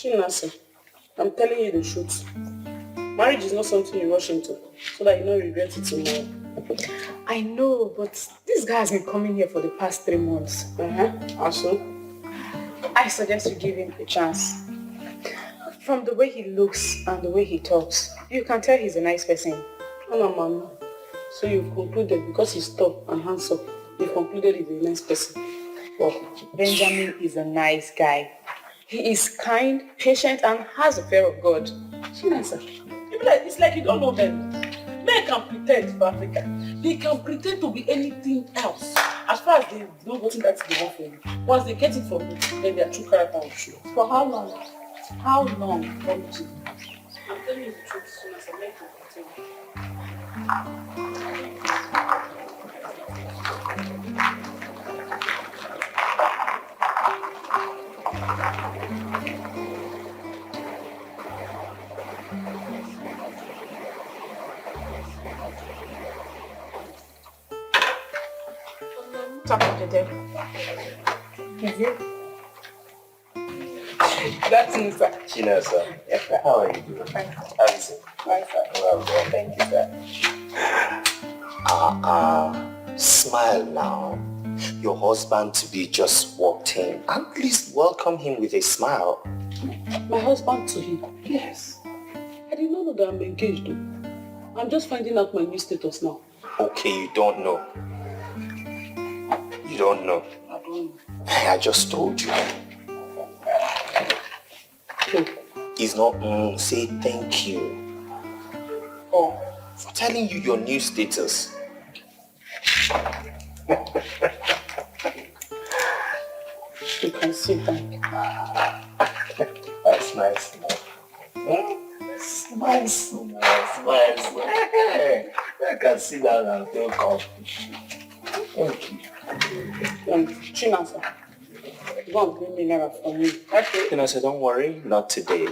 Chinasa, I'm telling you the truth. Marriage is not something you rush into, so that you don't regret it tomorrow. I know, but this guy has been coming here for the past 3 months. Also, I suggest you give him a chance. From the way he looks and the way he talks, you can tell he's a nice person. no, Mama. So you've concluded because he's tough and handsome, you've concluded he's a nice person. Well, Benjamin is a nice guy. He is kind, patient, and has a fear of God. Chinasa, it's like you don't know them. Men can pretend for Africa. They can pretend to be anything else. As far as they know what that they want from you. Once they get it from you, then their true character will show. For how long? How long? I'm telling you the truth, Chinasa, men can pretend. Talk to the devil. That's it, sir. Chinasa, Yes, sir. how are you doing? Fine. How is it? Fine, sir. Well done. Thank you, sir. Smile now. Your husband-to-be just walked in. At least welcome him with a smile. My husband to him? Yes. I did not know that I'm engaged though. I'm just finding out my new status now. Okay, you don't know. You don't know. I don't know. I just told you. Okay. It's not say thank you. Oh. For telling you your new status. You can see that. That's nice. Smile, smile, smile, smile. I can see that and feel comfortable. Thank you. Chinasa, you won't bring me never from me. Okay. And I said, don't worry, not today.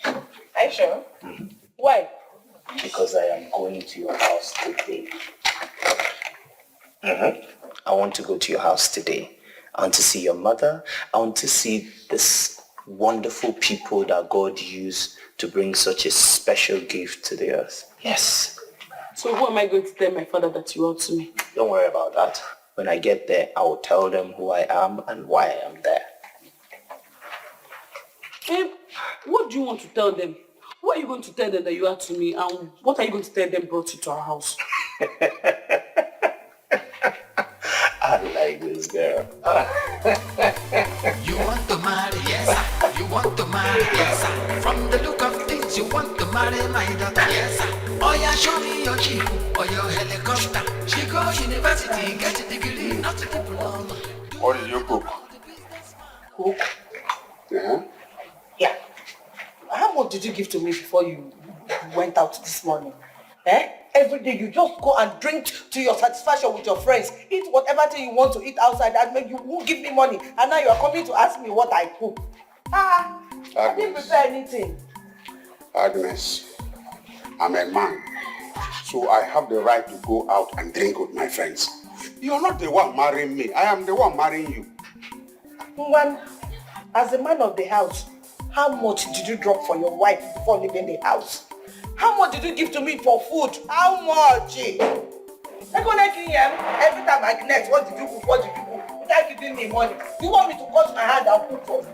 Are you sure? Mm-hmm. Why? Because I am going to your house today. I want to go to your house today. I want to see your mother. I want to see this wonderful people that God used to bring such a special gift to the earth. Yes. So who am I going to tell my father that you are to me? Don't worry about that. When I get there, I will tell them who I am and why I am there. What do you want to tell them? What are you going to tell them that you are to me? And what are you going to tell them brought you to our house? I like this girl. You want to marry, yes. You want to marry, yes. From the look of things, you want to marry my daughter, yes. Oh yeah, show me your jeep or your helicopter. She go university, get a degree, not a diploma. What did you cook? Cook? Yeah. Yeah. How much did you give to me before you went out this morning? Every day you just go and drink to your satisfaction with your friends. Eat whatever thing you want to eat outside and make you won't give me money. And now you are coming to ask me what I cook. I didn't prepare anything. Agnes, I'm a man, so I have the right to go out and drink with my friends. You're not the one marrying me. I am the one marrying you. One, as a man of the house, how much did you drop for your wife before leaving the house? How much did you give to me for food? How much? Every time I connect, what did you cook? What did you cook? Without giving me money. You want me to wash my hand and cook for you?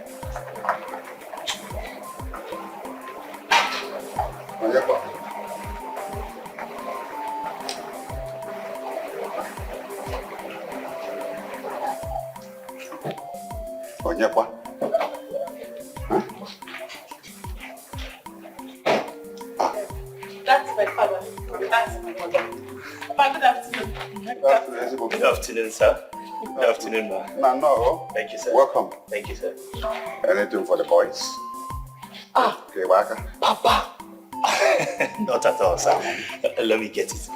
Onyekwa. Huh? That's my father. That's my mother. Papa, good afternoon. Good afternoon, sir. Good afternoon, ma. No. Thank you, sir. Welcome. Thank you, sir. Anything for the boys? Okay, Waka. Papa. Not at all, sir. Let me get it.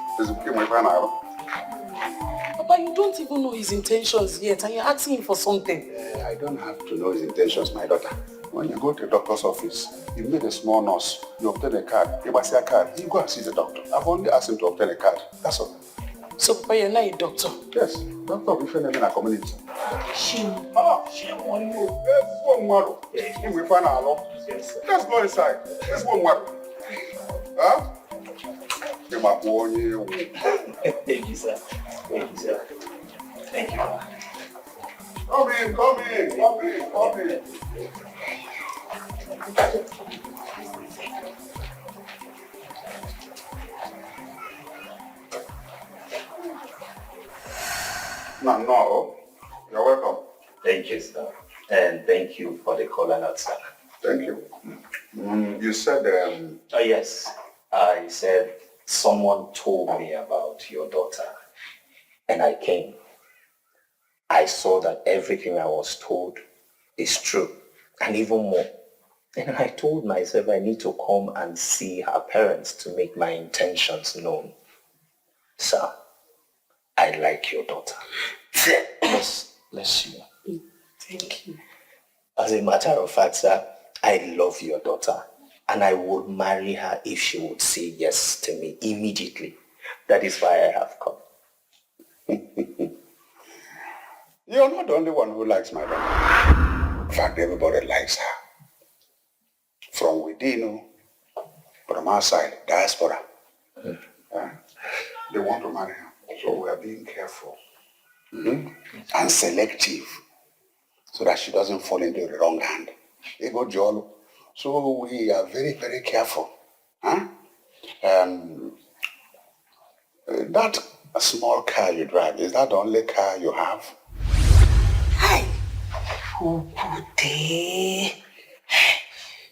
Papa, you don't even know his intentions yet and you're asking him for something. I don't have to know his intentions, my daughter. When you go to the doctor's office, you meet a small nurse, you obtain a card, you must see a card, you go and see the doctor. I've only asked him to obtain a card, that's all. So, Papa, you're not a doctor? Yes, doctor of different in our community. Shame. Shame on you. Yes, one model. We find our law. Yes, sir. Let's go inside. Let's go model. Huh? Thank you, sir. Thank you, sir. Thank you. Come in. No. You're welcome. Thank you, sir. And thank you for the call out, sir. Thank you. You said, Oh, yes. I said someone told me about your daughter. And I came. I saw that everything I was told is true. And even more. And I told myself I need to come and see her parents to make my intentions known. Sir, I like your daughter. Bless you. Thank you. As a matter of fact, sir, I love your daughter. And I would marry her if she would say yes to me immediately. That is why I have come. you're not the only one who likes my daughter. In fact, everybody likes her. From within, from outside, diaspora. They want to marry her. So we are being careful and selective so that she doesn't fall into the wrong hand. They go jolly. So we are very, very careful. That small car you drive, is that the only car you have? Hi. Ukute.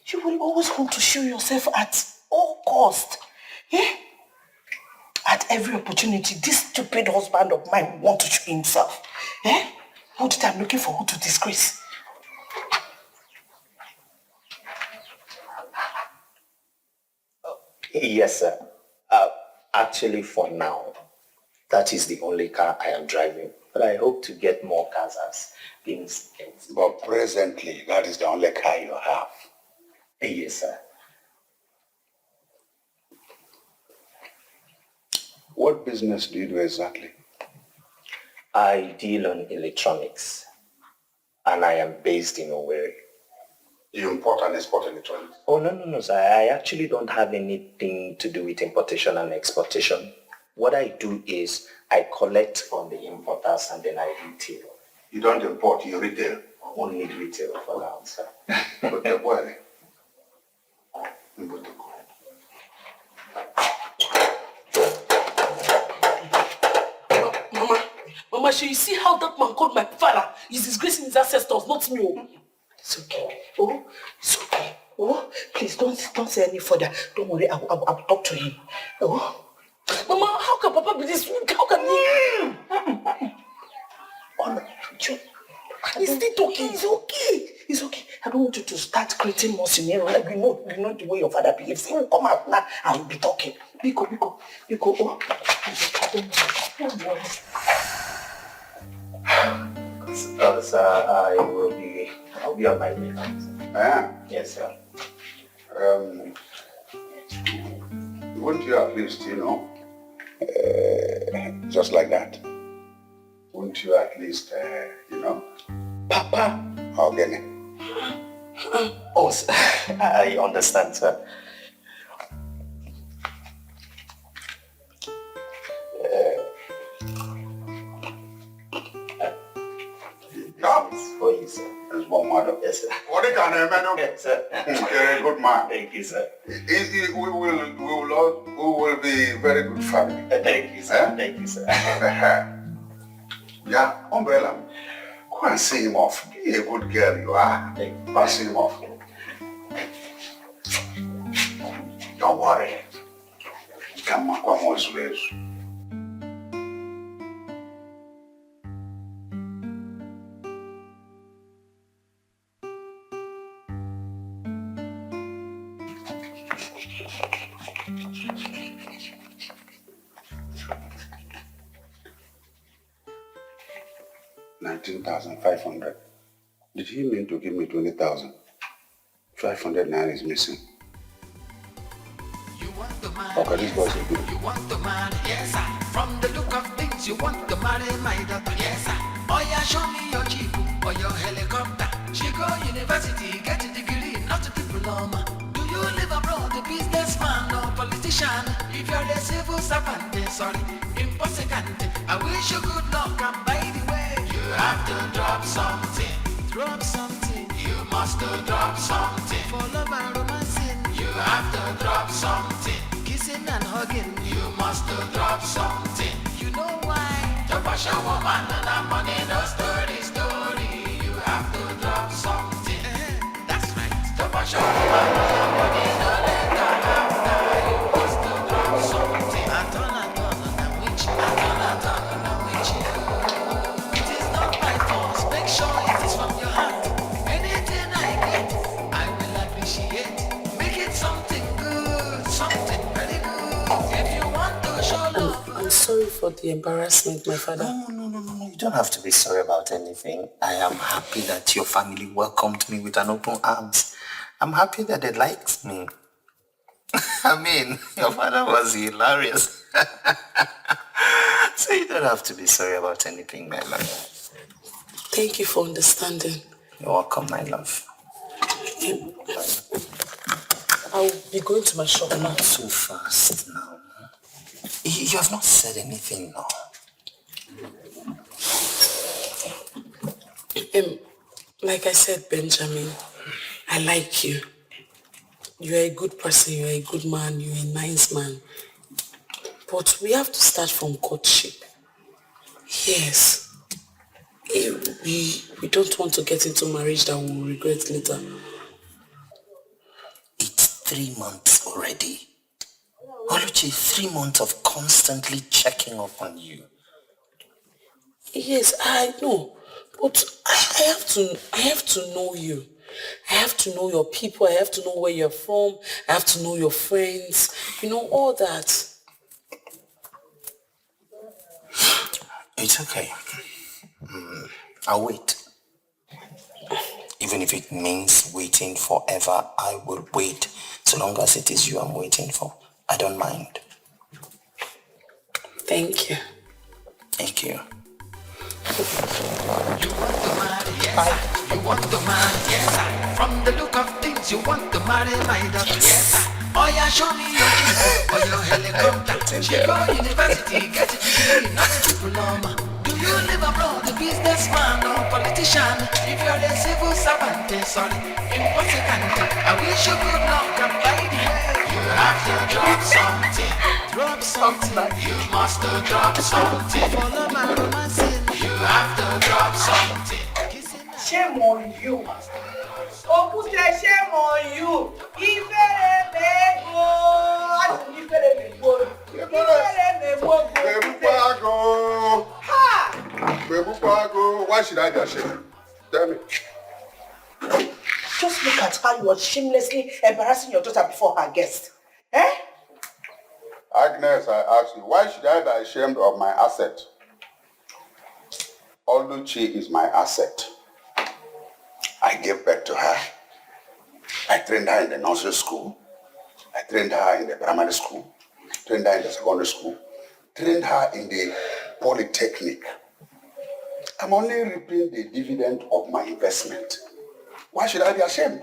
You will always want to show yourself at all cost. At every opportunity, this stupid husband of mine will want to show himself. All the time looking for who to disgrace. Yes, sir. Actually, for now, that is the only car I am driving. But I hope to get more cars as things get. But presently, that is the only car you have. Yes, sir. What business do you do exactly? I deal on electronics. And I am based in Owerri. You import and export electronics? Oh, no, sir. I actually don't have anything to do with importation and exportation. What I do is I collect from the importers and then I retail. You don't import, you retail? Only retail for now, sir. But the boy. Mama, you see how that man called my father? He's disgracing his ancestors, not me. It's okay. Oh, it's okay. Oh, please don't say any further. Don't worry, I will talk to him. Oh, Mama, how can Papa be this? How can he? Oh no, he's still talking. It's okay. It's okay. I don't want you to start creating more scenario. Like you know the way your father behaves. He will come out now. I will be talking. Biko. Oh, don't worry. Sir, I'll be on my way now. Yes, sir. Wouldn't you at least, just like that? Wouldn't you at least, Papa. Organic? Oh, sir, I understand, sir. It's for you, sir. As one mother. Yes, sir. What can I do? Yes, sir. Good man. Thank you, sir. We will be very good family. Thank you, sir. Thank you, sir. Yeah, umbrella. Go and see him off. Be a good girl you are. Go and see him off. Don't worry. Come on, Suez. $19,500. Did he mean to give me 20,000? 500 naira is missing. Okay, this boy is good. You want the man, yes, sir. From the look of things, you want to marry my daughter. Yes, sir. Oh yeah, show me your jeep or your helicopter. She go university, get a degree, not a diploma. Do you live abroad, a businessman or politician? If you're a civil servant, sorry, impossible. I wish you good luck, and by the way, you have to drop something. Drop something. You must drop something. For love and romancing, you have to drop something. Kissing and hugging, you must drop something. You know why? To wash a woman and a money, no story. You have to drop something. That's right. To wash a woman and a money, no letter after. You must drop something. I turn, I'm witch. I'm witch. It is not by force. Make sure it is from your heart. Anything I get, I will appreciate. Make it something good, something very good. If you want to show love. I'm sorry for the embarrassment, my father. No. You don't have to be sorry about anything. I am happy that your family welcomed me with an open arms. I'm happy that they liked me. I mean, your father was hilarious. So you don't have to be sorry about anything, my love. Thank you for understanding. You're welcome, my love. I'll be going to my shop now. Not so fast now. You have not said anything now. Like I said, Benjamin, I like you. You're a good person, you're a good man, you're a nice man. But we have to start from courtship. Yes. We don't want to get into marriage that we'll regret later. It's 3 months already. Oluchi, 3 months of constantly checking up on you. Yes, I know. But I have to know you. I have to know your people. I have to know where you're from. I have to know your friends. You know, all that. It's okay. I'll wait. Even if it means waiting forever, I will wait. So long as it is you I'm waiting for. I don't mind. Thank you. Thank you. You want to marry, yes. You want to marry, yes. From the look of things, you want to marry my daughter, yes. Oh yeah, show me your jeep or your helicopter. She go university, get a degree, not a diploma. Do you live abroad, a businessman or politician? If you're a civil servant, sorry, impossible. I wish you good luck, and by the way, you have to drop something. Drop something. You must drop something. Follow my romancing. You have to drop something. Shame on you. Opuse, shame on you. Ifere mego. Ifere mego. Ha! Bebupago. Why should I be ashamed? Tell me. Just look at how you were shamelessly embarrassing your daughter before her guest. Eh? Agnes, I ask you, why should I be ashamed of my asset? Oluchi is my asset. I gave birth to her. I trained her in the nursery school. I trained her in the primary school. Trained her in the secondary school. Trained her in the polytechnic. I'm only reaping the dividend of my investment. Why should I be ashamed?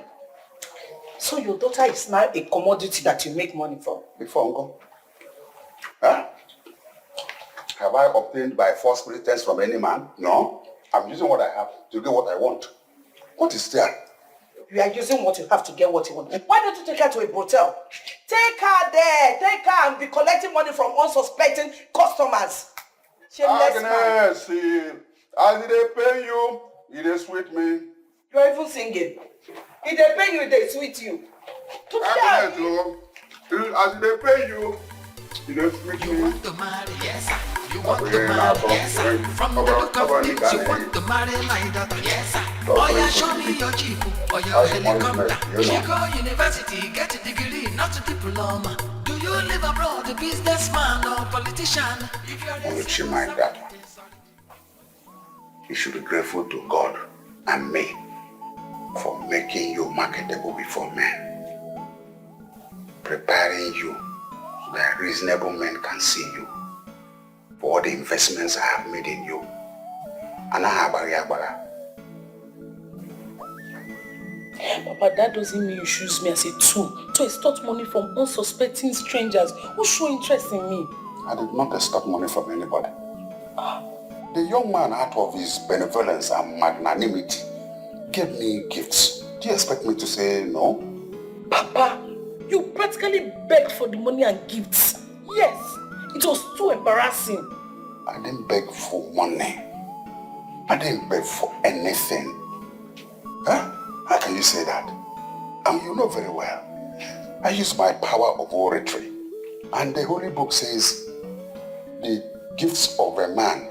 So your daughter is now a commodity that you make money from? Before uncle. Huh? Have I obtained by false pretense from any man? No. I'm using what I have to get what I want. What is there? You are using what you have to get what you want. Why don't you take her to a brothel? Take her there. Take her and be collecting money from unsuspecting customers. Shameless man. Agnes, see, as they pay you, it sweet me. You are even singing. If they pay you, they sweet you. Agnes, as they pay you, it sweet You me. want to marry, yes. You want to marry, yes. From the look of things, you want to marry my daughter, yes. Oh yeah, show me your jeep or your helicopter. She go university, get a degree, not a diploma. Do you live abroad, a businessman or politician? If you're Only she mind that. You should be grateful to God and me for making you marketable before men. Preparing you so that reasonable men can see you. for all the investments I have made in you. And I have a Papa, that doesn't mean you choose me as a tool to extort money from unsuspecting strangers who show interest in me. I did not extort money from anybody. The young man, out of his benevolence and magnanimity, gave me gifts. Do you expect me to say no? Papa, you practically begged for the money and gifts. Yes, it was too embarrassing. I didn't beg for money. I didn't beg for anything. Huh? How can you say that? And you know very well, I use my power of oratory. And the Holy Book says, the gifts of a man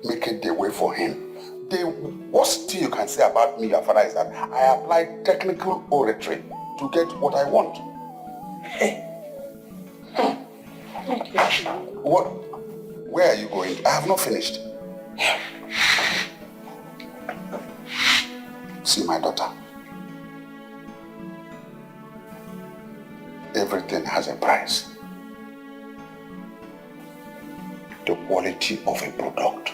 make it the way for him. The worst thing you can say about me, your father, is that I apply technical oratory to get what I want. What? Where are you going? I have not finished. See, my daughter. Everything has a price. The quality of a product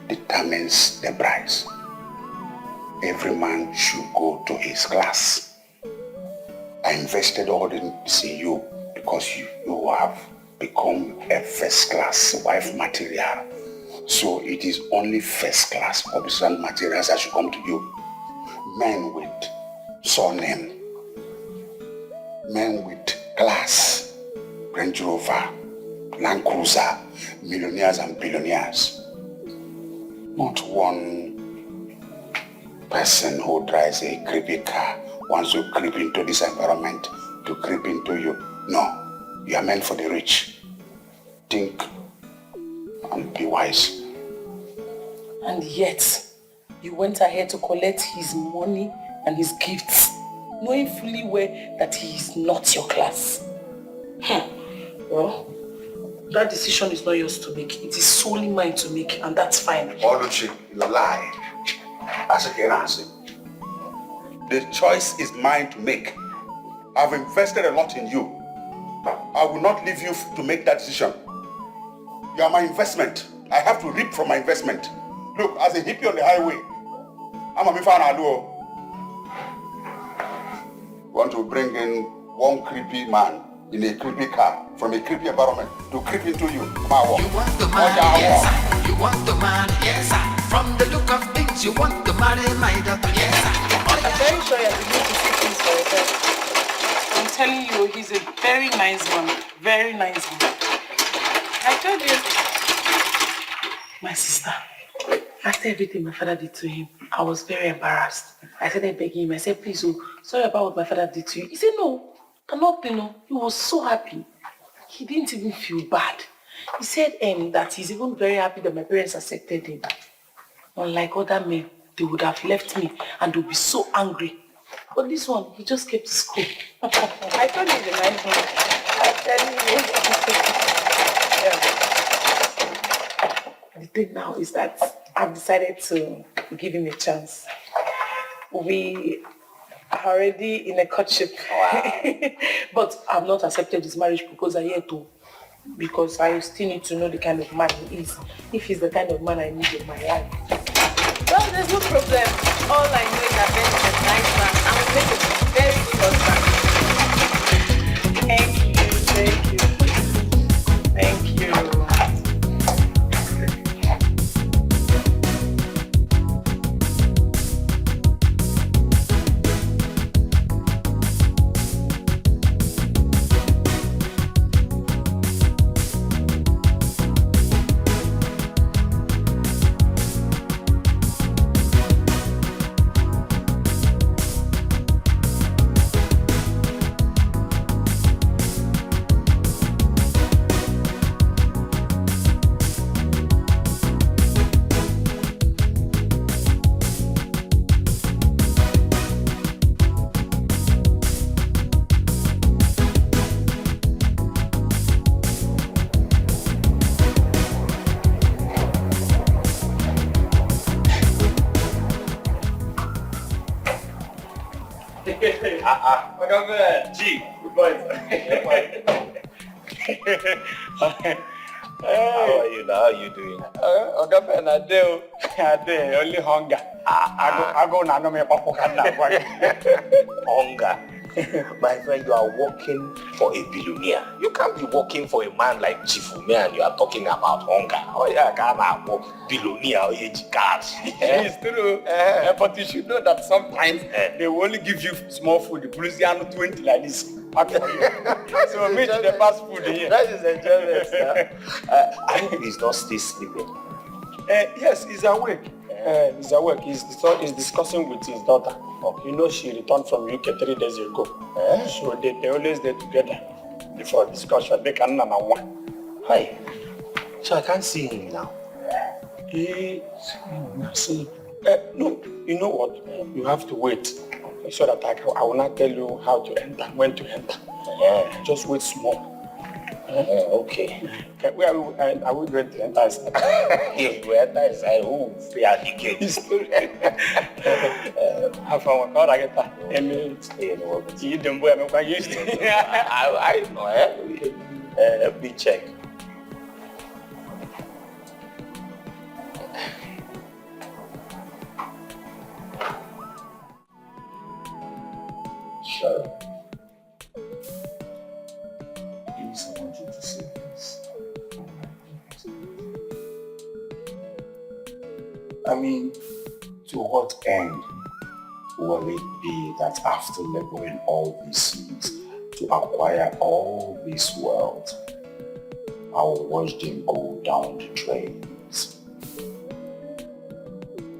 determines the price. Every man should go to his class. I invested all this in you because you have become a first-class wife material. So it is only first-class obsolete materials that should come to you. Men with surname, men with class, Range Rover, Land Cruiser, millionaires and billionaires. Not one person who drives a creepy car wants to creep into this environment, to creep into you. No, you are meant for the rich. Think and be wise. And yet, you went ahead to collect his money and his gifts, knowing fully well that he is not your class. Well, that decision is not yours to make. It is solely mine to make, and that's fine. Oluchi, you lie. As a answer. The choice is mine to make. I've invested a lot in you. I will not leave you to make that decision. You are my investment. I have to reap from my investment. Look, as a hippie on the highway, I'm a Mifanaluo. Want to bring in one creepy man in a creepy car from a creepy environment to creep into you. You want the man, yes sir. You want the man, yes sir. From the look of things, you want to marry my daughter, yes sir. I'm very sure you're beginning to see things for yourself. I'm telling you, he's a very nice man. Very nice man. I told you. My sister, after everything my father did to him, I was very embarrassed. I started begging him. I said, please, oh, sorry about what my father did to you. He said, no, cannot be, no. He was so happy. He didn't even feel bad. He said that he's even very happy that my parents accepted him. Unlike other men, they would have left me and they would be so angry. But this one, he just kept his cool. I told you he's a nice man. I'm telling you. The thing now is that I've decided to give him a chance. We are already in a courtship. Wow. But I've not accepted his marriage proposal yet too. Because I still need to know the kind of man he is. If he's the kind of man I need in my life. Well, there's no problem. All I know is that Ben is a nice man. I will make a very good husband. Thank you, thank you. Thank you. How are you now? How are you doing? Oga Ben, I do. Only hunger. I go now. No me Hunger. My friend, you are working for a billionaire. You can't be working for a man like Chifume and you are talking about hunger. Oh yeah, can't work billionaire or cash. It's true. But you should know that sometimes they will only give you small food. The police are not 20 like this. So meet the fast food here. That is enjoyment, sir. I hope he's not still sleeping. Yes, he's awake. He's awake. He's discussing with his daughter. You know, she returned from UK 3 days ago. So they always there together before discussion. They can number one. Hi. So I can't see him now. No, you know what? You have to wait so that I will not tell you how to enter, when to enter. Just wait small. Okay. Where are we going to enter inside? If we enter inside, who will pay at the gate? Have fun. How I get that? You don't boy, I'm quite used to it. I know, big check. Sharon, please, I want you to say this. I mean, to what end will it be that after laboring all these years to acquire all this wealth, I will watch them go down the drains?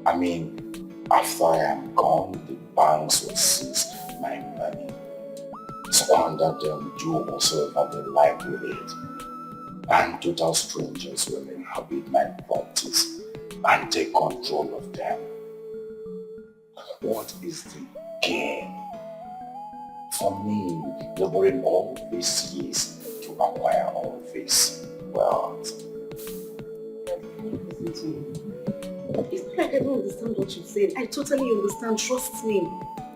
I mean, after I am gone, the banks will seize my money, squander them, do whatsoever they like with it, and total strangers will inhabit my properties and take control of them. What is the gain for me laboring all these years to acquire all this wealth? It's not like I don't understand what you're saying. I totally understand, trust me.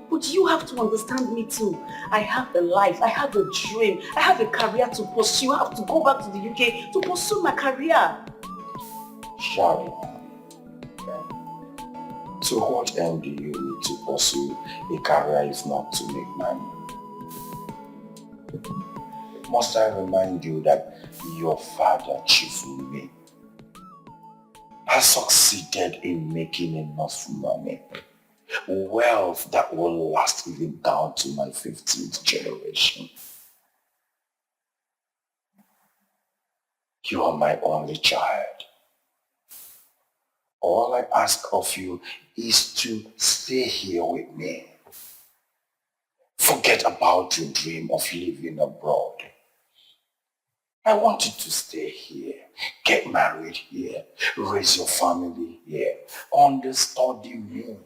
But you have to understand me too. I have a life, I have a dream, I have a career to pursue. I have to go back to the UK to pursue my career. Sharon, to what end do you need to pursue a career if not to make money? Must I remind you that your father, Chifume, has succeeded in making enough money, wealth that will last even down to my 15th generation. You are my only child. All I ask of you is to stay here with me. Forget about your dream of living abroad. I want you to stay here, get married here, raise your family here, understudy me.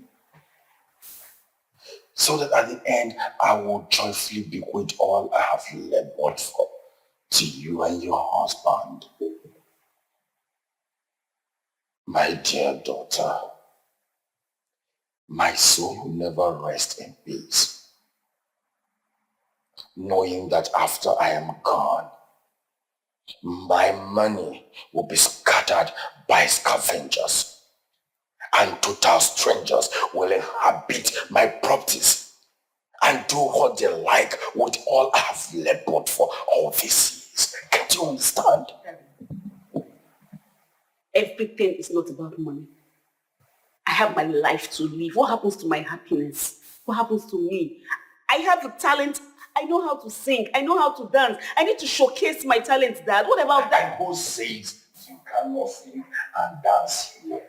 So that at the end, I will joyfully bequeath all I have labored for to you and your husband. My dear daughter, my soul will never rest in peace, knowing that after I am gone, my money will be scattered by scavengers, and total strangers will inhabit my properties and do what they like with all I have labored for all these years. Can't you understand? Everything is not about money. I have my life to live. What happens to my happiness? What happens to me? I have the talent. I know how to sing. I know how to dance. I need to showcase my talents, Dad. What about that? And who says you cannot sing and dance here?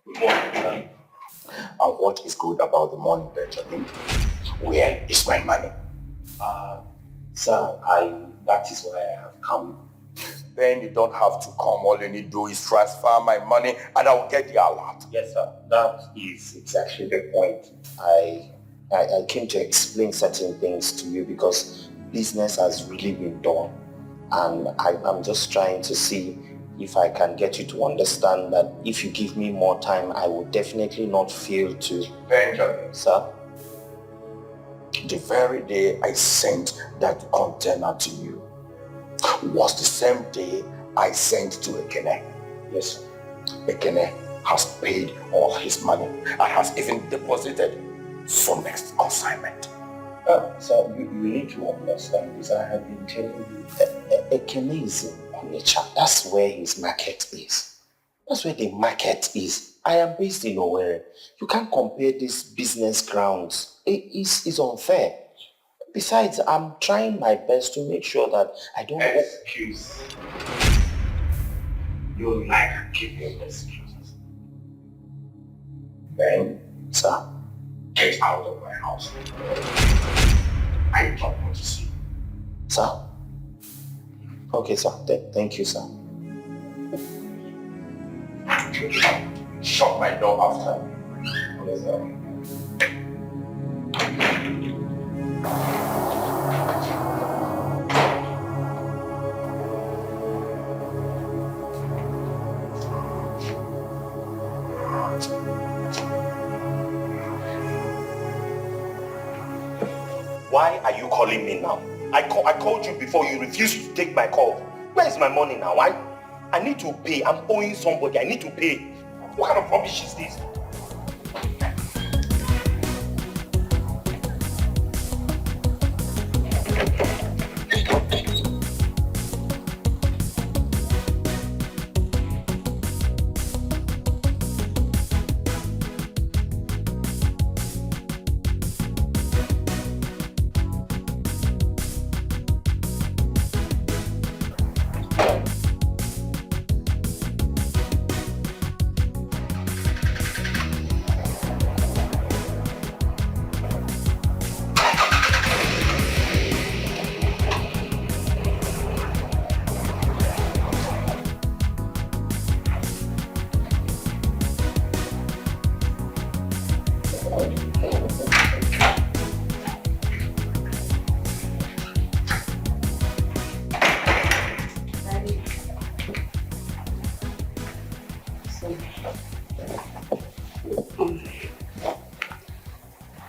Good morning. And what is good about the money, Benjamin? Where is my money? Sir, that is why I have come. Then you don't have to come. All you need to do is transfer my money and I'll get the alert. Yes, sir. That is exactly the point. I came to explain certain things to you because business has really been done. And I'm just trying to see if I can get you to understand that if you give me more time, I will definitely not fail to... Benjamin. Sir? The very day I sent that container to you, was the same day I sent to Ekene. Yes, Ekene has paid all his money and has even deposited some next consignment. So you need to understand this. I have been telling you. Ekene is in Onitsha. That's where his market is. That's where the market is. I am based in Owerri. You can't compare these business grounds. It's unfair. Besides, I'm trying my best to make sure that I don't... Excuse. You like giving excuses. Then, Sir, get out of my house. I don't want to see you. sir? Okay, sir. Thank you, sir. Shut my door after me. Yes, sir. Why are you calling me now? I called you before. You refused to take my call. Where is my money now? I need to pay. I'm owing somebody. I need to pay. What kind of rubbish is this?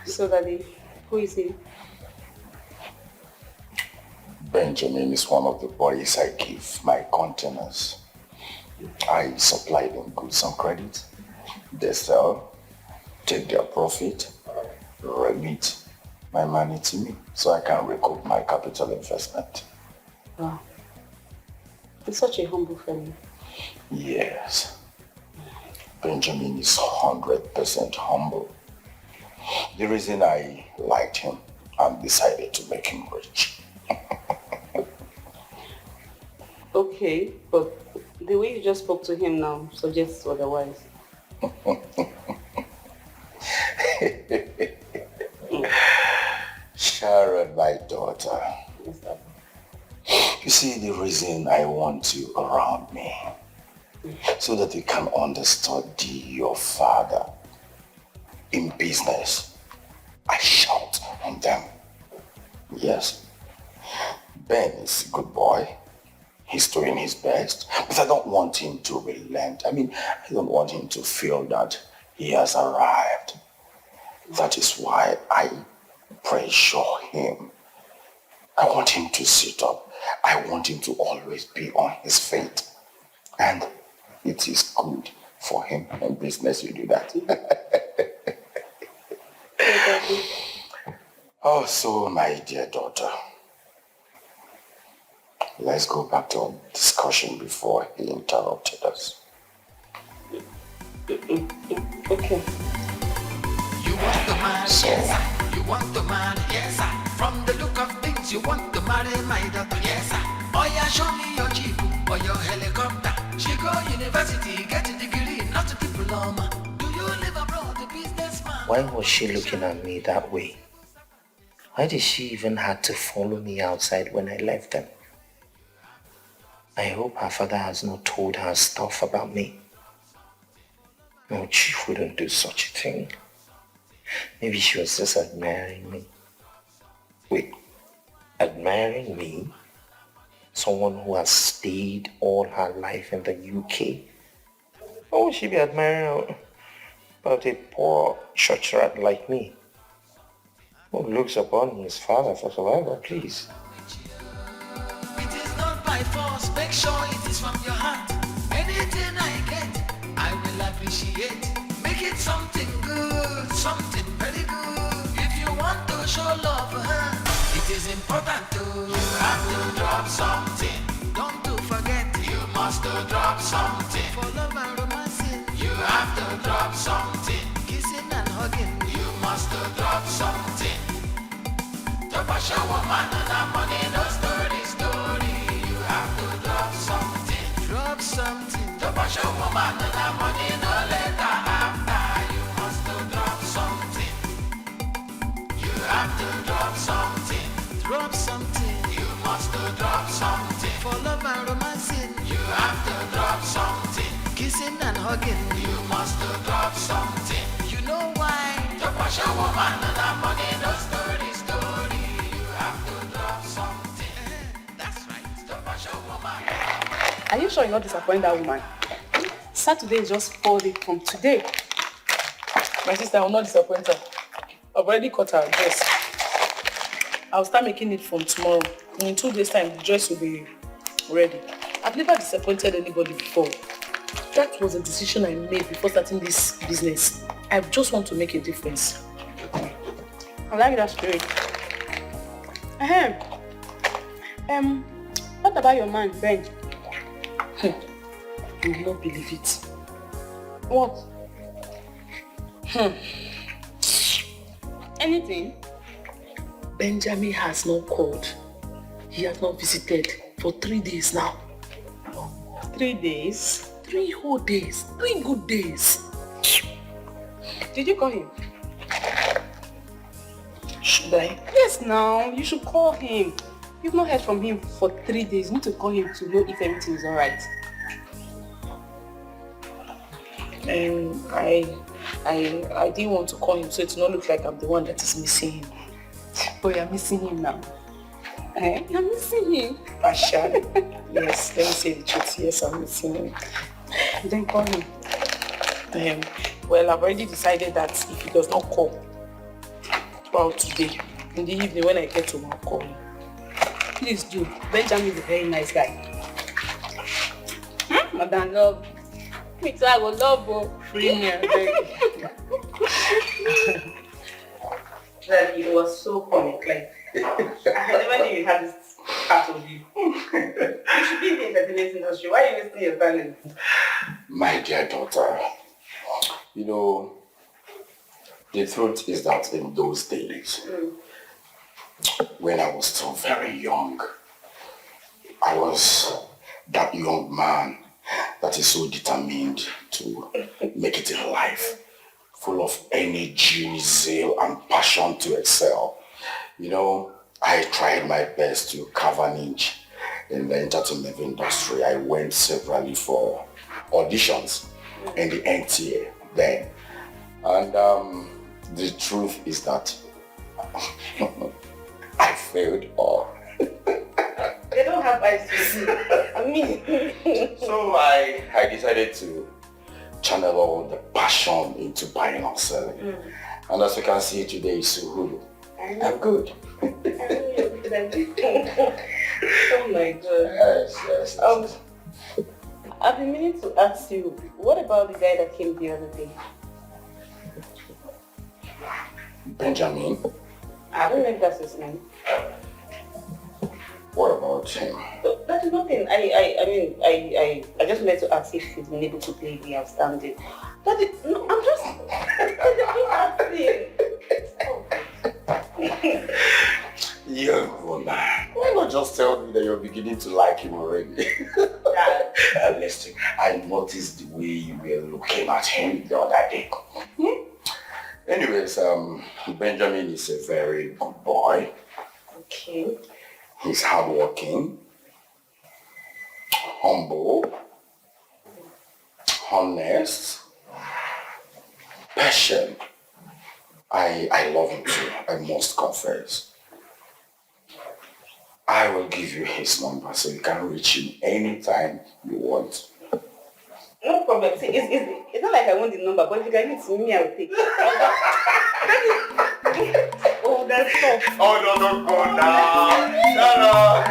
So, Daddy, who is he? Benjamin is one of the boys I give my containers. I supply them goods and credit. They sell, take their profit, remit my money to me so I can recoup my capital investment. Wow. He's such a humble fellow. Yes. Benjamin is 100% humble. The reason I liked him and decided to make him rich. Okay, but the way you just spoke to him now suggests otherwise. Sharon, my daughter. Yes, Daddy. You see, the reason I want you around me, so that you can understudy your father. In business, I shout on them. Yes, Ben is a good boy. He's doing his best, but I don't want him to relent. I don't want him to feel that he has arrived. That is why I pressure him. I want him to sit up. I want him to always be on his feet. And it is good for him in business you do that. Oh, so my dear daughter, let's go back to our discussion before he interrupted us. Okay. You want the man, yes sir. You want the man, yes sir. From the look of things, you want to marry my daughter, yes sir. Oh yeah, show me your jeep or your helicopter. She go university, get a degree, not a diploma. Do you live abroad, a businessman? Why was she looking at me that way? Why did she even have to follow me outside when I left them? I hope her father has not told her stuff about me. No, Chief wouldn't do such a thing. Maybe she was just admiring me. Wait, admiring me? Someone who has stayed all her life in the UK? Why would she be admiring about a poor church rat like me? Who looks upon his father for survival, please? It is not force, make sure it is from your heart. Anything I get, I will appreciate. Make it something good, something very good. If you want to show love for her, it is important to. You have to drop something. Don't to forget, you must drop something. For love and romancing, you have to drop something. Kissing and hugging, you must drop something. To push a woman and a money, no story. You have to drop something. Drop something. To push a woman and a money, no later after. You must drop something. You have to drop something. Drop something. You must drop something. For love and romancing, you have to drop something. Kissing and hugging, you must drop something. You know why? To push a woman and a money, no story. You have to drop something. That's right. To push a woman. Are you sure you're not disappointing that woman? Saturday is just 4 days from today. My sister, I will not disappoint her. I've already cut her dress. I'll start making it from tomorrow. In 2 days' time, the dress will be ready. I've never disappointed anybody before. That was a decision I made before starting this business. I just want to make a difference. I like that spirit. What about your man, Ben? You will not believe it. What? Anything? Benjamin has not called. He has not visited for 3 days now. 3 days? 3 whole days. 3 good days. Did you call him? Should I? Yes, now. You should call him. You've not heard from him for 3 days. You need to call him to know if everything is alright. I didn't want to call him so it will not look like I'm the one that is missing him. But you're missing him now. You're missing him. Partially. Yes, let me say the truth. Yes, I'm missing him. Then call him. Well, I've already decided that if he does not call throughout today, in the evening when I get home, I'll call him. Please do. Benjamin is a very nice guy. Madam love. Me too, I will love you. Free me, I beg. That it was so comic, like I never knew you had this part of you. You should be in the entertainment industry. Why are you wasting your talent? My dear daughter, you know, the truth is that in those days, when I was still very young, I was that young man that is so determined to make it in life, full of energy, zeal, and passion to excel. You know, I tried my best to carve an inch in the entertainment industry. I went severally for auditions in the NTA then. And the truth is that I failed all. They don't have eyes to see. I mean. So I decided to channel all the passion into buying and selling. And as you can see today, it's Uhuru. I'm good. Oh my God. Yes. I've been meaning to ask you, what about the guy that came the other day? Benjamin. I don't know if that's his name. What about him? That is nothing. I just wanted to ask if he's been able to play the outstanding. That is, no, I'm just asking. Young woman, why not just tell me that you're beginning to like him already? Listen, I noticed the way you were looking at him the other day. Anyways, Benjamin is a very good boy. Okay. He's hardworking, humble, honest, patient. I love him too, I must confess. I will give you his number so you can reach him anytime you want. No problem. See, it's not like I want the number, but if you can give it to me, I will take it. Oh, that's tough. Oh, no, don't go now. Shut up.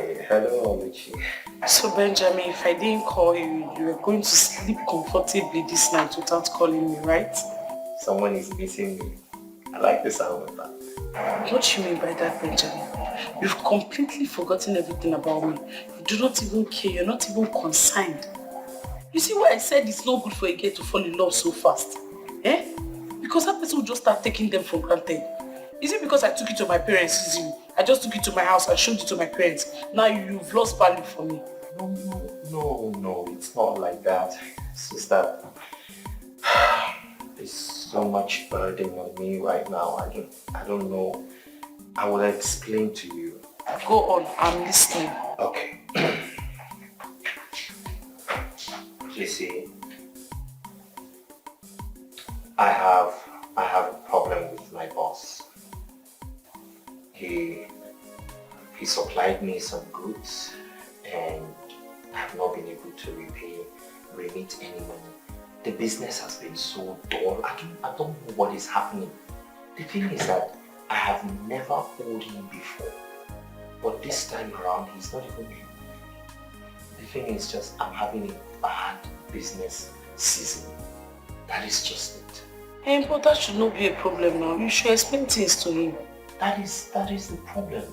Hi, hello, Oluchi. So Benjamin, if I didn't call you, you were going to sleep comfortably this night without calling me, right? Someone is missing me. I like the sound of that. What do you mean by that, Benjamin? You've completely forgotten everything about me. You do not even care, you're not even concerned. You see why I said it's not good for a girl to fall in love so fast? Eh? Because that person will just start taking them for granted. Is it because I took it to my parents? I just took it to my house and showed it to my parents. Now you've lost value for me. No, it's not like that. It's just that there's so much burden on me right now. I don't know. I will explain to you. Go on, I'm listening. Okay. You see, I have a problem with my boss. He supplied me some goods and I have not been able to remit any money. The business has been so dull. I don't know what is happening. The thing is that I have never owed him before. But this time around, he's not even here. The thing is just, I'm having a bad business season. That is just it. Hey, but that should not be a problem now. You should explain things to him. That is the problem.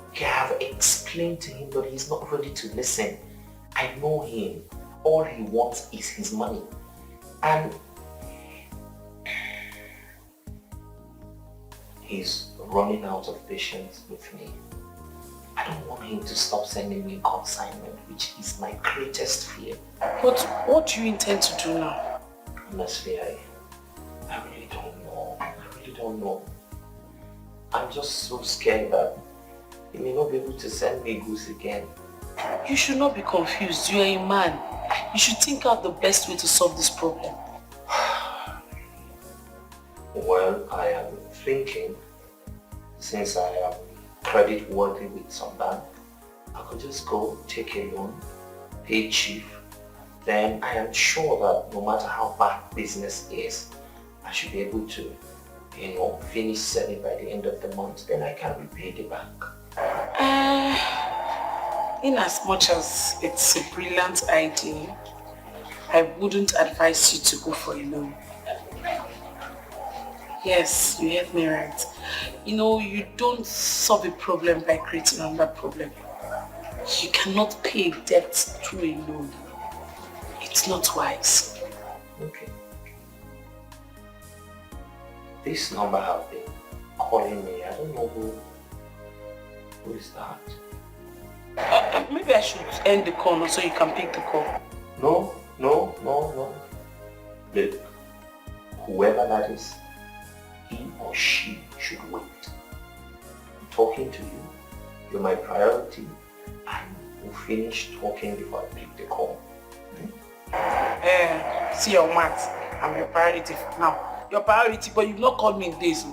Okay, I have explained to him, but he's not ready to listen. I know him. All he wants is his money. And he's running out of patience with me. I don't want him to stop sending me consignment, which is my greatest fear. But what do you intend to do now? Honestly, I really don't know. I'm just so scared that he may not be able to send me goods again. You should not be confused. You are a man. You should think out the best way to solve this problem. Well, I am thinking, since I am credit worthy with some bank, I could just go take a loan, pay chief. Then I am sure that no matter how bad business is, I should be able to, finish selling by the end of the month. Then I can repay the bank. In as much as it's a brilliant idea, I wouldn't advise you to go for a loan. Yes, you heard me right. You don't solve a problem by creating another problem. You cannot pay a debt through a loan. It's not wise. Okay. This number have been calling me. I don't know who is that. Maybe I should end the call now so you can pick the call. No. Look, whoever that is, he or she should wait. I'm talking to you. You're my priority. And we'll finish talking before I pick the call. See your maths. I'm your priority for now. Your priority, but you've not called me in days.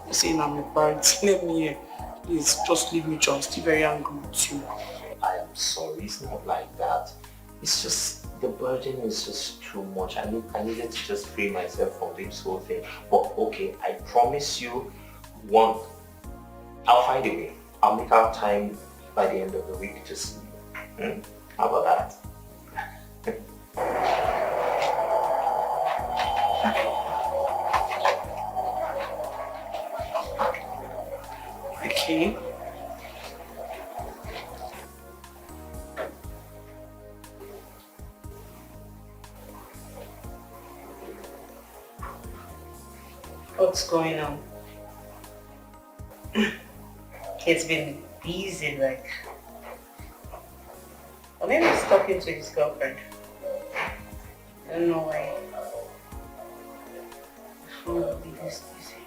You're saying I'm your priority. Let me hear. Please, just leave me, John. Still very angry with you. I am sorry. It's not like that. It's just, the burden is just too much. I needed to just free myself from this whole thing. But okay, I promise you, I'll find a way. I'll make out time by the end of the week to see you. How about that? Okay. What's going on? He's been busy, like. Or maybe he's talking to his girlfriend. I don't know why. Phone will be this busy.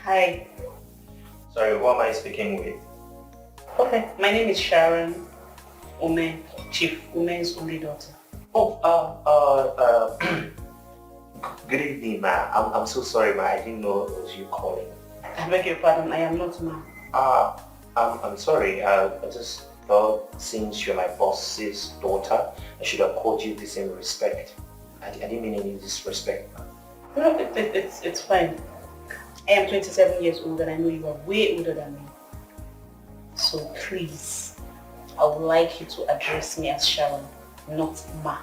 Hi. Sorry, who am I speaking with? Okay, my name is Sharon Ume, Chief Ume's only daughter. Oh, Ma. I'm so sorry, Ma. I didn't know it was you calling. I beg your pardon, I am not Ma. I'm sorry. I just thought since you're my boss's daughter, I should have called you the same respect. I didn't mean any disrespect, Ma. No, it's fine. I am 27 years old and I know you are way older than me. So please, I would like you to address me as Sharon, not Ma.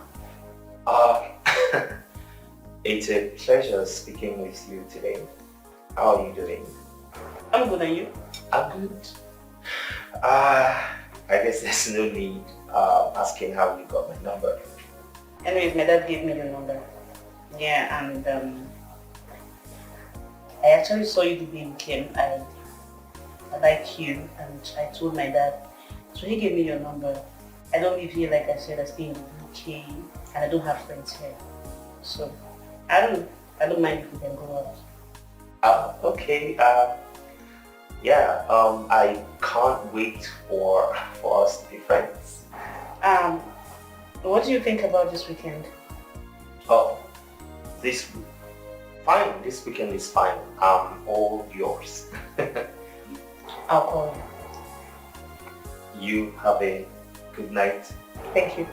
It's a pleasure speaking with you today. How are you doing? I'm good, and you? I'm good. I guess there's no need asking how you got my number. Anyways, my dad gave me your number. Yeah, and I actually saw you the day you came. I like you, and I told my dad. So he gave me your number. I don't live here, like I said. I stay in the UK, and I don't have friends here. So I don't mind if we can go out. Okay. Yeah. I can't wait for us to be friends. What do you think about this weekend? Oh, fine. This weekend is fine. All yours. I'll call you. You have a good night. Thank you.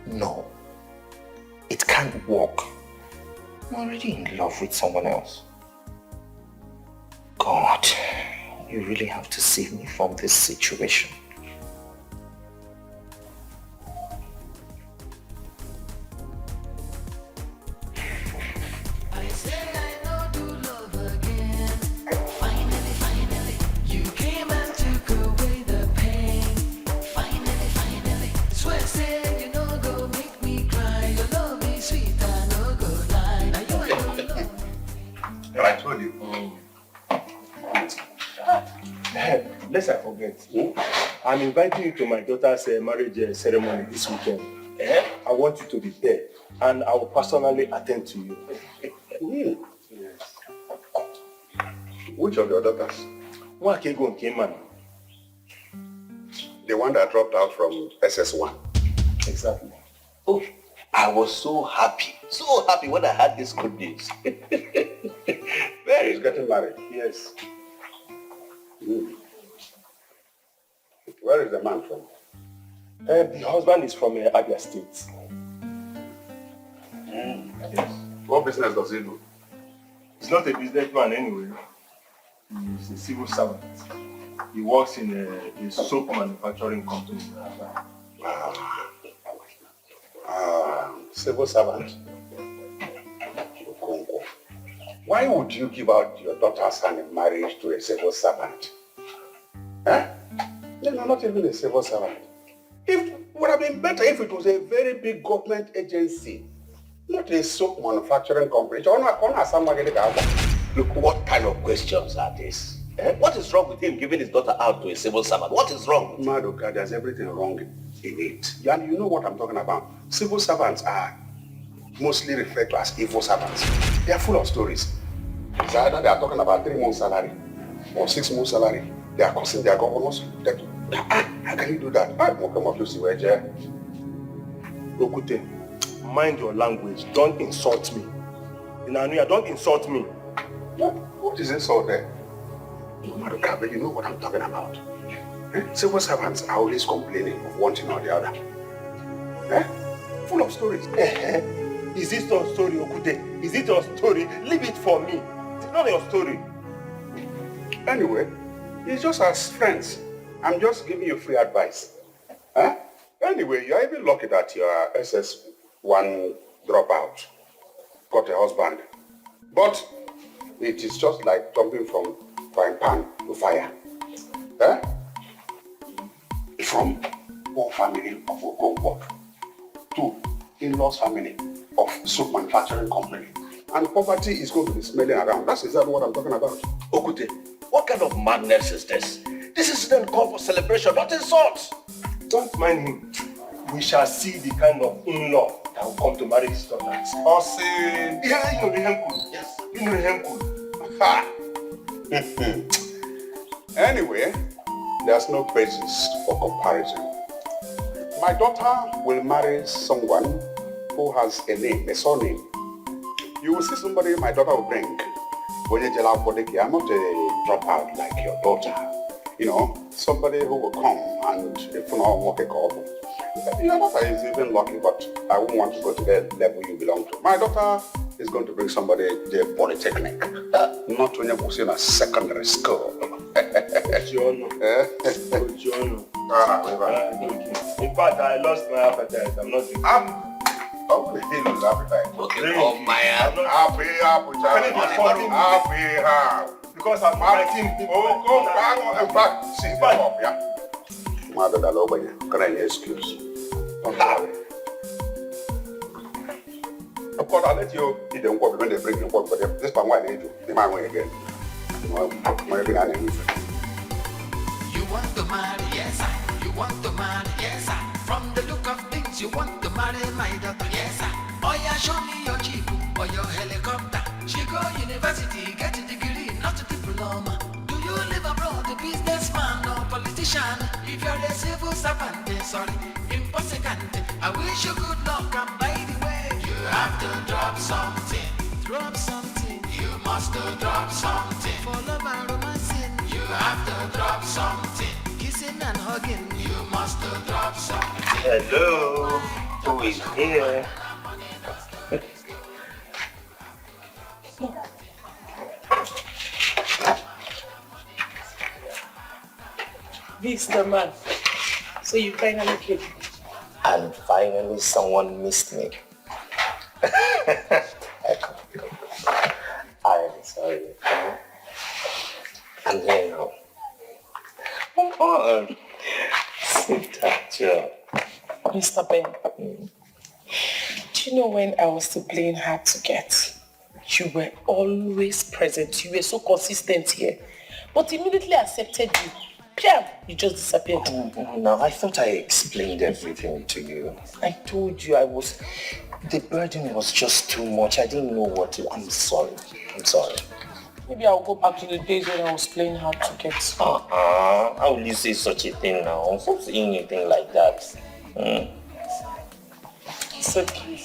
No, it can't work. I'm already in love with someone else. God, you really have to save me from this situation. I say I know to love again. Finally, you came and took away the pain. Finally, swear say you no go make me cry. Your love is sweet, I no go lie. Now you ain't no love. I told you. Lest I forget, I'm inviting you to my daughter's marriage ceremony this weekend. I want you to be there, and I will personally attend to you. Yes. Which of your daughters? One can go and came man. The one that dropped out from SS1. Exactly. Oh, I was so happy when I heard this good news. Where is getting married? Yes. Where is the man from? The husband is from Abia State. Yes. What business does he do? He's not a businessman anyway. He's a civil servant. He works in a soap manufacturing company. Civil servant. Why would you give out your daughter's hand in marriage to a civil servant? Huh? No, not even a civil servant. It would have been better if it was a very big government agency, not a soap manufacturing company. Look, what kind of questions are these? What is wrong with him giving his daughter out to a civil servant? What is wrong? Madoka, there's everything wrong in it. And you know what I'm talking about. Civil servants are mostly referred to as evil servants. They are full of stories. It's either they are talking about 3 months salary or 6 months salary. They are cursing their governors. How can you do that? Okute, mind your language. Don't insult me. Inanuya, don't insult me. What is insult there? Madoka, but you know what I'm talking about. Civil servants are always complaining of one thing or the other. Full of stories. Is this your story, Okute? Is it your story? Leave it for me. It's not your story. Anyway, it's just as friends. I'm just giving you free advice. Anyway, you're even lucky that your SS1 dropout got a husband. But it is just like jumping from frying pan to fire. From one family of Okonkwo to in-laws family of soap manufacturing company. And poverty is going to be smelling around. That's exactly what I'm talking about. Okute, what kind of madness is this? This is then called for celebration, not insult. Don't mind him. We shall see the kind of in-law that will come to marry his daughters. Or say, yeah, you know him cool. Yes, you know him cool. Ha! Anyway, there's no basis for comparison. My daughter will marry someone who has a name, a surname. You will see somebody my daughter will bring. I'm not a dropout like your daughter. You know, somebody who will come and if you know what they call. Your daughter is even lucky, but I won't want to go to the level you belong to. My daughter is going to bring somebody to a polytechnic, not when you're in a secondary school. In fact, I lost my appetite. I'm not drinking. Okay, he lose appetite. Okay, oh my Happy. Because I'm fighting people. Oh, go back on the back. See, up, yeah. Mother, can I excuse? Don't worry. Of course, I'll let you eat the water when they bring the water, but this one, why they do? They might win again. You want to marry, yes, sir. You want to marry, yes, sir. From the look of things, you want to marry my daughter, yes, sir. Oh yeah, show me your jeep or your helicopter. She go university, get a degree, not a diploma. Do you live abroad, a businessman or politician? If you're a civil servant, sorry, impossible. I wish you good luck, and by the way, you have to drop something. Drop something. You must drop something. For love and romancing, you have to drop something. Kissing and hugging, you must drop something. Hello, who is here? This the man. So you finally came. And finally someone missed me. I'm sorry. I'm here now. Come on. Sit down, Joe. Mr. Ben, do you know when I was still playing hard to get? You were always present. You were so consistent here. But immediately I accepted you. Piam, you just disappeared. No, I thought I explained everything to you. I told you the burden was just too much. I didn't know what to. I'm sorry. Maybe I'll go back to the days when I was playing hard to get. How will you say such a thing now? I'm not saying anything like that. It's okay.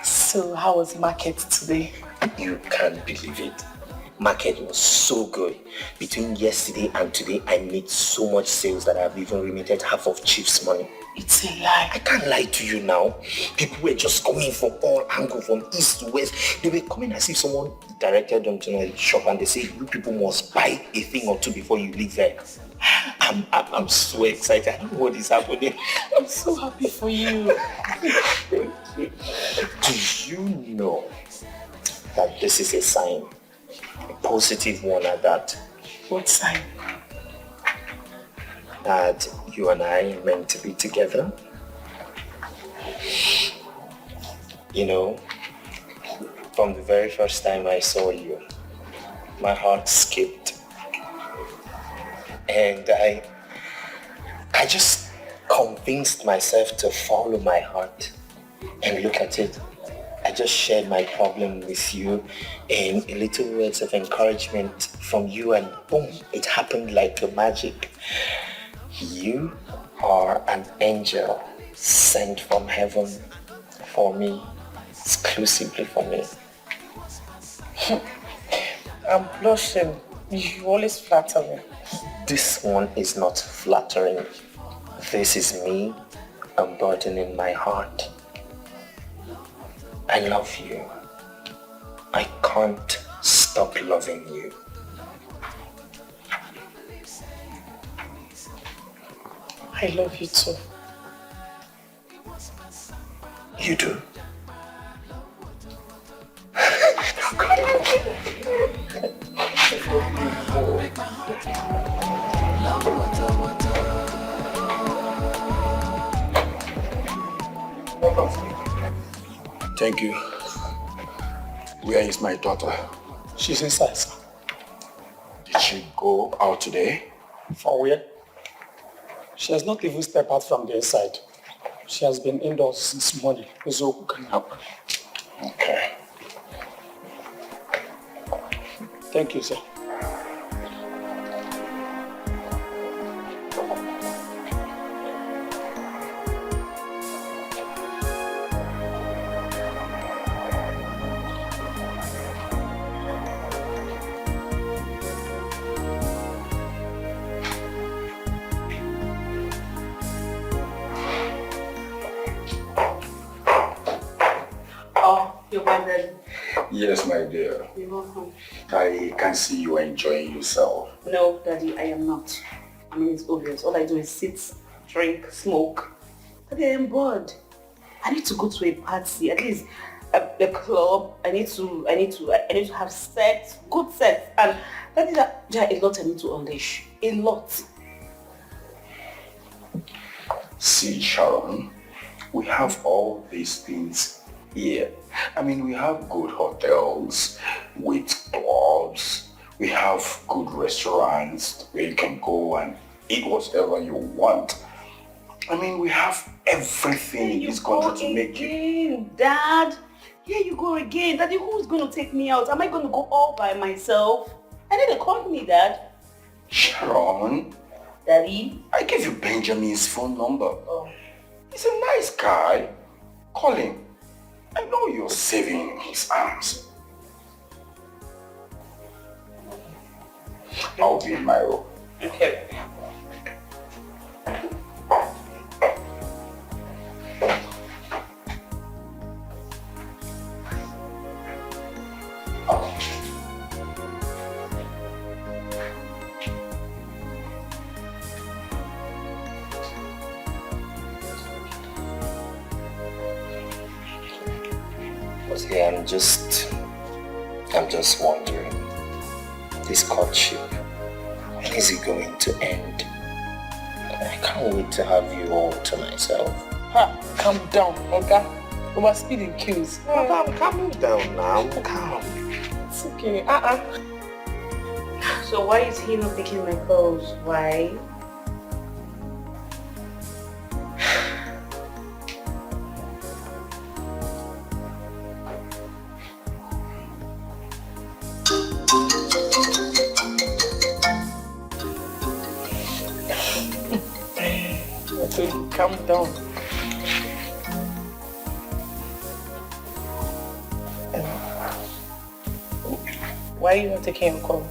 So how was market today? You can't believe it. Market was so good. Between yesterday and today, I made so much sales that I've even remitted half of Chief's money. It's a lie. I can't lie to you now. People were just coming from all angles, from east to west. They were coming as if someone directed them to my shop and they say, you people must buy a thing or two before you leave there. I'm so excited. I don't know what is happening. I'm so happy for you. Do you know that this is a sign? A positive one at that. What sign? That you and I are meant to be together. You know, from the very first time I saw you, my heart skipped. And I just convinced myself to follow my heart and look at it. I just shared my problem with you and a little words of encouragement from you and boom, it happened like a magic. You are an angel sent from heaven for me, exclusively for me. I'm blushing. You always flatter me. This one is not flattering. This is me unburdening my heart. I love you. I can't stop loving you. I love you too. You do? Thank you. Where is my daughter? She's inside, sir. Did she go out today? For where? She has not even stepped out from the inside. She has been indoors since morning. So who can help her? Okay. Thank you, sir. Yes, my dear. You're welcome. I can see you enjoying yourself. No, Daddy, I am not. I mean, it's obvious. All I do is sit, drink, smoke. Daddy, I am bored. I need to go to a party, at least a club. I need to have sex, good sex. And Daddy, there are a lot I need to unleash. A lot. See, Sharon, we have all these things here. I mean, we have good hotels with clubs. We have good restaurants where you can go and eat whatever you want. I mean, we have everything in this country to make you... Dad, here you go again. Daddy, who's going to take me out? Am I going to go all by myself? I need a company, Dad. Sharon, Daddy? I gave you Benjamin's phone number. Oh. He's a nice guy. Call him. I know you're saving his arms. I'll be in my room. Okay. Yeah, I'm just wondering, this courtship, when is it going to end? I can't wait to have you all to myself. Ha, calm down, okay? Over speeding kills. I'm calming down now, calm. It's okay, So why is he not picking my calls? Why? Calm down. Why are you not taking your call?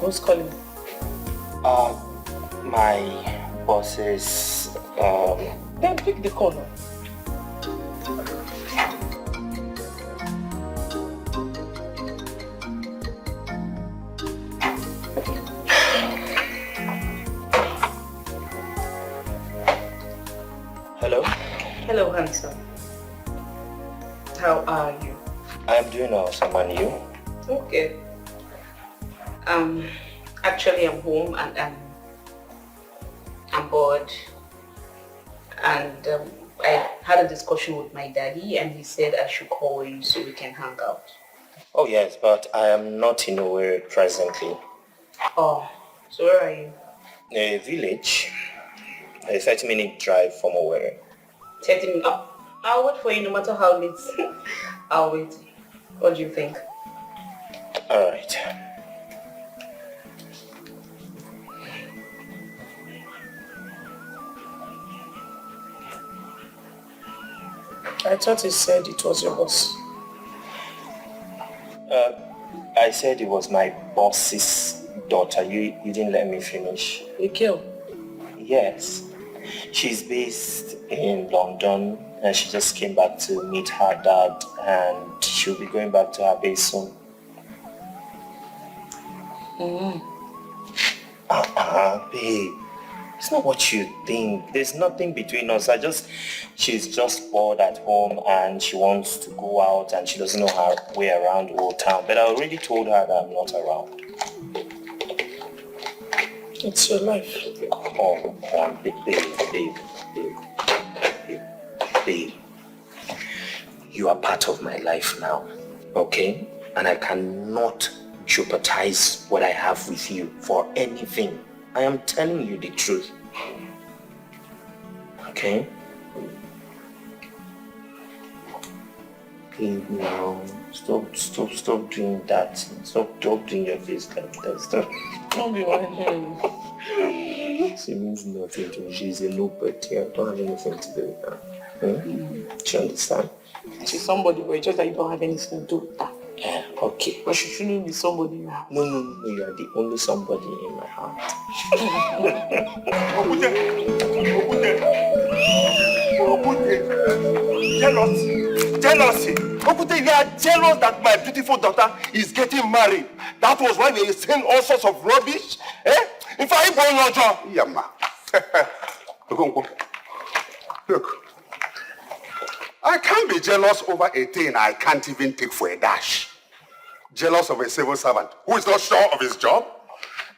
Who's calling? My bosses, Then pick the call now. Hello? Hello, handsome. How are you? I'm doing awesome, and you? Okay. Actually I'm home and I'm bored. And I had a discussion with my daddy and he said I should call you so we can hang out. Oh yes, but I am not in Owerri presently. Oh, so where are you? A village. A 30-minute drive from Owerri. 30 minutes. Oh, I'll wait for you no matter how late. I'll wait. What do you think? Alright. I thought you said it was your boss. I said it was my boss's daughter. You didn't let me finish. A girl? Yes. She's based in London and she just came back to meet her dad and she'll be going back to her base soon. Babe. It's not what you think. There's nothing between us. She's just bored at home and she wants to go out and she doesn't know her way around Old Town. But I already told her that I'm not around. It's your life. Come on, babe. You are part of my life now, okay? And I cannot jeopardize what I have with you for anything. I am telling you the truth. Okay? Babe, now. Stop doing that. Stop doing your face like that. Stop. Don't be whining. She means nothing to me. She's a nobody. I don't have anything to do with her. Do you understand? She's somebody, but it's just that you don't have anything to do with her. Yeah, okay. But she shouldn't be somebody you have. No, you are the only somebody in my heart. Jealousy. Okute, you are jealous that my beautiful daughter is getting married. That was why they were saying all sorts of rubbish. In fact, I'm going on job. Yama. Look, I can't be jealous over a thing I can't even take for a dash. Jealous of a civil servant who is not sure of his job,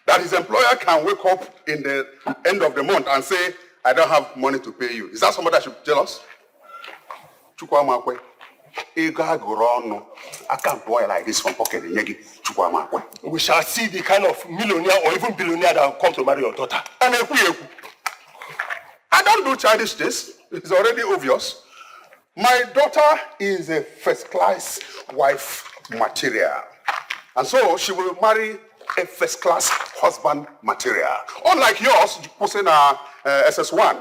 that his employer can wake up in the end of the month and say, I don't have money to pay you. Is that somebody that should be jealous? I can't boy like this from pocket. We shall see the kind of millionaire or even billionaire that will come to marry your daughter. I don't do childish this. It's already obvious. My daughter is a first-class wife material. And so she will marry a first-class husband material. Unlike yours, posting SS1.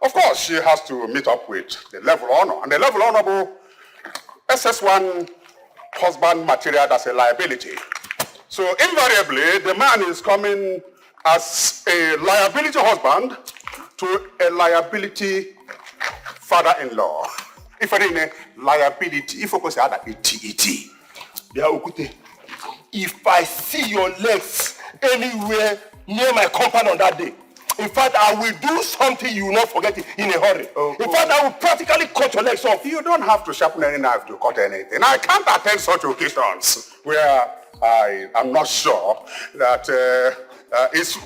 Of course, she has to meet up with the level honor. And the level honorable SS1 husband material, that's a liability. So invariably, the man is coming as a liability husband to a liability father-in-law. If I mean liability, if I say that T-E-T. Yeah, Okute, if I see your legs anywhere near my compound on that day, in fact, I will do something you will not forget it in a hurry. In fact, I will practically cut your legs off. You don't have to sharpen any knife to cut anything. I can't attend such occasions where I am not sure that it's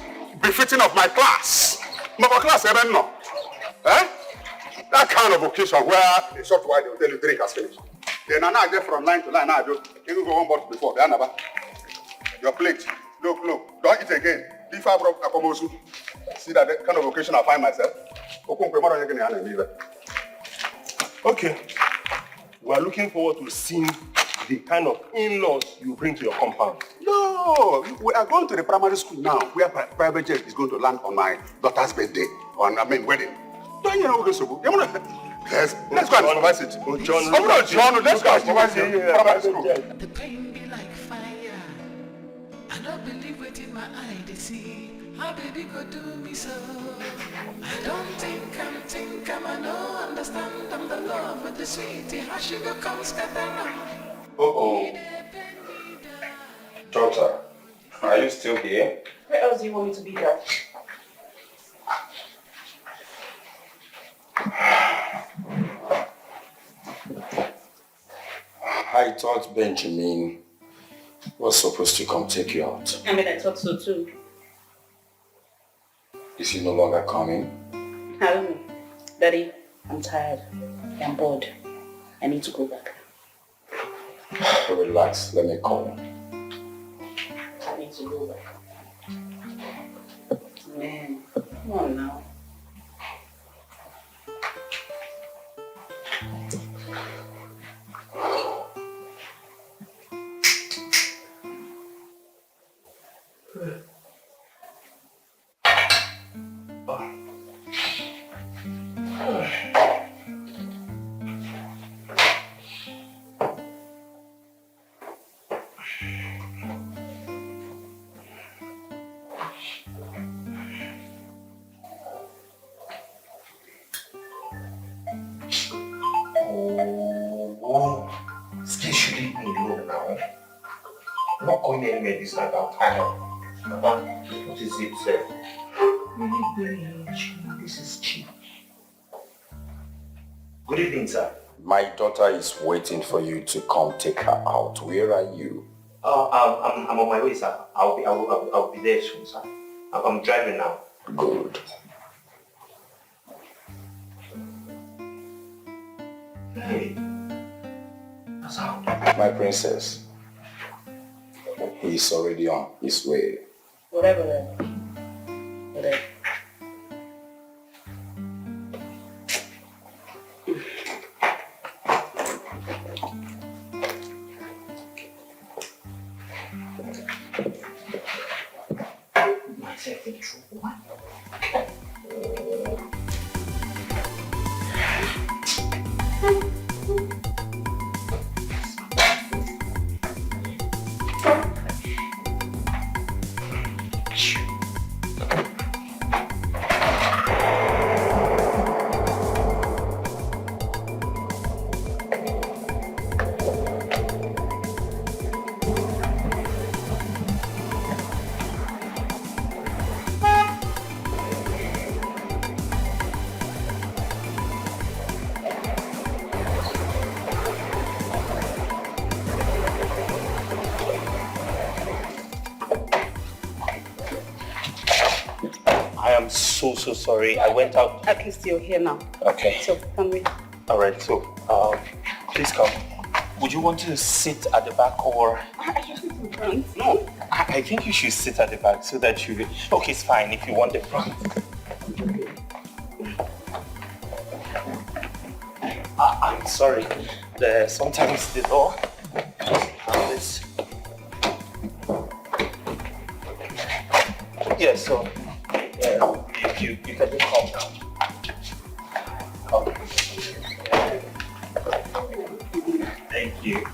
befitting of my class. My class, I don't know. That kind of occasion where a short while they will tell you drink has finished. Then I get from line to line, I do even go one bottle before. Your plate. Look, don't eat again. See that kind of occasion I find myself. Okay. We are looking forward to seeing the kind of in-laws you bring to your compound. No, we are going to the primary school now, where private jet is going to land on my daughter's birthday, wedding. Don't you know this? Let's go and supervise it. John, let's go and supervise it. Primary school. The pain be like fire. I don't believe it in my eye to see how baby could do me so. I don't think I know, understand I'm the love with the sweetie, how sugar comes scatter. Daughter, are you still here? Where else do you want me to be, Dad? I thought Benjamin was supposed to come take you out. I mean, I thought so too. Is he no longer coming? I don't know. Daddy, I'm tired. I'm bored. I need to go back. Relax, let me call him. I need to go back. Man, come on now. Anywhere this night out. I know. What is it, sir? This is cheap. Good evening, sir. My daughter is waiting for you to come take her out. Where are you? I'm on my way, sir. I'll be there soon, sir. I'm driving now. Good. Hey. That's how. My princess. He's already on his way. Whatever then. Whatever. Myself in trouble. am so sorry. I went out. At least you're here now. Okay. So, can we? All right, so please come. Would you want to sit at the back or? I just need the front. No, I think you should sit at the back so that you. Okay, it's fine if you want the front. I'm sorry. Sometimes the door have this. Yeah, so you can just calm down. Okay. Thank you.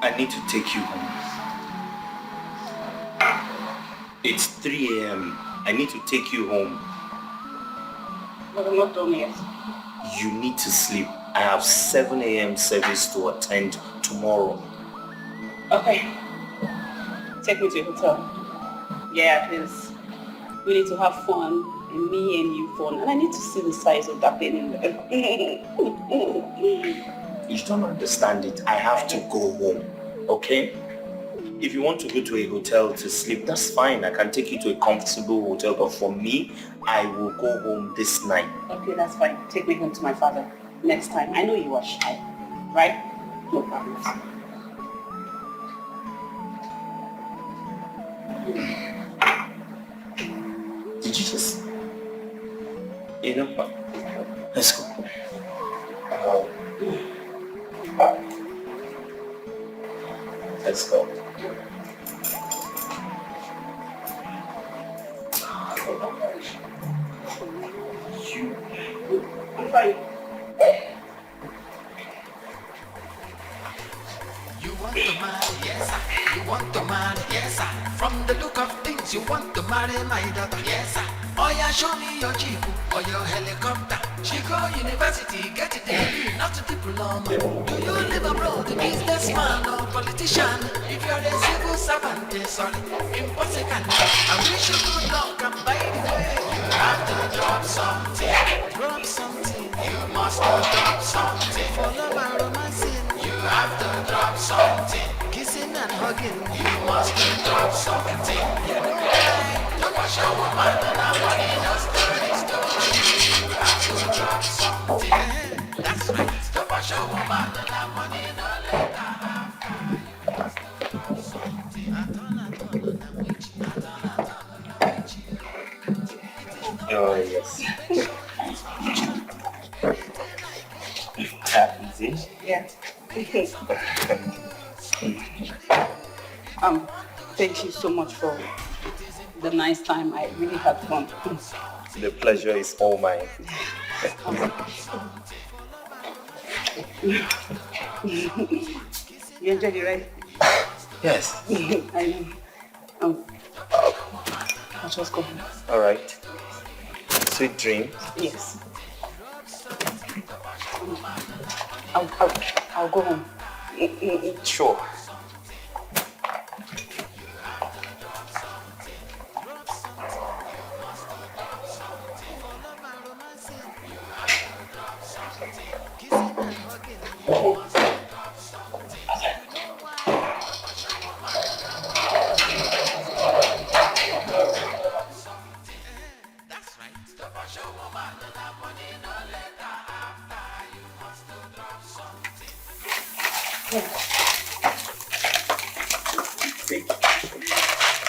I need to take you home. It's 3 a.m. I need to take you home. But I'm not done yet. You need to sleep. I have 7 a.m. service to attend tomorrow. Okay. Take me to a hotel. Yeah, please. We need to have fun. And me and you fun. And I need to see the size of that thing in there. You don't understand it. I have to go home. Okay? If you want to go to a hotel to sleep, that's fine. I can take you to a comfortable hotel. But for me, I will go home this night. Okay, that's fine. Take me home to my father next time. I know you are shy, right? No problem. Did you just... You know what? Let's go. Let's go. I'm fine. You want to marry, yes sir. You want to marry, yes sir. From the look of things, you want to marry my daughter, yes sir. Oh yeah, show me your jeep or your helicopter. She go university, get a degree, not a diploma. Do you live abroad, businessman or politician? If you're a civil servant, sorry, impossible. I wish you good luck, and by the way, you have to drop something. Drop something. You must drop something. Follow my romancing. You have to drop something. Kissing and hugging. You must drop something. You know why? Don't wash your woman and I want in a story. You have to drop something. That's right. Don't wash your woman and I want in a letter. Oh, yes. Easy? Yeah. Thank you so much for the nice time. I really had fun. The pleasure is all mine. You enjoyed it, right? Yes. I know. I'll just go home. All right. Sweet dreams. Yes. I'll go home. Sure.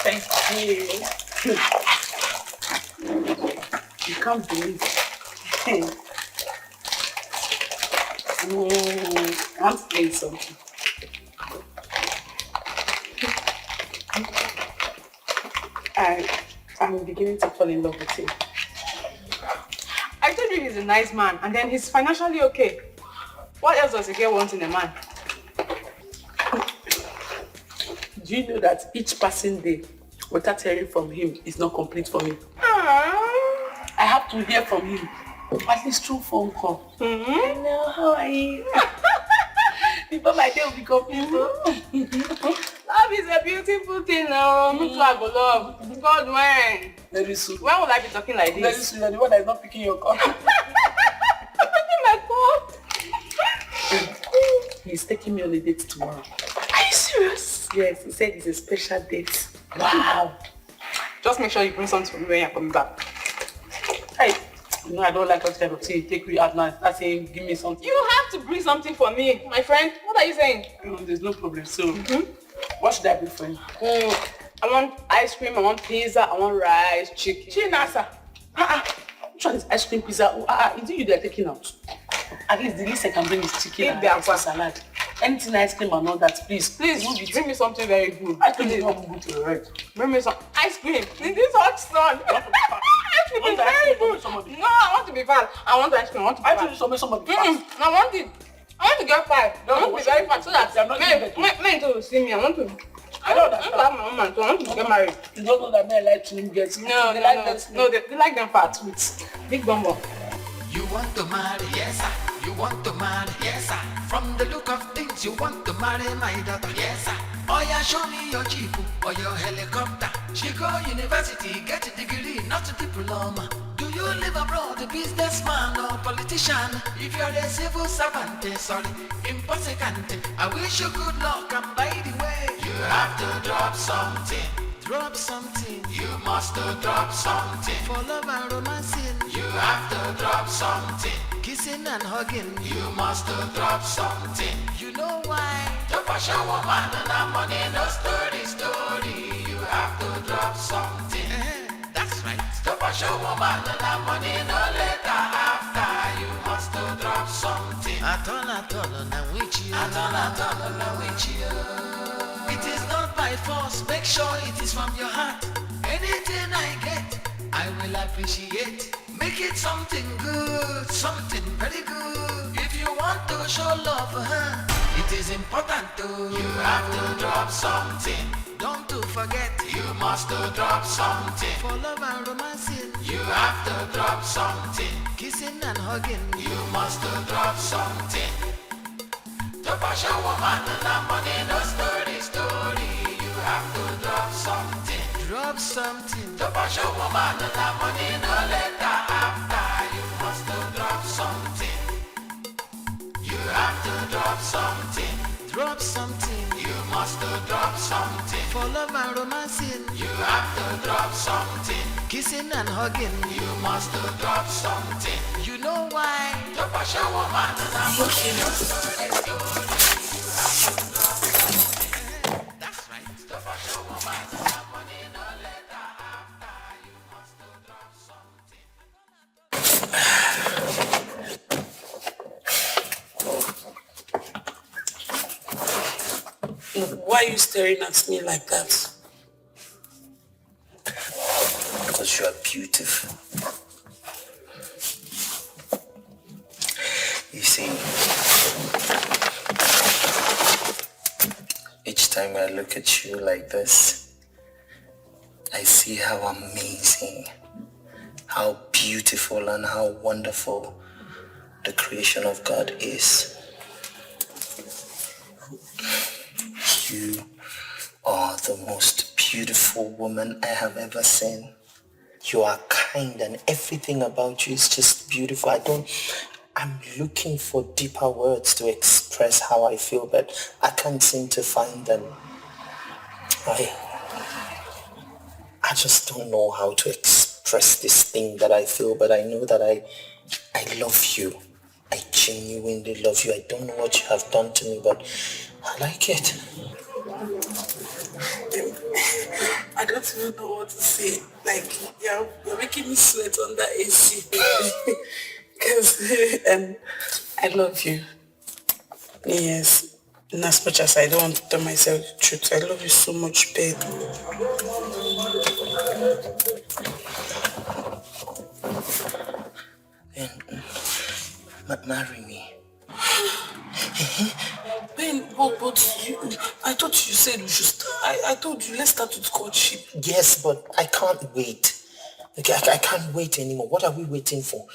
Thank you. You can't believe it. I want to tell you something. I'm beginning to fall in love with you. I told you he's a nice man and then he's financially okay. What else does a girl want in a man? Do you know that each passing day without hearing from him is not complete for me? Aww. I have to hear from him, at least through phone call. Hello, how are you? Before my day will be complete. Love is a beautiful thing. Me too, I go love. God, when? Very soon. When will I be talking like Very this? soon, you're the one that is not picking your call. Oh my God. He's taking me on a date tomorrow. Are you serious? Yes, he said it's a special date. Wow. Just make sure you bring something for me when you're coming back. Hey, you know I don't like that type of thing. Take me out now. Start saying, give me something. You have to bring something for me, my friend. What are you saying? There's no problem. So, what should I bring for you? I want ice cream, I want pizza, I want rice, chicken. Chinasa. Which one is ice cream, pizza? Is it you they're taking out? At least the least I can bring is chicken and rice and salad. Anything ice cream and all that, please. Please, bring me something very good. Ice cream is not good to the right. Bring me some ice cream. In this hot sun. Ice cream is very good. No, I want to be fat. I want ice cream. I want to be fat. I told you somebody fast. I want it. I want to get fat. I want to be very fat so that men to see me. I want to. I want to have my own man too. I want to get married. You don't know that men like to get. No, they like them fat with big bumbo. You want to marry, yes sir. You want to marry, yes sir. From the look of things, you want to marry my daughter, yes sir. Oh yeah, show me your jeep or your helicopter. She go university, get a degree, not a diploma. Do you live abroad, a businessman or politician? If you're a civil servant, sorry, impossible. I wish you good luck, and by the way, you have to drop something. Drop something. You must drop something. For love and romancing. You have to drop something. Kissing and hugging. You must drop something. You know why? To push a woman and a money, no story. You have to drop something. That's right. To push a woman and a money, no later after. You must drop something. At all, now with you. Now with you. It is not by force, make sure it is from your heart. Anything I get, I will appreciate. Make it something good, something very good. If you want to show love for her, it is important to. You have to drop something. Don't to forget, you must drop something. For love and romancing, you have to drop something. Kissing and hugging, you must drop something. To push a woman and a money, no story. You have to drop something. Drop something. To push a woman and a money, no later after. You must drop something. You have to drop something. Drop something. You must drop something. For love and romancing, you have to drop something. Kissing and hugging, you must drop something. You know why? To push a woman and a money, no story. That's right. To push a woman and a money, no later after. You must drop something. Why are you staring at me like that? Because you are beautiful. You see, each time I look at you like this, I see how amazing, how beautiful and how wonderful the creation of God is. You are the most beautiful woman I have ever seen. You are kind and everything about you is just beautiful. I'm looking for deeper words to express how I feel, but I can't seem to find them. I just don't know how to express this thing that I feel, but I know that I love you. I genuinely love you. I don't know what you have done to me, but I like it. I don't even know what to say. Like, you're making me sweat under AC. Because I love you. Yes. And as much as I don't want to tell myself the truth, I love you so much, babe. then marry me. Ben, but you, I thought you said we should start. I told you, let's start with courtship. Yes, but I can't wait. Okay, I can't wait anymore. What are we waiting for?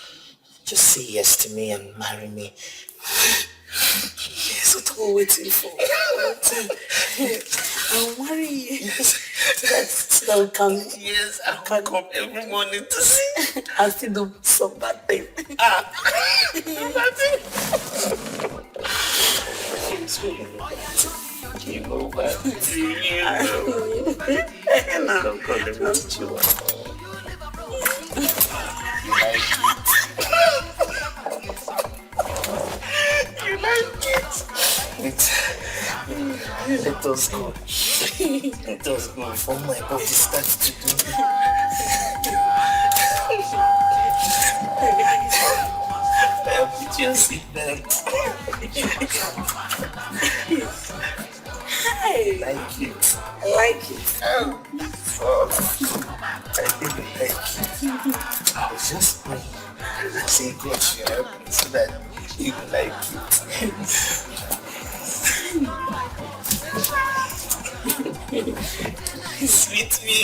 Just say yes to me and marry me. Yes, what are we waiting for? I'll marry you. Yes. So that we can. Yes, I can come every morning to see. I still do some bad thing. You know what? Don't call them what you want. You like it? Let us go. Let us go before my body starts to do. Put your seatbelt. Hey, Like it. I like it. I think I like it. I was just praying and say God should help me so that you like it. Sweet me.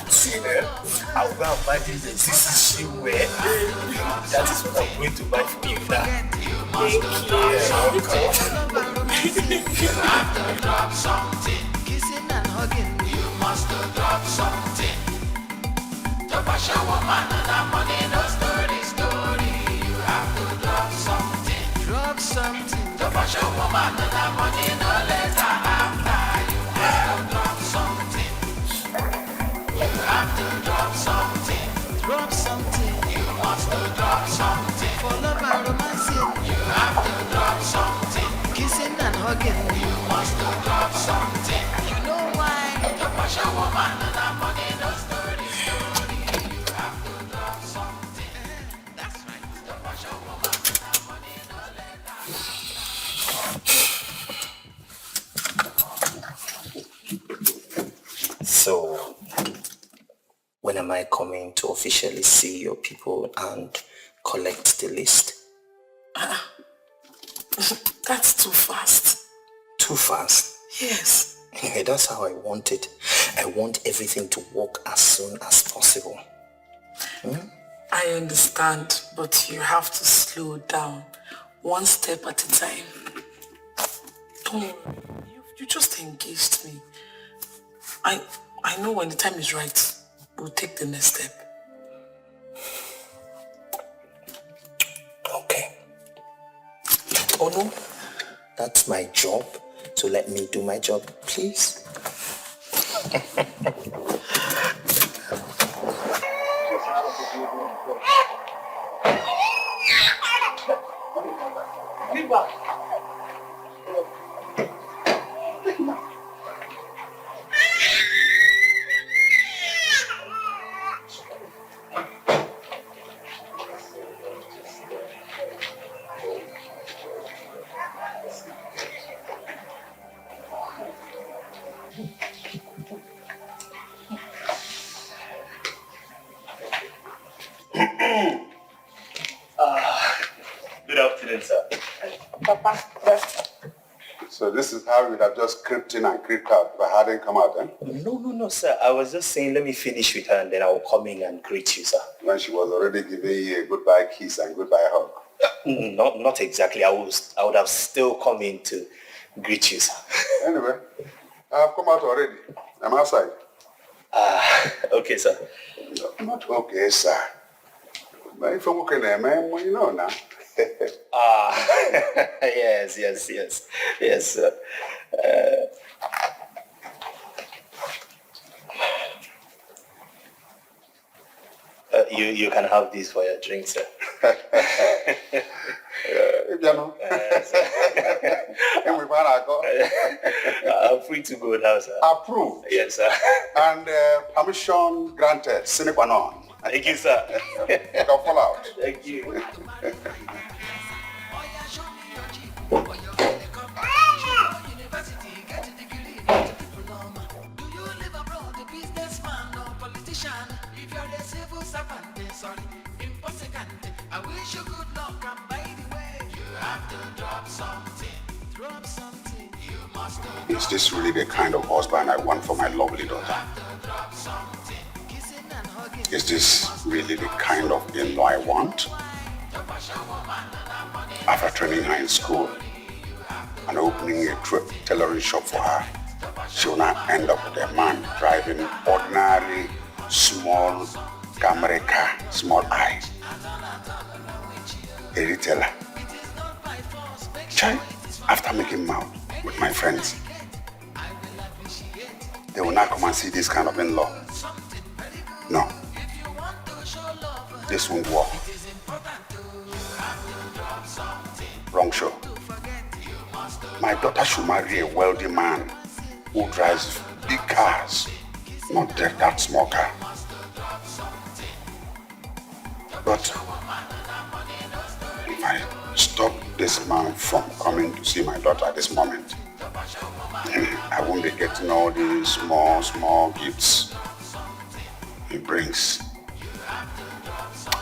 See there, I'll go and buy this existing shoe wear. That is what I'm going to buy for you now. Thank You have to drop something. Kissing and hugging, you must drop something. To bash a woman and that money, no story. You have to drop something. Drop something. To bash a woman and that money, no later after. You have to drop something. You have to drop something. Drop something. You must drop something. For love and romancing, you have to drop something. Kissing and hugging, you must drop something. You know why? To bash a woman and that money, no story. You have to drop something. That's right. To bash a woman and that money, no later. So, when am I coming to officially see your people and collect the list? That's too fast. Too fast? Yes. Yeah, that's how I want it. I want everything to work as soon as possible. I understand, but you have to slow down. One step at a time. Don't worry. You just engaged me. I know when the time is right, we'll take the next step. Okay. Oh no, that's my job. So let me do my job, please. Good afternoon, sir. Papa, So this is how you would have just creeped in and creeped out if I hadn't come out, eh? No, sir. I was just saying, let me finish with her and then I will come in and greet you, sir. When she was already giving you a goodbye kiss and goodbye hug. Not exactly. I would have still come in to greet you, sir. Anyway, I've come out already. I'm outside. Okay, sir. Not okay, sir. But if I'm working there, man, well, you know now. Yes, sir. You can have this for your drink, sir. If you know. And we find out. I'm free to go now, sir. Approved. Yes, sir. And permission granted, sine qua non. Thank you, sir. You can fall out. Thank you. Do you live abroad, the businessman? politician, if you're a civil servant, sorry, impossible. I wish you good luck, and by the way, you have to drop something. Drop something. You must do. Is this really the kind of husband I want for my lovely daughter? Is this really the kind of in-law I want? After training her in school and opening a tailoring shop for her, she will now end up with a man driving ordinary small Camry car, small eye. A retailer. Child, after making mouth with my friends, they will not come and see this kind of in-law. No. This won't work. Wrong show. My daughter should marry a wealthy man who drives big cars, not that small car. But if I stop this man from coming to see my daughter at this moment, I won't be getting all these small gifts he brings.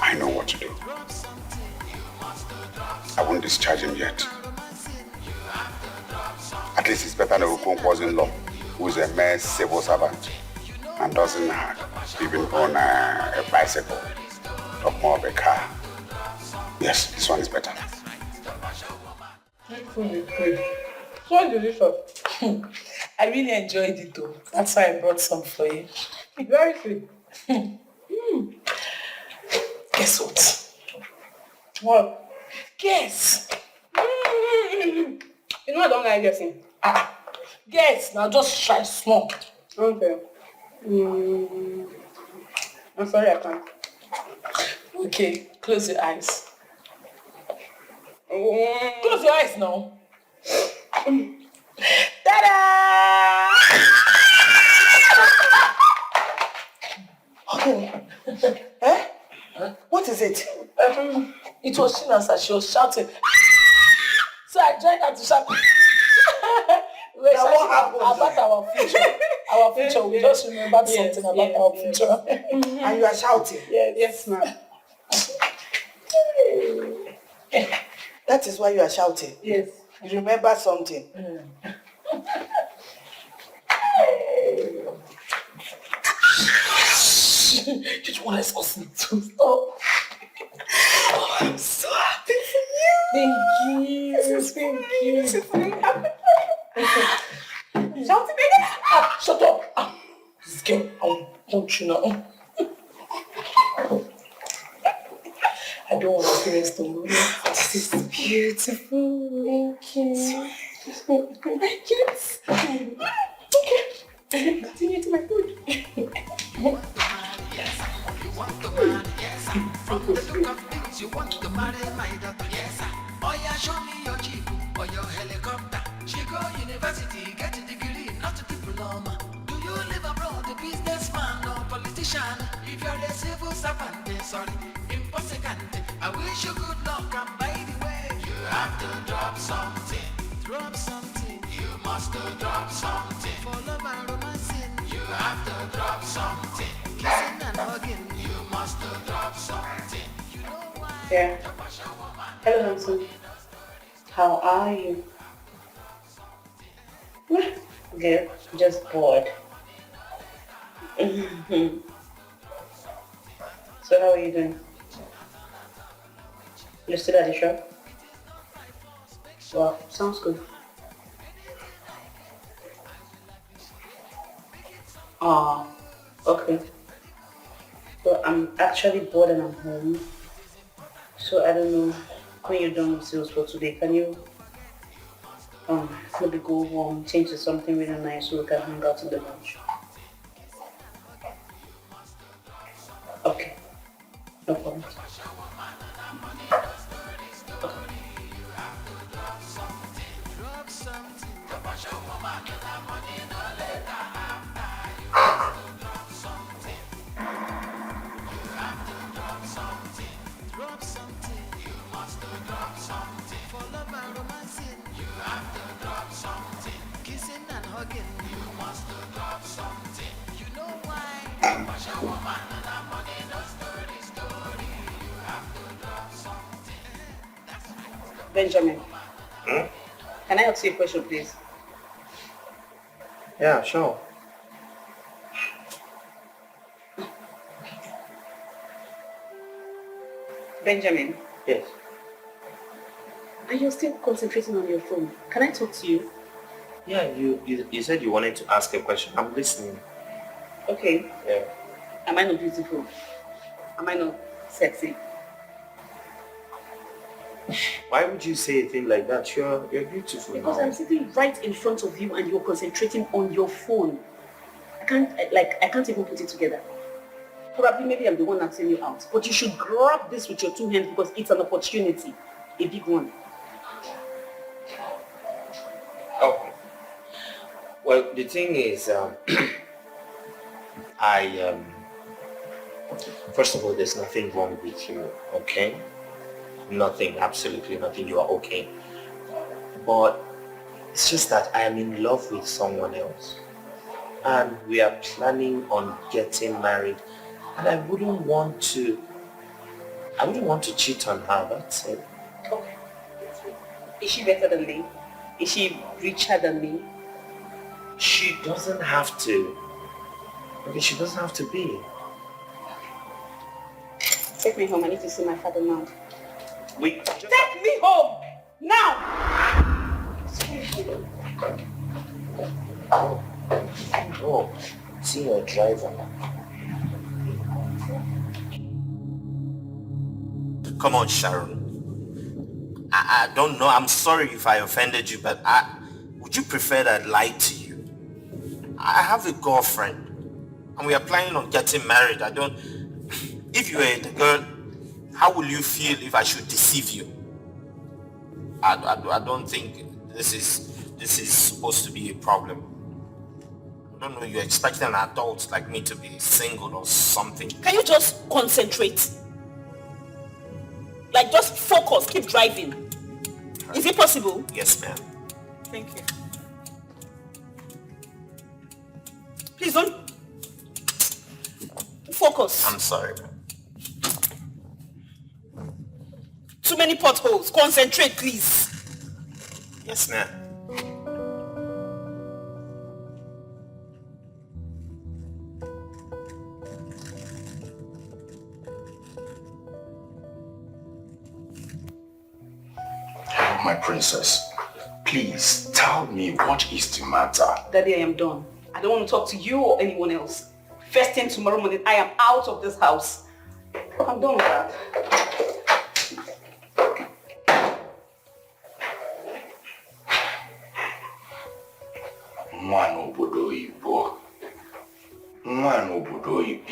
I know what to do. I won't discharge him yet. At least it's better than Okonkwo's in-law, who is a mere civil servant and doesn't even own a bicycle or more of a car. Yes, this one is better. So delicious. I really enjoyed it though. That's why I brought some for you. Very sweet. Guess what? What? Guess. You know I don't like guessing. Guess. Now just try small. Okay. I'm sorry, I can't. Okay, close your eyes. Close your eyes now. Ta-da! Okay. Eh? What is it? It was Chinasa. She was shouting. So I joined her to shout. We're Now what happened? about our future. Our future. We just remembered something about our future. And you are shouting? Yes, ma'am. That is why you are shouting? Yes. You remember something? You just want us to stop. Oh, I'm so happy for you. Thank you. Thank you. Shouting again. Shut up. This girl, I'll punch you now. I don't want to experience the movie. This is beautiful. Thank you. Thank you. Okay. Continue to my food. From the look of things, you want to marry my daughter. Yes, oh yeah, show me your jeep or your helicopter. She go university, get a degree, not a diploma. Do you live abroad, a businessman or politician? If you're a civil servant, sorry, impossible. I wish you good luck, and by the way, you have to drop something. Drop something. You must drop something. For love and romancing, you have to drop something. Kissing and hugging, you must drop something. You know why? Yeah. Hello, handsome. How are you? Good. Just bored. So how are you doing? You're still at the shop? Wow, sounds good. Okay. So I'm actually bored and I'm home. So I don't know when you're done with sales for today. Can you maybe go home, change to something really nice so we can hang out in the lunch? Okay. No problem. Kissing and hugging, you must drop something. You know why? Benjamin, can I ask you a question, please? Yeah, sure. Benjamin, Yes. are you still concentrating on your phone? Can I talk to you? Yeah, you said you wanted to ask a question. I'm listening. Okay. Yeah. Am I not beautiful? Am I not sexy? Why would you say a thing like that? You're beautiful. Because now. I'm sitting right in front of you and you're concentrating on your phone. I can't even put it together. Probably maybe I'm the one asking you out. But you should grab this with your two hands because it's an opportunity. A big one. Oh. Well, the thing is, first of all, there's nothing wrong with you, okay? Nothing, absolutely nothing. You are okay. But it's just that I am in love with someone else. And we are planning on getting married. And I wouldn't want to cheat on her, that's it. Okay. Is she better than me? Is she richer than me? She doesn't have to. Okay, she doesn't have to be. Take me home. I need to see my father now. Wait. Take me home! Now! Oh, see your driver. Come on, Sharon. I don't know. I'm sorry if I offended you, but would you prefer that I lied to you? I have a girlfriend, and we are planning on getting married. If you were the girl, how will you feel if I should deceive you? I don't think this is supposed to be a problem. I don't know, you're expecting an adult like me to be single or something. Can you just concentrate? Like just focus, keep driving. Is it possible? Yes, ma'am. Thank you. Please don't focus. I'm sorry, ma'am. Too many potholes. Concentrate, please. Yes, ma'am. My princess, please tell me what is the matter. Daddy, I am done. I don't want to talk to you or anyone else. First thing tomorrow morning, I am out of this house. I'm done with that. Nwa n'obodo oyibo. Nwa n'obodo oyibo.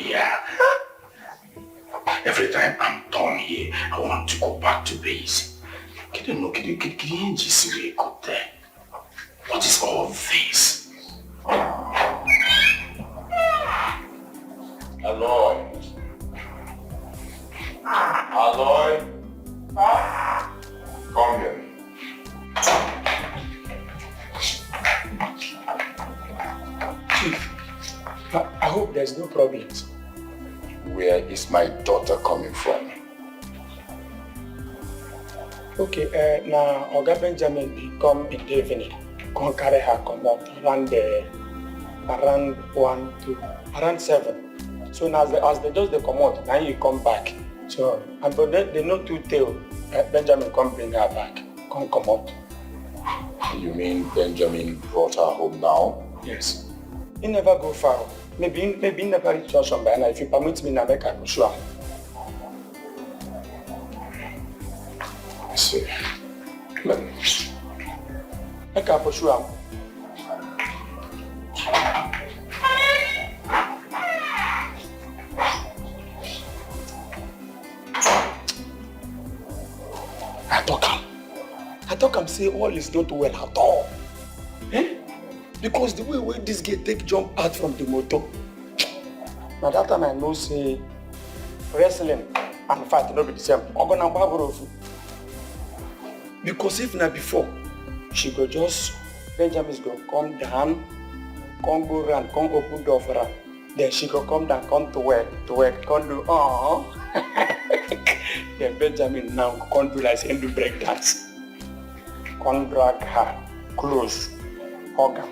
Every time I'm done here, I want to go back to base. What is all this? Aloy. Aloy. Come here. Chief, I hope there's no problems. Where is my daughter coming from? Okay, now Oga Benjamin will come in the evening. Come carry her come out around 7. So now as they just come out, now you come back. So but they know to tell Benjamin come bring her back. Come out. You mean Benjamin brought her home now? Yes. He never go far. Maybe he never reach Johnson by now. If you permit me now, make her go sure. I see. Let me. Make her pursue him. I talk him say all is not well at all. Eh? Because the way this guy take jump out from the motor. Now that time I know say wrestling and fight no be the same. I'm gonna borrow. Because if not before, she go just Benjamin's go come down, come go around, come open door for her. Then she could come down, come to work, come do, Then Benjamin now come do like saying do break dance. Come drag her close, hug her,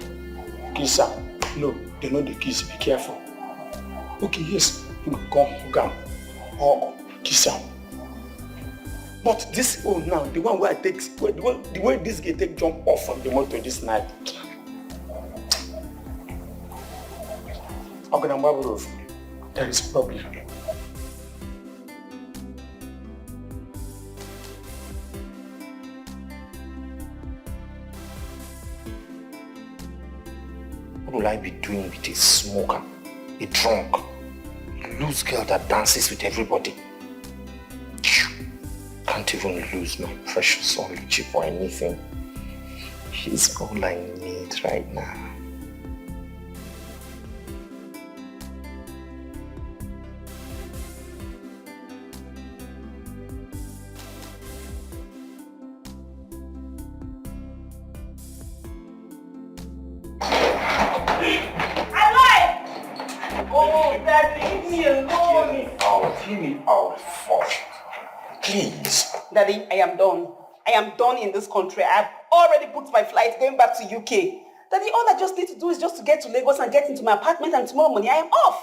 kiss her. No, they know the kiss, be careful. Okay, yes, you come hug her, hug, kiss her. But this one now, the one where I take, the way this guy take jump off from the motor this night. There is a problem. What will I be doing with a smoker, a drunk, a loose girl that dances with everybody? Can't even lose my precious Oluchi for anything. She's all I need right now. Leave me out first. Please. Daddy, I am done. I am done in this country. I have already booked my flight going back to UK. Daddy, all I just need to do is just to get to Lagos and get into my apartment, and tomorrow morning I am off.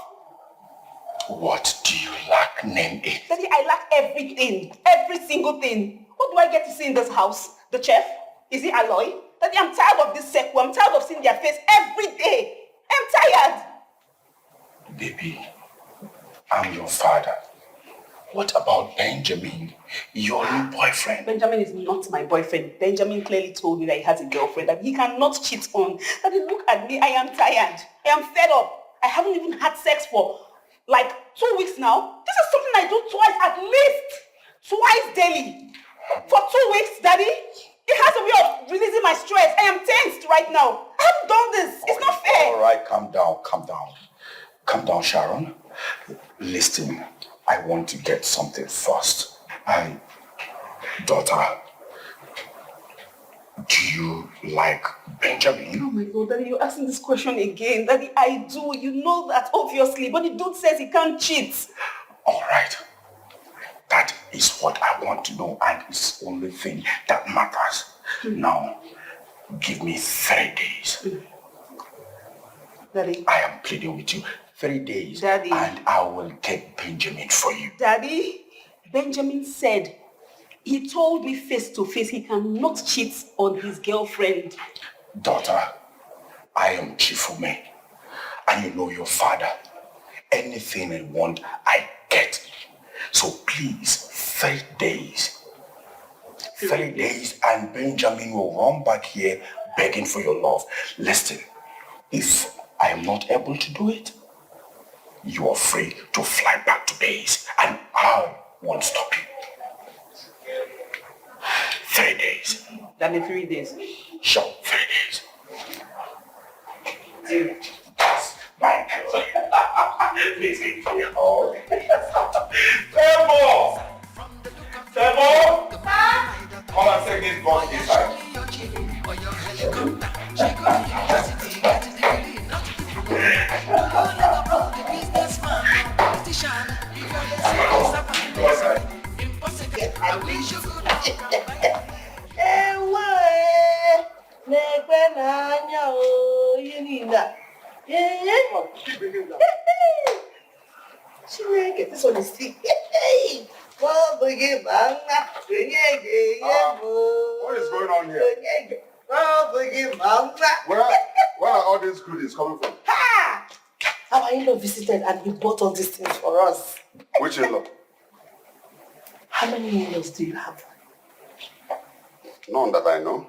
What do you lack? Name it. Daddy, I lack everything. Every single thing. What do I get to see in this house? The chef? Is he Aloy? Daddy, I'm tired of this circle. I'm tired of seeing their face every day. I'm tired. Baby, I'm your father. What about Benjamin, your new boyfriend? Benjamin is not my boyfriend. Benjamin clearly told me that he has a girlfriend that he cannot cheat on. Daddy, look at me. I am tired. I am fed up. I haven't even had sex for like 2 weeks now. This is something I do twice at least. Twice daily. For 2 weeks, Daddy. It has a way of releasing my stress. I am tensed right now. I haven't done this. It's not fair. All right, calm down. Calm down, Sharon. Listen, I want to get something first. Daughter, do you like Benjamin? Oh my God, Daddy, you're asking this question again. Daddy, I do. You know that, obviously. But the dude says he can't cheat. All right. That is what I want to know, and it's the only thing that matters. Now, give me 3 days. Daddy. I am pleading with you. 3 days. Daddy. And I will get Benjamin for you. Daddy, Benjamin said, he told me face to face he cannot cheat on his girlfriend. Daughter, I am Chifume, and you know your father. Anything I want, I get. So please, 3 days. 3 days, and Benjamin will run back here begging for your love. Listen, if I am not able to do it, you are free to fly back to base, and I won't stop you. 3 days. Daddy, 3 days. Sure, 3 days. My girl. Please give me a hug. Tembo! Tembo! Come and take this box inside. This one is sick. What is going on here? Where are all these goodies coming from? Ha! Our in-law visited and he bought all these things for us. Which in-law? How many in-laws do you have? None that I know.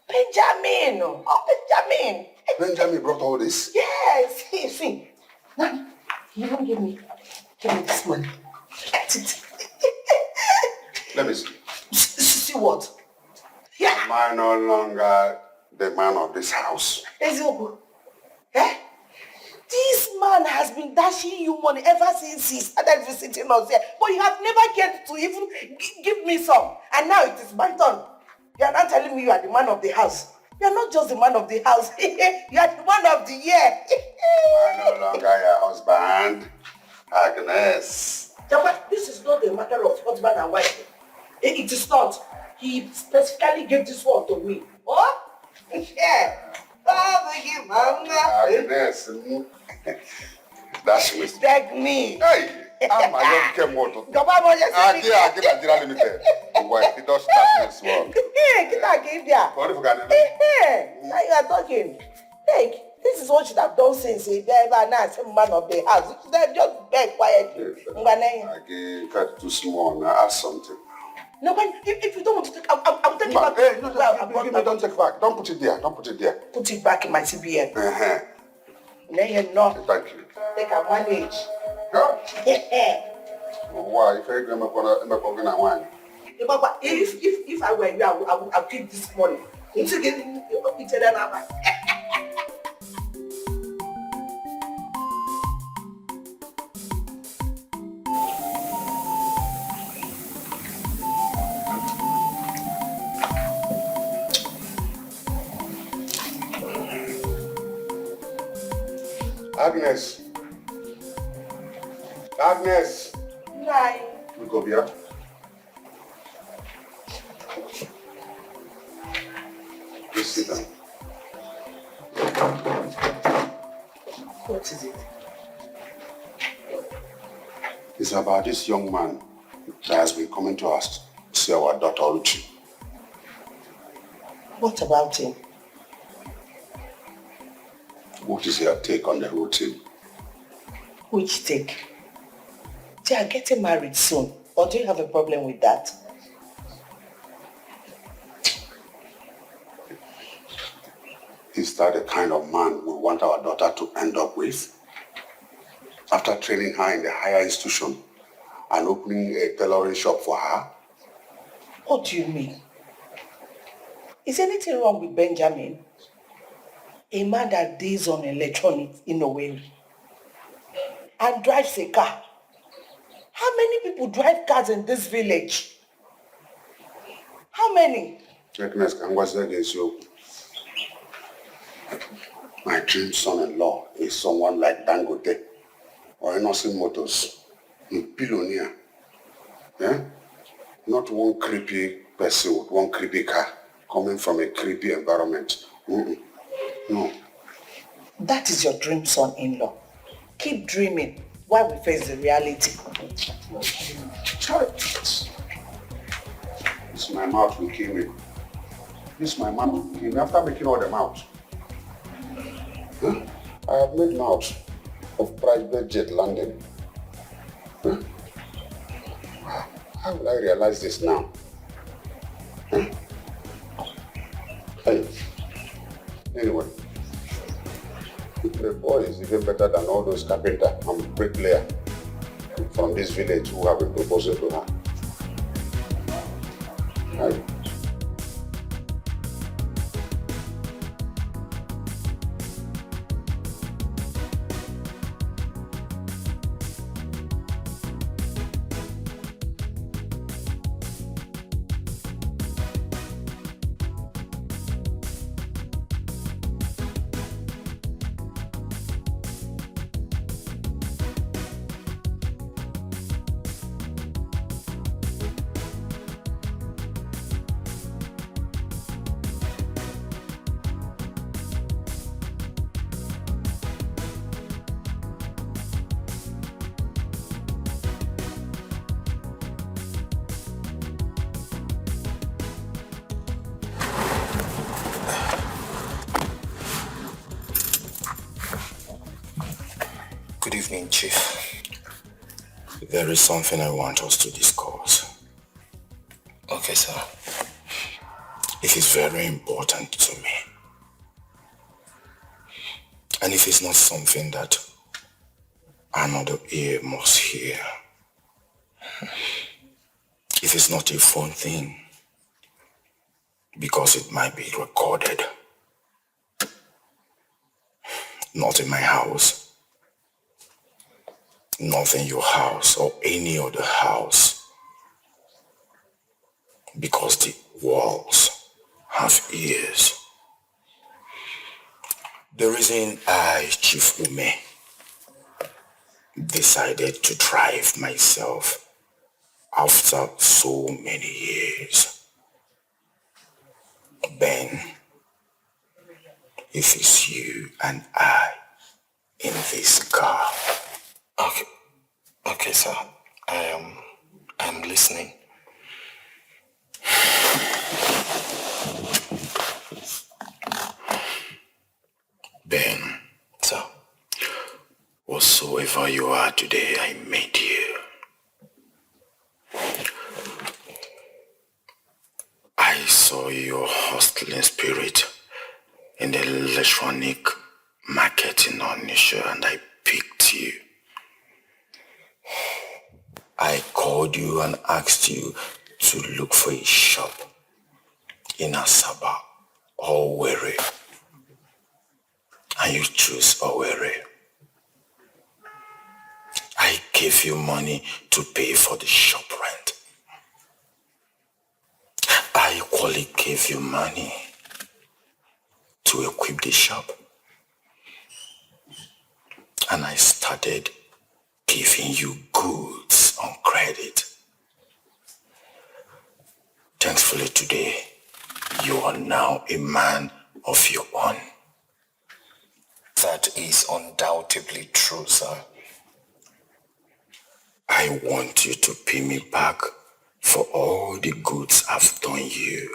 Benjamin! Oh, Benjamin! Benjamin brought all this? Yes, see. Now, you don't give me this money. Let me see. See what? Yeah. Am I no longer the man of this house? Ezioku. Eh? This man has been dashing you money ever since he started visiting us here. But you have never cared to even give me some. And now it is my turn. You are not telling me you are the man of the house. You are not just the man of the house. You are the man of the year. I'm no longer your husband, Agnes. Japa, this is not a matter of husband and wife. It is not. He specifically gave this one to me. What? Yeah. Oh, thank you, Mama. Agnes. That's with Beg me. Hey, I'm a young Kemoto. Gaba, just Aquí Nigeria Limited. Why it does start this one? Get that game there. What if you can? Now you are talking. Hey, this is what you should have done since he ever now as man of the house. You should have just beg quietly. Again, cut too small. Now ask something. No, but if you don't want to take, I'll take it back. Hey, no, don't take it back. Don't put it there. Don't put it there. Put it back in my CBN. Then you know. Thank you. Take a manage. Go. Why? If you're going to wine. If I were you, I'll keep this money. Until getting each other now. Agnes. Agnes. Hi. We go here. Please sit down. What is it? It's about this young man that has been coming to us to see our daughter Uchi. What about him? What is your take on the routine? Which take? They are getting married soon. Or do you have a problem with that? Is that the kind of man we want our daughter to end up with? After training her in the higher institution and opening a tailoring shop for her? What do you mean? Is anything wrong with Benjamin? A man that deals on electronics in a way and drives a car. How many people drive cars in this village? How many? Agnes, can I say against you? My dream son-in-law is someone like Dangote or Innocent Motors, a billionaire. Yeah? Not one creepy person with one creepy car coming from a creepy environment. No. That is your dream son-in-law. Keep dreaming while we face the reality. It's my mouth will kill me. This is my mouth will kill me after making all the mouth. Huh? I have made mouth of private jet landing. Huh? How will I realize this now? Huh? Hey. Anyway, the boy is even better than all those carpenter and bricklayer from this village who have been proposing to her. Right? Good evening, Chief. There is something I want us to discuss. Okay, sir. It is very important to me. And it is not something that another ear must hear. It is not a phone thing, because it might be recorded. Not in my house. Not in your house or any other house, because the walls have ears. The reason I, Chief Ume, decided to drive myself after so many years, Ben, it is you and I in this car. Okay, sir. I'm listening. Ben. Sir. Whatsoever you are today, I made you. I saw your hustling spirit in the electronic market in Onisha and I picked you. I called you and asked you to look for a shop in Asaba or Owerri. And you choose Owerri. I gave you money to pay for the shop rent. I equally gave you money to equip the shop. And I started giving you goods on credit. Thankfully today, you are now a man of your own. That is undoubtedly true, sir. I want you to pay me back for all the goods I've done you.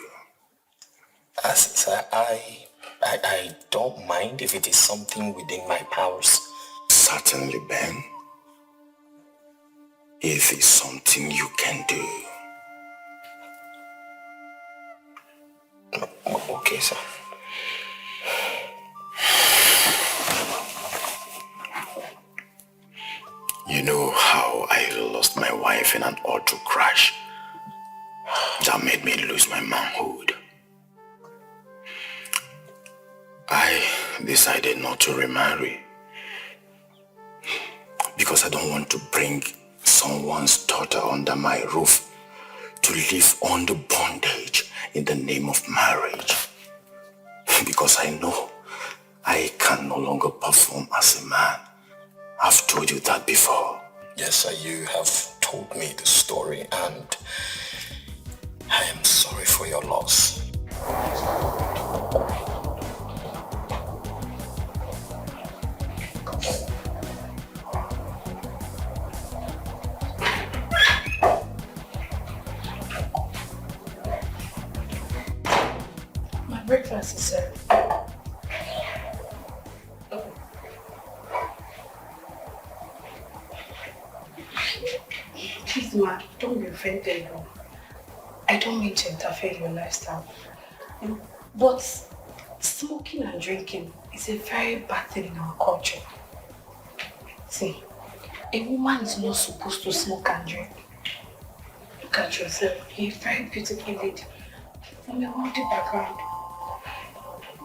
Sir, I don't mind if it is something within my powers. Certainly, Ben. If it's something you can do. Okay, sir. You know how I lost my wife in an auto crash that made me lose my manhood. I decided not to remarry because I don't want to bring someone's daughter under my roof to live under bondage in the name of marriage. Because I know I can no longer perform as a man. I've told you that before. Yes, sir, you have told me the story and I am sorry for your loss. My breakfast is served. Please, ma, don't be offended. No. I don't mean to interfere in your lifestyle. But smoking and drinking is a very bad thing in our culture. See, a woman is not supposed to smoke and drink. Look at yourself. You're a very beautiful lady from a wealthy background.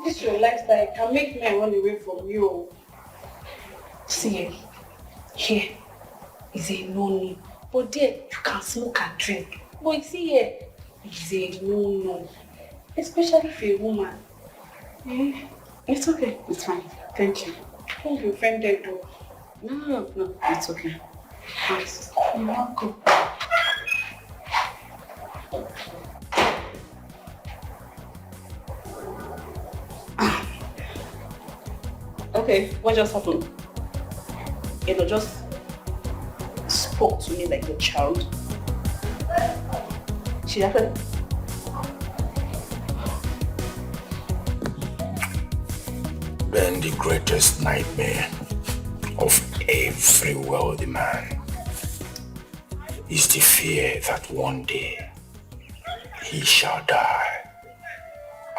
This your lifestyle can make men run away from you. See, here is a no-no. But there, you can smoke and drink. But see here, it's a no-no. Especially for a woman. It's okay. It's fine. Thank you. Don't be offended though. No. It's okay. Yes. You're welcome. Okay, what just happened? Just spoke to me like a child. She happened. Ben, the greatest nightmare of every wealthy man is the fear that one day he shall die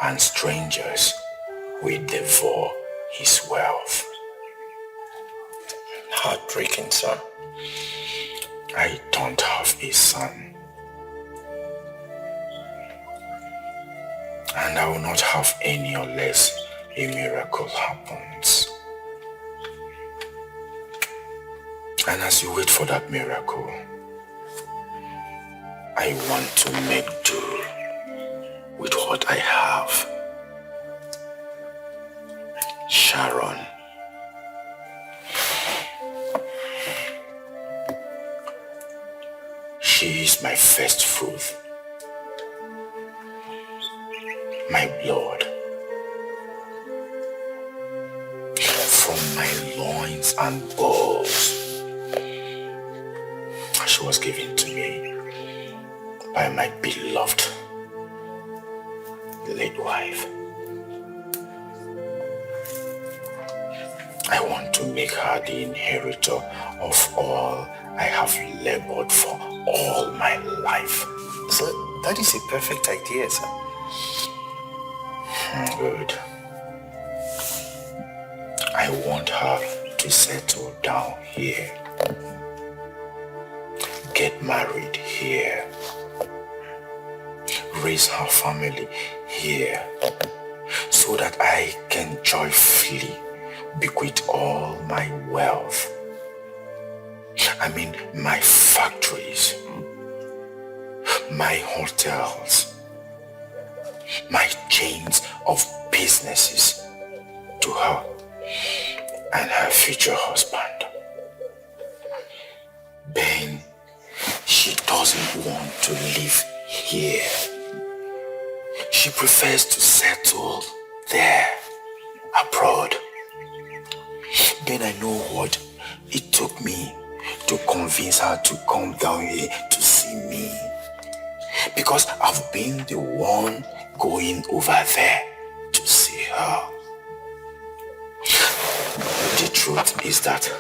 and strangers will devour his wealth. Heartbreaking, sir. I don't have a son. And I will not have any unless a miracle happens. And as you wait for that miracle, I want to make do with what I have. Sharon. She is my first fruit, my blood, from my loins and balls. She was given to me by my beloved late wife. I want to make her the inheritor of all I have labored for all my life. Sir, that is a perfect idea, sir. Good. I want her to settle down here. Get married here. Raise her family here. So that I can joyfully bequeath all my wealth. I mean, my factories, my hotels, my chains of businesses to her and her future husband. Ben, she doesn't want to live here. She prefers to settle there, abroad. Then I know what it took me to convince her to come down here to see me. Because I've been the one going over there to see her. The truth is that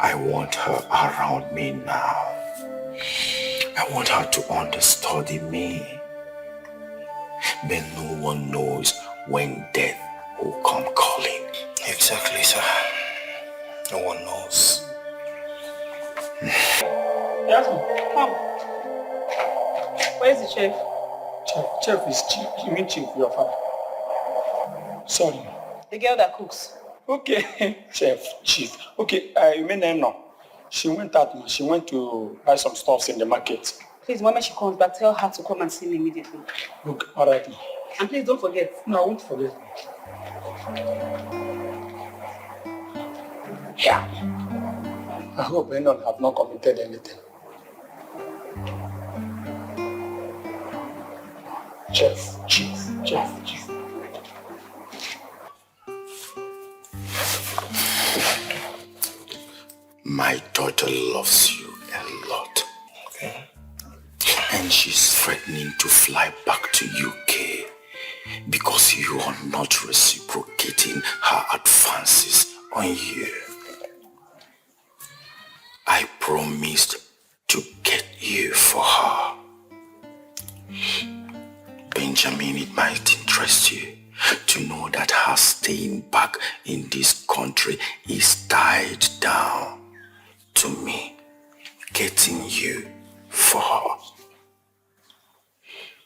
I want her around me now. I want her to understudy me. But no one knows when death will come calling. Exactly, sir. No one knows. Yasmin, Come. Where is the chef? Chef is chief. You mean chief, your father? Sorry. The girl that cooks. Okay, chief. Okay, you mean name now? She went out. She went to buy some stuffs in the market. Please, when she comes back, tell her to come and see me immediately. Okay, all right. And please don't forget. No, I won't forget. Yeah. I hope anyone have not committed anything. Chief. My daughter loves you a lot. Okay. And she's threatening to fly back to UK because you are not reciprocating her advances on you. I promised to get you for her. Benjamin, it might interest you to know that her staying back in this country is tied down to me getting you for her.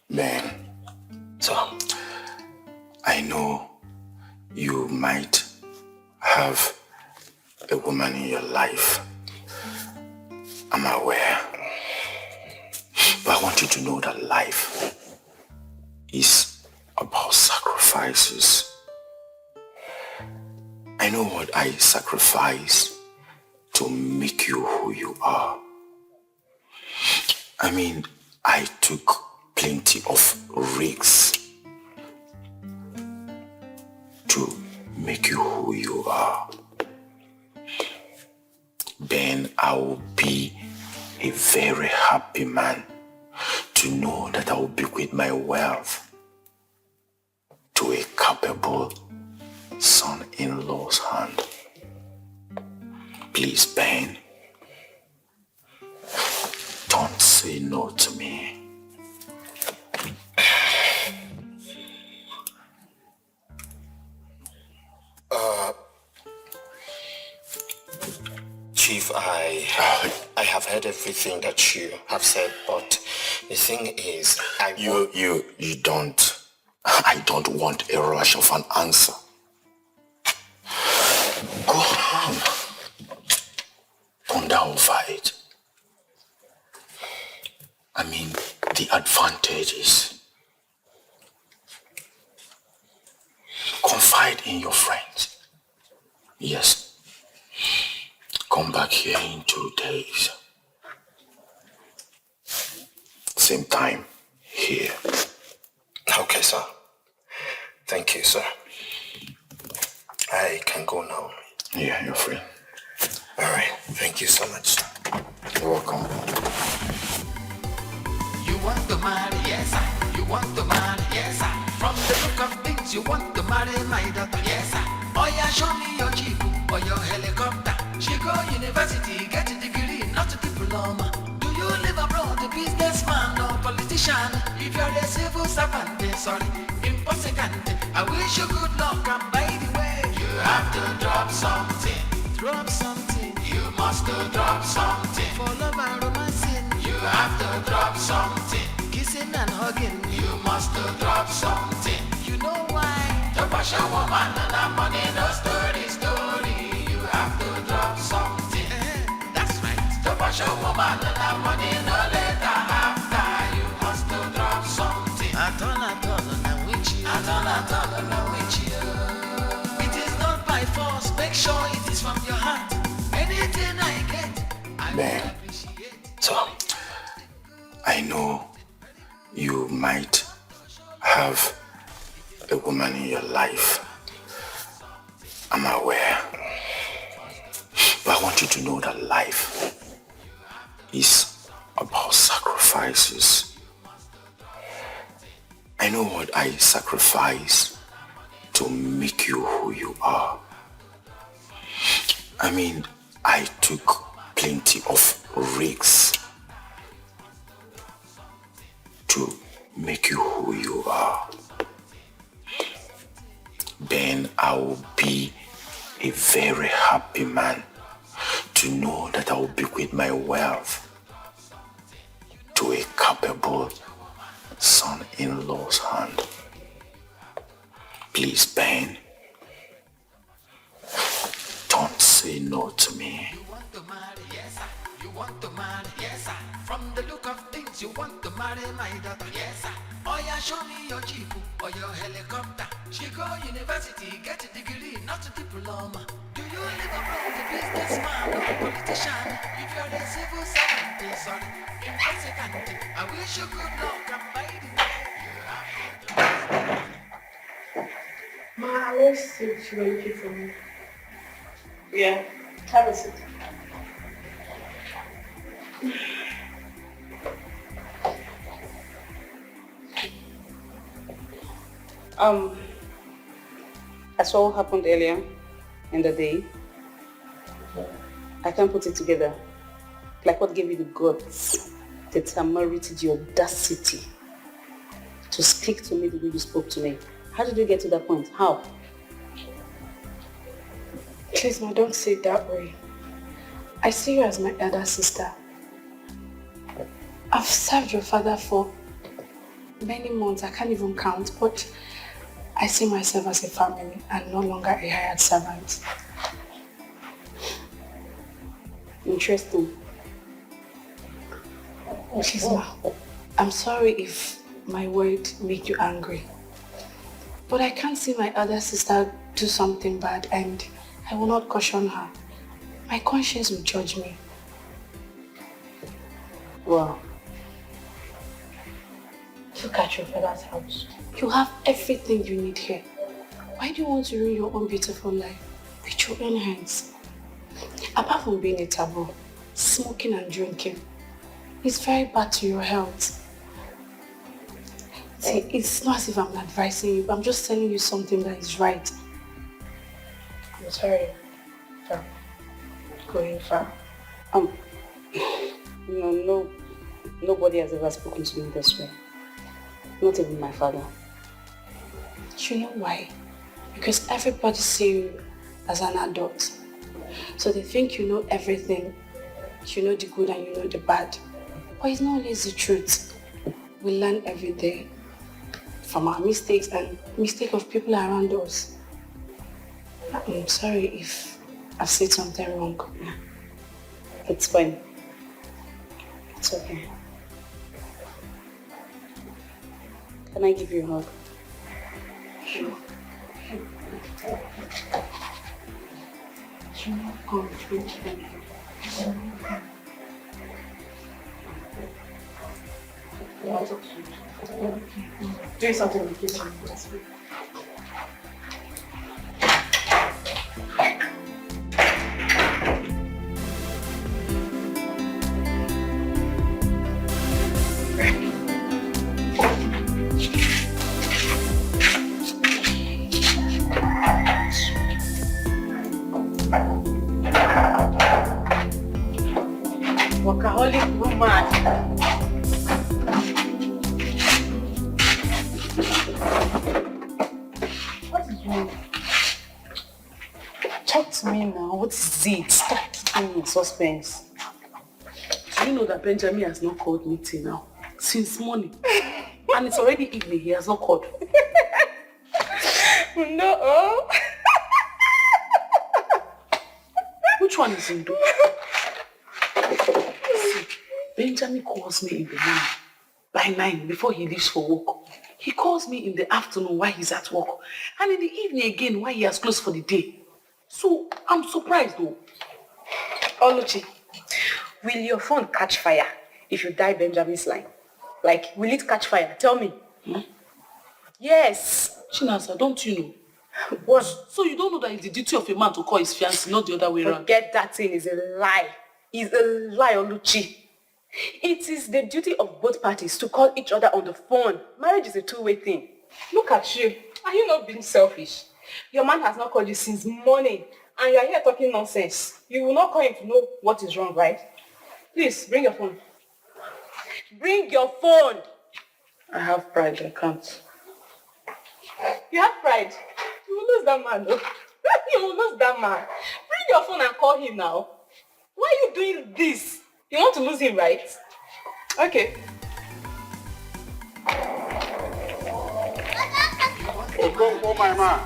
Ben, So, I know you might have a woman in your life. I'm aware. But I want you to know that life is about sacrifices. I know what I sacrificed to make you who you are. I mean, I took plenty of risks to make you who you are. Then I will be a very happy man to know that I will bequeath my wealth to a capable son-in-law's hand. Please, Ben, don't say no to me. Chief, I have heard everything that you have said, but the thing is, I don't want a rush of an answer. Go on. Ponder over it. I mean, the advantages. Confide confide in your friends. Yes. Come back here in 2 days. Same time here. Okay, sir. Thank you, sir. I can go now. Yeah, you're free. All right. Thank you so much. You're welcome. You want to marry, yes, sir. You want to marry, yes, sir. From the look of things, you want to marry my daughter, yes, sir. Oh yeah, show me your jeep or your helicopter. She go university, get a degree, not a diploma. Do you live abroad, a businessman or politician? If you're a civil servant, sorry, impossible. I wish you good luck, and by the way, you have to drop something. Drop something. You must drop something. For love and romancing, you have to drop something. Kissing and hugging, you must drop something. You know why? To push a woman and a money, no story. You have to drop something. That's right. To push a woman and a money, no later after. You must drop something. At all, I'm with you. At all, I'm with you. It is not by force. Make sure it is from your heart. Anything I get, I will appreciate. So, I know you might have a woman in your life. I'm aware. But I want you to know that life is about sacrifices. I know what I sacrifice to make you who you are. I mean, I took plenty of risks to make you who you are. Then I will be a very happy man to know that I will bequeath my wealth to a capable son-in-law's hand. Please, Ben, don't say no to me. You want to marry, yes, sir. You want to marry, yes, sir. From the look of things, you want to marry my daughter, yes, sir. Oh yeah, show me your jeep or your helicopter. She go university, get a degree, not a diploma. Do you live abroad, a businessman or a politician? If you're a civil servant, sorry, impossible. I wish you good luck, and by the way, you have to. Ma, let's see what you're looking for me. Yeah, have a seat. As what happened earlier in the day, I can't put it together. Like what gave you the guts, the temerity, the audacity to speak to me the way you spoke to me? How did you get to that point? How? Please, ma, don't say it that way. I see you as my elder sister. I've served your father for many months, I can't even count, but I see myself as a family and no longer a hired servant. Interesting. Please, ma, I'm sorry if my word made you angry, but I can't see my elder sister do something bad and I will not caution her. My conscience will judge me. Wow. Look at your father's house. You have everything you need here. Why do you want to ruin your own beautiful life with your own hands? Apart from being a taboo, smoking and drinking is very bad to your health. See, it's not as if I'm advising you, I'm just telling you something that is right. I'm sorry for going far. No, nobody has ever spoken to me this way. Not even my father. You know why? Because everybody sees you as an adult. So they think you know everything. You know the good and you know the bad. But it's not always the truth. We learn every day from our mistakes and mistakes of people around us. I'm sorry if I've said something wrong. It's fine. It's okay. Can I give you a hug? Sure. Doing something in the kitchen. Workaholic woman. What is wrong? Talk to me now. What is it? Stop keeping me in suspense. Do you know that Benjamin has not called me till now? Since morning. And it's already evening. He has not called. No. Which one is Indo? See, Benjamin calls me in the morning by 9 before he leaves for work. He calls me in the afternoon while he's at work. And in the evening again while he has closed for the day. So I'm surprised though. Oluchi, will your phone catch fire if you dial Benjamin's line? Like, will it catch fire? Tell me. Yes. Chinasa, don't you know? What? So you don't know that it's the duty of a man to call his fiancé, not the other way around? Forget that thing is a lie. It's a lie, Oluchi. It is the duty of both parties to call each other on the phone. Marriage is a two-way thing. Look at you. Are you not being selfish? Your man has not called you since morning, and you are here talking nonsense. You will not call him to know what is wrong, right? Please, bring your phone. Bring your phone. I have pride, I can't. You have pride. You will lose that man, though. You will lose that man. Bring your phone and call him now. Why are you doing this? You want to lose him, right? Okay. Oh my man.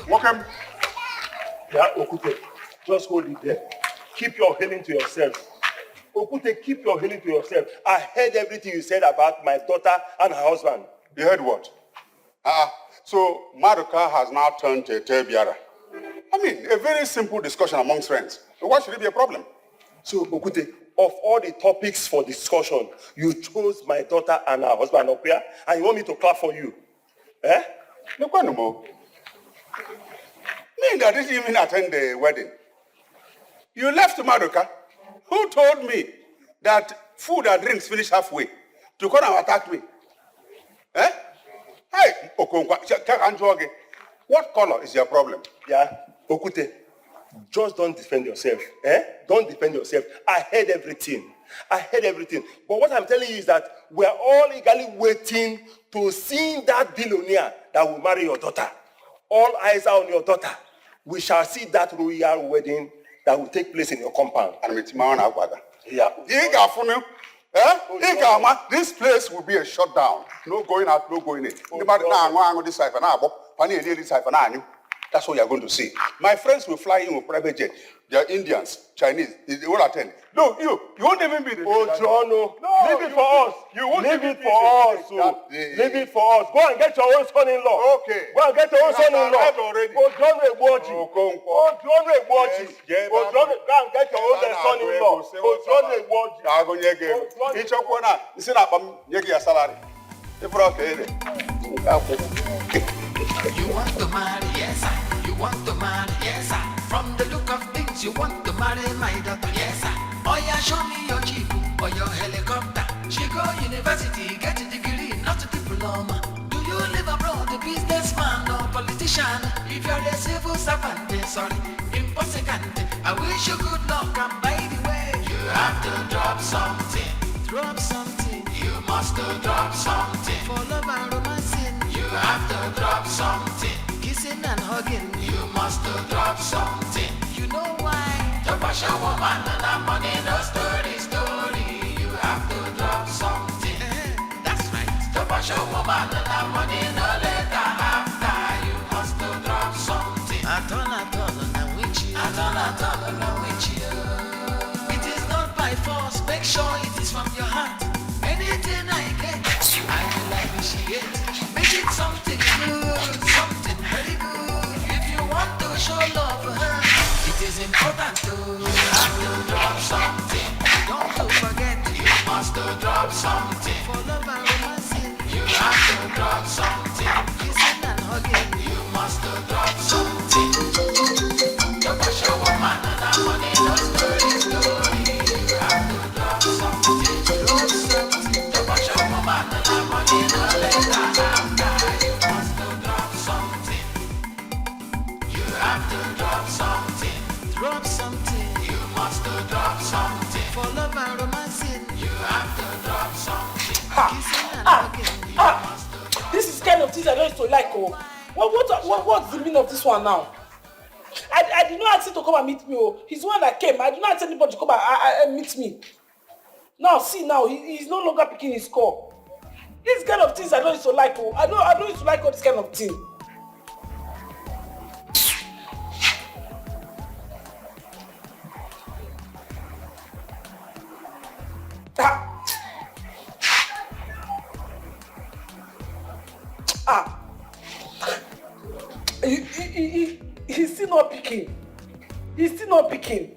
Welcome. Yeah, Okute, just hold it there. Keep your healing to yourself. Okute, keep your healing to yourself. I heard everything you said about my daughter and her husband. You heard what? So Maruka has now turned to a Tebiara. I mean, a very simple discussion amongst friends. So why should it be a problem? So, Okute, of all the topics for discussion, you chose my daughter and her husband up here, and you want me to clap for you? Eh? Look on the move. Me that didn't even attend the wedding. You left Maruka. Who told me that food and drinks finish halfway to come and attack me? Eh? Hey, Okonkwa, what color is your problem? Yeah, Okute, just don't defend yourself. Eh? Don't defend yourself. I heard everything. But what I'm telling you is that we are all eagerly waiting to see that billionaire that will marry your daughter. All eyes are on your daughter. We shall see that royal wedding that will take place in your compound. Yeah. This place will be a shutdown. No going out, no going in. That's what you're going to see. My friends will fly in with private jet. They are Indians, Chinese. They will attend. No, you won't even be the... Oh, John, no. Leave it for us. You won't leave it for us. Leave it for us. Go and get your own son-in-law. Okay. Go and get your own son-in-law. Already. Oh, John Edochie. Go and get your own son-in-law. Oh, John You want to marry, yes sir. You want to marry, yes sir. From the look of things, you want to marry my daughter, yes sir. Oh yeah, show me your jeep or your helicopter. She go university, get a degree, not a diploma. Do you live abroad, a businessman or politician? If you're a civil servant, sorry, impossible. I wish you good luck, and by the way, you have to drop something. Drop something. You must drop something. For love and romancing. You have to drop something. Kissing and hugging. You must drop something. You know why? To push a woman and that money, no story. You have to drop something. That's right. To push a woman and that money, no later after. You must drop something. At all, I'm with you. At all, I'm with you. It is not by force. Make sure it is from your heart. Anything I get, I will appreciate. Make it something good, something very good. You important too. You have to drop something. Don't you forget, you must drop something. For love and romance, you have to drop something. Kissing and hugging, you must drop something. The passion woman and that money, no story. You have to drop something. Drop something. The passion woman and that money, no later after. You must drop something. You have to drop something. Drop something. You must drop something. For love and romancing, you have to drop something. Kissing and hugging, you must drop. This is kind of things I don't used to like. Oh, what's the meaning of this one now? I did not ask him to come and meet me. Oh, he's the one that came. I did not ask anybody to come and meet me. Now see, now he's no longer picking his call. This kind of things I don't used to like. Oh, I don't used to like all this kind of thing. He's still not picking. He's still not picking.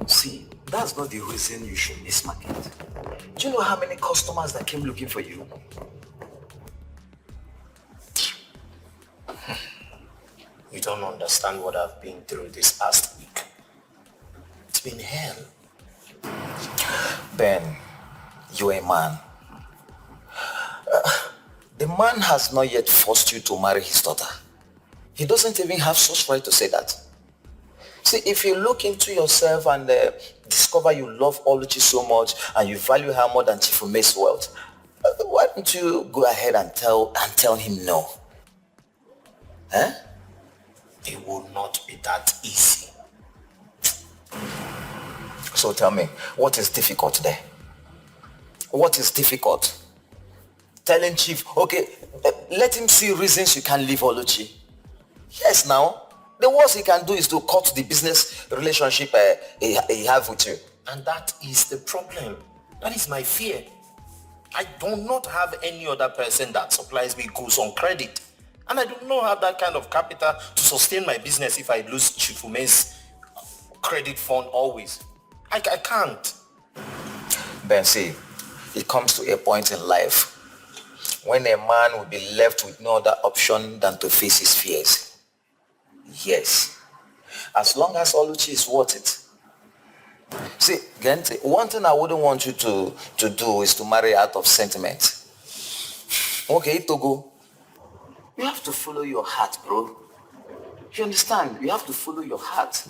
See, that's not the reason you should miss market. Do you know how many customers that came looking for you? You don't understand what I've been through this past week. It's been hell. Ben, you're a man. The man has not yet forced you to marry his daughter. He doesn't even have such right to say that. See, if you look into yourself and discover you love Oluchi so much and you value her more than Chief Ume's wealth, why don't you go ahead and tell him no? Huh? It will not be that easy. So tell me, what is difficult there? What is difficult? Telling Chief, okay, let him see reasons you can't leave Oluchi. Yes, now. The worst he can do is to cut the business relationship he have with you. And that is the problem. That is my fear. I do not have any other person that supplies me goods on credit. And I do not have that kind of capital to sustain my business if I lose Chief Ume's credit fund always. I can't. Ben, see, it comes to a point in life when a man will be left with no other option than to face his fears. Yes, as long as Oluchi is worth it. See, Gente, one thing I wouldn't want you to do is to marry out of sentiment. Okay, Togo, you have to follow your heart, bro. You understand? You have to follow your heart.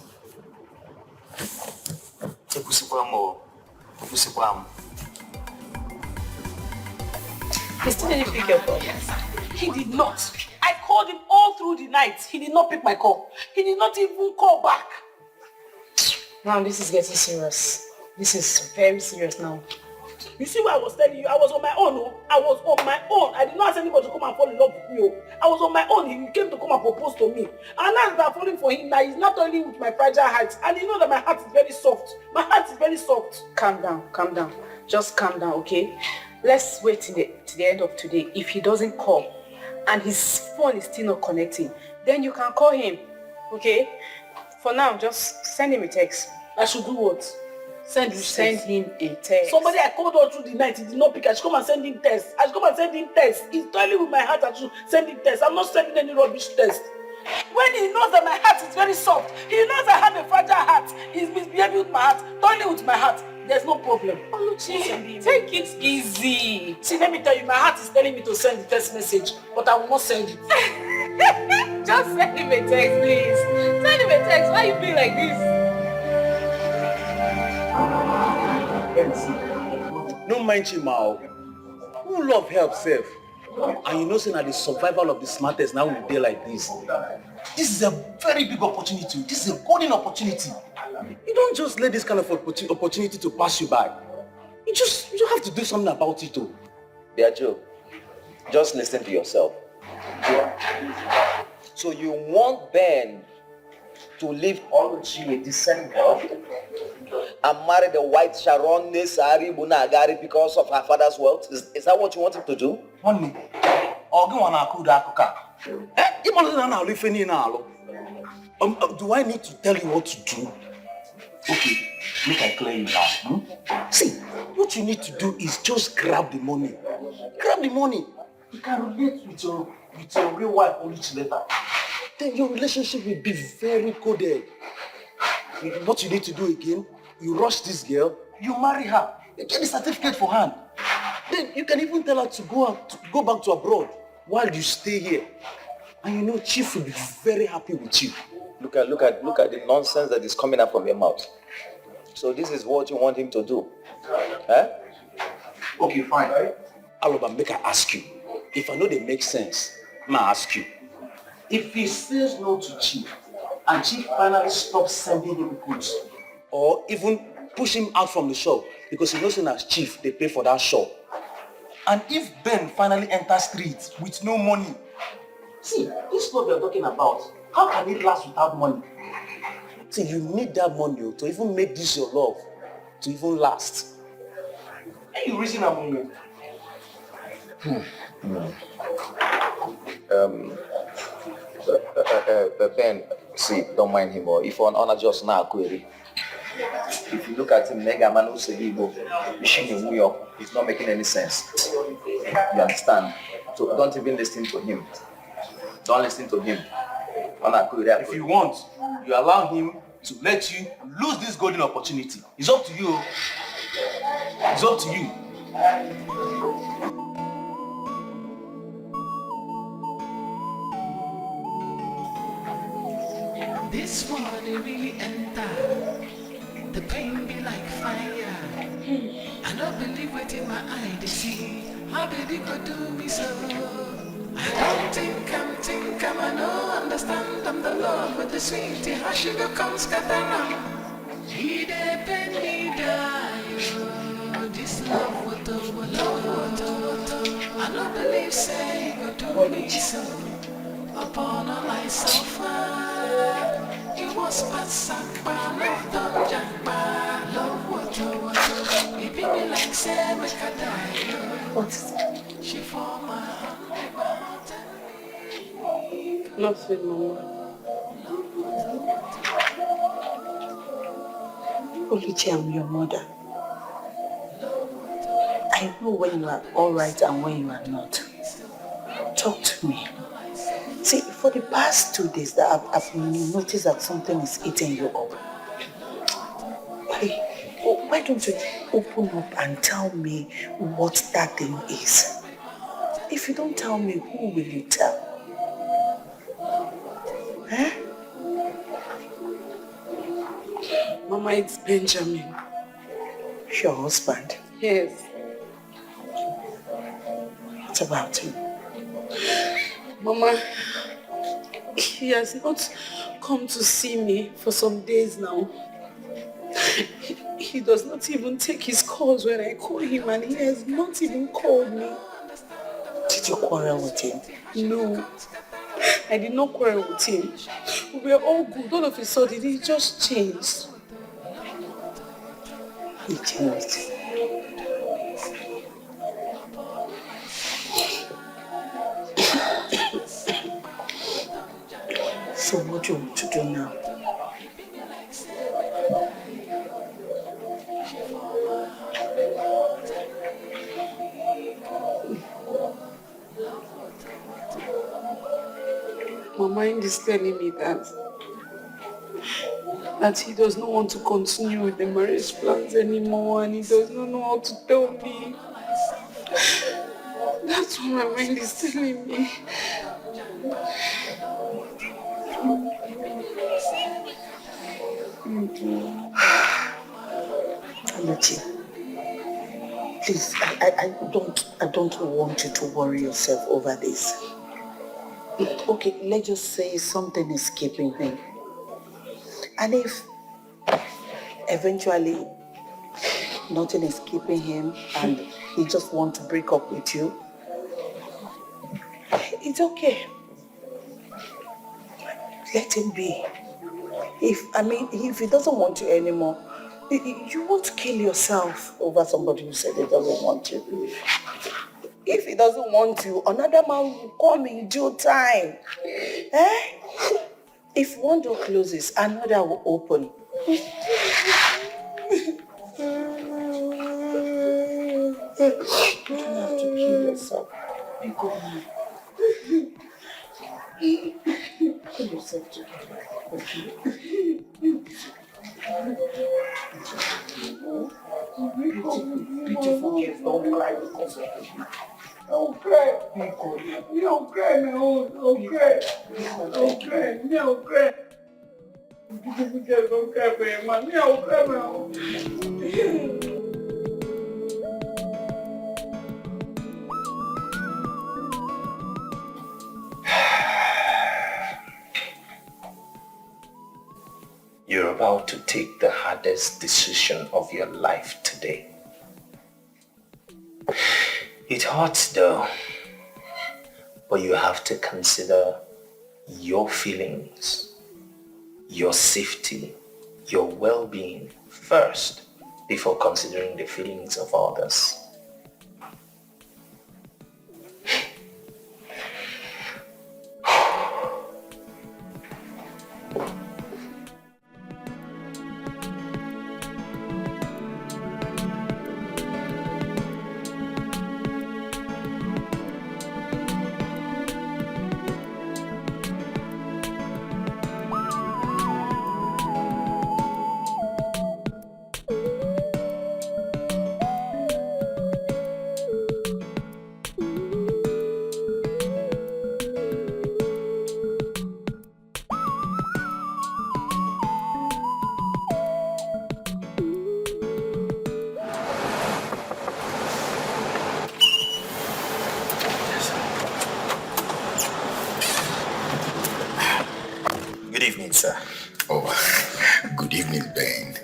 He still didn't pick your call. He did not. I called him all through the night. He did not pick my call. He did not even call back. Now this is getting serious. This is very serious now. You see what I was telling you? I was on my own. Oh. I was on my own. I did not ask anybody to come and fall in love with me. Oh. I was on my own. He came to come and propose to me. And now that I'm falling for him, now he's not only with my fragile heart. And you know that my heart is very soft. My heart is very soft. Calm down. Just calm down, okay? Let's wait till the end of today. If he doesn't call and his phone is still not connecting, then you can call him, okay? For now, just send him a text. I should do what? Send him a text. Somebody I called all through the night, he did not pick. I should come and send him text. He's toiling with my heart. I should send him text. I'm not sending any rubbish text. When he knows that my heart is very soft, he knows I have a fragile heart. He's misbehaving with my heart, toiling with my heart. There's no problem. Take it easy. See, let me tell you, my heart is telling me to send the text message, but I will not send it. Just send him a text, please. Send him a text. Why you being like this? No mind Chimao. Who love help self? And you know say that the survival of the smartest now will be like this. This is a very big opportunity. This is a golden opportunity. You don't just let this kind of opportunity to pass you by. You have to do something about it too. Dear Joe, just listen to yourself. So you want Ben to leave Oluchi a decent girl and marry the white Sharon Nesari Bunagari because of her father's wealth? Is that what you want him to do? Do I need to tell you what to do? Okay, make I clear you now. See, what you need to do is just grab the money. Grab the money. You can relate with your real wife Oluchi later. Then your relationship will be very coded. What you need to do again, you rush this girl, you marry her, you get the certificate for her. Then you can even tell her to go back to abroad while you stay here. And you know, Chief will be very happy with you. Look at the nonsense that is coming out from your mouth. So this is what you want him to do. Huh? Okay, fine. Aloba, make I ask you. If I know they make sense, may I ask you. If he says no to Chief, and Chief finally stops sending him goods, or even push him out from the shop, because he knows as Chief, they pay for that shop. And if Ben finally enters streets with no money, see, this is what we are talking about. How can it last without money? See, you need that money to even make this your love, to even last. Are you reason among me? Ben, see, don't mind him. Or if on honor just now query. If you look at him, Mega Man who said he's not making any sense. You understand? So don't even listen to him. Don't listen to him. If you want, you allow him to let you lose this golden opportunity. It's up to you. It's up to you. This one it really enter. The pain be like fire. I don't believe what in my eye they see. How baby could do me so? I don't think I know, understand I'm the Lord with the sweetie. How sugar comes scatter. He de penny die. This love water. I don't believe say you do me so. Upon a light so far. You was pasak by love don't jack by love water. It be me like say make I die. What is it? She for my hand. Nothing, Mama. Oluchi, I'm your mother. I know when you are all right and when you are not. Talk to me. See, for the past 2 days that I've noticed that something is eating you up. Why don't you open up and tell me what that thing is? If you don't tell me, who will you tell? Huh? Mama, it's Benjamin. Your husband? Yes. What about him? Mama, he has not come to see me for some days now. He does not even take his calls when I call him, and he has not even called me. Did you quarrel with him? No, I did not quarrel with him. We were all good. All of a sudden, he just changed. He changed. So what do you want to do now? My mind is telling me that he does not want to continue with the marriage plans anymore, and he does not know how to tell me. That's what my mind is telling me. Oluchi, please, I don't want you to worry yourself over this. Okay, let's just say something is keeping him. And if eventually nothing is keeping him and he just wants to break up with you, it's okay. Let him be. If he doesn't want you anymore, you won't kill yourself over somebody who said he doesn't want you. If he doesn't want you, another man will come in due time. If one door closes, another will open. You don't have to kill yourself. Be good man. Pull yourself together. Okay? Beautiful girls don't cry because of it. Don't cry. Be good. You don't cry, man. Don't cry. Don't cry. Don't cry. Beautiful girls don't cry for your man. Don't cry, man. You're about to take the hardest decision of your life today. It hurts though, but you have to consider your feelings, your safety, your well-being first before considering the feelings of others. Good evening, sir. Oh, good evening, Ben.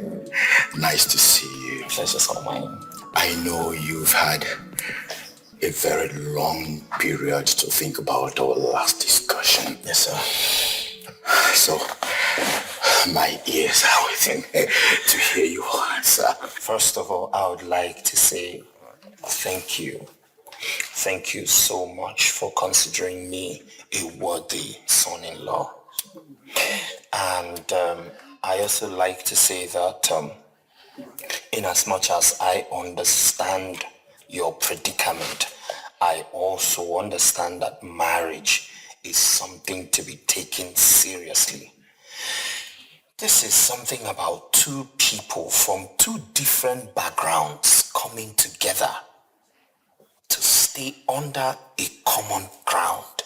Nice to see you. Pleasure's all mine. I know you've had a very long period to think about our last discussion. Yes, sir. So, my ears are waiting to hear you answer. First of all, I would like to say thank you. Thank you so much for considering me a worthy son-in-law. And I also like to say that in as much as I understand your predicament, I also understand that marriage is something to be taken seriously. This is something about two people from two different backgrounds coming together to stay under a common ground.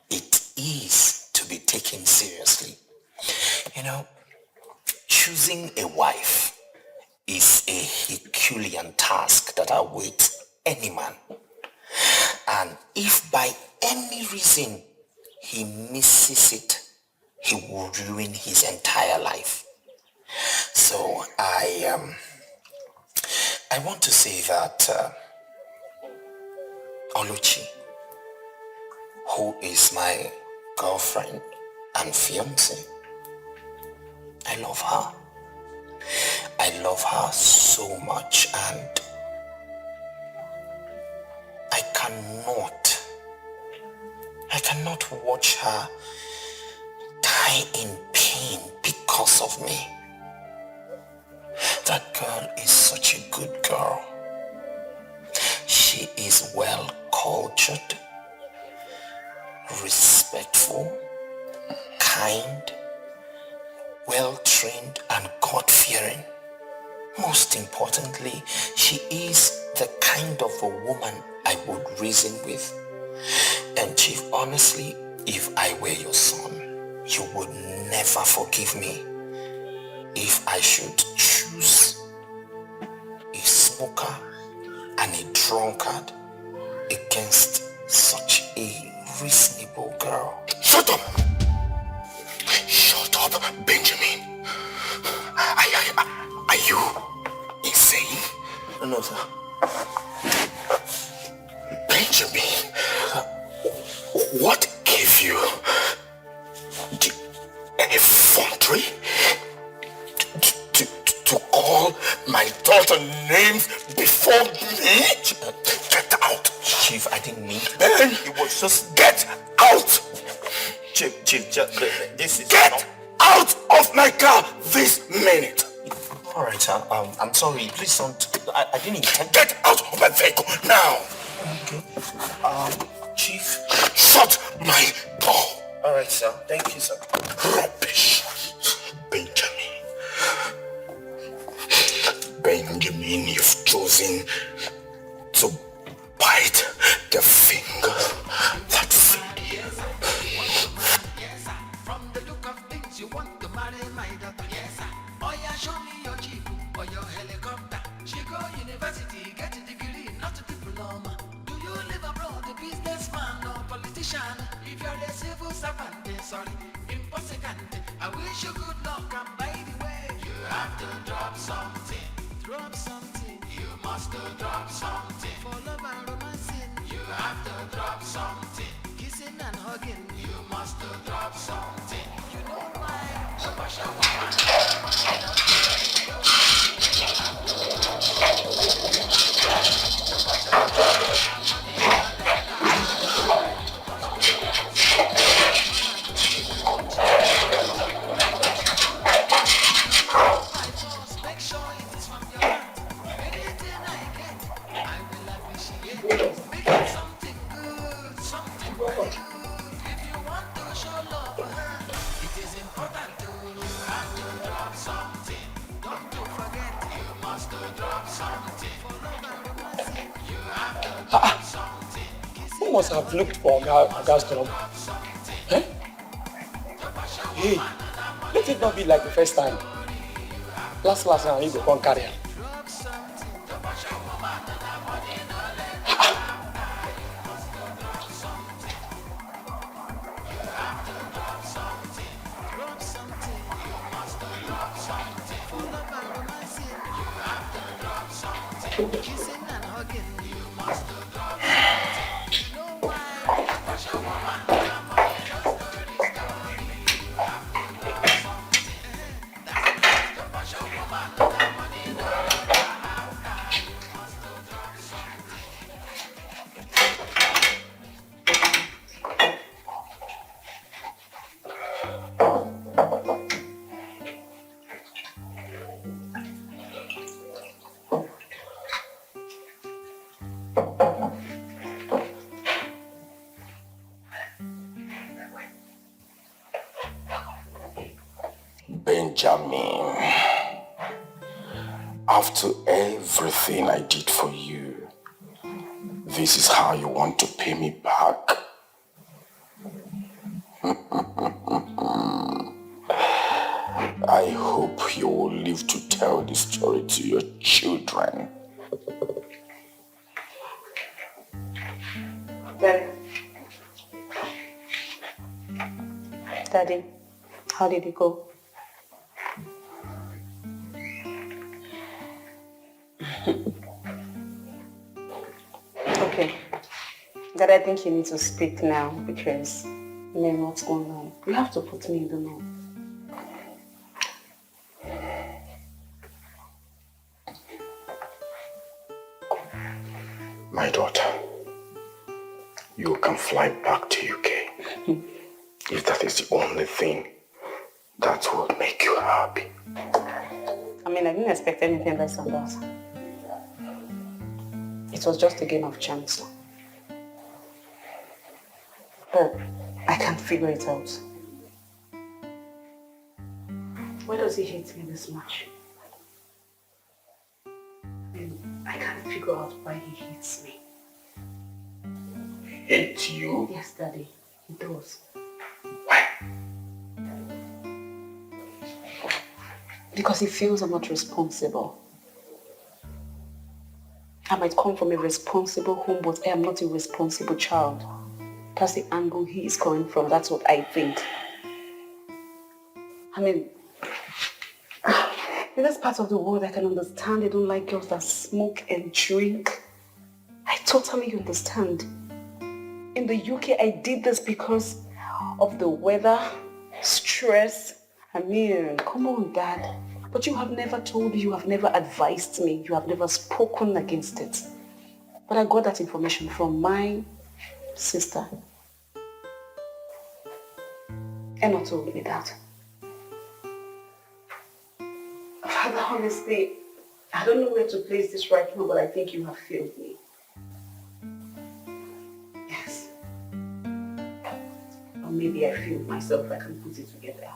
It is to be taken seriously. You know, choosing a wife is a Herculean task that awaits any man. And if by any reason he misses it, he will ruin his entire life. So I want to say that Oluchi, who is my girlfriend and fiancée, I love her. I love her so much, and I cannot watch her die in pain because of me. That girl is such a good girl. She is well cultured, respectful, kind, well-trained, and God-fearing. Most importantly, she is the kind of a woman I would reason with. And Chief, honestly, if I were your son, you would never forgive me if I should choose a smoker and a drunkard against such a reasonable girl. Shut up! Shut up, Benjamin. Are you insane? No, sir. Benjamin, what gave you the effrontery to call my daughter names before me? Get out. Chief, I didn't mean to. Ben, it was just get out. Chief, this is Get not... out of my car this minute. Alright, sir. I'm sorry. Please don't... I didn't intend... Get out of my vehicle now. Okay. Chief. Shut my door. Alright, sir. Thank you, sir. Rubbish. Benjamin, you've chosen to bite the finger that fed you. Yes, from the look of things, you want to marry my daughter. Yes, oh yeah, show me your jeep or your helicopter. She go university, get a degree, not a diploma. Do you live abroad, a businessman or politician? If you're a civil servant, sorry, impossible. I wish you good luck, and by the way, you have to drop something. Drop something. You must drop something. For love and romancing, you have to drop something. Kissing and hugging, you must drop something. You know why? Make sure it is from your heart. Anything I get, I will appreciate. Make it something good, something very good. If you want to show love, it is important to have to drop something. Don't you forget, you must drop something. For love and romancing, you have to drop something. Who must have looked for Aga's club? Eh? Hey, let it not be like the first time. Last now, he go come carry her. Kissing and hugging, you must drop something. You know why? Because your woman, Benjamin, after everything I did for you, this is how you want to pay me back? I hope you will live to tell this story to your children. Daddy, how did it go? Okay. Dad, I think you need to speak now because you know what's going on. You have to put me in the know. My daughter, you can fly back to UK if that is the only thing that will make you happy. I mean, I didn't expect anything less than that. It was just a game of chance. But I can't figure it out. Why does he hate me this much? I can't figure out why he hates me. Hate you? Yes, Daddy, he does. Why? Because he feels I'm not responsible. I might come from a responsible home, but I am not a responsible child. That's the angle he is coming from. That's what I think. I mean, in this part of the world, I can understand they don't like girls that smoke and drink. I totally understand. In the UK, I did this because of the weather, stress. I mean, come on, Dad. But you have never told me, you have never advised me, you have never spoken against it. But I got that information from my sister. Emma told me that. Father, honestly, I don't know where to place this right now, but I think you have failed me. Yes. Or maybe I feel myself I can put it together.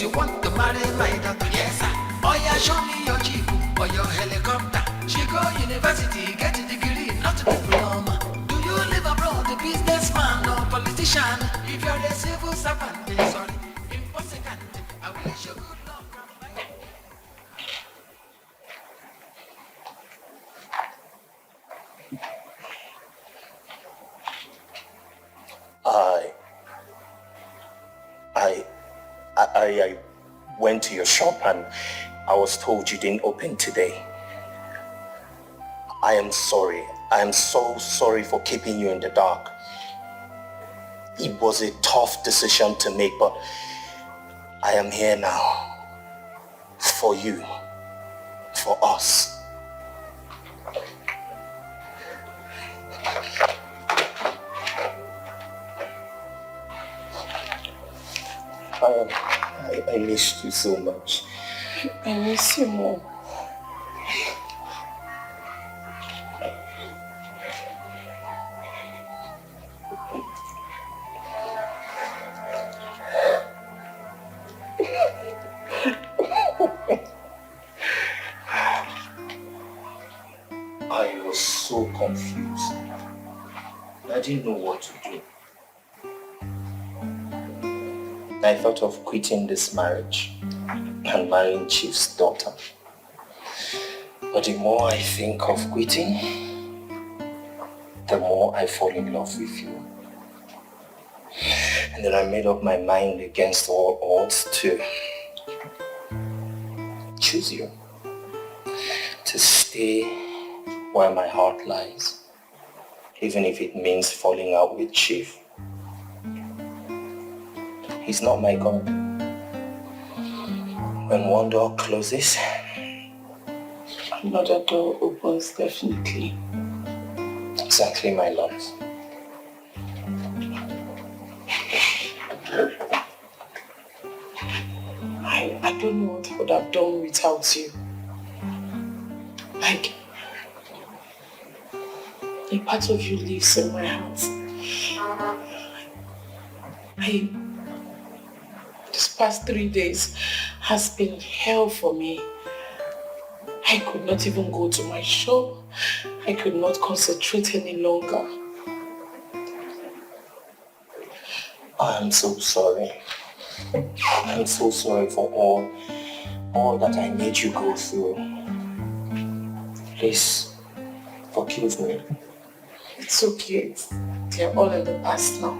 You want to marry my daughter, yes sir. Oh yeah, show me your jeep or your helicopter. She go university, get a degree, not a diploma. Do you live abroad, a businessman or politician? If you're a civil servant, sorry, impossible. I wish you good luck. I went to your shop and I was told you didn't open today. I am sorry. I am so sorry for keeping you in the dark. It was a tough decision to make, but I am here now. For you. For us. I missed you so much. I miss you more. I was so confused. I didn't know what to do. I thought of quitting this marriage and marrying Chief's daughter. But the more I think of quitting, the more I fall in love with you. And then I made up my mind against all odds to choose you. To stay where my heart lies, even if it means falling out with Chief. He's not my God. When one door closes, another door opens, definitely. Exactly, my love. I don't know what I would have done without you. Like, a part of you lives in my heart. This past 3 days has been hell for me. I could not even go to my shop. I could not concentrate any longer. I'm so sorry. I'm so sorry for all that I made you go through. Please, forgive me. It's okay. They're all in the past now.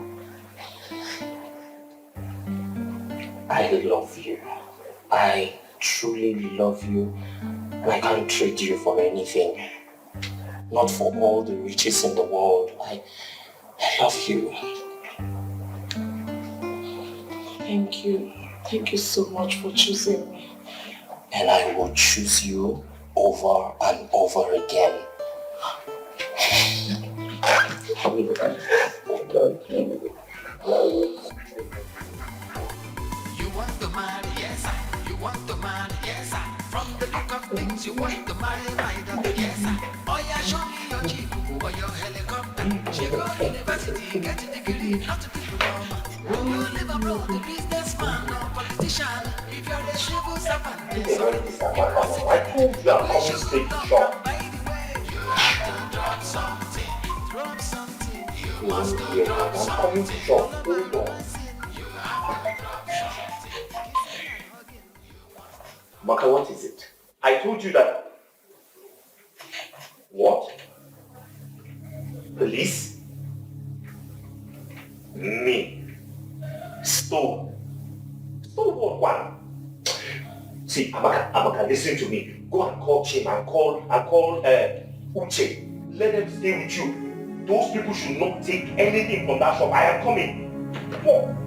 I love you. I truly love you. And I can't trade you for anything. Not for all the riches in the world. I love you. Thank you. Thank you so much for choosing me. And I will choose you over and over again. Hold on. things you want to marry my daughter. Yes, sir. Oh yeah, show me your jeep or your helicopter. She go university, get a degree, not to diploma. Do you live abroad, a businessman or politician? If you're a civil servant, I told you I'm coming straight to shop. by the way, you have to drop something. Drop something. You must I'm coming to shop. Hold on. Maka, what is it? I told you that. What? Police? Me? Stole? Stole what one? See, Amaka, listen to me. Go and call Chim and call Uche. Let them stay with you. Those people should not take anything from that shop. I am coming. Come on.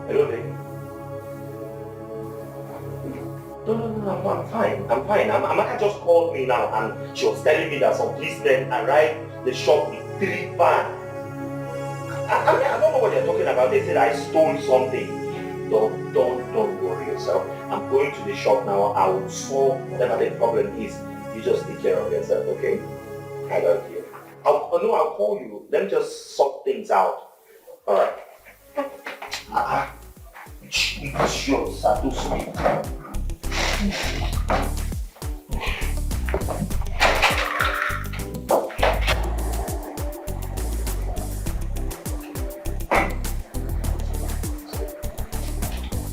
Hello there. No, I'm fine. Amaka just called me now and she was telling me that some policemen arrived the shop with 3 vans. I don't know what they're talking about. They said I stole something. Don't worry yourself. I'm going to the shop now. I will solve whatever the problem is. You just take care of yourself, okay? I love you. I'll call you. Let me just sort things out. Alright. Sure, Satoshi.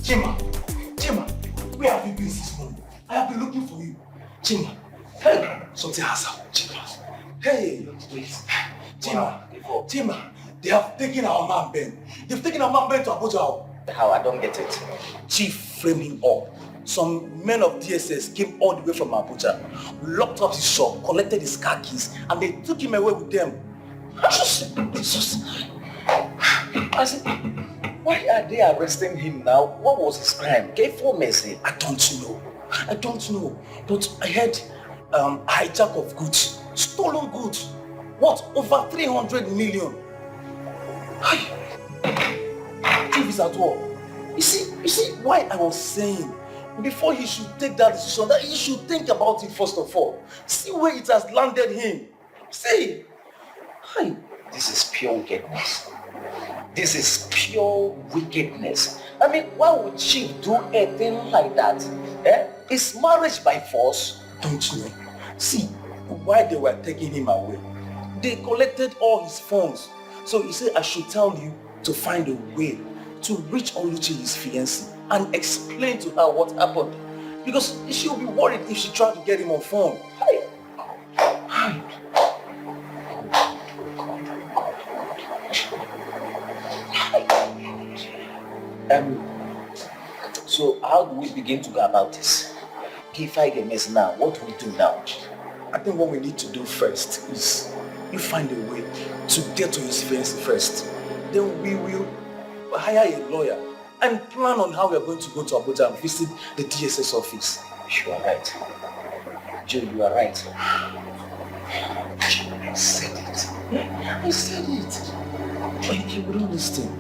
Chima, where have you been this morning? I have been looking for you. Chima, hey, something has happened, Chima. Hey, wait. Chima, they have taken our man Ben. They've taken our man Ben to Abuja. How? I don't get it. Chief framed him up. Some men of DSS came all the way from Abuja, locked up his shop, collected his car keys, and they took him away with them. Why are they arresting him now? What was his crime? Gave for mercy. I don't know. But I heard hijack of goods, stolen goods. What? Over 300 million. Chief is at war. You see why I was saying before he should take that decision, that he should think about it first of all. See where it has landed him. See. This is pure wickedness. This is pure wickedness. I mean, why would Chief do a thing like that? Is marriage by force? Don't you know? See, while they were taking him away, they collected all his funds. So he said I should tell you to find a way to reach Oluchi, his fiancée, and explain to her what happened. Because she'll be worried if she tried to get him on phone. So how do we begin to go about this? If I get mess now, what do we do now? I think what we need to do first is you find a way to get to his fiancée first. Then we will hire a lawyer and plan on how we are going to go to Abuja and visit the DSS office. You are right. Joe, you are right. I said it. But you don't understand.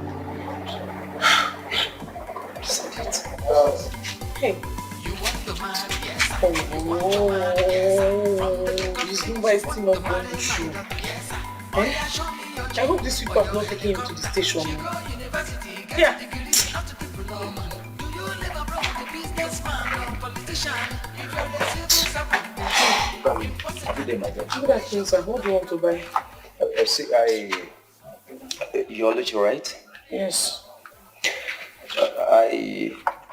Hey. You want to marry, yes. His number is still not going to show. I hope this people have not taken him to the station. Yeah. Good afternoon, sir. What do you want to buy? Yul Edochie, right? Yes.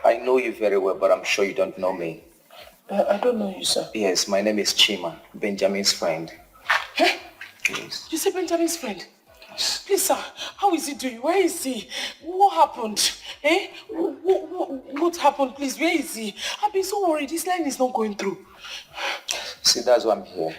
I know you very well, but I'm sure you don't know me. I don't know you, sir. Yes, my name is Chima, Benjamin's friend. Hey? Yes. You say Benjamin's friend? Please, sir, how is he doing? Where is he? What happened? What happened, please? Where is he? I've been so worried. This line is not going through. See, that's why I'm here.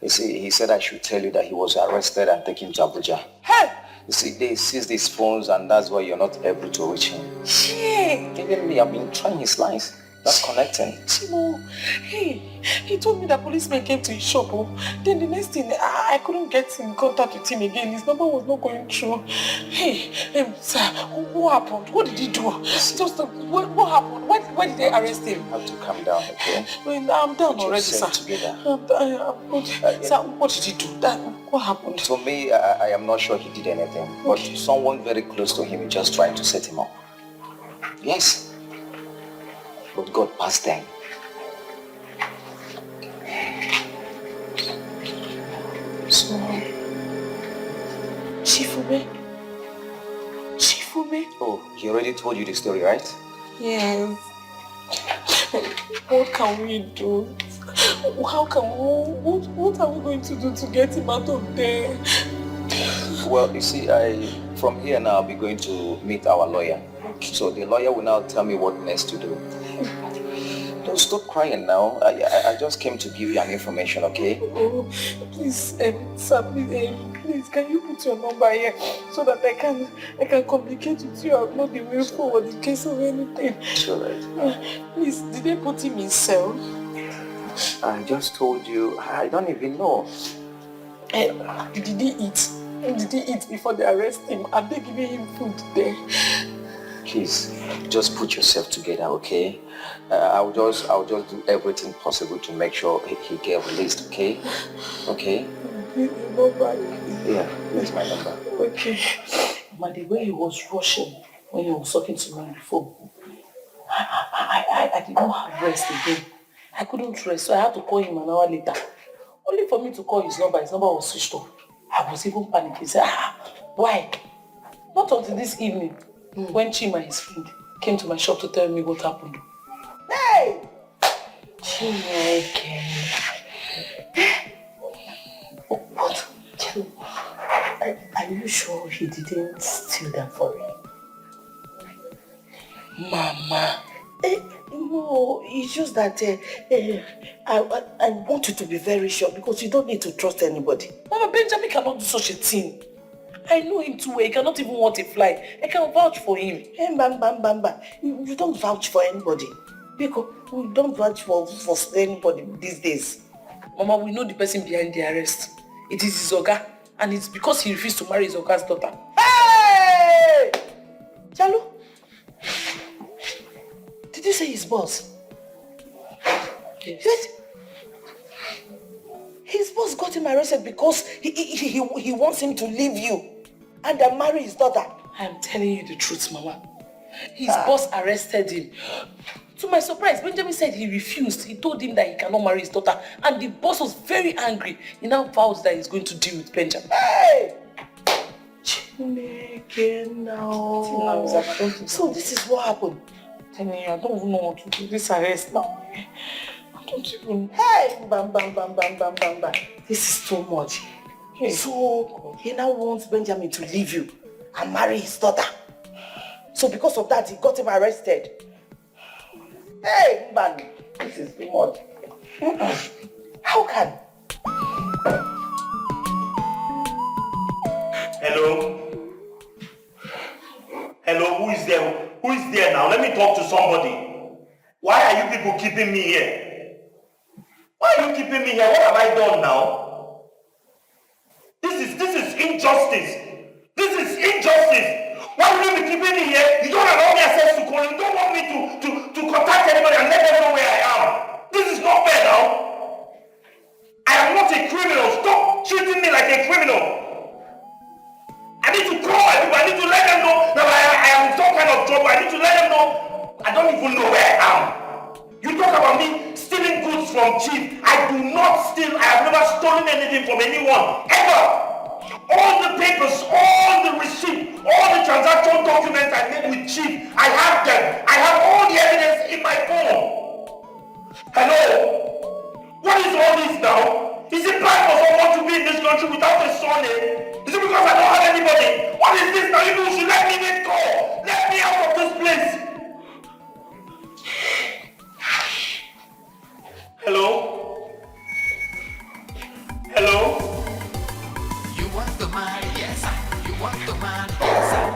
You see, he said I should tell you that he was arrested and taken to Abuja. Hey! You see, they seized his phones and that's why you're not able to reach him. Shit! Even me, I've been trying his lines. That's connecting. Chimo, hey, He told me that policemen came to his shop. Oh. Then the next thing, I couldn't get in contact with him again. His number was not going through. Hey, sir, what happened? What did he do? What happened? Why did they arrest him? You have to calm down, okay? I'm down already, sir. Together. Sir, what did he do? What happened? To me, I am not sure he did anything. But someone very close to him is just trying to set him up. Yes. But God passed them. So, Chifume? Oh, he already told you the story, right? Yes. What can we do? What are we going to do to get him out of there? Well, you see, from here now I'll be going to meet our lawyer. So the lawyer will now tell me what next to do. Don't stop crying now. I just came to give you an information, okay? Oh, please, sir, please, can you put your number here so that I can communicate with you? I'll not be way forward in case of anything. It's alright. Please, did they put him in cell? I just told you, I don't even know. Did he eat? Did he eat before they arrest him? Are they giving him food there? Please, just put yourself together, okay? I'll just do everything possible to make sure he get released, okay? Okay? Yeah, that's my number. Okay. But the way he was rushing when he was talking to me on the phone, I did not have rest again. I couldn't rest, so I had to call him an hour later. Only for me to call his number was switched off. I was even panicking. He said, why? Not until this evening, when Chima, his friend, came to my shop to tell me what happened. Hey! Chineke. What? Are you sure he didn't steal them for you? Mama. No, it's just that I want you to be very sure because you don't need to trust anybody. Mama, Benjamin cannot do such a thing. I know him too well. He cannot even want a fly. I can vouch for him. Hey, you don't vouch for anybody. Because we don't vouch for anybody these days. Mama, we know the person behind the arrest. It is his Oga. And it's because he refused to marry his Oga's daughter. Hey! Jalo? Did you say his boss? Yes. His boss got him arrested because he wants him to leave you and then marry his daughter. I'm telling you the truth, Mama. His boss arrested him. To my surprise, Benjamin said he refused. He told him that he cannot marry his daughter. And the boss was very angry. He now vowed that he's going to deal with Benjamin. Hey! Chineke now. So this is what happened. I don't even know what to do. This arrest now. I don't even... Hey! Bam. This is too much. Hey. So he now wants Benjamin to leave you and marry his daughter. So because of that, he got him arrested. Hey, man, this is too much. How can? Hello, who is there? Who is there now? Let me talk to somebody. Why are you people keeping me here? Why are you keeping me here? What have I done now? This is injustice. This is injustice. Why would you be keeping me here? You don't allow me access to call. You don't want me to contact anybody and let them know where I am. This is not fair now. I am not a criminal. Stop treating me like a criminal. I need to call everybody. I need to let them know that I am in some kind of trouble. I need to let them know I don't even know where I am. You talk about me stealing goods from Chief. I do not steal. I have never stolen anything from anyone. Ever. All the papers, all the receipts, all the transaction documents I made with Chief, I have them. I have all the evidence in my phone. Hello? What is all this now? Is it bad for someone to be in this country without a surname? Is it because I don't have anybody? What is this now? You should let me in go. Let me out of this place. Hello? Hello?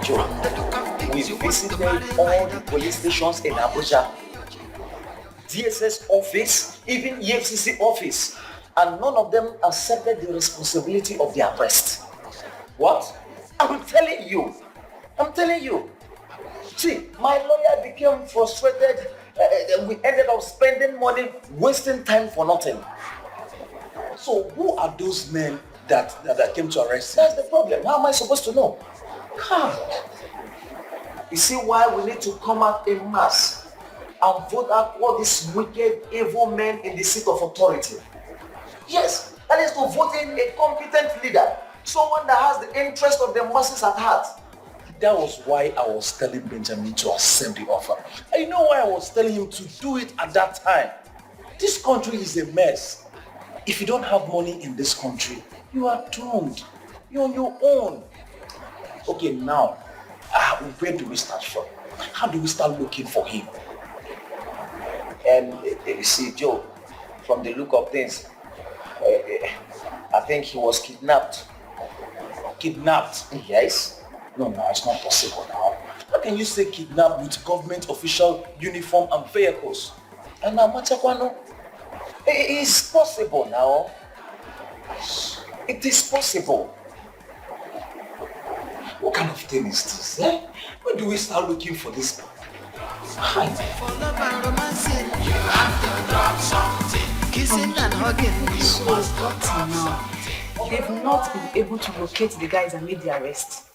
Joe, we visited all the police stations in Abuja, DSS office, even EFCC office, and none of them accepted the responsibility of the arrest. What? I'm telling you. See, my lawyer became frustrated. We ended up spending money, wasting time for nothing. So who are those men that came to arrest him? That's the problem. How am I supposed to know? You see why we need to come out en masse and vote out all these wicked, evil men in the seat of authority. Yes, that is to vote in a competent leader, someone that has the interest of the masses at heart. That was why I was telling Benjamin to accept the offer. And you know why I was telling him to do it at that time? This country is a mess. If you don't have money in this country, you are doomed. You're on your own. Okay, now, where do we start from? How do we start looking for him? And you see, Joe, from the look of things, I think he was kidnapped. Kidnapped? Yes. No, it's not possible now. How can you say kidnapped with government official uniform and vehicles? And now, Machakwano, it is possible now. It is possible. What kind of thing is this? Where do we start looking for this? For love and romancing, you have to drop something. Kissing and hugging, So up till now, they've not been able to locate the guys that made the arrest.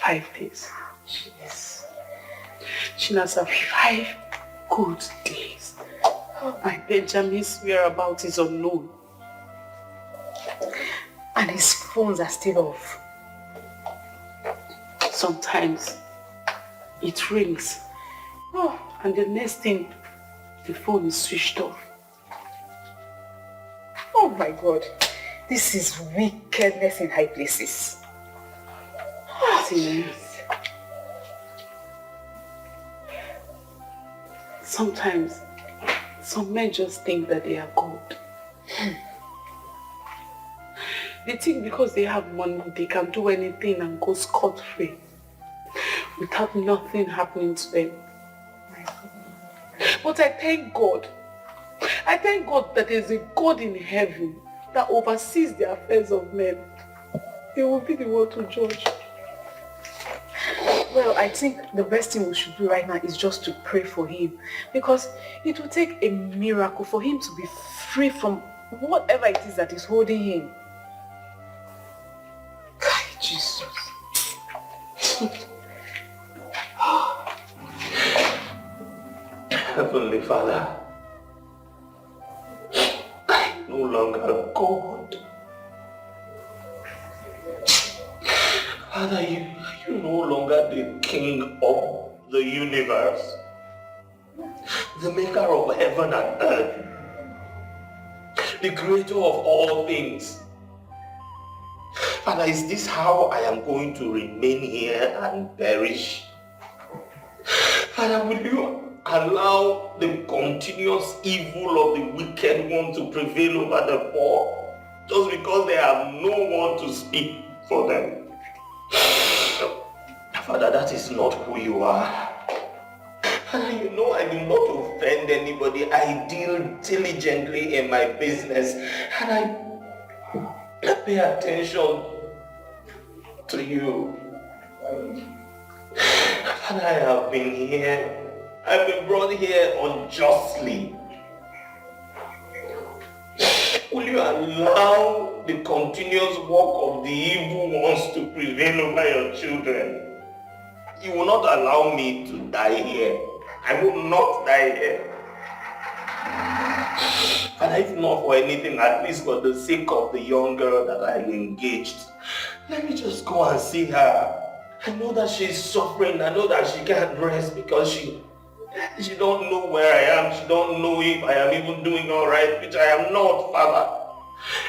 5 days. Yes. Chinasa, 5 good days. My Benjamin's whereabouts is unknown. And his phones are still off. Sometimes it rings. And the next thing, the phone is switched off. Oh my God. This is wickedness in high places. Sometimes some men just think that they are God. They think because they have money, they can do anything and go scot-free without nothing happening to them. But I thank God. I thank God that there's a God in heaven that oversees the affairs of men. He will be the one to judge. Well, I think the best thing we should do right now is just to pray for him, because it will take a miracle for him to be free from whatever it is that is holding him. God, Jesus. Heavenly Father, I no longer God. Father, you're no longer the King of the universe, the maker of heaven and earth, the creator of all things. Father, is this how I am going to remain here and perish? Father, will you allow the continuous evil of the wicked one to prevail over the poor just because they have no one to speak for them? Father, that is not who you are. And you know I do not offend anybody. I deal diligently in my business and I pay attention to you. And I have been here. I've been brought here unjustly. Will you allow the continuous work of the evil ones to prevail over your children? You will not allow me to die here. I will not die here. And if not for anything, at least for the sake of the young girl that I engaged, let me just go and see her. I know that she's suffering. I know that she can't rest because she don't know where I am. She don't know if I am even doing all right, which I am not, Father.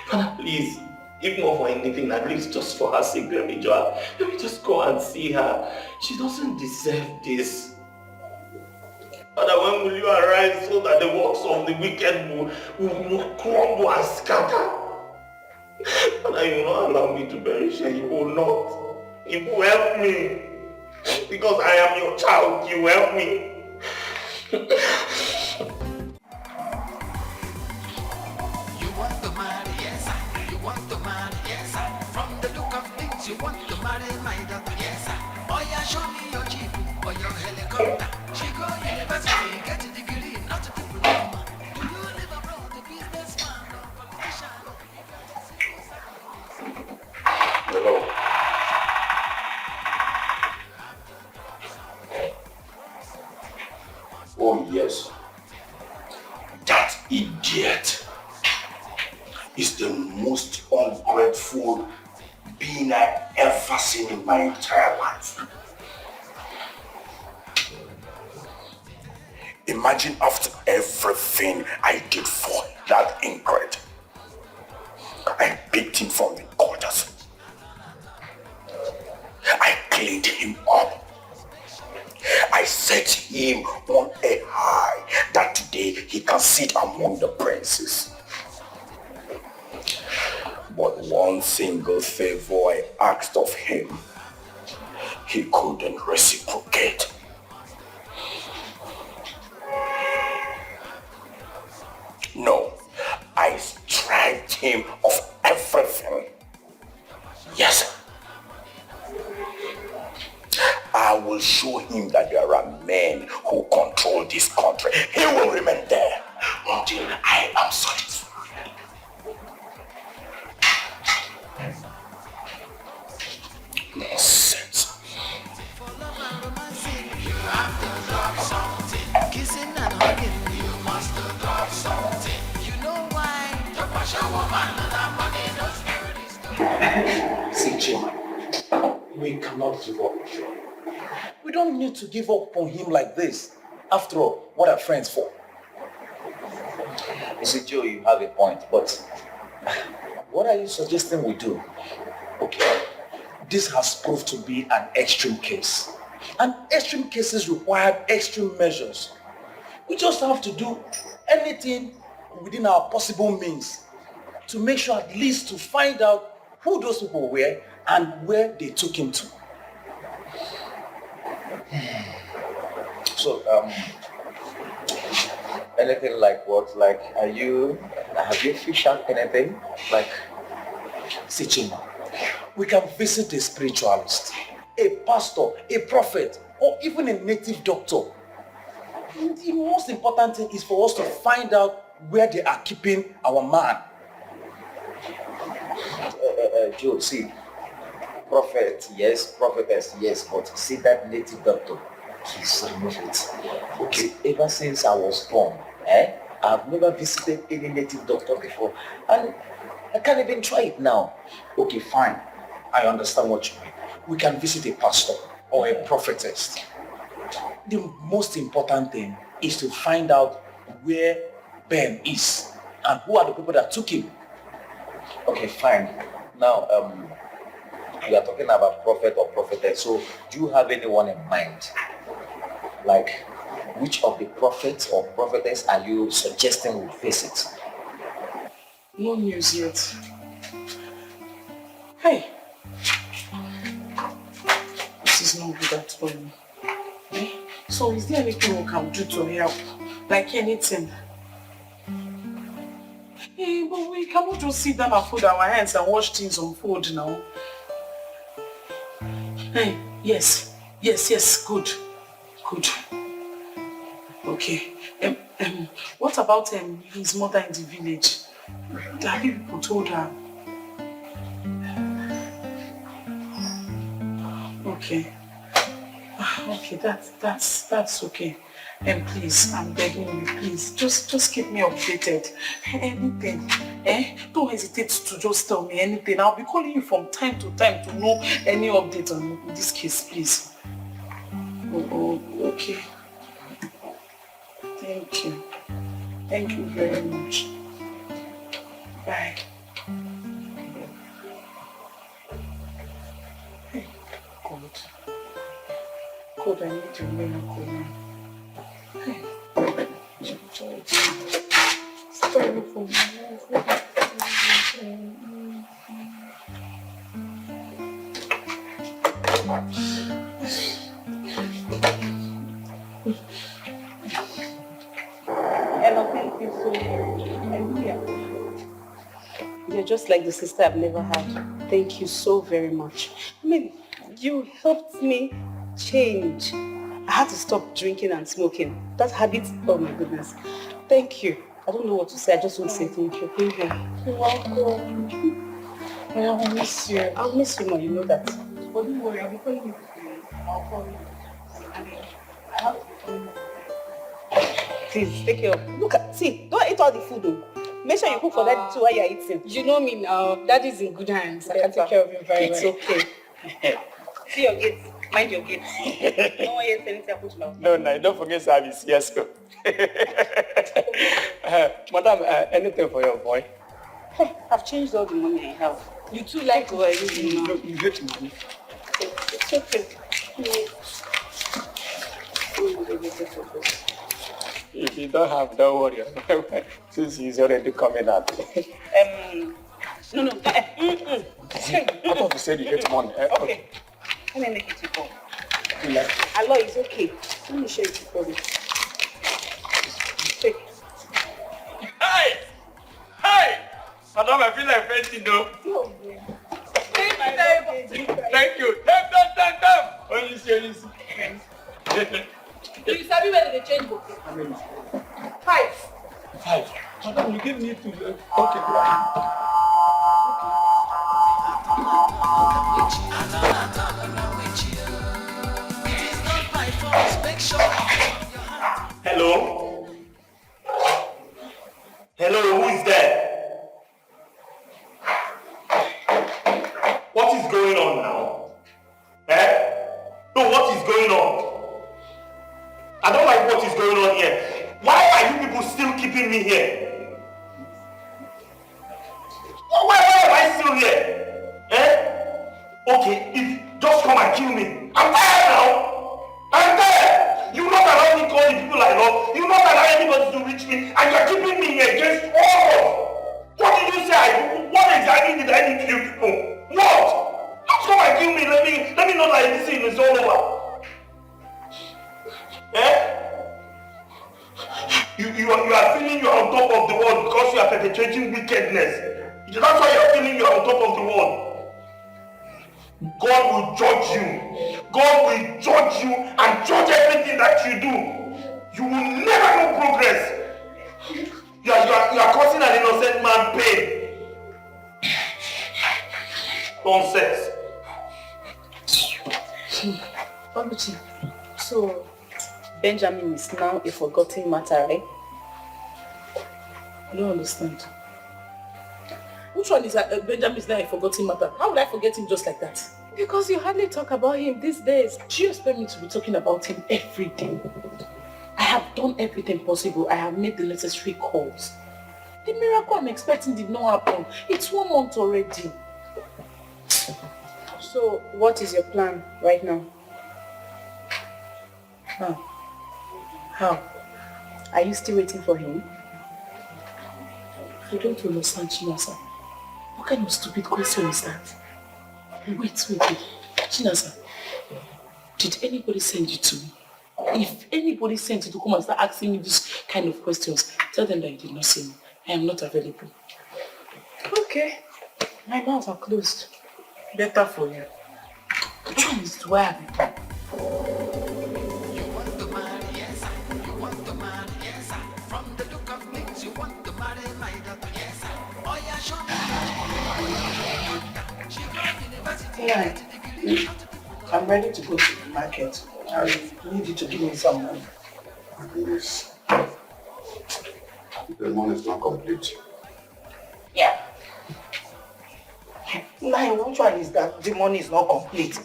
Father, please, if not for anything, at least just for her sake, let me just go and see her. She doesn't deserve this. Father, when will you arise so that the works of the wicked will crumble and scatter? Father, you will not allow me to perish, and you will not. You will help me. Because I am your child, you help me. You want to marry, yes, sir. You want to marry, yes, sir. From the look of things, you want to marry my daughter, yes, sir. Oh yeah, show me your jeep or your helicopter. She go university, get a degree, not a diploma. Do you live abroad, a businessman or politician? Hello. Oh yes. That idiot is the most ungrateful being I ever seen in my entire life. Imagine after everything I did for that ingrate, I picked him from the gutters. I cleaned him up. I set him on a high that today he can sit among the princes. But one single favor I asked of him, he couldn't reciprocate. No, I stripped him of everything. Yes. I will show him that there are men who control this country. He will remain there until I am satisfied. Nonsense. You have to drop something. Kissing and hugging, you must drop something. You know why? The passion woman and that money does. See, Chima, we cannot give up. We don't need to give up on him like this. After all, what are friends for? You see, Joe, you have a point, but what are you suggesting we do? Okay, this has proved to be an extreme case. And extreme cases require extreme measures. We just have to do anything within our possible means to make sure at least to find out who those people were and where they took him to. So, anything like what? Like, have you fished out anything? Like, See, Chima, we can visit a spiritualist, a pastor, a prophet, or even a native doctor. The most important thing is for us to find out where they are keeping our man. Joe, see, prophet, yes, prophetess, yes, but see that native doctor, please remove it. Okay, ever since I was born, I've never visited any native doctor before, and I can't even try it now. Okay, fine. I understand what you mean. We can visit a pastor or a prophetess. The most important thing is to find out where Ben is and who are the people that took him. Okay, fine. Now, you are talking about prophet or prophetess, so do you have anyone in mind? Like, which of the prophets or prophetess are you suggesting we visit? No news yet. Hey. This is not good at all. Eh? So is there anything we can do to help? Like anything? Hey, but we cannot just sit down and fold our hands and watch things unfold now. Hey, yes, good. Okay. What about his mother in the village? Have you people told her? Okay. Okay, that's okay. And please, I'm begging you, please, just keep me updated. Anything, Don't hesitate to just tell me anything. I'll be calling you from time to time to know any update on this case, please. Oh, okay. Thank you. Thank you very much. Bye. Hey, God, I need your miracle now. Hey, sorry for me. Ella, thank you so much. You're just like the sister I've never had. Thank you so very much. I mean, you helped me change. I had to stop drinking and smoking. That habit, oh my goodness. Thank you. I don't know what to say. I just want to say thank you. Thank you. You're welcome. I'll miss you. I'll miss you more, you know that. But don't worry, I'll be calling you. I'll call you. I mean, I have to be calling you. Please, take care of. Look at, see, don't eat all the food though. Make sure you cook for daddy too while you're eating. You know me now. Daddy's in good hands. I can take care of him very well. It's okay. See your gates. Mind your gates. No one hears anything happen to my husband. No, don't forget service. Yes, go. Madam, anything for your boy? I've changed all the money I have. You too like to use it now. You get money. It's okay. If you don't have, don't worry. Since he's already coming out. No. I thought you said you get money. Okay. Let me make it to go. Hello, it's okay. Let me show you for you. Take. Hey! Madam, I feel like fainting though. No. Thank you. Damn. Only see. Do you sabi where they change book? How many? 5. 5. Madam, you give me 2. Okay. Hello? Hello, who is there? What is going on now? No, what is going on? I don't like what is going on here. Why are you people still keeping me here? Why am I still here? Okay, if just come and kill me. I'm tired now. I'm tired. You not allow me to call the people I love. You not allow anybody to reach me, and you're keeping me here against all. What did you say? What exactly did I do to you people? What? Just come and kill me. Let me know that this thing is all over. You are feeling you are on top of the world because you are perpetrating wickedness. That's why you are feeling you are on top of the world. God will judge you. God will judge you and judge everything that you do. You will never know progress. You are causing an innocent man pain. Nonsense. Babuchi, so Benjamin is now a forgotten matter, right? I don't understand. Which one is Benjamin is now a forgotten matter? How would I forget him just like that? Because you hardly talk about him these days. Do you expect me to be talking about him every day? I have done everything possible. I have made the necessary calls. The miracle I'm expecting did not happen. It's 1 month already. So, what is your plan right now? How? Are you still waiting for him? I don't understand, Chinasa. What kind of stupid question is that? Wait. Chinasa, did anybody send you to me? If anybody sent you to come and start asking me this kind of questions, tell them that you did not see me. I am not available. Okay. My mouths are closed. Better for you. Which one is why have you done? Yeah. I'm ready to go to the market. I need you to give me some money. Yes. The money is not complete. Yeah. Now, which one is that? The money is not complete.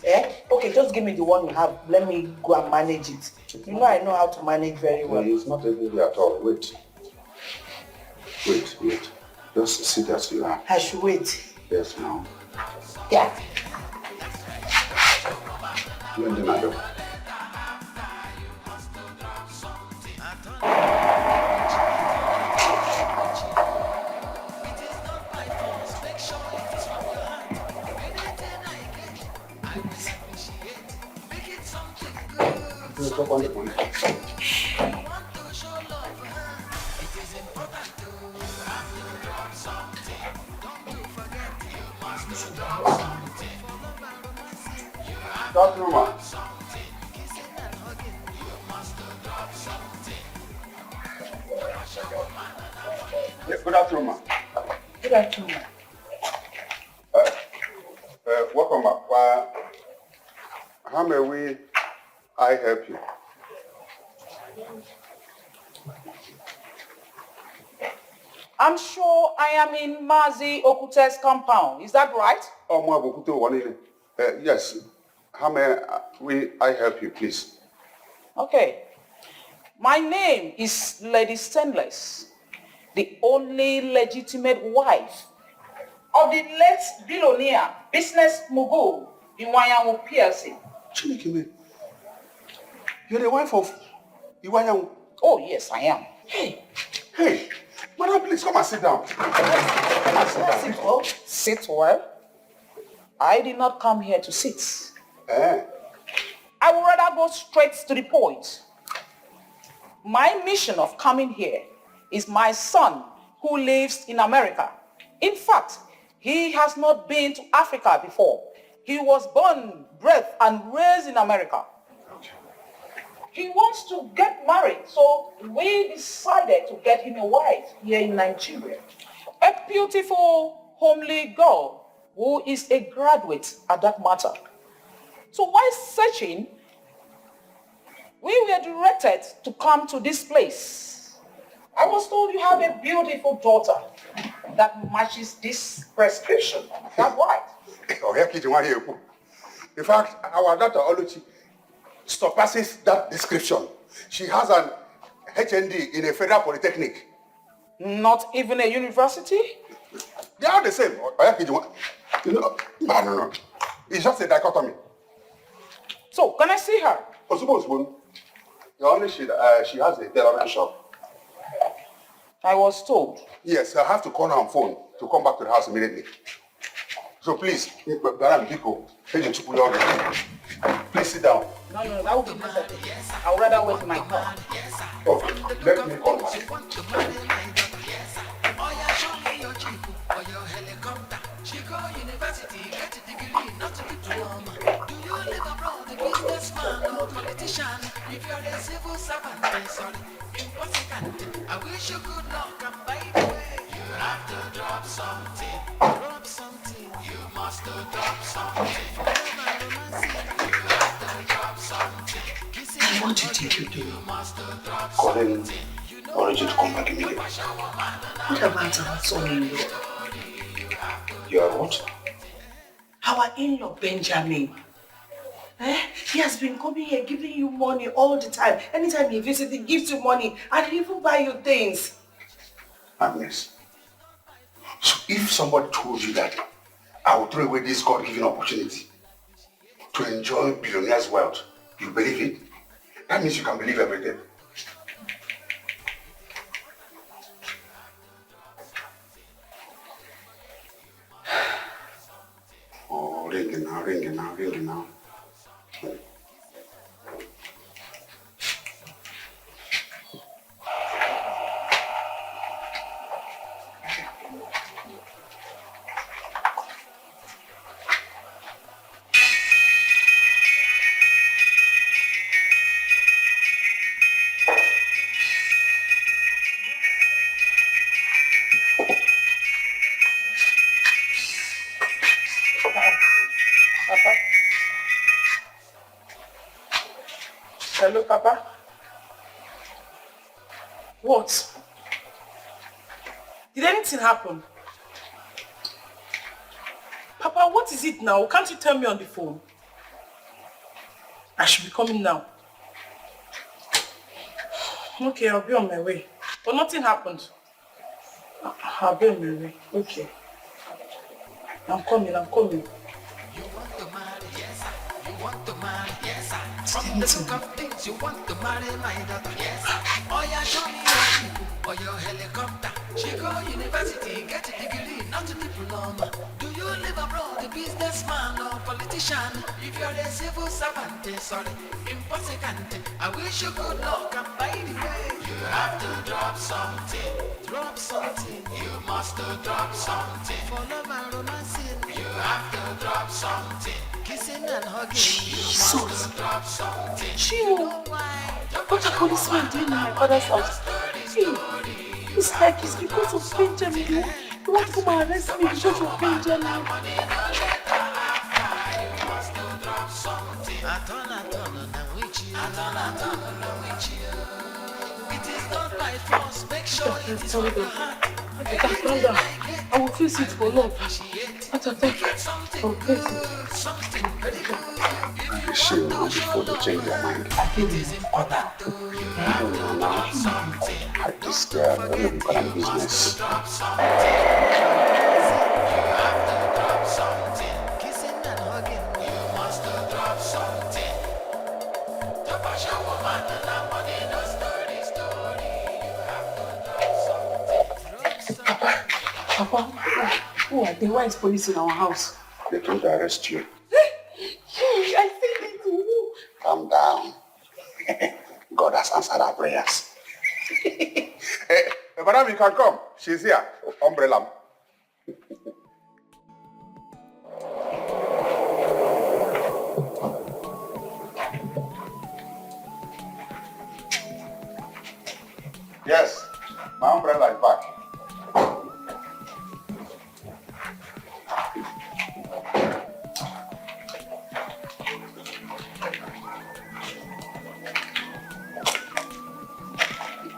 Okay, just give me the one you have. Let me go and manage it. You know I know how to manage very well. It's not everything at all. Wait. Just sit as you are. I should wait. Yes, now. Yeah. That woman. Yeah, good afternoon, ma. Good afternoon. Welcome back. How may I help you? I'm sure I am in Mazi Okute's compound. Is that right? Oh, Ma Bokuto Wanile. Yes. How may I help you, please? Okay. My name is Lady Stainless, the only legitimate wife of the late billionaire business mogul in Iwanyanwu PLC. Chinekime, you're the wife of Iwanyanwu? Oh, yes, I am. Hey, madam, please come and sit down. Sit well. Sit well. I did not come here to sit. I would rather go straight to the point. My mission of coming here is my son who lives in America. In fact, he has not been to Africa before. He was born, bred, and raised in America. He wants to get married, so we decided to get him a wife here in Nigeria. A beautiful, homely girl who is a graduate at that matter. So while searching, we were directed to come to this place. I was told you have a beautiful daughter that matches this prescription. That's right. In fact, our daughter Oluchi surpasses that description. She has an HND in a federal polytechnic. Not even a university? They are the same. You know, no. It's just a dichotomy. So, can I see her? Oh, suppose, she has a tailoring shop. I was told. Yes, I have to call her on phone to come back to the house immediately. So please, please sit down. No, that would be necessary. I would rather wait in my car. Okay, let me call her. If you're a civil servant, sorry, impossible. I wish you good luck, and by the way, you have to drop something. Drop something. You must drop something. You have to drop something. What did you do? Calling Origin to come back immediately. What about our son-in-law? Your what? Our in-law Benjamin. He has been coming here giving you money all the time. Anytime he visits, he gives you money and he even buy you things. Agnes, so if somebody told you that I will throw away this God-given opportunity to enjoy billionaire's wealth, you believe it? That means you can believe everything. Oh, ringing now. Hello, Papa. What? Did anything happen? Papa, what is it now? Can't you tell me on the phone? I should be coming now. Okay, I'll be on my way. But nothing happened. I'll be on my way. Okay. I'm coming. From the look of things, you want to marry my daughter. Yes. Oh, yeah, show me your ship or your helicopter. She go university, get a degree, not a diploma. Do you live abroad, a businessman or politician? If you're a civil servant, sorry, impossible. I wish you good luck, and by the way, you have to drop something. drop something. You must drop something. For love and romancing, you have to drop something. Kissing and hugging, you must drop something. Chill. What are policemen doing in my father's house? See, it's like it's because of Benjamin. You want to come and arrest me because of Benjamin. It is not by force, make sure it is from your heart. Calm down. I will face it for love. What a thing. I will face it. I'm ashamed now before they change their mind. It is important. I just don't even call them business. Papa, who are they? Why is police in our house? They came to arrest you. I said it to you. Calm down. God has answered our prayers. Hey, madam, you can come. She's here. Umbrella. Yes, my umbrella is back.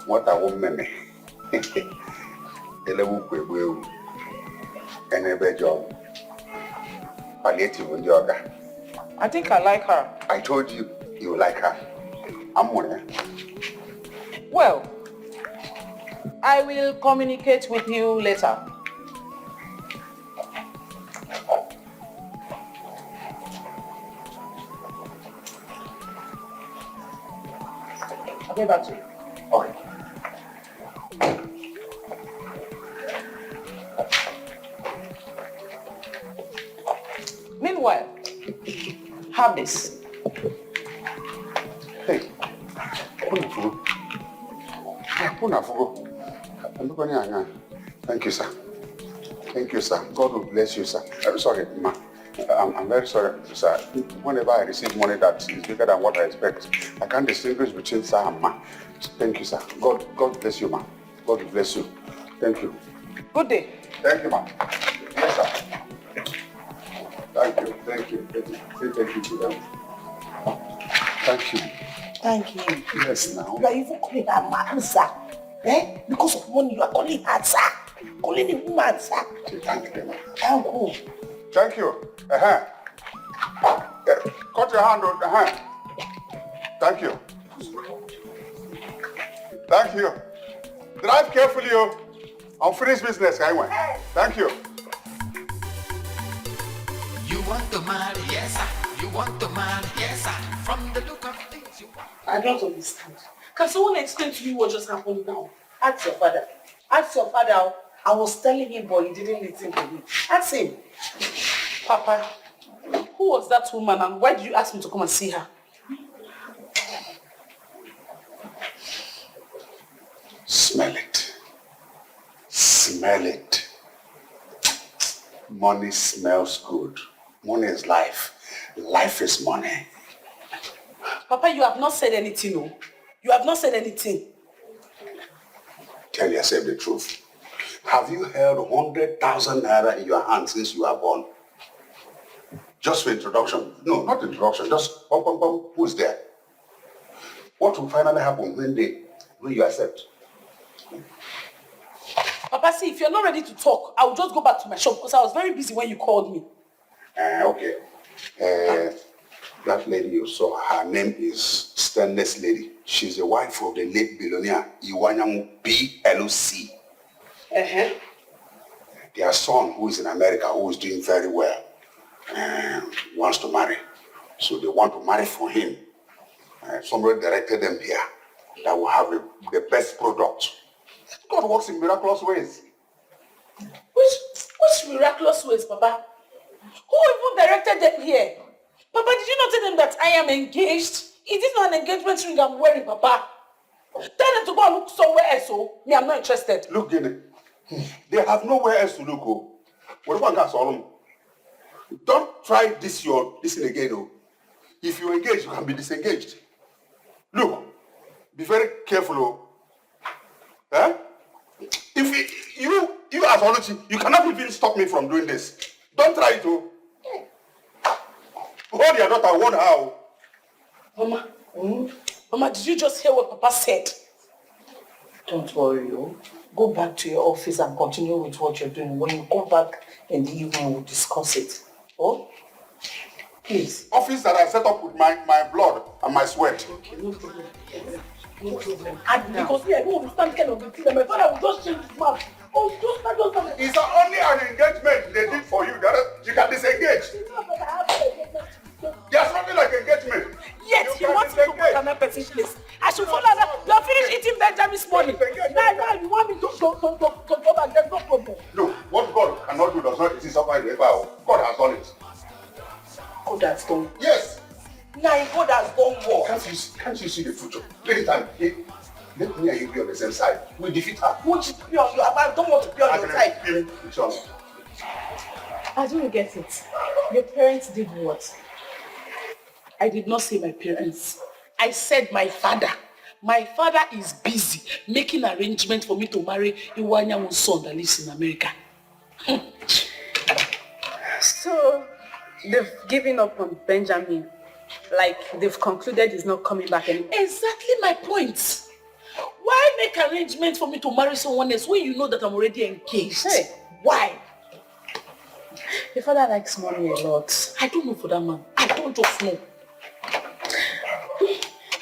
What a woman. Job. Palliative with yoga. I think I like her. I told you you like her. I'm one. Well, I will communicate with you later. I'll get back to you. Okay. Meanwhile, have this. Hey, thank you, sir. Thank you, sir. God will bless you, sir. I'm sorry, ma. I'm very sorry, sir. Whenever I receive money that is bigger than what I expect, I can't distinguish between sir and ma. Thank you, sir. God bless you, ma. God will bless you. Thank you. Good day. Thank you, ma. Yes, sir. Thank you. Say thank you to them. Thank you. Thank you. Yes, now. You are even calling her man, sir. Eh? Because of money, you are calling her sir. Calling him man, sir. Thank you, ma. Thank you. Thank you. Cut your hand on. Thank you. Thank you. Drive carefully, yo. Unfinished business, anyway. Thank you. You want to marry, yes sir. You want to marry, yes sir. From the look of things you want. I don't understand. Can someone explain to me what just happened now? Ask your father. Ask your father. I was telling him, but he didn't listen to me. Ask him. Papa, who was that woman and why did you ask me to come and see her? Smell it. Smell it. Money smells good. Money is life. Life is money. Papa, you have not said anything, no. You have not said anything. Tell yourself the truth. Have you held 100,000 naira in your hand since you are born? Just for introduction. No, not introduction. Just bum, bum, bum. Who's there? What will finally happen when you accept? Papa, see, if you're not ready to talk, I will just go back to my shop because I was very busy when you called me. Okay. That lady you saw, her name is Stainless Lady. She's the wife of the late billionaire Iwanyamu PLC. Their son, who is in America, who is doing very well, wants to marry. So they want to marry for him. Somebody directed them here that will have the best product. God works in miraculous ways. Which miraculous ways, Papa? Who even directed them here? Papa, did you not tell them that I am engaged? Is this not an engagement ring I'm wearing, Papa? Tell them to go and look somewhere else, so me, I'm not interested. Look, Guinea, they have nowhere else to look. Oh. What one can solve them? Don't try this thing again. Oh. If you engage, you can be disengaged. Look, be very careful. Oh. Eh? If you as Oluchi, you cannot even stop me from doing this. Don't try to. Hold your daughter, warn her. Mama, Mama, did you just hear what Papa said? Don't worry, oh. Go back to your office and continue with what you're doing. When you come back in the evening, we'll discuss it. Oh? Please. Office that I set up with my blood and my sweat. Okay, no problem. No problem. And because me, I don't understand kind of the thing. And my father will just change his mouth. Oh, just It's only an engagement they did for you. You can disengage. There's nothing like engagement. Yes, you want me to go to another person's place. I should follow that. You have finished eating Benjamin's money. Now you want me to go back. There's no problem. No, what God cannot do does not exist outside the ever. God has done it. God has done. Yes. Now God has done what? Can't you see the future? Anytime, let me and you be on the same side. We defeat her. Won't you be on your side? I don't want to be on your side. I don't get it. Your parents did what? I did not say my parents. I said my father. My father is busy making arrangements for me to marry Iwanyamu's son that lives in America. So, they've given up on Benjamin. Like, they've concluded he's not coming back anymore. Exactly my point. Why make arrangements for me to marry someone else when you know that I'm already engaged? Hey. Why? Your father likes money a lot. I don't know for that man. I don't just know.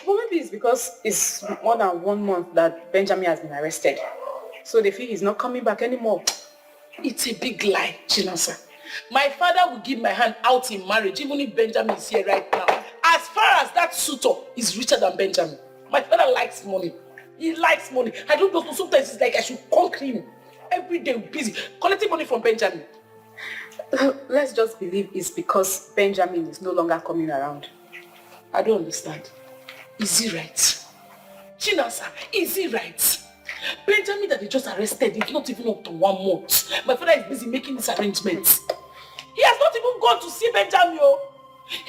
But maybe it's because it's more than 1 month that Benjamin has been arrested. So they feel he's not coming back anymore. It's a big lie, Chinasa. My father will give my hand out in marriage even if Benjamin is here right now. As far as that suitor is richer than Benjamin. My father likes money. He likes money. I don't know. Sometimes it's like I should conquer him. Every day busy collecting money from Benjamin. Let's just believe it's because Benjamin is no longer coming around. I don't understand. Is he right? Chinasa, is he right? Benjamin that they just arrested is not even up to 1 month. My father is busy making these arrangements. He has not even gone to see Benjamin.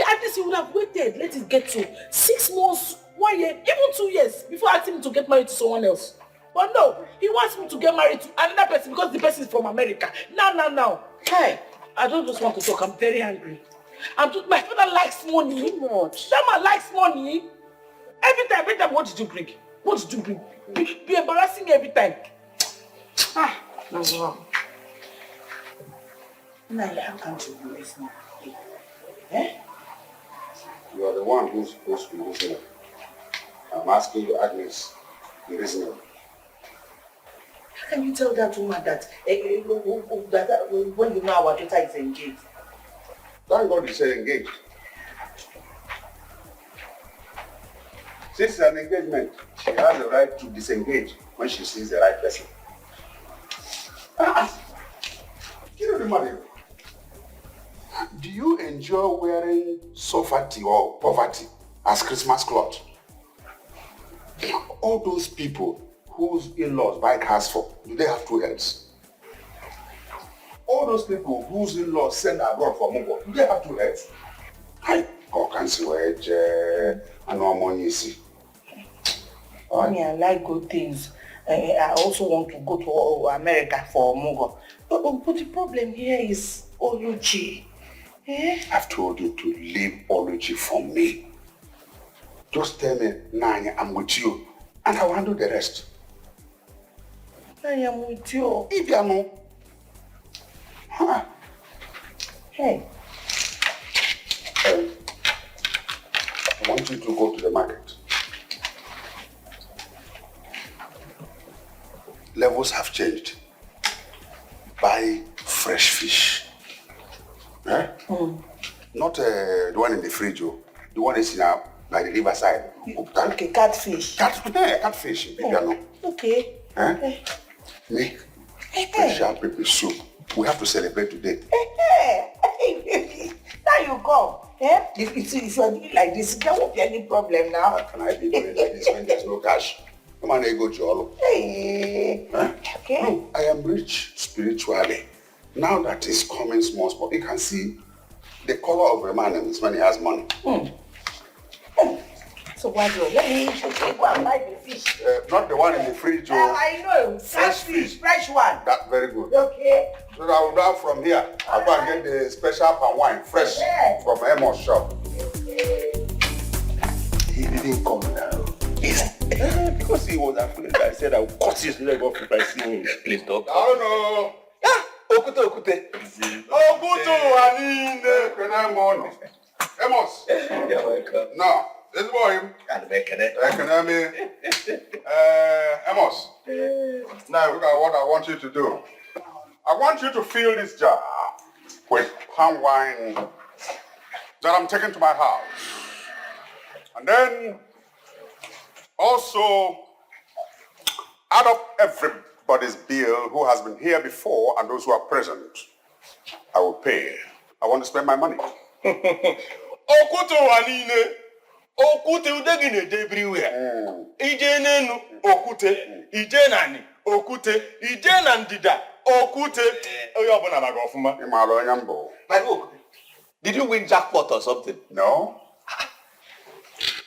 At least he would have waited. Let it get to 6 months, 1 year, even 2 years before asking me to get married to someone else. But no, he wants me to get married to another person because the person is from America. Now. Hey, I don't just want to talk. I'm very angry. My father likes money. Too much. That man likes money. Every time, what did you bring? What did you bring? Be embarrassing me every time. That's wrong. Now, how can't you be listening? Eh? You are the one who's supposed to be listening. I'm asking you, Agnes, be reasonable. How can you tell that woman that when you know our daughter is engaged? Thank God you said engaged. Since it's an engagement, she has the right to disengage when she sees the right person. You know the money. Do you enjoy wearing soffati or poverty as Christmas cloth? All those people whose in-laws buy cars for, do they have 2 heads? All those people whose in-laws send abroad for Mungo, do they have 2 heads? I can't see where I know money you see. Honey, I like good things. I also want to go to America for Mungo. But the problem here is Oluchi. I've told you to leave Oluchi for me. Just tell me, Nanya, I'm with you, and I'll handle the rest. Nanya, I'm with you. If you know. Hey. I want you to go to the market. Levels have changed. Buy fresh fish. Eh? Not the one in the fridge, the one is by the riverside. Okay, catfish. Catfish. Okay. Eh? Make special pepper soup. We have to celebrate today. Now you come. If you are doing like this, there won't be any problem now. How can I be doing like this when there's no cash? Come on, ego jolo. Hey. Okay. Look, I am rich spiritually. Now that is coming small, you can see the color of a man is when he has money. So what do let me go and buy the fish? Not the one in the fridge. I know. Fresh fish. Fresh one. That's very good. Okay. So I will go from here. I'll go and get the special palm wine, fresh from Amos shop. He didn't come now. Because he was afraid. I said I would cut his leg off if I see him. Please don't. Oh Ah, Okute, Okute. Amos. You're welcome. Now, this boy. Amos. Now look at what I want you to do. I want you to fill this jar with palm wine that I'm taking to my house. And then also add up everybody's bill who has been here before and those who are present. I will pay. I want to spend my money. Okute wanine. Okute udegine everywhere. Ije nenu okute, ije nani okute, ije na ndida okute. Oyo obuna maga ofuma. Imalo onyambo. My look, did you win jackpot or something? No.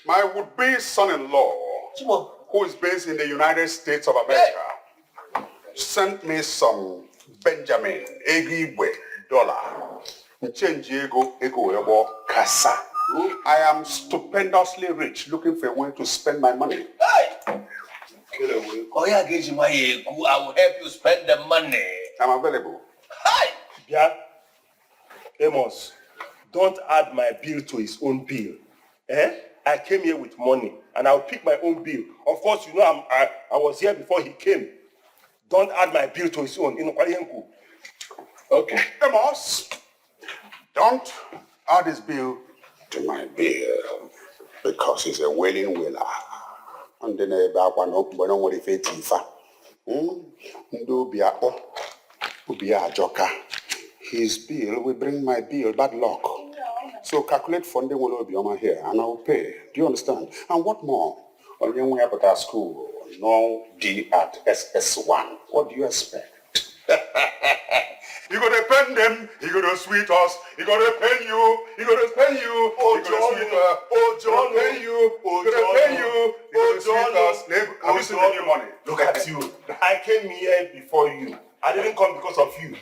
My would-be son-in-law, who is based in the United States of America, sent me some Benjamin Egibwe dollar. Kasa. I am stupendously rich, looking for a way to spend my money. Hey! I will help you spend the money. I'm available. Hi! Yeah. Amos, don't add my bill to his own bill. I came here with money and I'll pick my own bill. Of course, you know I was here before he came. Don't add my bill to his own. Okay. Amos, don't add his bill to my bill because he's a wailing wailer. And then his bill will bring my bill bad luck. So calculate funding will be on here and I will pay. Do you understand? And what more? When we have at school, no D at SS1. What do you expect? You gotta pen them, you gotta sweet us, you gotta pen you, you gotta pen you, oh, you gotta sweet us, oh, John, you gotta pen you, you gotta pen you, you gotta sweet us. Have you seen the new money? Look at you. I came here before you. I didn't come because of you.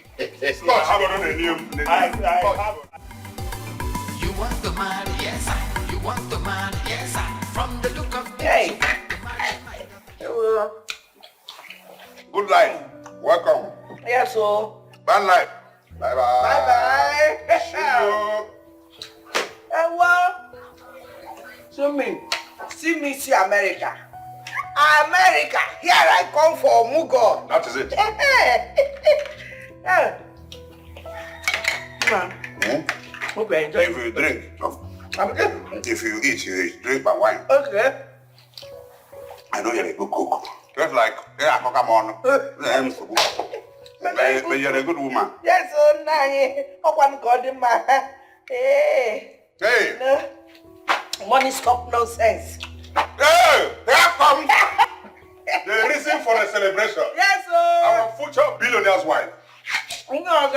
So I have a new. I have. You want to marry, yes, you want to marry, yes, from the look of things. Hey. Good life. Welcome. Yes, so. Bad life. Bye bye. Bye bye. See you. Well, see America. America, here I come for Mugo. That is it. Okay, enjoy. If you drink, if you eat, you drink my wine. Okay. I know you're a good cook. Just like, yeah, come on. But you're a good woman. Yes, oh, nah, one God in my hey. Hey. No. Money stop nonsense. Hey, here come the reason for the celebration. Yes, oh. Our future billionaire's wife. No,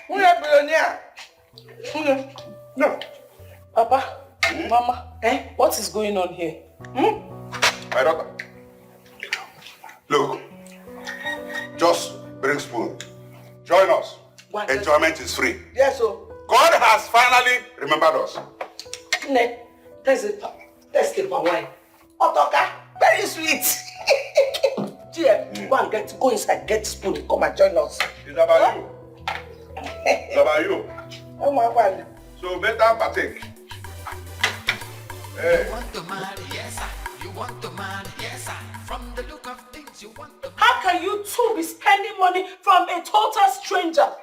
we are billionaire. No. Papa, Mama, what is going on here? My daughter. Look, just bring spoon. Join us. Enjoyment is free. Yes, so. God has finally remembered us. Ne, that's the wine. Otoka, very sweet. Dear, go inside, get spoon, come and join us. It's about you. It's about you. Oh my God. So better partake. Hey. You want to marry, yes, you want to marry, yes, from the look of things you want to marry. How can you two be spending money from a total stranger?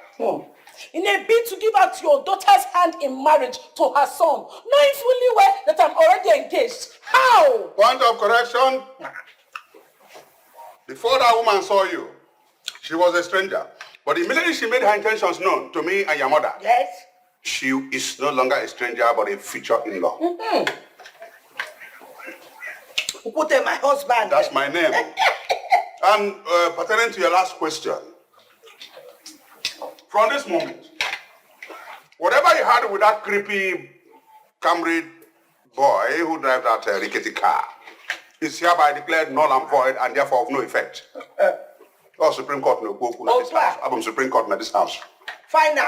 In a bid to give out your daughter's hand in marriage to her son, knowing fully well that I'm already engaged. How? Point of correction. Before that woman saw you, she was a stranger. But immediately she made her intentions known to me and your mother. Yes. She is no longer a stranger but a future in-law. Upute, my husband. That's my name. And pertaining to your last question, from this moment, whatever you had with that creepy Camry boy who drives that rickety car is hereby declared null and void and therefore of no effect. Oh, Supreme Court no go this house. I'm Supreme Court in this house. Final.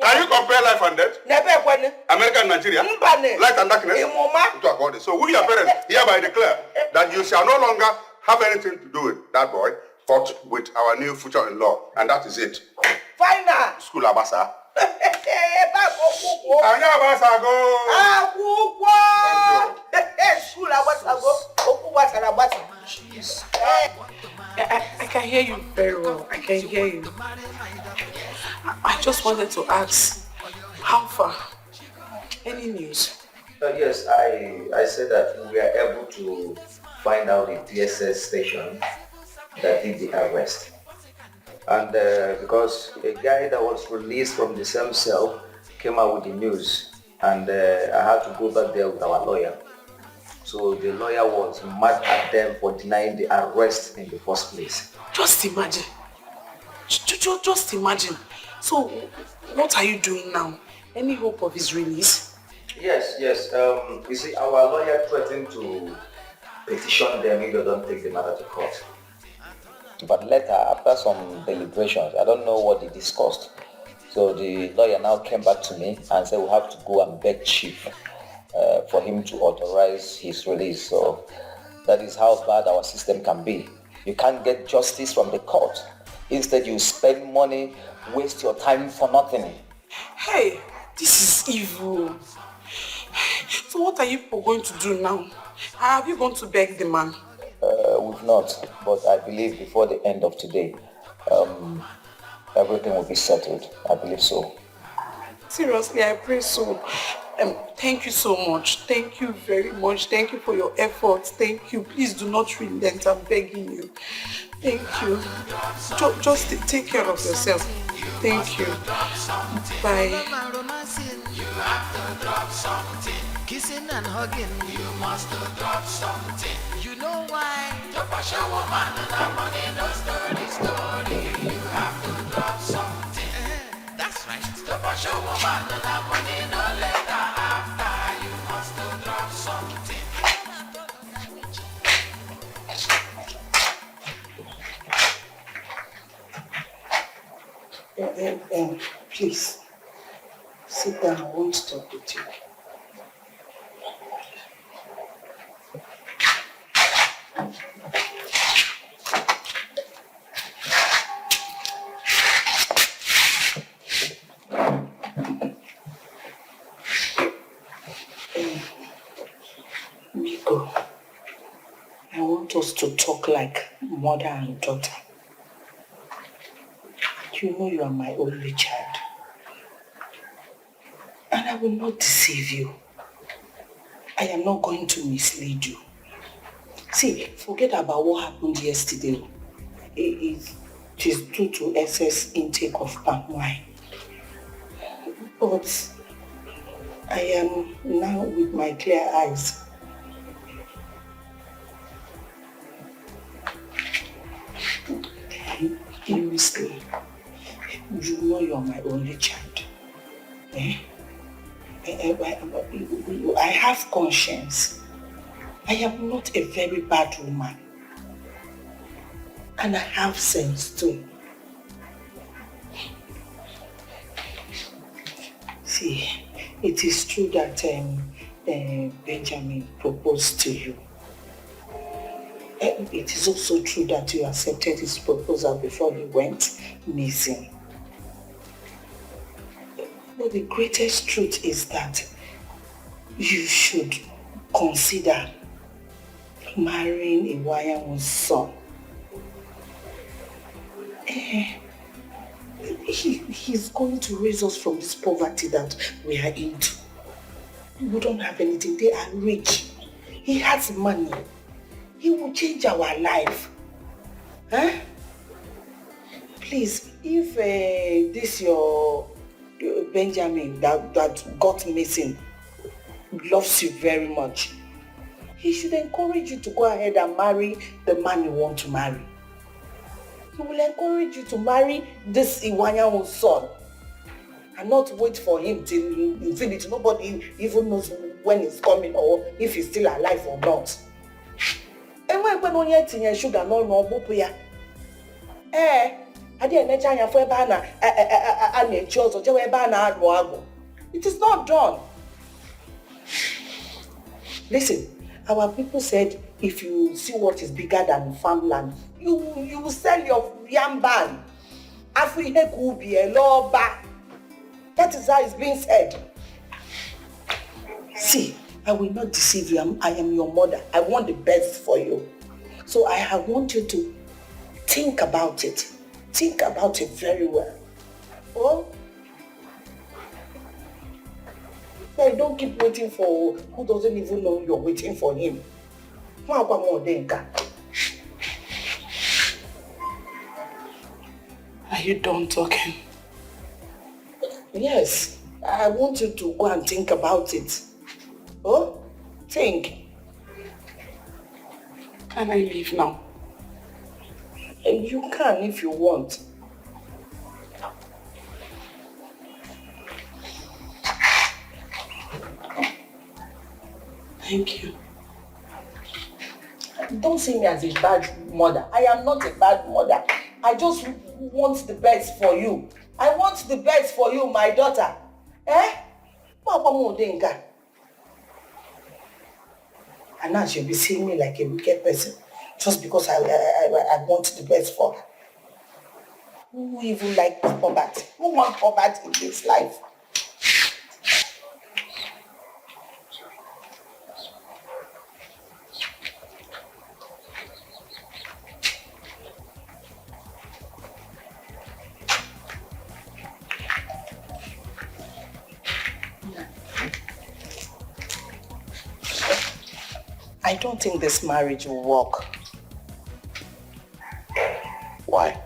Can you compare life and death? Never when. America and Nigeria? Light and darkness? So we, your parents, hereby declare that you shall no longer have anything to do with that boy, but with our new future-in-law, and that is it. Final. School Abasa. I can hear you very well. I can hear you. I just wanted to ask, how far? Any news? Yes, I said that we are able to find out the DSS station that did the arrest. And because a guy that was released from the same cell came out with the news, and I had to go back there with our lawyer. So the lawyer was mad at them for denying the arrest in the first place. Just imagine. Just imagine. So, what are you doing now? Any hope of his release? Yes. You see, our lawyer threatened to petition them if they don't take the matter to court. But later, after some deliberations, I don't know what they discussed. So the lawyer now came back to me and said we have to go and beg Chief for him to authorize his release. So that is how bad our system can be. You can't get justice from the court. Instead, you spend money, waste your time for nothing. Hey, this is evil. So what are you people going to do now? Have you gone to beg the man? We've not, but I believe before the end of today, everything will be settled. I believe so. Seriously, I pray so. Thank you so much. Thank you very much. Thank you for your efforts. Thank you. Please do not relent. I'm begging you. Thank you. Just take care of yourself. Thank you. Bye. Kissing and hugging, you must drop something. You know why? To push a woman and that money no story. You have to drop something. That's right. To push a woman and that money no later after. You must drop something. Please, sit down. I want to talk with you. Miko, I want us to talk like mother and daughter. You know you are my only child. And I will not deceive you. I am not going to mislead you. See, forget about what happened yesterday. It is due to excess intake of palm wine. But I am now with my clear eyes. Seriously, you know you are my only child. I have conscience. I am not a very bad woman. And I have sense too. See, it is true that Benjamin proposed to you. It is also true that you accepted his proposal before he went missing. But the greatest truth is that you should consider marrying a Iwayan's son. He's going to raise us from this poverty that we are into. We don't have anything. They are rich. He has money. He will change our life. Huh? Please, if this your Benjamin that got missing loves you very much, he should encourage you to go ahead and marry the man you want to marry. He will encourage you to marry this Iwanya's son and not wait for him till infinity. Nobody even knows when he's coming or if he's still alive or not. And when on yet in sugar no bopu ya. I didn't let you for banner and chose or banner. It is not done. Listen, our people said if you see what is bigger than farmland, you will sell your yam ban. Afrique could be a law back. That is how it's being said. See, I will not deceive you. I am your mother. I want the best for you. So I want you to think about it. Think about it very well. Oh? Yeah, don't keep waiting for who doesn't even know you're waiting for him. Are you done talking? Yes, I want you to go and think about it. Oh? Think. Can I leave now? You can if you want. Thank you. Don't see me as a bad mother. I am not a bad mother. I just want the best for you. I want the best for you, my daughter. And now she'll be seeing me like a wicked person just because I want the best for her. Who even like poverty? Who wants poverty in this life? I don't think this marriage will work. Why?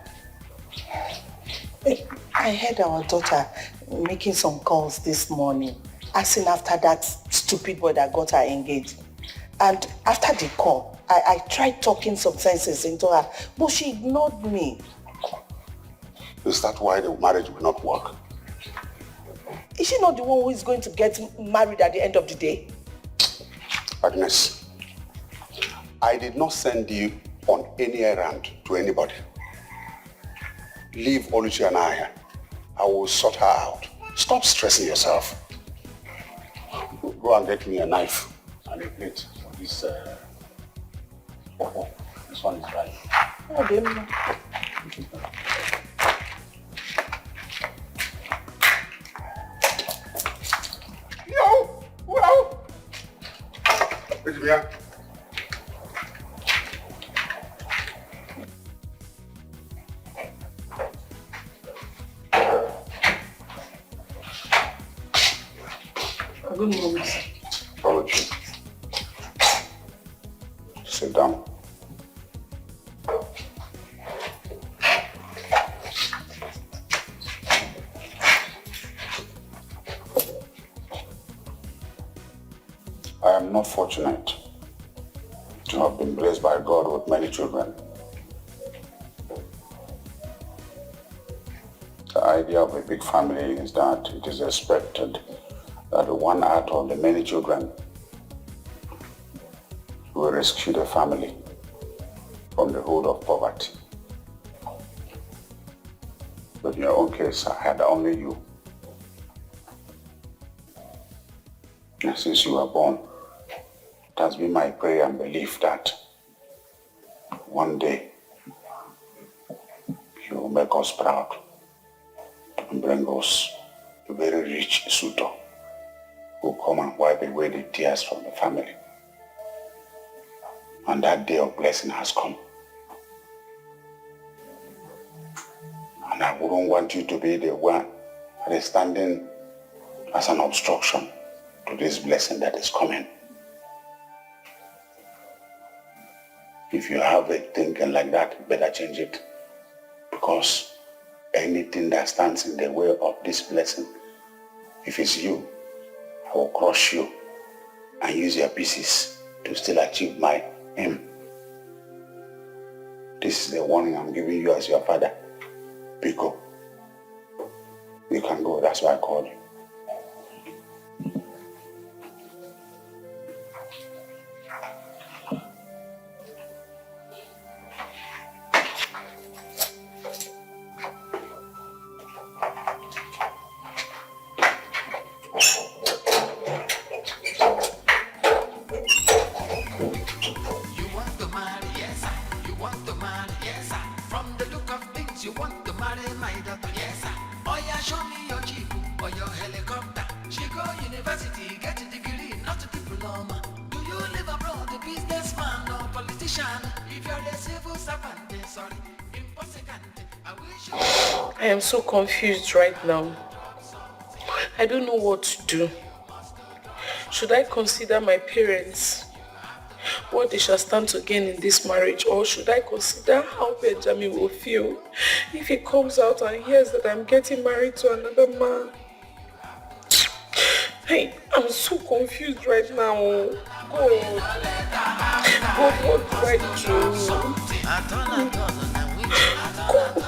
I heard our daughter making some calls this morning, asking after that stupid boy that got her engaged. And after the call, I tried talking some senses into her, but she ignored me. Is that why the marriage will not work? Is she not the one who is going to get married at the end of the day? Agnes, I did not send you on any errand to anybody. Leave Oluchi and I here. I will sort her out. Stop stressing yourself. Go and get me a knife and a plate for this. This one is right. Oh, damn. Yo! Wow! Wait a minute. Good morning. Oluchi. Sit down. I am not fortunate to have been blessed by God with many children. The idea of a big family is that it is expected that the one out of the many children will rescue the family from the hold of poverty. But in your own case, I had only you. And since you were born, it has been my prayer and belief that one day you will make us proud and bring us a very rich suitor who will come and wipe away the tears from the family. And that day of blessing has come. And I wouldn't want you to be the one that is standing as an obstruction to this blessing that is coming. If you have a thinking like that, better change it. Because anything that stands in the way of this blessing, if it's you, I will crush you and use your pieces to still achieve my aim. This is the warning I'm giving you as your father. Pico, you can go. That's why I called you. I am so confused right now. I don't know what to do. Should I consider my parents, what they shall stand to gain in this marriage, or should I consider how Benjamin will feel if he comes out and hears that I'm getting married to another man? Hey, I'm so confused right now. God, what do I do? God.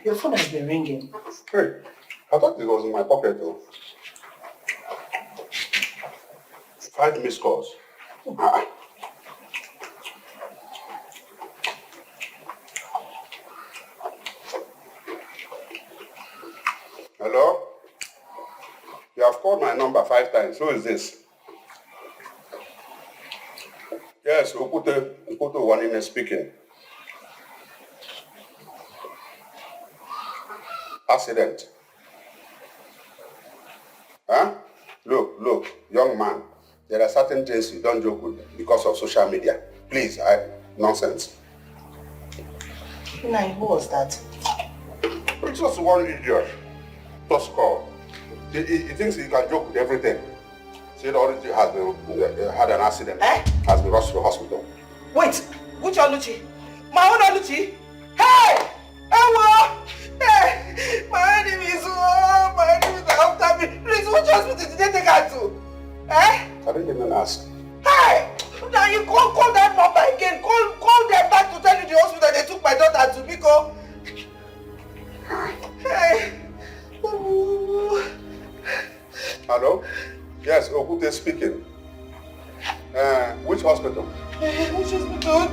Your phone has been ringing. Hey, I thought it was in my pocket though. 5 missed calls. Hello? You have called my number 5 times. Who is this? Yes, Okute Wanine speaking. Accident. Huh? Look, young man. There are certain things you don't joke with because of social media. Please, nonsense. Nai, who was that? It's just one idiot. Just call. He thinks he can joke with everything. Said already had an accident. Has been rushed to the hospital. Wait, which Oluchi? My own Oluchi? Hey! Ewa! Hey! My enemy is after me. Please, which hospital did they take her to? I didn't even ask. Hey! Now you call that number again. Call them back to tell you the hospital they took my daughter to, Biko. Hey! Hello? Yes, Okute speaking. Which hospital? Which hospital?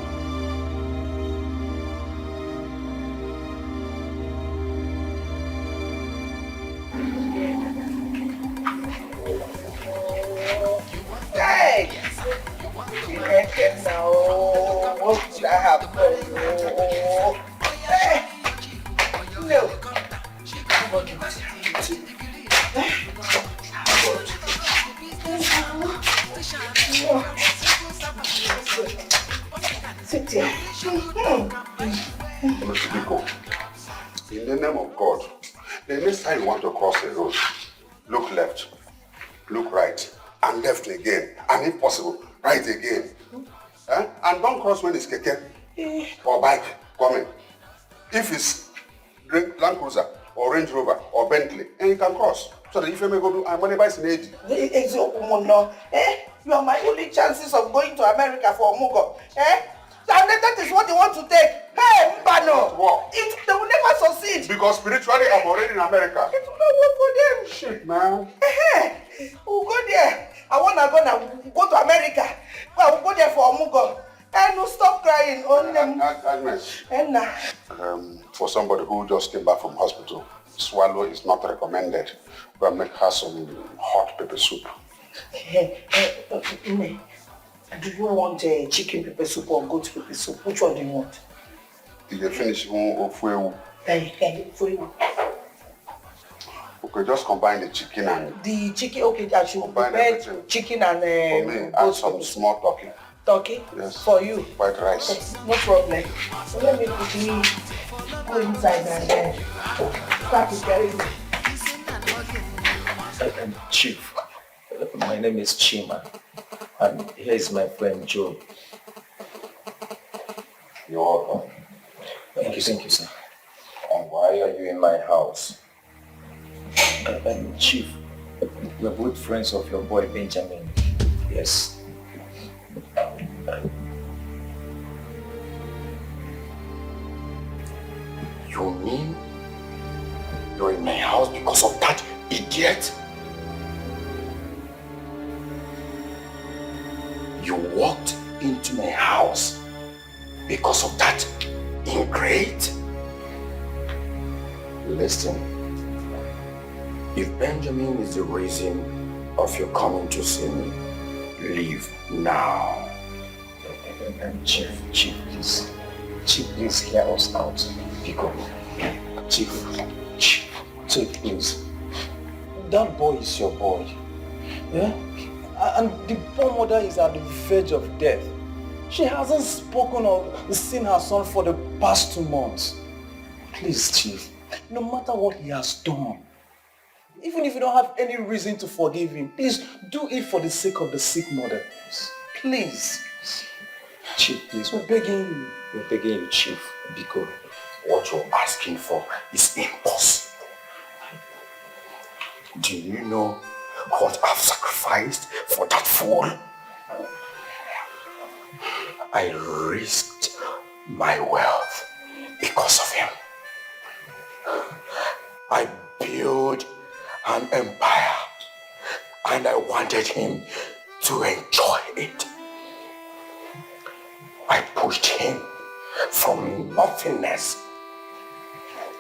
Hey! Now, what should I have done? Hey! No. Sit here. In the name of God, the next time you want to cross the road, look left, look right, and left again, and if possible, right again. And don't cross when it's keke or bike coming. If it's Land Cruiser or Range Rover or Bentley, and you can cross. So that if you may go to Amani in age. You are my only chances of going to America for Omugo. And that is what they want to take. Hey, Mbano! What? They will never succeed. Because spiritually I'm already in America. It will not work for them. Shit, man. We'll go there. I want to go to America. Well, we'll go there for Omugo. And we'll stop crying on them. Agnes, for somebody who just came back from hospital, swallow is not recommended. But make her some hot pepper soup. Do you want chicken pepper soup or goat pepper soup? Which one do you want? Did you finish one for you? Okay, just combine the chicken and... The chicken, okay, I should prepare chicken and... for me, add some small turkey. Turkey? Yes. For you? White rice. Yes, no problem. So let me quickly go inside and start preparing. Chief, my name is Chima, and here is my friend Joe. You're welcome. Thank you, sir. And why are you in my house? Chief, we're both friends of your boy Benjamin. Yes. You mean you're in my house because of that idiot? You walked into my house because of that ingrate? Listen, if Benjamin is the reason of your coming to see me, leave now. Chief, please. Chief, please hear us out. Because, Chief, please. That boy is your boy. Yeah? And the poor mother is at the verge of death. She hasn't spoken or seen her son for the past 2 months. Please, Chief, no matter what he has done, even if you don't have any reason to forgive him, please do it for the sake of the sick mother. Please. Chief, please, we're begging you. We're begging you, Chief, because what you're asking for is impossible. Do you know what I've sacrificed for that fool? I risked my wealth because of him. I built an empire and I wanted him to enjoy it. I pushed him from nothingness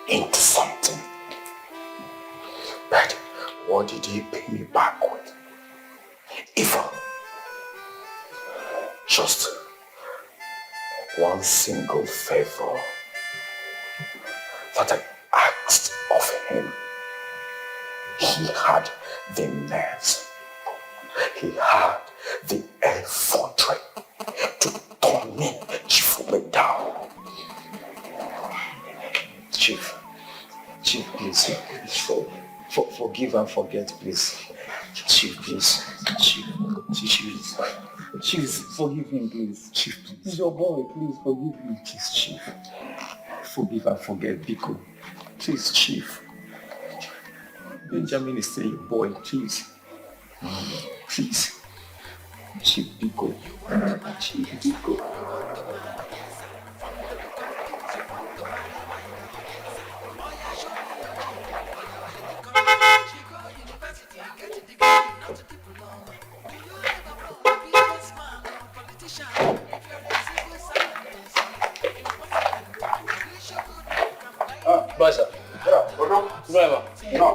into something. But what did he pay me back with? Evil. Just one single favor that I asked of him. He had the nerves. He had the effrontery to turn me down. Chief, please, forgive and forget, please. Chief, please. Chief, forgive him, please. Chief, please. He's your boy, please forgive him. Please, Chief. Forgive and forget, Biko. Please, Chief. Benjamin is still your boy, please. Please. Chief, Biko. Chief, Biko. Basa. Driver. No.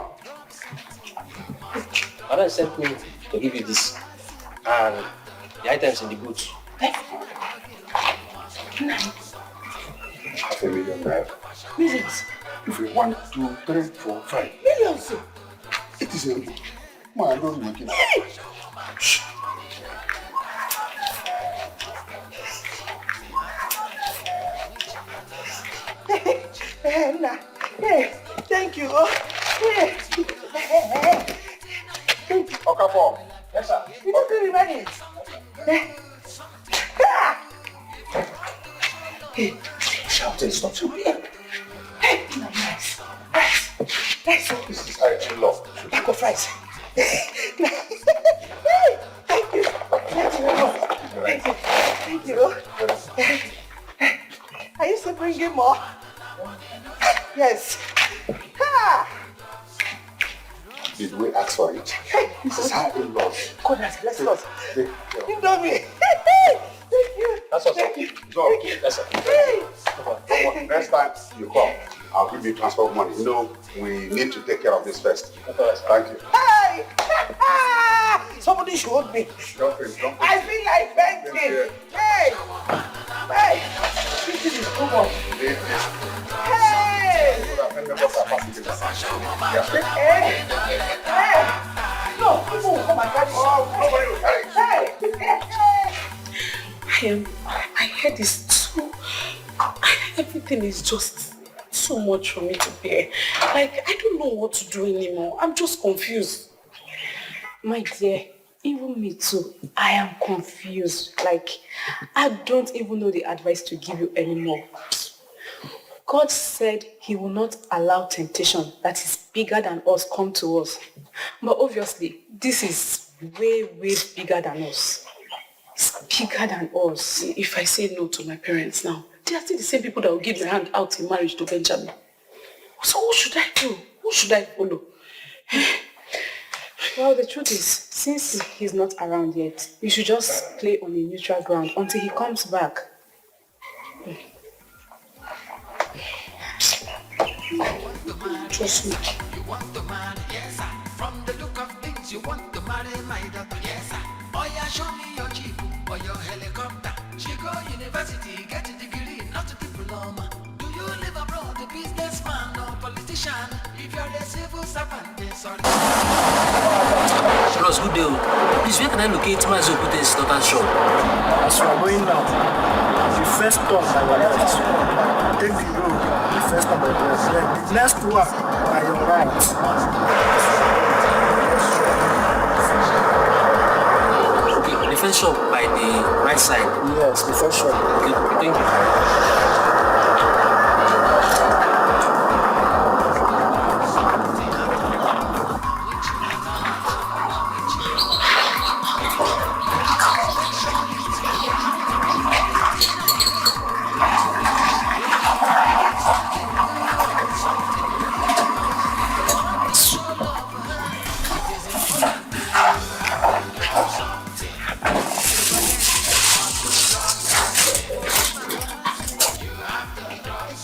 Madam sent me to give you this and the items in the boot. Half a million naira. Millions. If we 1, 2, 3, 4, 5. Millions. It is a man, I don't make it. Shh. Nah. Hey, thank you. Hey. Okafor. Yes, sir. You don't really manage. Hey, shout and stop shouting. Hey, nice. Nice. This is actually love. Taco fries. Hey, thank you. Thank you. Are you still bringing more? Yes. Did we ask for it? This is how it loves. God, let's go. You know me. Thank you. That's awesome. Thank you. So, That's it. next time you come, I'll give you transport money. You know, we need to take care of this first. Thank you. Hey! Somebody should hold me. Jump in. I feel like begging. Hey! This is too much. Hey! No, people will come and carry me. I heard this too. Everything is just too much for me to bear. Like, I don't know what to do anymore. I'm just confused. My dear, even me too. I am confused. Like, I don't even know the advice to give you anymore. God said he will not allow temptation that is bigger than us come to us. But obviously, this is way, way bigger than us. It's bigger than us. If I say no to my parents now, they are still the same people that will give their hand out in marriage to Benjamin. So what should I do? Who should I follow? Well, the truth is, since he's not around yet, you should just play on a neutral ground until he comes back. Trust me. You want to marry, yes sir. From the look of things, you want to marry my daughter, yes sir. Oh yeah, show me your jeep or your helicopter. She go university, get a degree, not a diploma. Do you live abroad, a businessman or politician? If you're a civil servant, then sorry. Bros, good day. Please, where can I locate Mazokute's daughter's shop? As you are going now, the first turn by your left, take the road, the first turn by your left, then the next one by your right. Okay, the first shop by the right side. Yes, the first shop. Okay, thank you.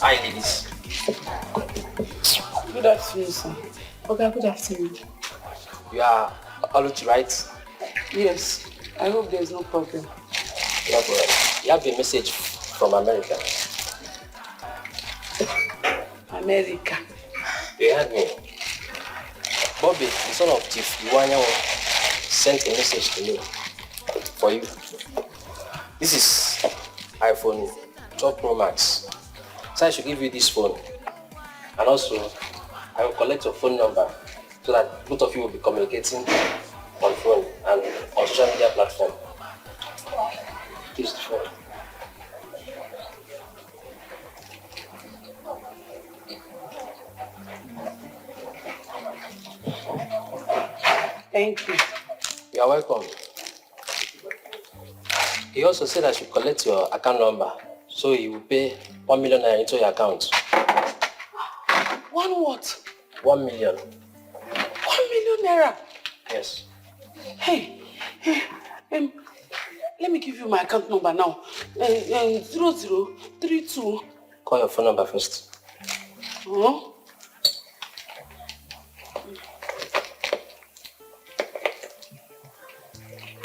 Hi, ladies. Good afternoon, sir. Okay, good afternoon. You are Oluchi, right? Yes, I hope there's no problem. You have a message from America. America. You heard me. Bobby, the son of Chief Iwanyawo, sent a message to me for you. This is iPhone 12 Pro Max. So I should give you this phone. And also, I will collect your phone number so that both of you will be communicating on phone and on social media platform. This is the phone. Thank you. You are welcome. He also said I should collect your account number so he will pay 1 million naira into your account. One what? 1 million. 1 million naira. Yes. Hey, let me give you my account number now. 0032. Call your phone number first. Huh?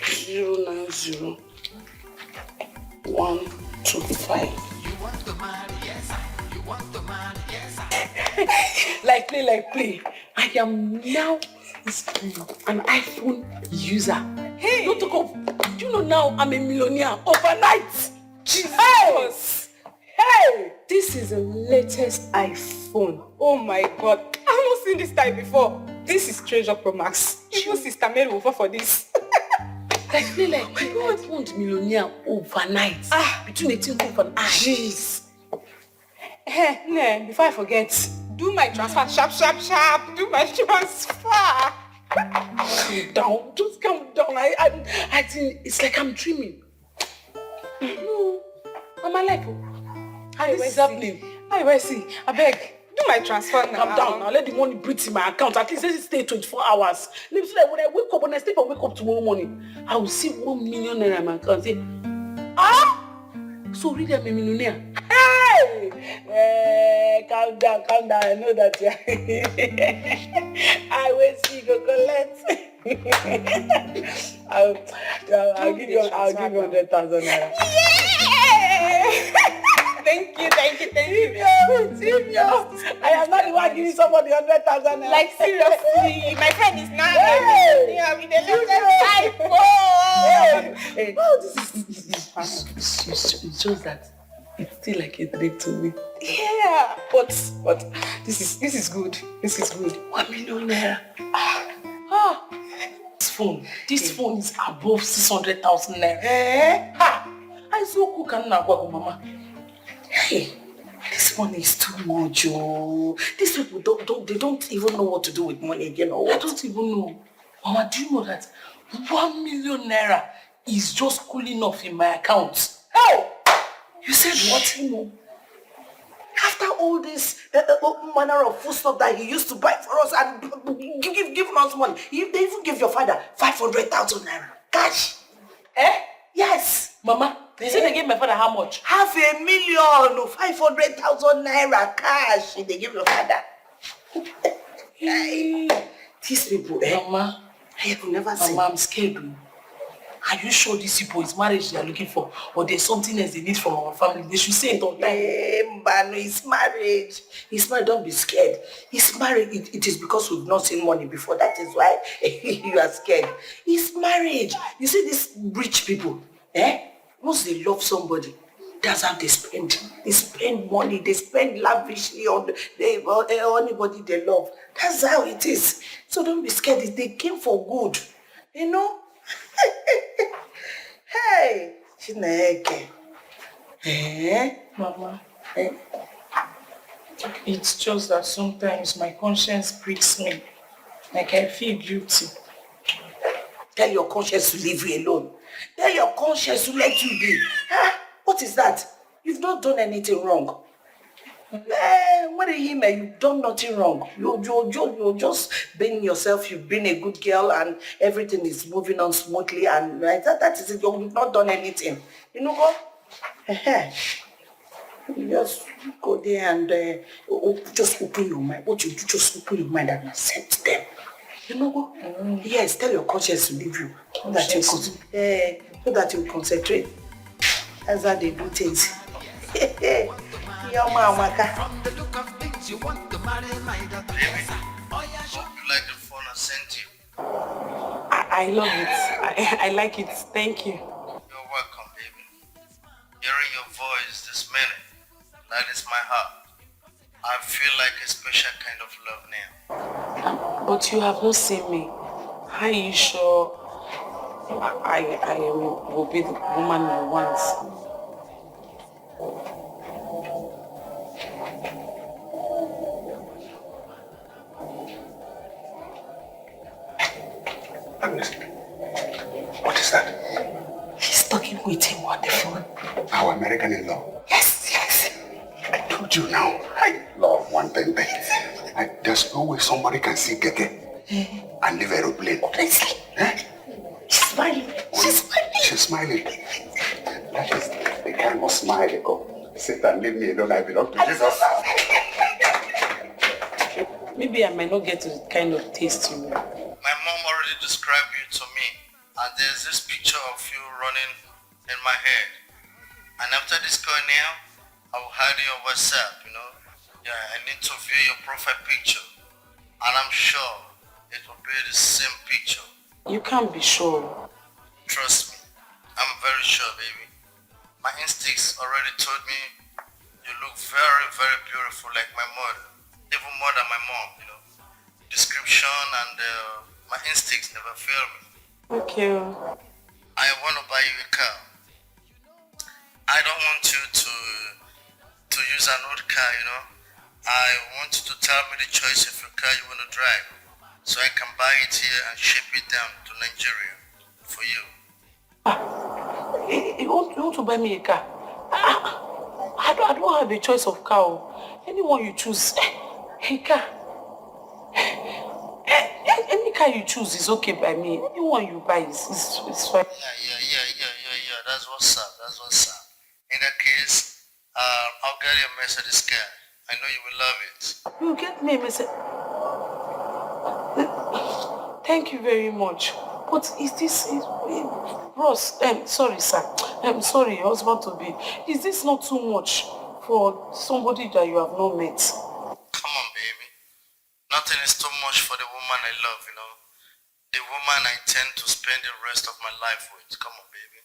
Zero 90 125. Like play. I am now an iPhone user. Hey! Don't talk of, you know now I'm a millionaire overnight. Jesus! Hey! This is the latest iPhone. Oh my God. I've not seen this type before. This is Treasure Pro Max. Even Sister Mary will fall for this. Like iPhone millionaire overnight. Between 18 and jeez. Hey, nah, before I forget, do my transfer, sharp. Do my transfer. Calm down, just calm down. I think it's like I'm dreaming. No, I'm alive. How is this happening? I see. I beg, do my transfer now. Calm down now. Let the money breathe in my account. At least let it stay 24 hours. Let me see that when I wake up, when I sleep and wake up tomorrow morning, I will see 1 million naira in my account. Say, so really I'm a millionaire. Hey! Calm down. I know that you I will see you go collect. I'll give you 100,000 naira. Yeah! Thank you. Timio. I am not the one giving somebody 100,000 naira. Like seriously, my friend is not with the Hey. Oh, this is just that it's still like a dream to me. Yeah, but this is good. 1 million naira. phone is above 600,000 naira. Eh? Ha! I so cook and mama. Hey, this money is too much, oh. These people don't even know what to do with money again or what? I don't even know. Mama, do you know that 1 million naira is just cooling off in my account? How? You said what? You after all this manner of food stuff that he used to buy for us and giving us money, they even give your father 500,000 naira cash. Eh? Yes, Mama. They say they gave my father how much? 500,000, 500,000 naira cash. They give your father. Hey, these people, Mama, I have never seen. Mama, I'm scared. Are you sure these people is marriage they are looking for, or there's something else they need from our family? They should say it on time. Mbano, it's marriage. It's marriage. Don't be scared. It's marriage. It is because we've not seen money before. That is why you are scared. It's marriage. You see these rich people, once they love somebody, that's how they spend. They spend money. They spend lavishly on anybody they love. That's how it is. So don't be scared. They came for good. You know? Hey, Chineke. Mama. It's just that sometimes my conscience pricks me. Like I feel guilty. Tell your conscience to leave you alone. Tell your conscience to let you be. What is that? You've not done anything wrong. What do you mean? You've done nothing wrong. You're just being yourself. You've been a good girl and everything is moving on smoothly and like that is it. You've not done anything. You know what? You just go there and just open your mind. What you do, just open your mind and accept them. You know what? Yes, tell your conscience to leave you. So that you concentrate. That's how they do things. Your mama. From the look of things, you want to marry my daughter. Hope you like the phone I sent you. I love it. I like it. Thank you. You're welcome, baby. Hearing your voice this minute, that is my heart. I feel like a special kind of love now. But you have not seen me. Are you sure I will be the woman you want? What is that? He's talking with him on the phone. Our American in-law. Yes. I told you now. I love one thing. There's no way somebody can see Keke and leave aeroplane. Honestly. She's smiling. She's smiling. That is the kind of smile they go. Satan, leave me alone. I belong to Jesus. Maybe I might not get to the kind of taste you want. My mom already described you to me, and there's this picture of you running in my head. And after this call now, I will hide you on WhatsApp, you know. Yeah, I need to view your profile picture, and I'm sure it will be the same picture. You can't be sure. Trust me, I'm very sure, baby. My instincts already told me you look very, very beautiful like my mother, even more than my mom, you know. Description and my instincts never fail me. Thank you. I want to buy you a car. I don't want you to use an old car, you know. I want you to tell me the choice of your car you want to drive, so I can buy it here and ship it down to Nigeria for you. You want to buy me a car? I don't have a choice of car. Anyone you choose, a car. Any car you choose is okay by me. Anyone you buy is fine. Yeah. That's what's up. In that case, I'll get you a Mercedes car. I know you will love it. You get me a Mercedes. Thank you very much. But Ross, sorry sir. I'm sorry, husband to be. Is this not too much for somebody that you have not met? Come on, baby. Nothing is too much for the woman I love, you know. The woman I intend to spend the rest of my life with. Come on, baby.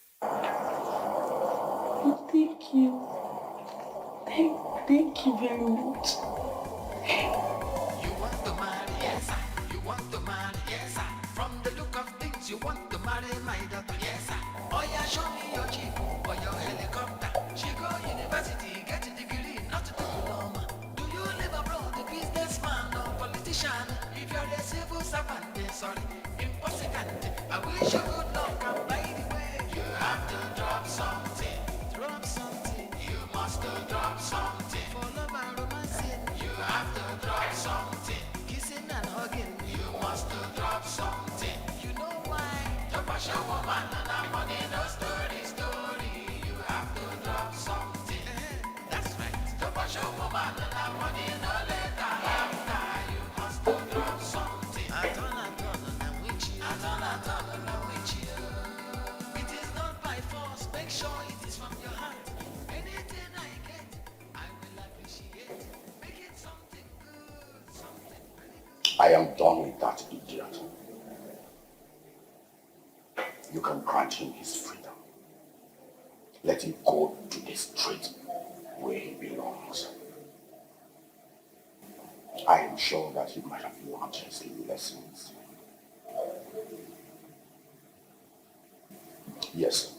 Thank you. Thank you very much. You want to marry, yes, you want to marry, yes, from the look of things, you want to marry my daughter. Yes, sir. Oh yeah, show me your jeep or your helicopter. She go university, get a degree, not a diploma. Do you live abroad, a businessman or politician? If you're a civil servant, sorry, impossible. I wish you good luck, and by the way, you have to drop something. Drop something. You must drop something. For love and romancing, you have to drop something. Kissing and hugging, you must drop something. You know why? Drop a show woman and I'm money, no story. You have to drop something. That's right. Drop a show woman and I'm money, no later after. You must drop something. I turn and I'm with you. I turn and I'm with you. It is not by force. Make sure it is from your heart. Anything I get, I will appreciate. Make it something good, something very good. I am done with that idiot. You can grant him his freedom. Let him go to the street where he belongs. I am sure that he might have learned his lessons. Yes,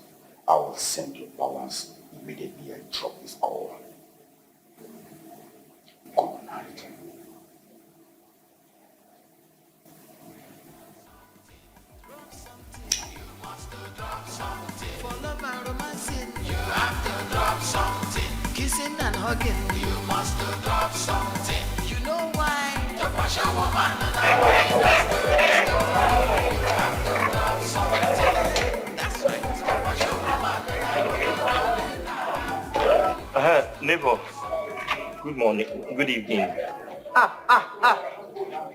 I will send you balance immediately I drop this call. Good night. For love and romancing, you have to drop something. Kissing and hugging, you must drop something. You know why? Drop a show woman and you have to drop something. That's right. Drop a show woman. Neighbor, good morning, good evening.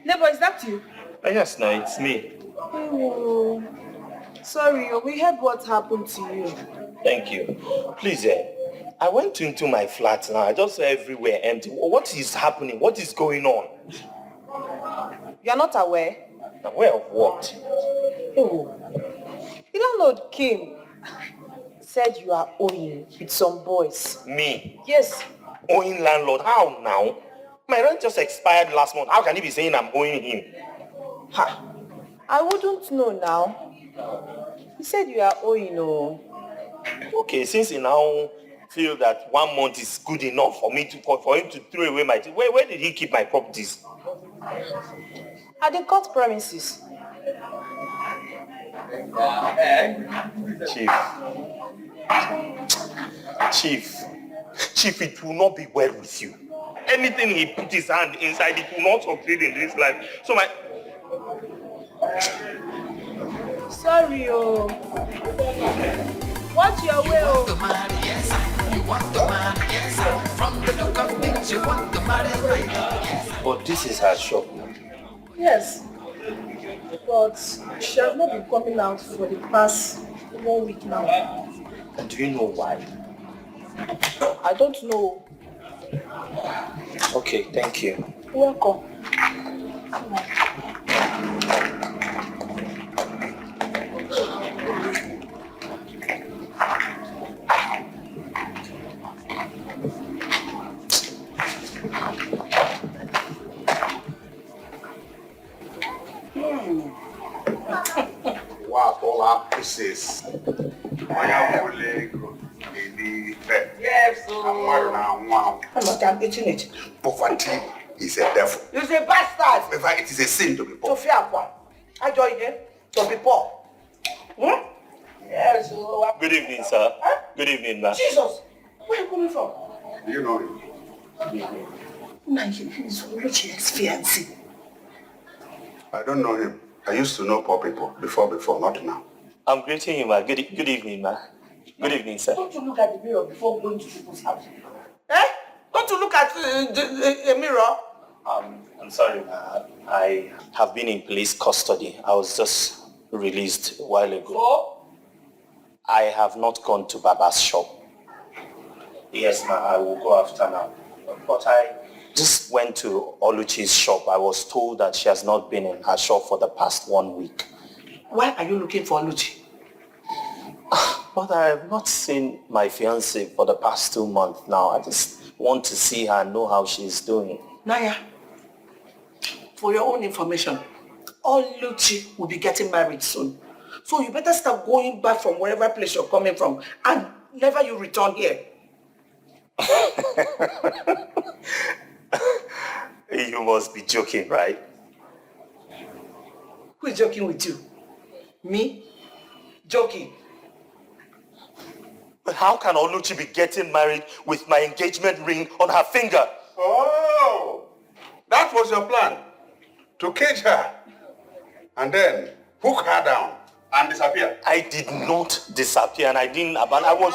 Neighbor, is that you? Yes, no, it's me. Oh, sorry, we heard what happened to you. Thank you. Please, I went into my flat now. I just saw everywhere empty. What is happening? What is going on? You are not aware? Aware of what? Oh, the landlord came, said you are owing with some boys. Me? Yes. Owing landlord? How now? My rent just expired last month. How can he be saying I'm owing him? Ha! I wouldn't know now. He said you are owing, oh. Okay, since he now feel that 1 month is good enough for him to throw away my things, where did he keep my properties? At the court premises. Chief, it will not be well with you. Anything he put his hand inside, it will not succeed in this life. So my... Sorry, oh. Watch your way, oh. You want to marry, yes, sir. You want to marry, yes, sir. From the look of things, you want to marry, right? Yes, sir. But this is her shop. Yes. But she has not been coming out for the past 1 week now. And do you know why? I don't know. Okay, thank you. Welcome. What all our pieces? Yes, I'm eating it. Poverty is a devil. You're a bastard. In fact, it is a sin to be poor. To fear what? I join you to be poor. Yes. Good evening, sir. Huh? Good evening, ma'am. Jesus, where are you coming from? Do you know him? No, he's Oluchie's fiancé. I don't know him. I used to know poor people before, not now. I'm greeting you, ma'am. Good evening, ma'am. Good evening, sir. Don't you look at the mirror before going to people's house? Don't you look at a mirror? I'm sorry, ma'am. I have been in police custody. I was just released a while ago. Oh? I have not gone to Baba's shop. Yes, ma'am. I will go after now. But I just went to Oluchi's shop. I was told that she has not been in her shop for the past 1 week. Why are you looking for Oluchi? But I have not seen my fiancée for the past 2 months now. I just want to see her and know how she's doing. Naya, for your own information, Oluchi will be getting married soon. So you better start going back from wherever place you're coming from and never you return here. You must be joking, right? Who is joking with you? Me? Joking? But how can Oluchi be getting married with my engagement ring on her finger? Oh, that was your plan. To cage her. And then hook her down and disappear. I did not disappear and I didn't abandon. I was...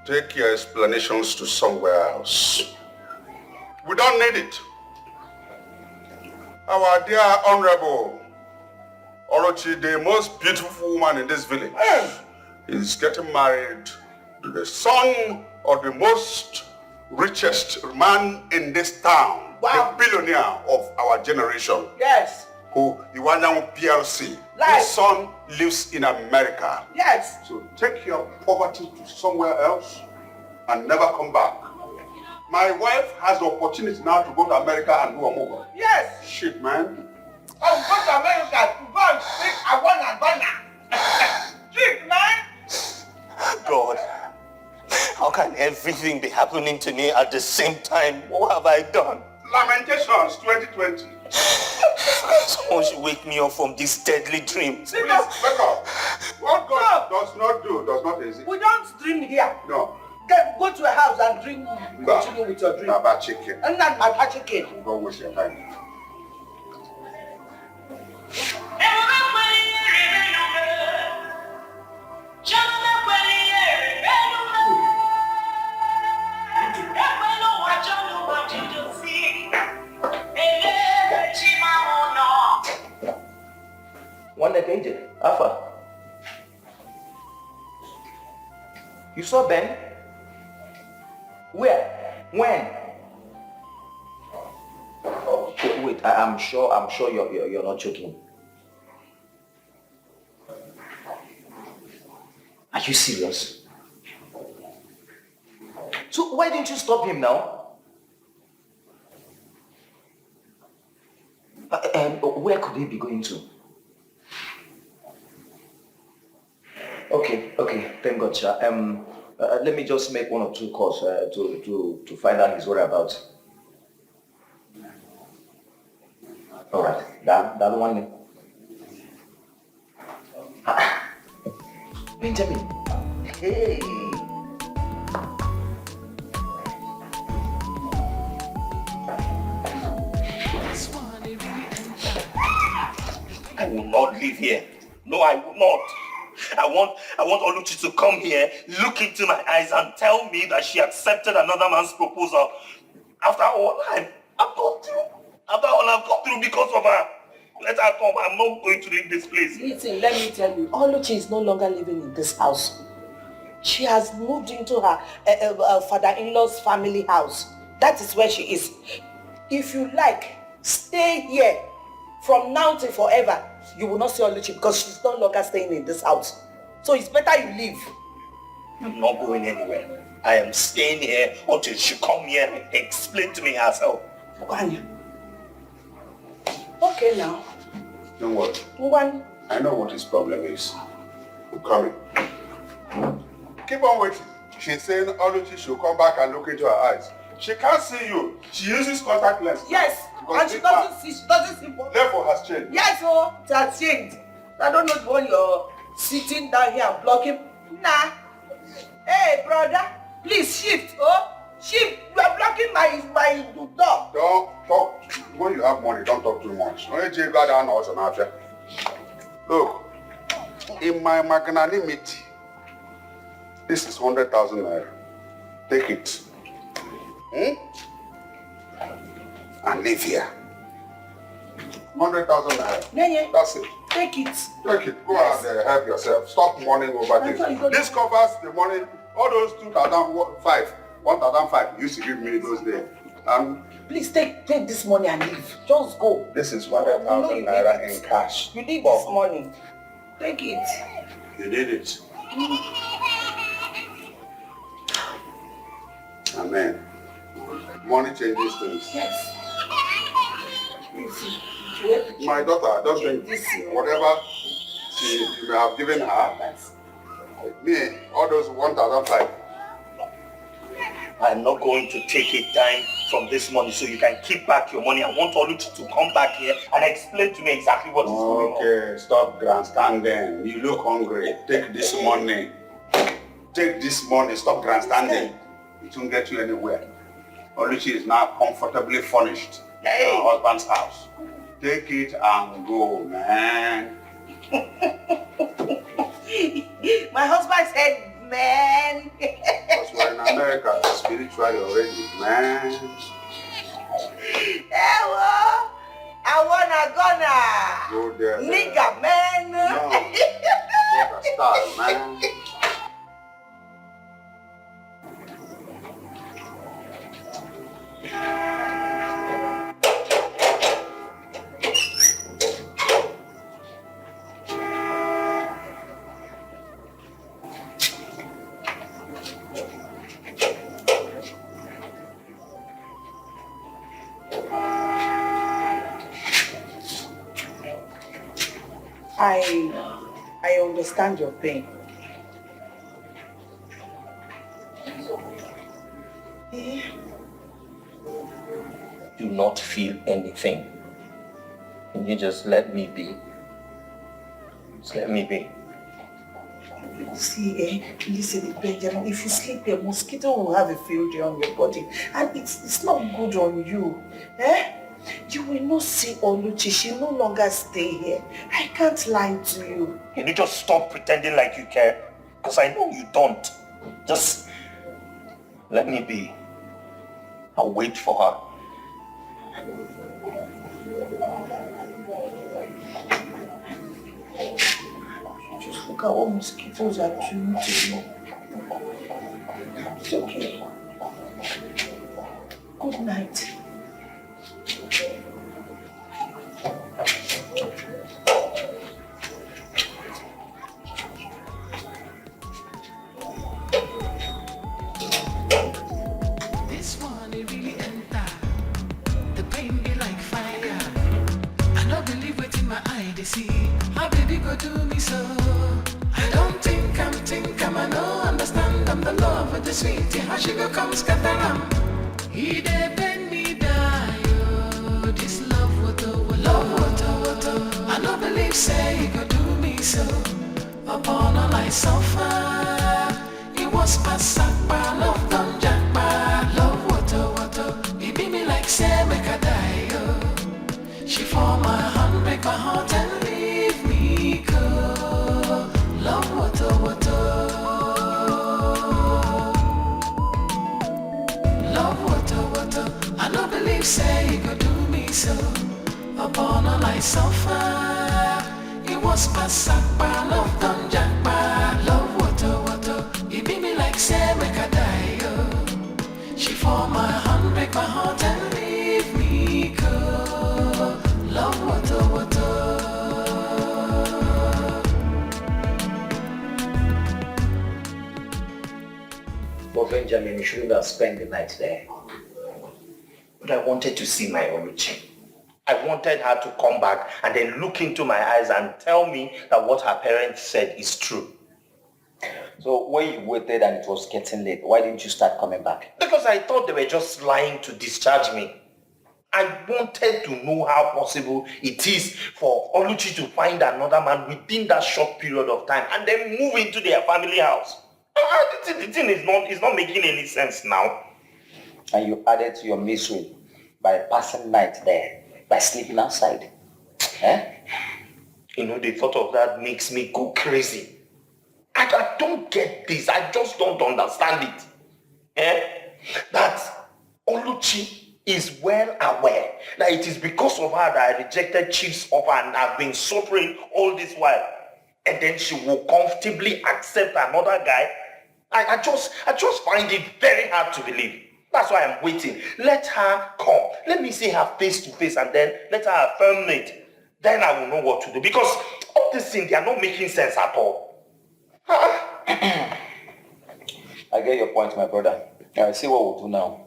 Take your explanations to somewhere else. We don't need it. Our dear Honorable Orochi, the most beautiful woman in this village, is getting married to the son of the most richest man in this town. Wow. The billionaire of our generation. Yes. Who, Iwanyan PLC. Right. His son lives in America. Yes. So take your poverty to somewhere else and never come back. My wife has the opportunity now to go to America and do a move. Yes. Shit, man. I'll go to America to go and speak Ghana. Shit, man. God, how can everything be happening to me at the same time? What have I done? Lamentations 2020. Someone should wake me up from this deadly dream. Please, wake up. What God does not do does not exist. We don't dream here. No. Then go to a house and dream. Continue with your dream. About chicken. And not about chicken. Don't waste your time. One decade, Alpha. You saw Ben? Where? When? Oh, wait, I'm sure you're not joking. Are you serious? So why didn't you stop him now? Where could he be going to? Okay, thank God, sir. Let me just make one or two calls to find out his whereabouts. All right, that one. Benjamin. Hey. I will not live here. No, I will not. I want Oluchi to come here, look into my eyes and tell me that she accepted another man's proposal after all I've gone through. After all I've gone through because of her. Let her come. I'm not going to leave this place. Listen, let me tell you, Oluchi is no longer living in this house. She has moved into her father-in-law's family house. That is where she is. If you like, stay here from now till forever. You will not see Oluchi because she's no longer staying in this house. So it's better you leave. I'm not going anywhere. I am staying here until she come here and explain to me herself. Gwanya. Okay now. Don't worry. Ngwan. I know what his problem is. I'm coming. Keep on waiting. She's saying Oluchi should come back and look into her eyes. She can't see you. She uses contact lenses. Yes. And she doesn't see. She doesn't see. Level has changed. Yes, oh, it has changed. I don't know the one you're sitting down here and blocking. Nah. Hey, brother, please shift. Oh, shift. You are blocking my door. Don't talk. When you have money, don't talk too much. Look, in my magnanimity, this is 100,000 naira. Take it. And live here. 100,000 naira. That's it. Take it. Take it. Go out there, help yourself. Stop mourning over this. This covers the money, all those 2,005, 1,005 you used to give me those days. Please take this money and leave. Just go. This is 100,000 naira in cash. You need this money. Take it. You need it. Amen. Money changes things. Yes. My daughter, don't think whatever You may have given her. Me, all those 1,005. I'm not going to take a dime from this money so you can keep back your money. I want Oluchi to come back here and explain to me exactly what is going on. Okay, stop grandstanding. You look hungry. Take this money. Take this money. Stop grandstanding. It won't get you anywhere. Oluchi is now comfortably furnished in her husband's house. Take it and go, man. My husband said, man. Because we're in America, spiritually already, man. I wanna go there. Nigga, man. No. What a style, man. I understand your pain. Do not feel anything. Can you just let me be? Just let me be. See, listen, Benjamin, if you sleep, a mosquito will have a field day on your body. And it's not good on you. You will not see Oluchi. She no longer stay here. I can't lie to you. Can you just stop pretending like you care? Because I know you don't. Just let me be. I'll wait for her. Just look at what mosquitoes are doing to you. It's okay. Good night. This one, it really enter. The pain be like fire. I don't believe what in my eye they see. How baby go do me so? I don't think I know, understand I'm the love of the sweetie. How she go come scatter am? He dey bend me die, oh. This love water. I don't believe say he go do me so. Upon all I suffer, it was pasakpa, love done jackpa. Love water, he beat me like say make I die, oh. She form my hand, break my heart and leave me go. Love water. Love water. I don't believe say he could do me so. Upon all I suffer, it was pasakpa, love done jackpa. Love water, he beat me like say make I die, oh. She form my hand, break my heart and leave me go. Love water. But Benjamin, you shouldn't have spent the night there. But I wanted to see my Oluchi. I wanted her to come back and then look into my eyes and tell me that what her parents said is true. So when you waited and it was getting late, why didn't you start coming back? Because I thought they were just lying to discharge me. I wanted to know how possible it is for Oluchi to find another man within that short period of time and then move into their family house. The thing is not making any sense now. And you added to your misery by passing night there, by sleeping outside. You know, the thought of that makes me go crazy. I don't get this. I just don't understand it. That Oluchi is well aware that it is because of her that I rejected Chief's offer and have been suffering all this while. And then she will comfortably accept another guy. I just find it very hard to believe. That's why I'm waiting. Let her come. Let me see her face to face and then let her affirm it. Then I will know what to do. Because all these things, they are not making sense at all. I get your point, my brother. I see what we'll do now.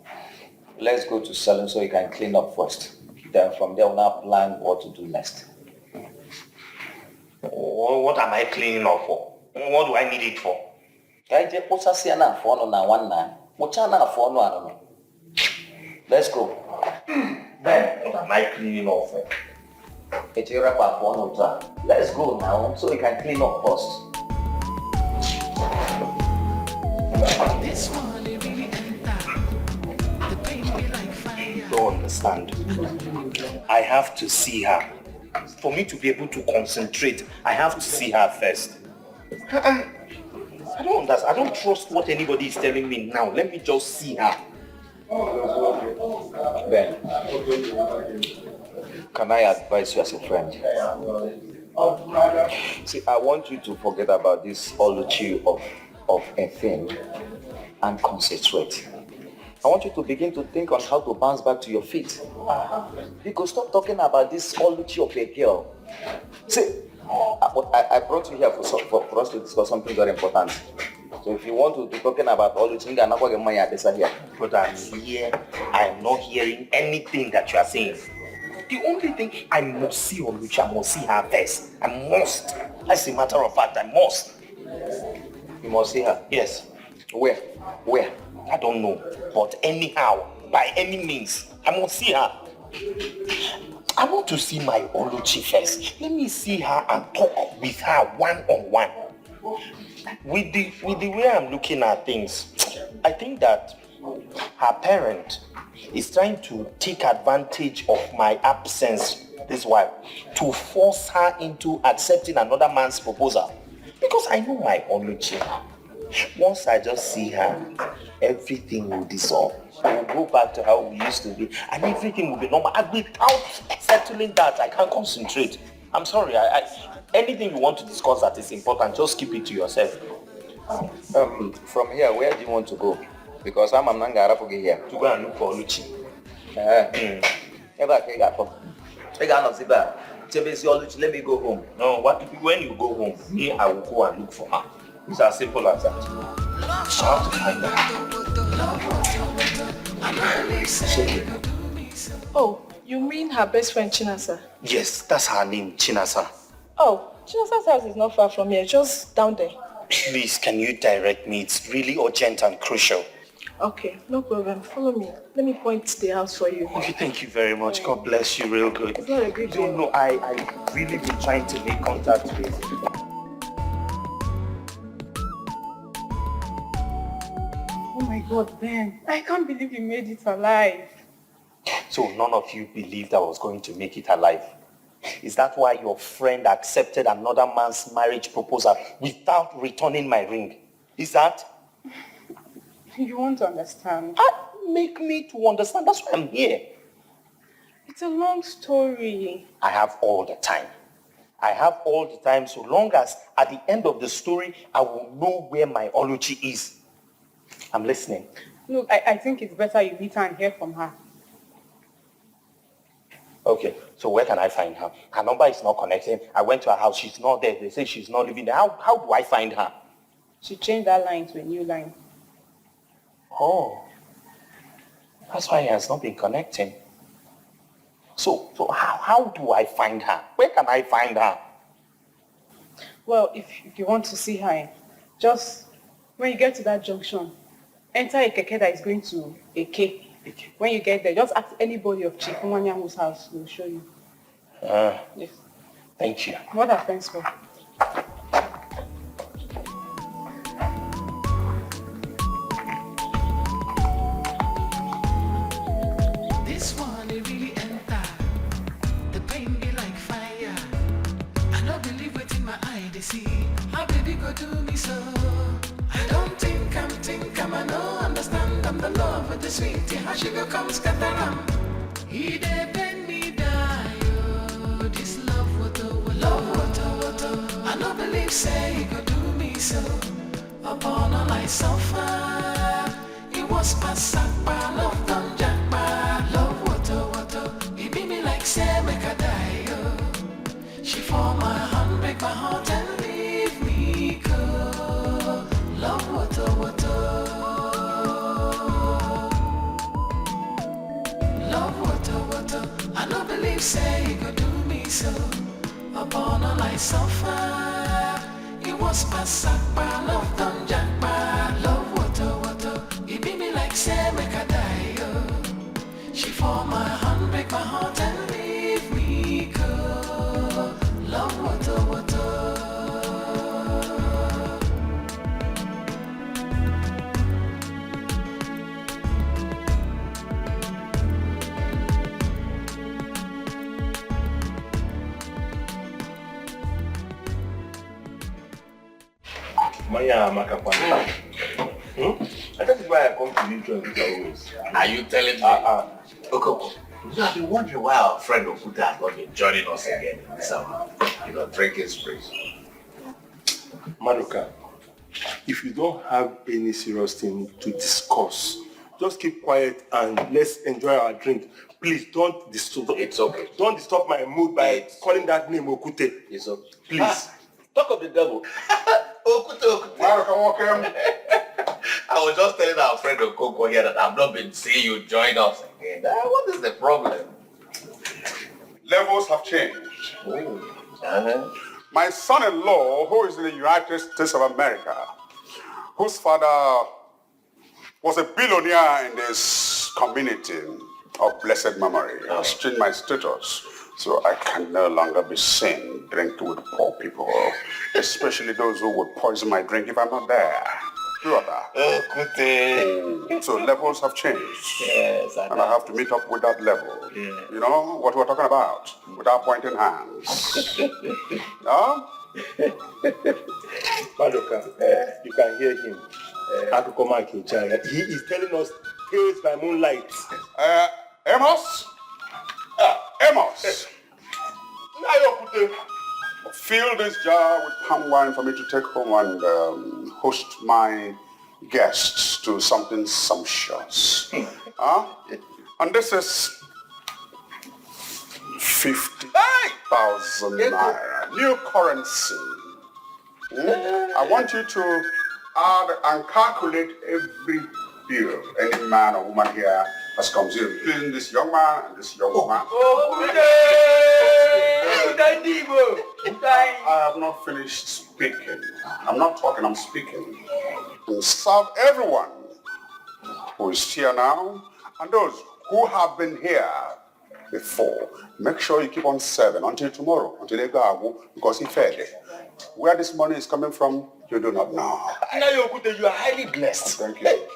Let's go to salon so you can clean up first. Then from there we'll now plan what to do next. What am I cleaning up for? What do I need it for? Let's go. Ben, what am I cleaning up for? Let's go now, so we can clean up first. You don't understand. I have to see her. For me to be able to concentrate, I have to see her first. I don't understand. I don't trust what anybody is telling me now. Let me just see her. Ben, can I advise you as a friend? See, I want you to forget about this Oluchi of a thing and concentrate. I want you to begin to think on how to bounce back to your feet. You could stop talking about this Oluchi of a girl. See, I brought you here for us to discuss something very important. So if you want to be talking about Oluchi, I'm not going to get my here. But I'm here. I'm not hearing anything that you are saying. The only thing, I must see Oluchi. I must see her first. I must. As a matter of fact, I must. You must see her? Yes. Where? I don't know. But anyhow, by any means, I must see her. I want to see my Oluchi first. Let me see her and talk with her one-on-one. With the way I'm looking at things, I think that her parent is trying to take advantage of my absence, this wife, to force her into accepting another man's proposal. Because I know my Oluchi. Once I just see her, everything will dissolve. We'll go back to how we used to be, and everything will be normal. And without settling that, I can't concentrate. I'm sorry. Anything you want to discuss that is important, just keep it to yourself. From here, where do you want to go? Because I'm not going to here. To go and look for Oluchi. Let me go home. No, when you go home, me, I will go and look for her. It's as simple as that. I have to find her. Oh, you mean her best friend Chinasa? Yes, that's her name, Chinasa. Oh, Chinasa's house is not far from here, just down there. Please, can you direct me? It's really urgent and crucial. Okay, no problem. Follow me. Let me point the house for you. Okay, thank you very much. God bless you real good. It's not a big deal. No, I really been trying to make contact with you. Oh my God, Ben, I can't believe you made it alive. So none of you believed I was going to make it alive. Is that why your friend accepted another man's marriage proposal without returning my ring? Is that? You want to understand? Make me to understand. That's why I'm here. It's a long story. I have all the time. So long as at the end of the story, I will know where my Oluchi is. I'm listening. Look, I think it's better you meet her and hear from her. Okay, so where can I find her? Her number is not connecting. I went to her house. She's not there. They say she's not living there. How do I find her? She changed that line to a new line. Oh, that's why he has not been connecting. So how do I find her? Where can I find her? Well, if you want to see her, just when you get to that junction, enter a keke that is going to Eke. When you get there, just ask anybody of Chief Nwanyamu's house. We'll show you. Yes. Thank you. What are friends for? This one, it really enter. The pain be like fire. I don't believe it in my eye, they see. How baby go do me so? I don't think I know, understand. I'm the love with the sweetie. How she go come scatter. He dey bend me die, oh. This love water. I don't believe say he go do me so. Upon all I suffer, it was pasakpa, love done jackpa. Love water. He beat me like say make I die, oh. She for my hand, break my heart and leave me go. Love water. Love water. I don't believe say you could do me so. Upon all I suffer. must pass up. Love don't jump, love water. It be me like say make I die. She for my hand, break my heart and leave me go. Love water. Maya Makapana. That is why I come to you join always. Are you telling me? Okoko, I've been wondering why our friend Okuta has not been joining us again in this drinking spree. Madoka, if you don't have any serious thing to discuss, just keep quiet and let's enjoy our drink. Please don't disturb. It's okay. Don't disturb my mood by calling that name Okute. It's okay. Please. Talk of the devil. Okute. I was just telling our friend Okoko here that I've not been seeing you join us again. What is the problem? Levels have changed. My son-in-law, who is in the United States of America, whose father was a billionaire in this community of blessed memory, has changed my status. So I can no longer be seen drinking with poor people, especially those who would poison my drink if I'm not there. Brother. So levels have changed. Yes, and I have to meet up with that level. Yeah. You know what we're talking about? Without pointing hands. No? Madoka, you can hear him. He is telling us tales by moonlight. Amos? Amos! Fill this jar with palm wine for me to take home and host my guests to something sumptuous. And this is 50,000 naira, new currency. I want you to add and calculate every bill any man or woman here has consumed, including this young man and this young woman. I have not finished speaking. I'm not talking, I'm speaking. And serve everyone who is here now and those who have been here before. Make sure you keep on serving until tomorrow, until they go, because he fed it. Where this money is coming from, you do not know. You are highly blessed. Thank you.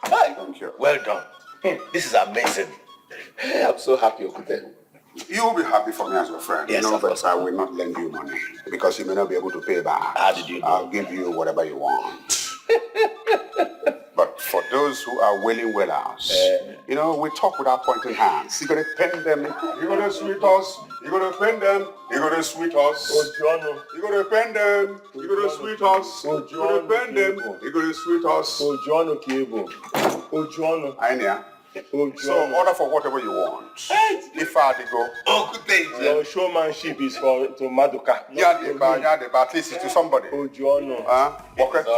Thank you. Well done. This is amazing. I'm so happy, Okute. You will be happy for me as your friend. Yes, you know that I will not lend you money because you may not be able to pay back. How did you know? I'll give you whatever you want. But for those who are willing wellers, you know, we talk without pointing hands. You're going to pen them, you're going to sweet us, you're going to pen them, you're going to sweet us. You're going to pen them, you're going to sweet us. You're going to pen them, you're going to sweet us. So order for whatever you want. If I go, your showmanship is for to Madoka. Yeah, but at least it's to somebody. It's all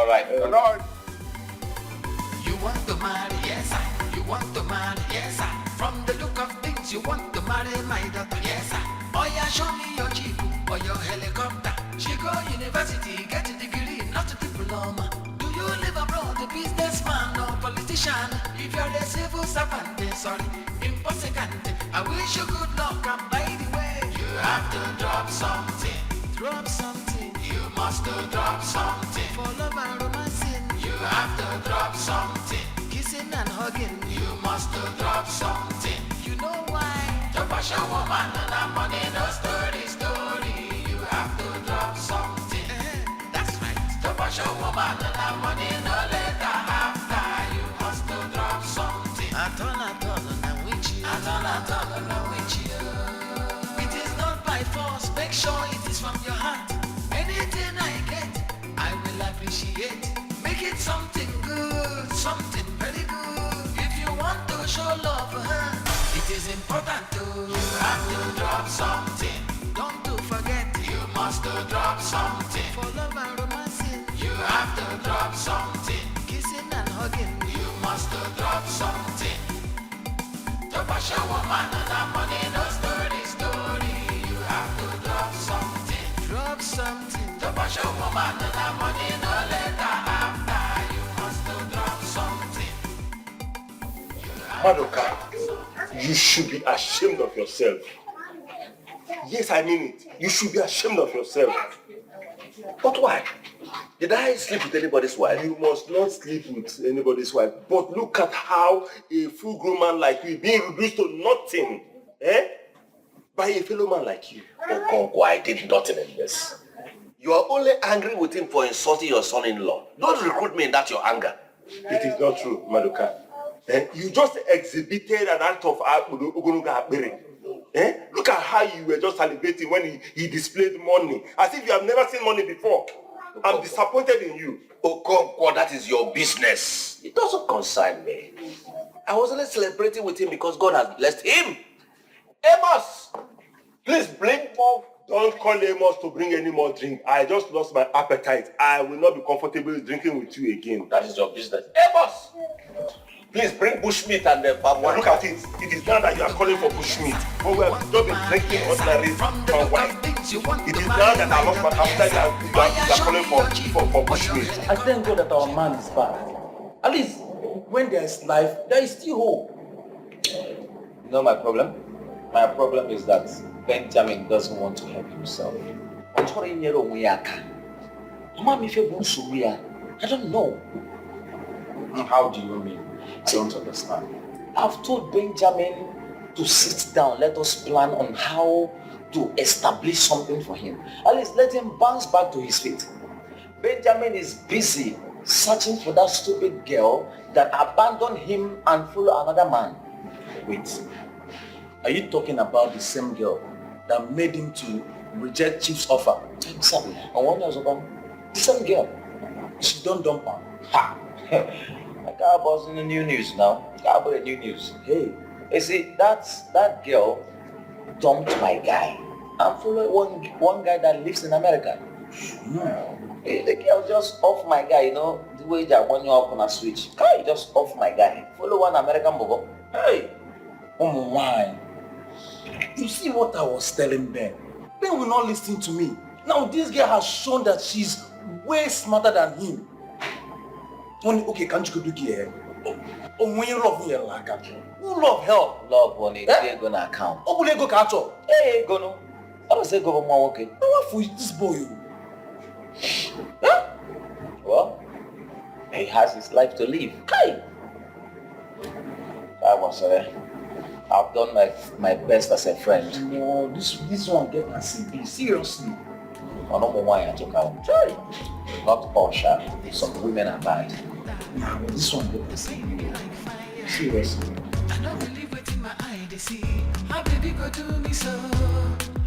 right. No. You want to marry, yes I. You want to marry, yes I. From the look of things, you want to marry my daughter, yes I. Oh yeah, show me your jeep or your helicopter. She go university, get a degree, not a diploma. Do you live abroad, a businessman or politician? If you're a civil servant, sorry, impossible. I wish you good luck, and by the way, you have to drop something. Drop something. You must drop something. For love and romancing. You have to drop something. Kissing and hugging. You must drop something. You know why? To wash a woman and a money, no story. You have to drop something. That's right. To wash a woman and a money, no later after. You must drop something. At all, I'm with you. I'm with you. It is not by force. Make sure it is from your heart. Anything I get, I will appreciate. Make it something good, something very good. If you want to show love for her, it is important to. You have to drop something. Don't to forget, you must drop something. For love and romancing, you have to drop something. Kissing and hugging, you must drop something. To wash a woman and a money, no story. You have to drop something. Drop something. Show woman that money no later after you must to drop something. Madoka, you should be ashamed of yourself. Yes, I mean it. You should be ashamed of yourself. But why? Did I sleep with anybody's wife? You must not sleep with anybody's wife. But look at how a full-grown man like you is being reduced to nothing, by a fellow man like you. Okonkwo, I did nothing in this. You are only angry with him for insulting your son-in-law. Don't recruit me in that your anger. It is not true, Madoka. You just exhibited an act of Ogonuga Akbere. Look at how you were just celebrating when he displayed money. As if you have never seen money before. I'm disappointed in you. Okonkwo, that is your business. It doesn't concern me. I was only celebrating with him because God has blessed him. Amos, please bring more. Don't call Amos to bring any more drink. I just lost my appetite. I will not be comfortable drinking with you again. That is your business. Amos, please bring bushmeat and the palm wine. Look at it. It is now that you are calling for bushmeat. But we have just been drinking ordinary palm wine. It is now that I lost my appetite you are calling for bushmeat. I thank God that our man is back. At least when there is life, there is still hope. You know my problem? My problem is that Benjamin doesn't want to help himself. I don't know. How do you mean? I don't understand. I've told Benjamin to sit down. Let us plan on how to establish something for him. At least let him bounce back to his feet. Benjamin is busy searching for that stupid girl that abandoned him and followed another man. Wait. Are you talking about the same girl that made him to reject Chief's offer? Exactly. And one was about the same girl. She don't dump her. Ha! My car was in the new news now. Car about the new news. Hey. You see, that girl dumped my guy and followed one guy that lives in America. The girl just off my guy, the way that when you up on a switch. Just off my guy. Follow one American bobo. Hey! Oh my. You see what I was telling Ben? Ben will not listen to me. Now this girl has shown that she's way smarter than him. Okay, can't you go to here? Oh, when you love me, like who love help? Love money, they're gonna account. Oh, will they go catch up? Hey, go no. I don't say go more okay. Now what for this boy? Well, he has his life to live. Hey! I was I've done my best as a friend. No, this one get a CB, seriously. I don't know why I took out. Not all sharp. Some women are bad. Nah, but this one get a CB. Seriously. I don't believe what in my eye they see. How baby go do me so?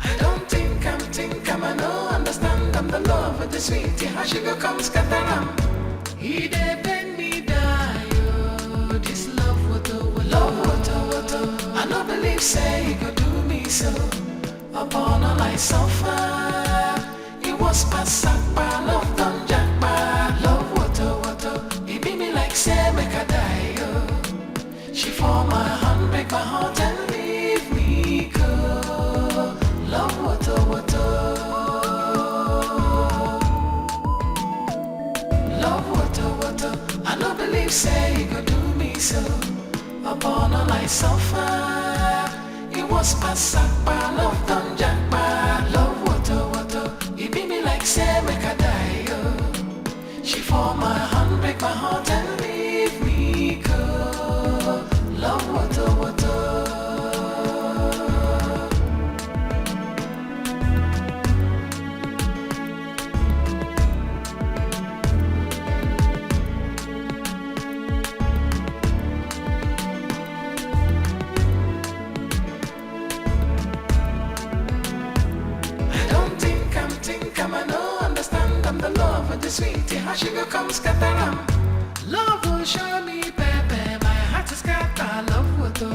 I don't think I know, understand I'm the love of the sweetie. How she go come scatter am? He dey bend me down, this love water. I don't believe say he go do me so. Upon all I suffer, it was pasakpa, love done jackpa, love water. He beat me like say make I die, yo. She for my hand, break my heart and leave me go. Love water. Love water. I don't believe say he go do me so. Upon all I suffer, it was pasakpa, love done jackpa, love water. He beat me like say make I die, yo. She for my hand, break my heart and leave me go. Love water. I know, understand I'm the love of the sweetie. How she go come scatter am? Love will show me, baby. My heart is scatter. Love water.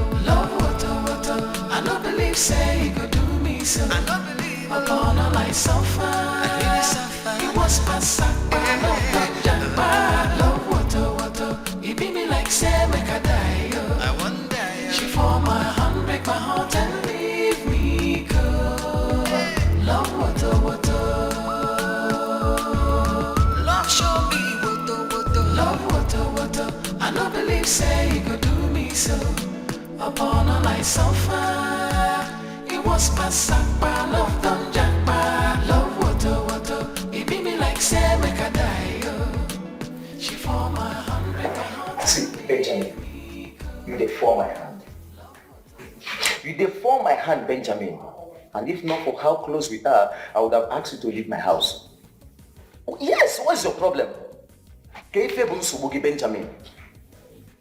I don't believe say he go do me so. I don't believe upon all I suffer. It was pasakpa, love jamba, love water. He beat me like say make I die, yo. I wonder. She for my hand, break my heart and leave me go. Love water. believe say he could do me so. Upon all I suffer, it was pasakpa, love done jackpa, love water. It be me like say make I die, oh. She for my hand, make my heart. See, Benjamin, you dey for my hand. You dey for my hand, Benjamin. And if not for how close we are, I would have asked you to leave my house. Yes, what's your problem? Benjamin.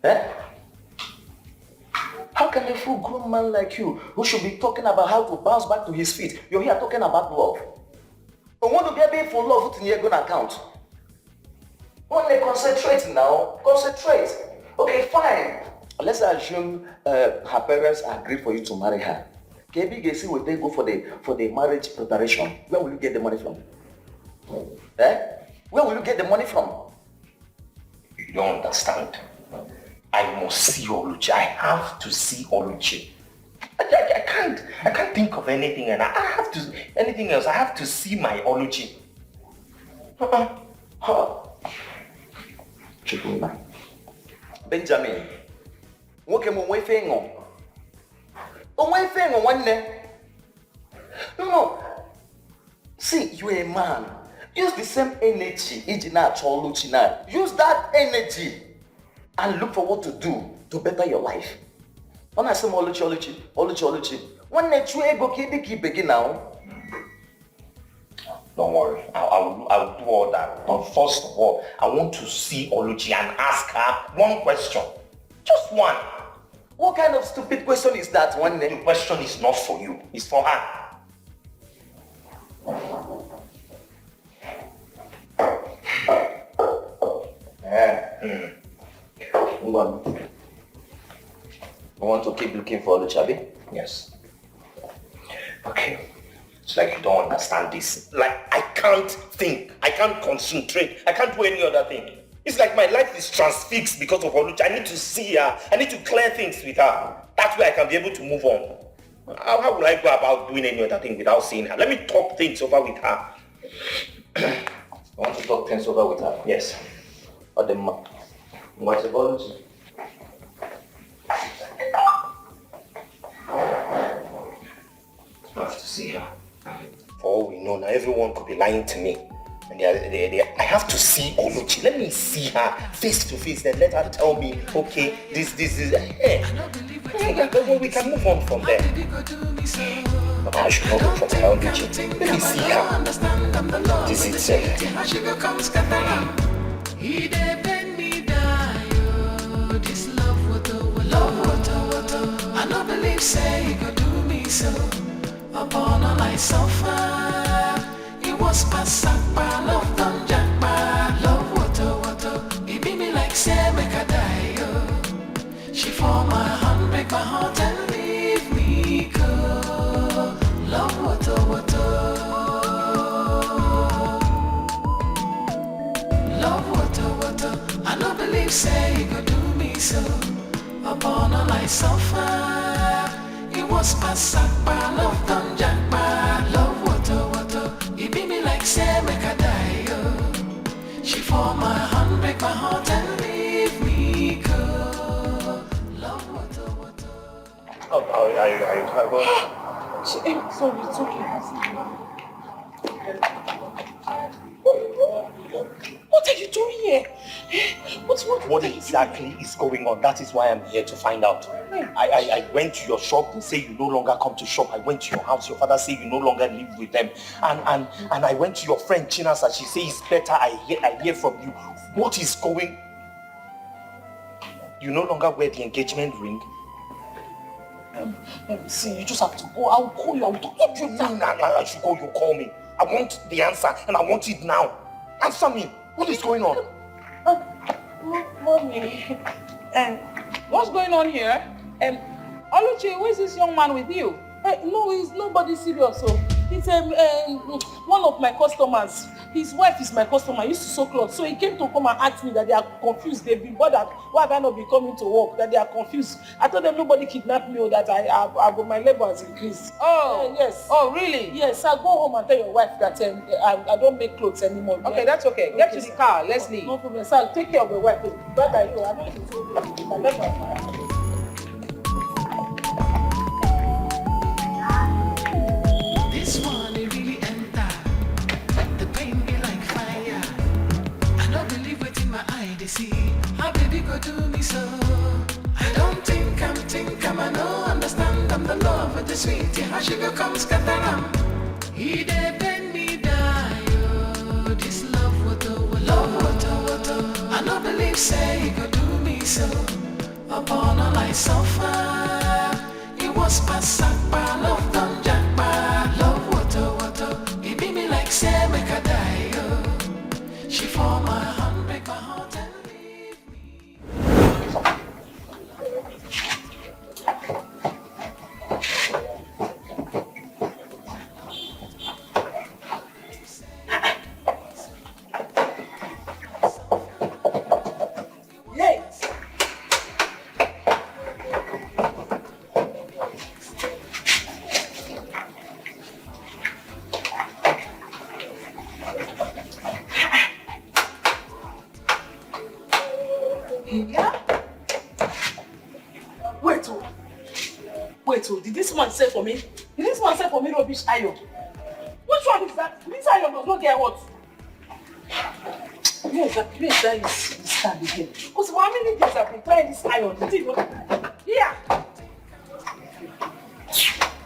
Eh? How can a full-grown man like you, who should be talking about how to bounce back to his feet, you're here talking about love? I want to be for love in your going account. Only concentrate now. Concentrate. Okay, fine. Let's assume her parents agreed for you to marry her. KBGC will then go for the marriage preparation. Where will you get the money from? Eh? Where will you get the money from? You don't understand. I must see Oluchi. I have to see Oluchi. I can't think of anything and anything else. I have to see my Oluchi. Benjamin, what can we say on? One thing on one day. No. See, you're a man. Use the same energy. Use that energy and look for what to do to better your life. When I say Oluchi. When you go keep begin now. Don't worry, I'll do all that. But first of all, I want to see Oluchi and ask her one question. Just one. What kind of stupid question is that? The question is not for you, it's for her. You want to keep looking for Oluchabi? Yes. Okay. It's like you don't understand this. Like I can't think, I can't concentrate, I can't do any other thing. It's like my life is transfixed because of Oluchi. I need to see her, I need to clear things with her. That way I can be able to move on. How would I go about doing any other thing without seeing her? Let me talk things over with her. I want to talk things over with her? Yes. What about Oluchi? I have to see her. For all we know now, everyone could be lying to me. And I have to see Oluchi. Let me see her face to face. Then let her tell me, okay, this. We can move on from there. But I should not go from her Oluchi. Let me see her. This is it. He dey bend me down, this love water. I no believe say he could do me so. Upon all I suffer, it was pasakpa, love done jackpa, love water. It be me like say make I die, oh. She for my hand, break my heart and leave me go. Love water. Love water. I no believe say he could do me so. Upon all I suffer, it was pasakpa, love done jackpa, love water. It be me like say make I die, oh. She for my hand, break my heart and leave me go. Love water. Sorry, it's okay. What are you doing here? What exactly is going on? That is why I'm here to find out. I went to your shop, they say you no longer come to shop. I went to your house, your father say you no longer live with them. And I went to your friend Chinasa, she says it's better, I hear from you. What is going? You no longer wear the engagement ring? See, you just have to go. I'll call you. I'll talk to you. I should go, you call me. I want the answer and I want it now. Answer me. What is going on? Mommy. What's going on here? Oluchi, who is this young man with you? No, he's nobody serious. So he's one of my customers. his wife is my customer. I used to sew clothes. So he came to come and ask me that they are confused. They've been bothered. Why have I not been coming to work? That they are confused. I told them nobody kidnapped me or that my labor has increased. Oh. Yes. Oh, really? Yes. I'll go home and tell your wife that I don't make clothes anymore. Okay, that's okay. Get to the car. Let's leave. No problem. So I'll take care of your wife. Bye-bye. I'm not going to my labor. This one it really enter. The pain be like fire. I don't believe what in my eye they see. How baby go do me so? I don't think I know understand. I'm the love of the sweet. How she go come scatter am. He dey bend me down. Yo. This love water. I don't believe say he go do me so. Upon all I suffer, it was pasakpa, love done jackpa, love water. He beat me like say make I die, yo. She for my hand, break my heart and leave me. Did this man say for me? Did this man say for me rubbish iron? Which one is that? This iron does not get what? Yes, that is this stand again. Because for how many days I've been trying this iron? Did you know? Here!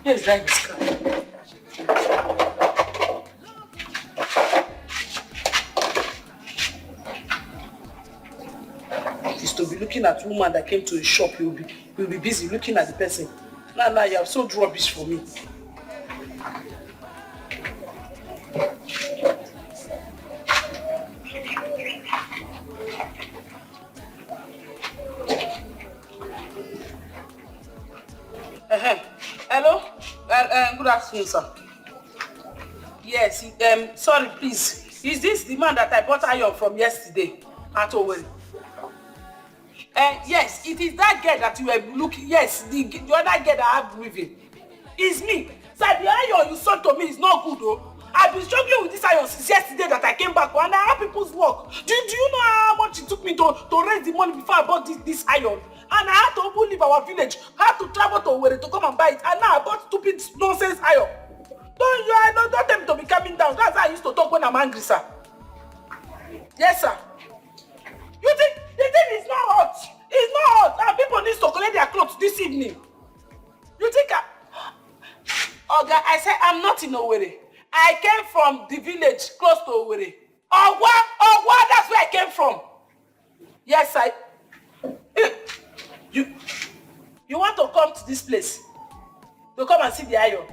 Yes, that is car. Used to be looking at woman that came to a shop, you'll be busy looking at the person. Now you have sold rubbish for me. Hello? Good afternoon, sir. Yes, sorry, please. Is this the man that I bought iron from yesterday at Owen? Yes, it is that girl that you were looking. Yes, the other girl that I have with him. It's me. Sir, the iron you sold to me is not good though. I've been struggling with this iron since yesterday that I came back and I have people's work. Do you know how much it took me to raise the money before I bought this iron? And I had to even leave our village. I had to travel to Owerri to come and buy it. And now I bought stupid nonsense iron. Don't tell me to be calming down. That's how I used to talk when I'm angry, sir. Yes, sir. You think the thing is not hot? It's not hot. And people need to collect their clothes this evening. You think I said I'm not in Owerri. I came from the village close to Owerri. Ogwa, that's where I came from. Yes, You want to come to this place to come and see the iron?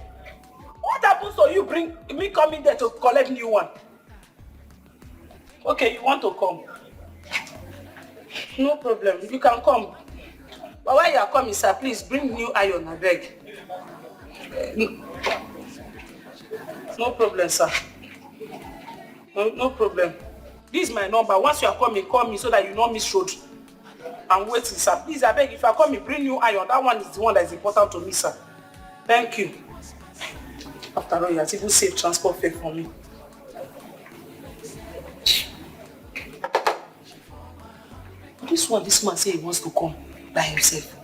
What happens to you bring me coming there to collect new one? Okay, you want to come? No problem, you can come. But while you are coming, sir, please bring new iron, I beg. No problem, sir. No problem. This is my number. Once you are coming, call me so that you don't miss road. I'm waiting, sir. Please, I beg, if you are coming, bring new iron. That one is the one that is important to me, sir. Thank you. After all, you have even saved transport fare for me. This man say he wants to come by himself.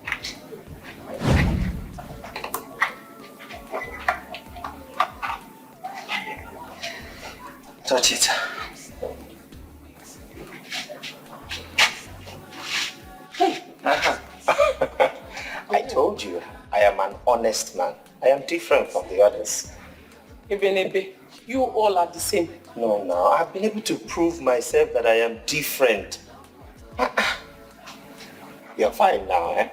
Touch it. Hey. I told you, I am an honest man. I am different from the others. Ebe, you all are the same. No, I've been able to prove myself that I am different. You're fine now, eh?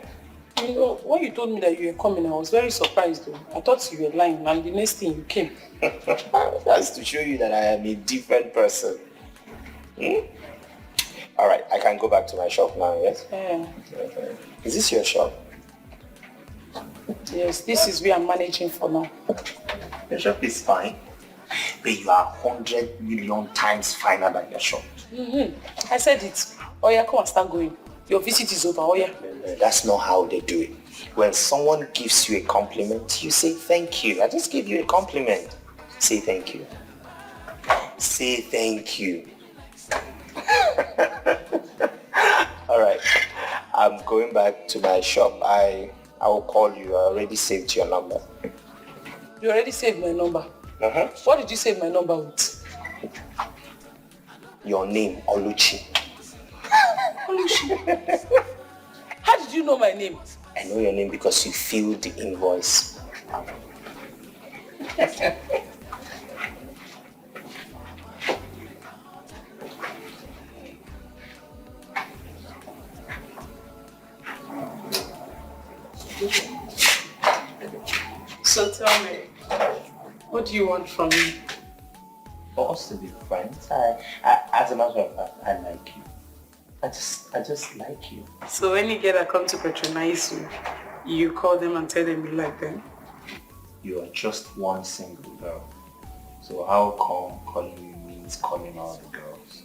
You know, when you told me that you were coming, I was very surprised though. I thought you were lying, and the next thing you came. That's to show you that I am a different person. All right, I can go back to my shop now, yes? Yeah. Okay. Is this your shop? Yes, this is where I'm managing for now. Your shop is fine. But you are 100 million times finer than your shop. I said it. Oh yeah, come and start going. Your visit is over. Oh yeah. That's not how they do it. When someone gives you a compliment, you say thank you. I just gave you a compliment. Say thank you. Say thank you. All right. I'm going back to my shop. I will call you. I already saved your number. You already saved my number. What did you save my number with? Your name, Oluchi. Oluchi. How did you know my name? I know your name because you filled the invoice. So tell me, what do you want from me? For us to be friends, I as a matter of fact, I like you. I just like you. So any girl that come to patronize you, you call them and tell them you like them? You are just one single girl. So how come calling you means calling all the girls?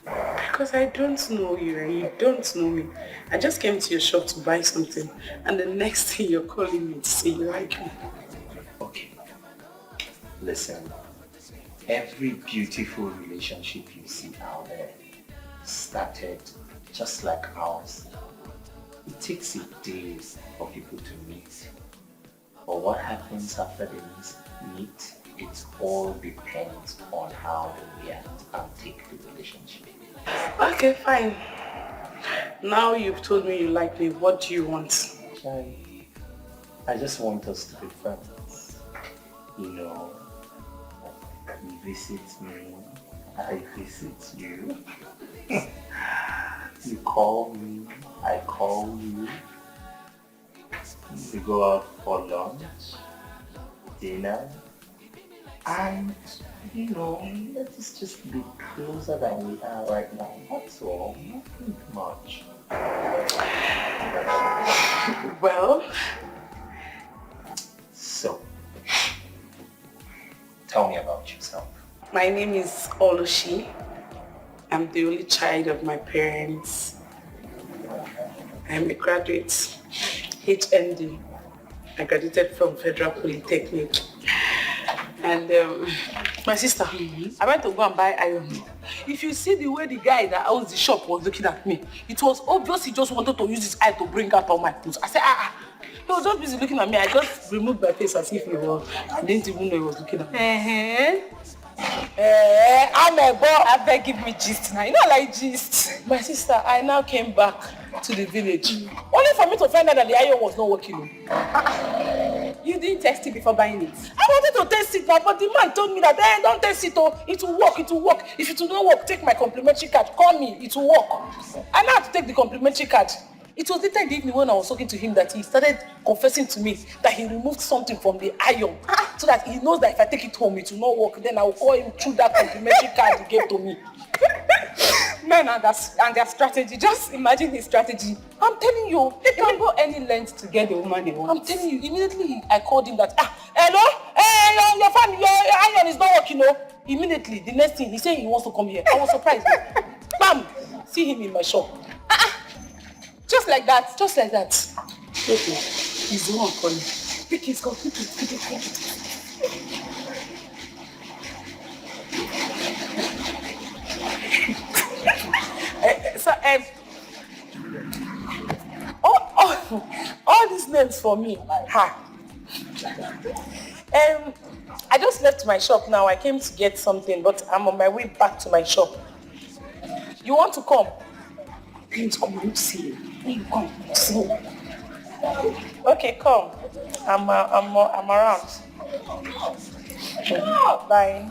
Because I don't know you and you don't know me. I just came to your shop to buy something and the next thing you're calling me to say you like me. Okay. Listen, every beautiful relationship you see out there started just like ours. It takes a day for people to meet. But what happens after they meet, it all depends on how they react and take the relationship. Okay, fine. Now you've told me you like me, what do you want? I just want us to be friends. You know, you visit me, I visit you. You call me, I call you. We go out for lunch, dinner, and you know, let us just be closer than we are right now. That's all, nothing much. Well, so tell me about yourself. my name is Oluchi. I'm the only child of my parents. I'm a graduate, HND. I graduated from Federal Polytechnic. And my sister, I went to go and buy iron. If you see the way the guy that owns the shop was looking at me, it was obvious he just wanted to use his eye to bring out all my clothes. I said, he was just busy looking at me. I just removed my face as if he was. I didn't even know he was looking at me. I'm a boy. I beg, give me gist now. You know, like gist. My sister, I now came back to the village. Only for me to find out that the iron was not working. You didn't test it before buying it? I wanted to test it now, but the man told me that, don't test it, it will work, it will work. If it will not work, take my complimentary card, call me, it will work. I now had to take the complimentary card. It was later in the evening when I was talking to him that he started confessing to me that he removed something from the iron so that he knows that if I take it home, it will not work. Then I will call him through that complimentary card he gave to me. Men and their strategy. Just imagine his strategy. I'm telling you, they can go any length to get the woman they want. I'm telling you, immediately I called him that, hello? Hey, your fan, your iron is not working, no? Immediately, the next thing, he said he wants to come here. I was surprised. Bam! See him in my shop. Just like that? Just like that. Okay. He's the one calling. Pick his call, pick it. So, all these names for me. I just left my shop now. I came to get something, but I'm on my way back to my shop. You want to come? Please come and see you. You come see you. Okay, come. I'm around. Bye.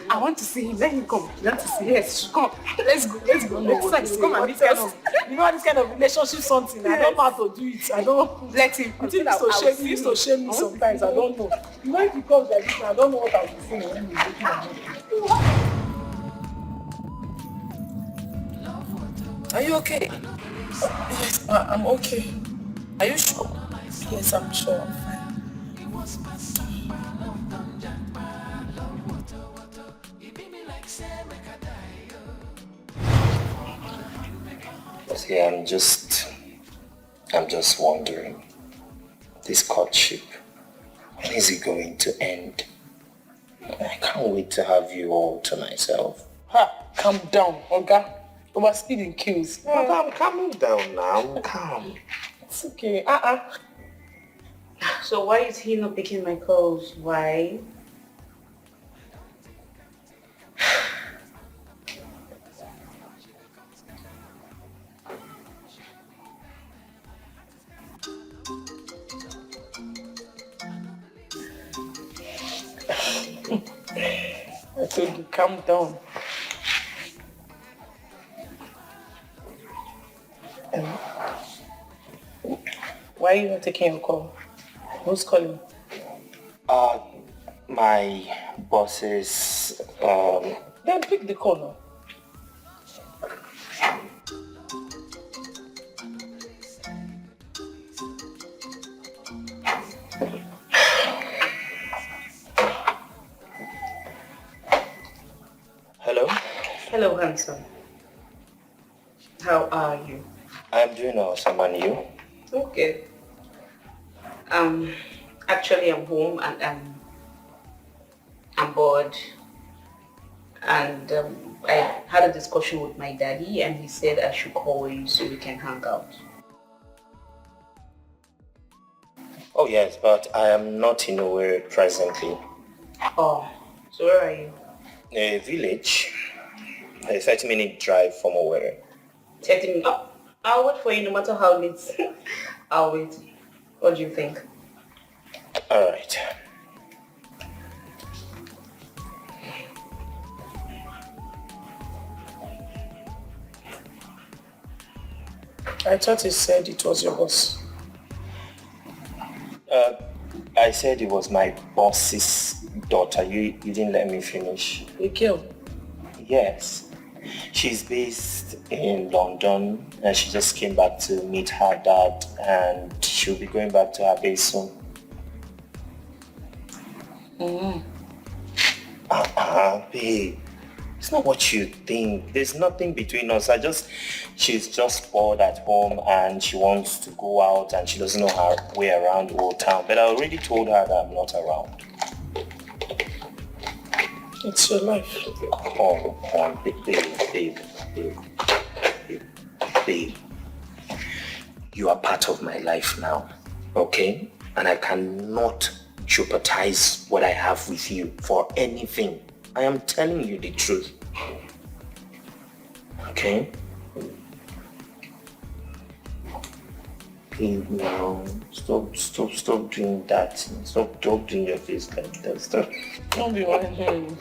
I want to see him. Let him come. You want to see? Yes, come. Let's go. Let's come and meet us. You know this kind of relationship something. Yes. I don't know how to do it. I don't. Let him. You think he used to shame me sometimes. I don't know. You know if he comes like this, I don't know what I'll be saying when he's looking at me. Are you okay? Yes, I'm okay. Are you sure? Yes, I'm sure. I'm fine. See, I'm just wondering, this courtship, when is it going to end? I can't wait to have you all to myself. Ha! Calm down, Oga. Overspeeding kills. I'm calming down now. Calm. It's okay. So why is he not picking my calls? Why? I told you, calm down. Why are you not taking your call? Who's calling? My bosses, Then pick the call now. Hello? Hello, handsome. How are you? I'm doing awesome, and you? Okay. Actually, I'm home and I'm bored. And I had a discussion with my daddy, and he said I should call you so we can hang out. Oh yes, but I am not in Owerri presently. Oh, so where are you? A village, a 30-minute drive from Owerri. 30 minutes. Oh, I'll wait for you no matter how late. I'll wait. What do you think? All right. I thought he said it was your boss. I said it was my boss's daughter. You didn't let me finish. A girl? Yes. She's based in London and she just came back to meet her dad and she'll be going back to her base soon. Babe. It's not what you think. There's nothing between us. She's just bored at home and she wants to go out and she doesn't know her way around the old town. But I already told her that I'm not around. It's your life. Oh, babe. You are part of my life now, okay? And I cannot jeopardize what I have with you for anything. I am telling you the truth. Okay? Babe, now, stop doing that. Stop doing your face like that. Stop. Don't be whining.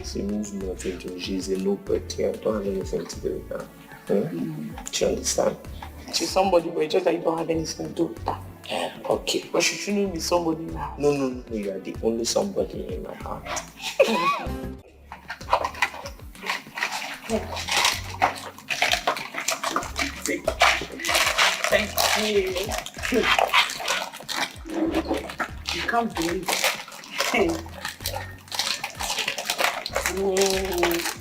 She means nothing to me. She's a nobody. I don't have anything to do with her. Do you understand? She's somebody, but it's just that you don't have anything to do with her. Yeah, okay. But she shouldn't be somebody now. No, you are the only somebody in my heart. Thank you. You can't believe it. I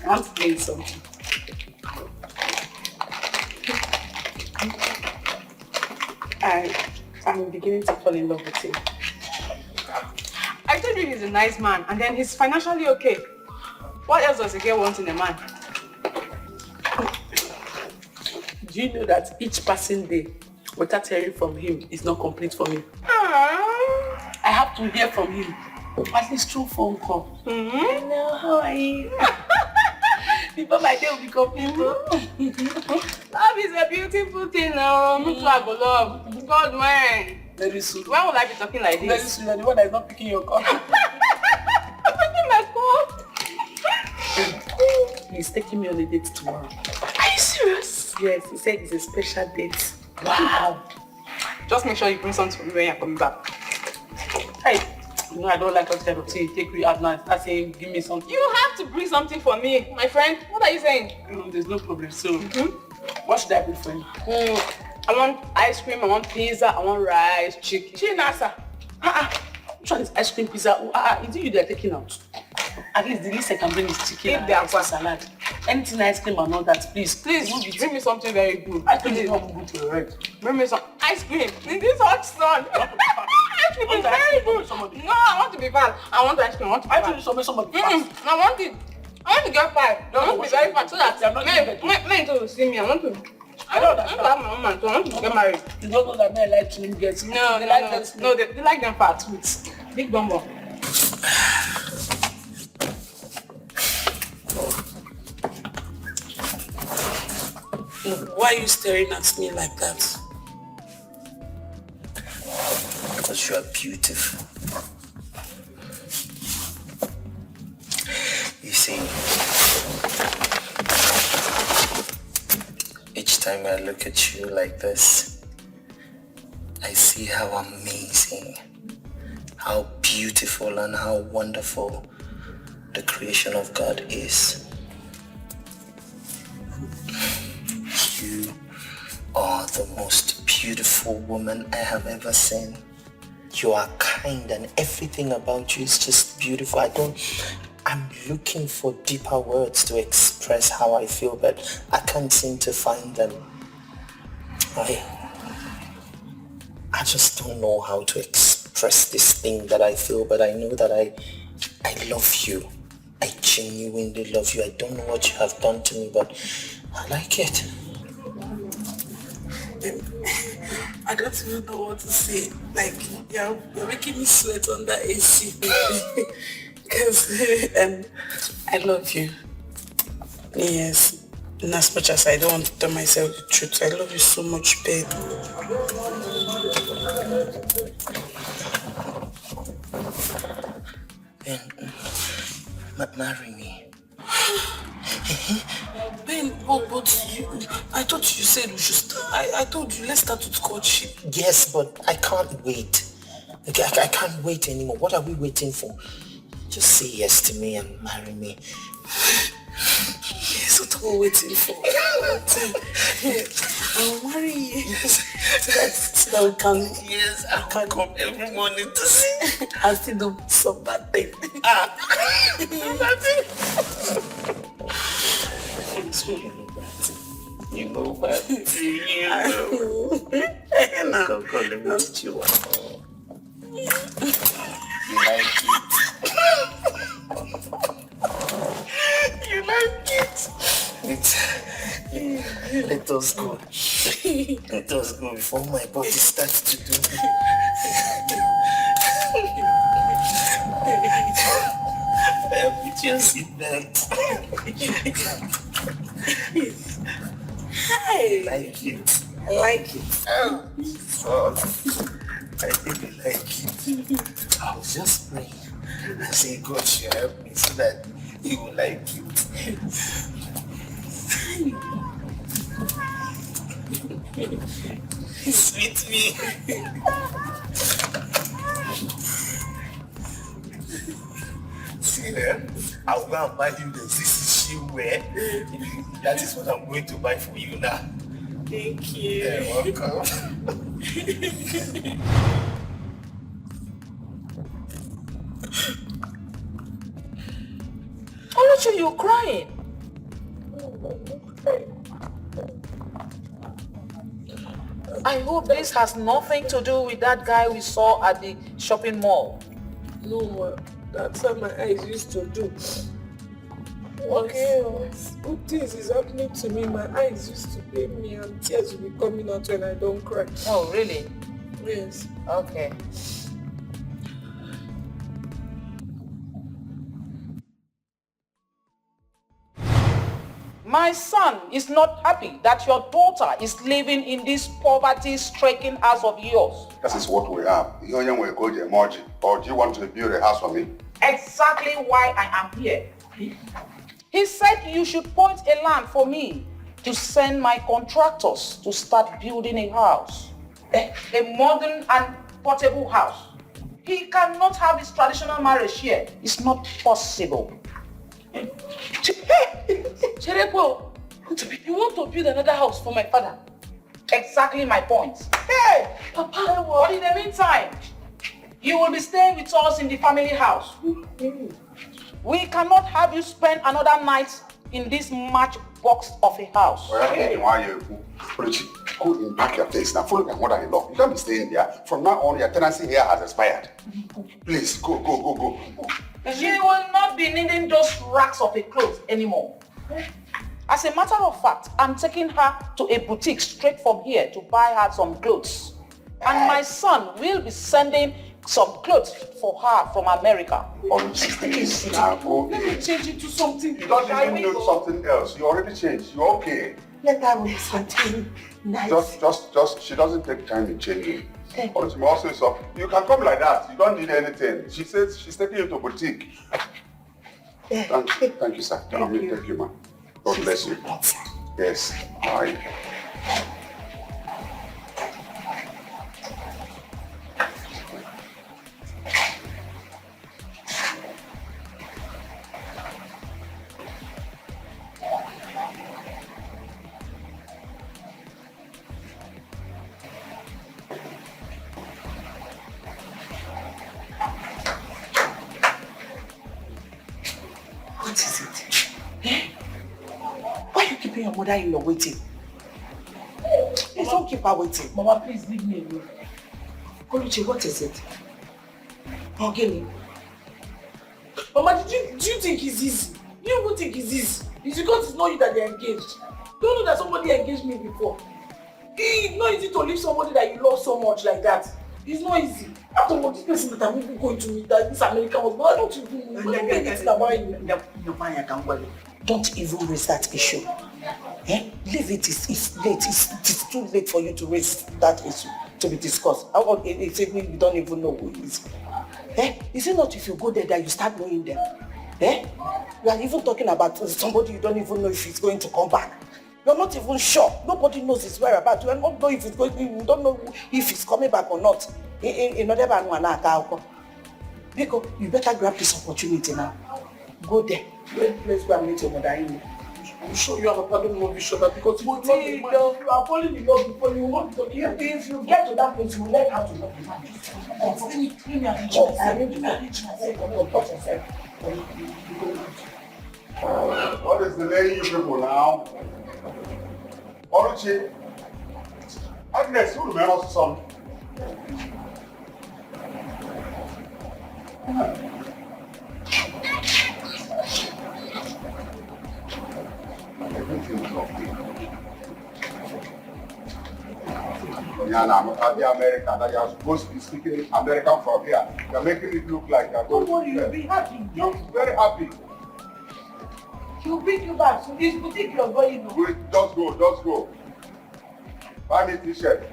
want to tell you something. I'm beginning to fall in love with him. I told you he's a nice man and then he's financially okay. What else does a girl want in a man? Do you know that each passing day without hearing from him is not complete for me? Aww. I have to hear from him. At least through phone call. Hello, how are you? Before my day will be complete. Love is a beautiful thing. Me too, I go love. God, when? Very soon. When will I be talking like this? Very soon, you're the one that is not picking your call. I'm picking my call. He's taking me on a date tomorrow. Are you serious? Yes, he said it's a special date. Wow. Just make sure you bring something for me when you're coming back. Hey, you know I don't like that type of thing. Take me out now and start saying, give me something. You have to bring something for me, my friend. What are you saying? There's no problem. So, what should I bring for you? I want ice cream, I want pizza, I want rice, chicken. Chinasa. Which one is ice cream, pizza? Is it you that are taking out? At least the least I can bring is chicken Eat and the rice and salad. Anything ice cream and all that, please. Please, bring me something very good. Ice cream is not good to your head. Bring me some ice cream in this hot sun. Ice cream is very good. No, I want to be fat. I want ice cream. I want to be fat. I told you somebody I want it. I want to get fat. I want to be very fat so that men to see me. I want to have my own man, so I want to get married. You don't know that men like to get. No, they like them fat with big bum bum. Why are you staring at me like that? Because you are beautiful. You see, each time I look at you like this, I see how amazing, how beautiful and how wonderful the creation of God is. You are the most beautiful woman I have ever seen. You are kind and everything about you is just beautiful. I'm looking for deeper words to express how I feel, but I can't seem to find them. I just don't know how to express this thing that I feel, but I know that I love you. I genuinely love you. I don't know what you have done to me, but I like it. I don't even know what to say. Like, you're making me sweat under AC. Because I love you. Yes. And as much as I don't want to tell myself the truth, I love you so much, babe. Ben, marry me. Ben, but you, I thought you said we should start. I told you, let's start with courtship. Yes, but I can't wait. Okay, I can't wait anymore. What are we waiting for? Just say yes to me and marry me. Yes, what are we waiting for? I'll marry you. Yes. So that we can. Yes, I can come every morning to see. I still do some bad thing. You know what? You know. Come, let me teach you one. You like it? You like it? Let us go. Let us go before my body starts to do me. I have with your seatbelt. I like it. I like it. Oh, I think I like it. I was just praying and say, God should help me so that he will like it. Sweet me. See there? I'll go and buy you the CC shoe wear. That is what I'm going to buy for you now. Thank you. You're welcome. Oluchi, you're crying. I hope this has nothing to do with that guy we saw at the shopping mall. No, ma. That's what my eyes used to do. Okay. Good things is happening to me. My eyes used to pain me and tears will be coming out when I don't cry. Oh, really? Yes. Okay. My son is not happy that your daughter is living in this poverty-stricken house of yours. That is what we have. You don't want to go to emoji, or do you want to build a house for me? Exactly why I am here. He said you should point a land for me to send my contractors to start building a house. A modern and portable house. He cannot have his traditional marriage here. It's not possible. Cherepo, you want to build another house for my father? Exactly my point. Hey, Papa, but in the meantime, you will be staying with us in the family house. We cannot have you spend another night in this matchbox of a house. Go pack your things now. Follow my mother-in-law. You can't be staying there. From now on, your tenancy here has expired. Please, go. She will not be needing those racks of a clothes anymore. As a matter of fact, I'm taking her to a boutique straight from here to buy her some clothes. And my son will be sending some clothes for her from America. Now go. Let me change it to something. You don't even know something else. You already changed. You're okay. Let her wear something nice. Just, she doesn't take time in changing. Also, so you can come like that. You don't need anything. She says she's taking you to boutique. Thank you, sir. Thank you, ma'am. God bless you. Yes. Bye. What is it? Why are you keeping your mother-in-law waiting? Please don't keep her waiting. Mama, please leave me alone. Koluchi, what is it? Ogini. Mama, do you think it's easy? You even think it's easy? It's because it's not you that they're engaged. Don't know that somebody engaged me before. It's not easy to leave somebody that you love so much like that. It's not easy. After all, this person that I'm even going to meet, that this American was, but I don't even know anything about you. Don't even raise that issue. Leave it. It's late. It's too late for you to raise that issue to be discussed. It's even you don't even know who it is. Is it not if you go there that you start knowing them? You are even talking about somebody you don't even know if he's going to come back. You're not even sure. Nobody knows his whereabouts. You don't know if it's going. You don't know if he's coming back or not. Because you better grab this opportunity now. Go there. Let's go and meet your mother-in-law. I'm sure you have a pardon more vision because you are falling in love before you want to. If you get to that place, you will learn how to love the man. Let me arrange myself. What is delaying you people now? Oluchi, Agnes, you remember something? The American that you're supposed to be speaking American from here. You're making it look like you're going. Don't worry, you'll be happy. You're very happy. She'll bring you back. So this boutique you're going to. Wait, just go. Buy me t-shirt.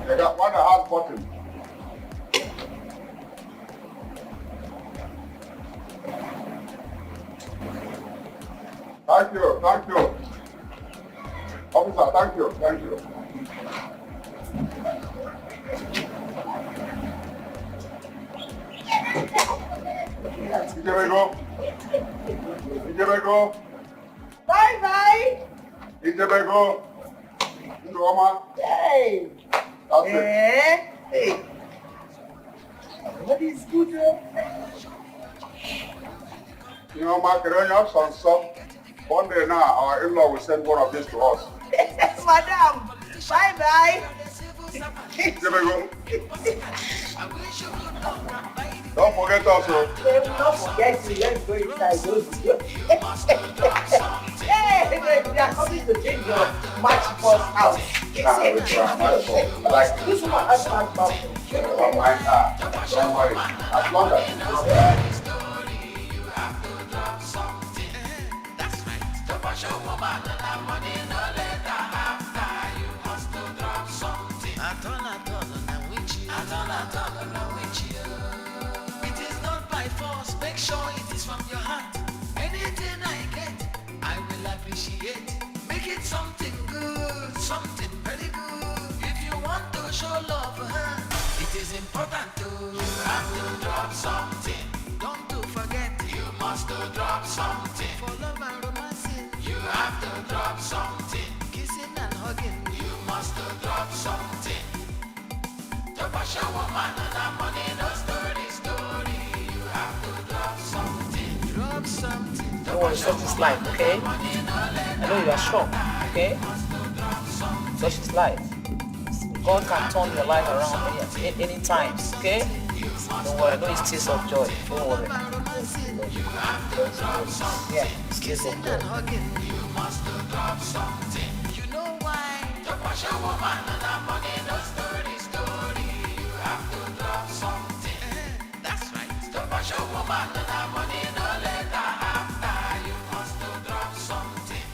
I got one that has button. Thank you. Officer, thank you. Ijebego. Bye. Ijebego. Ndoma. Hey. That's it. Hey. What is good? You know, Mark, you have some stuff. One day now, our in-law will send one of these to us. Madam. Bye. Ijebego. Don't forget us. They will not forget you. Let's go inside. Hey, they are coming to change your match first house. Like this one has match first. Don't worry. As long as It is not by force, make sure it is from your heart. Anything I get, I will appreciate. Make it something good, something very good. If you want to show love for her, it is important to. You have to drop something. Don't to forget, you must drop something. For love and romancing, you have to drop something. Kissing and hugging, you must drop something. Don't worry, such is life, okay? I know you are shocked, okay? Such is life. God can turn your life around any time, okay? Don't worry, I know it's tears of joy. Don't worry. Yeah, it's tears of joy. That's right. Don't wash your woman and that money, no let her after. You must to drop something.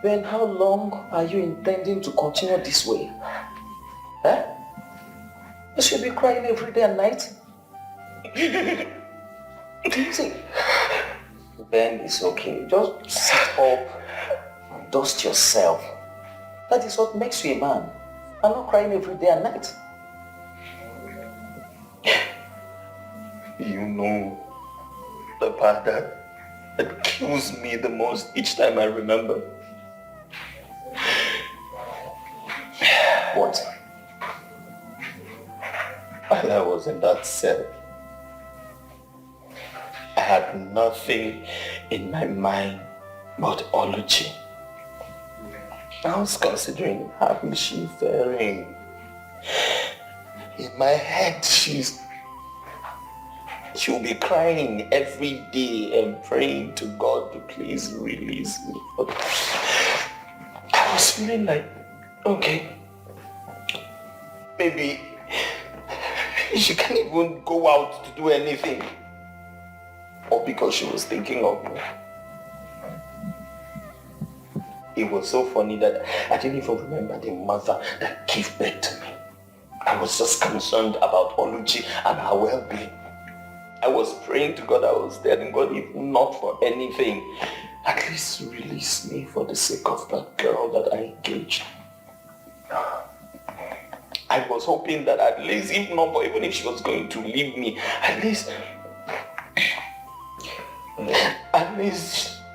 Ben, how long are you intending to continue this way? Huh? You should be crying every day and night. See, Ben, it's okay. Just sit up, dust yourself. That is what makes you a man. I'm not crying every day and night. You know, the part that kills me the most each time I remember. What? While I was in that cell, I had nothing in my mind but Oluchi. I was considering how she's faring. In my head, she'll be crying every day and praying to God to please release me. But I was feeling like, okay, maybe she can't even go out to do anything. Or because she was thinking of me. It was so funny that I didn't even remember the mother that gave birth to me. I was just concerned about Oluchi and her well-being. I was praying to God. I was telling God, if not for anything, at least release me for the sake of that girl that I engaged. I was hoping that at least, if not, but even if she was going to leave me, at least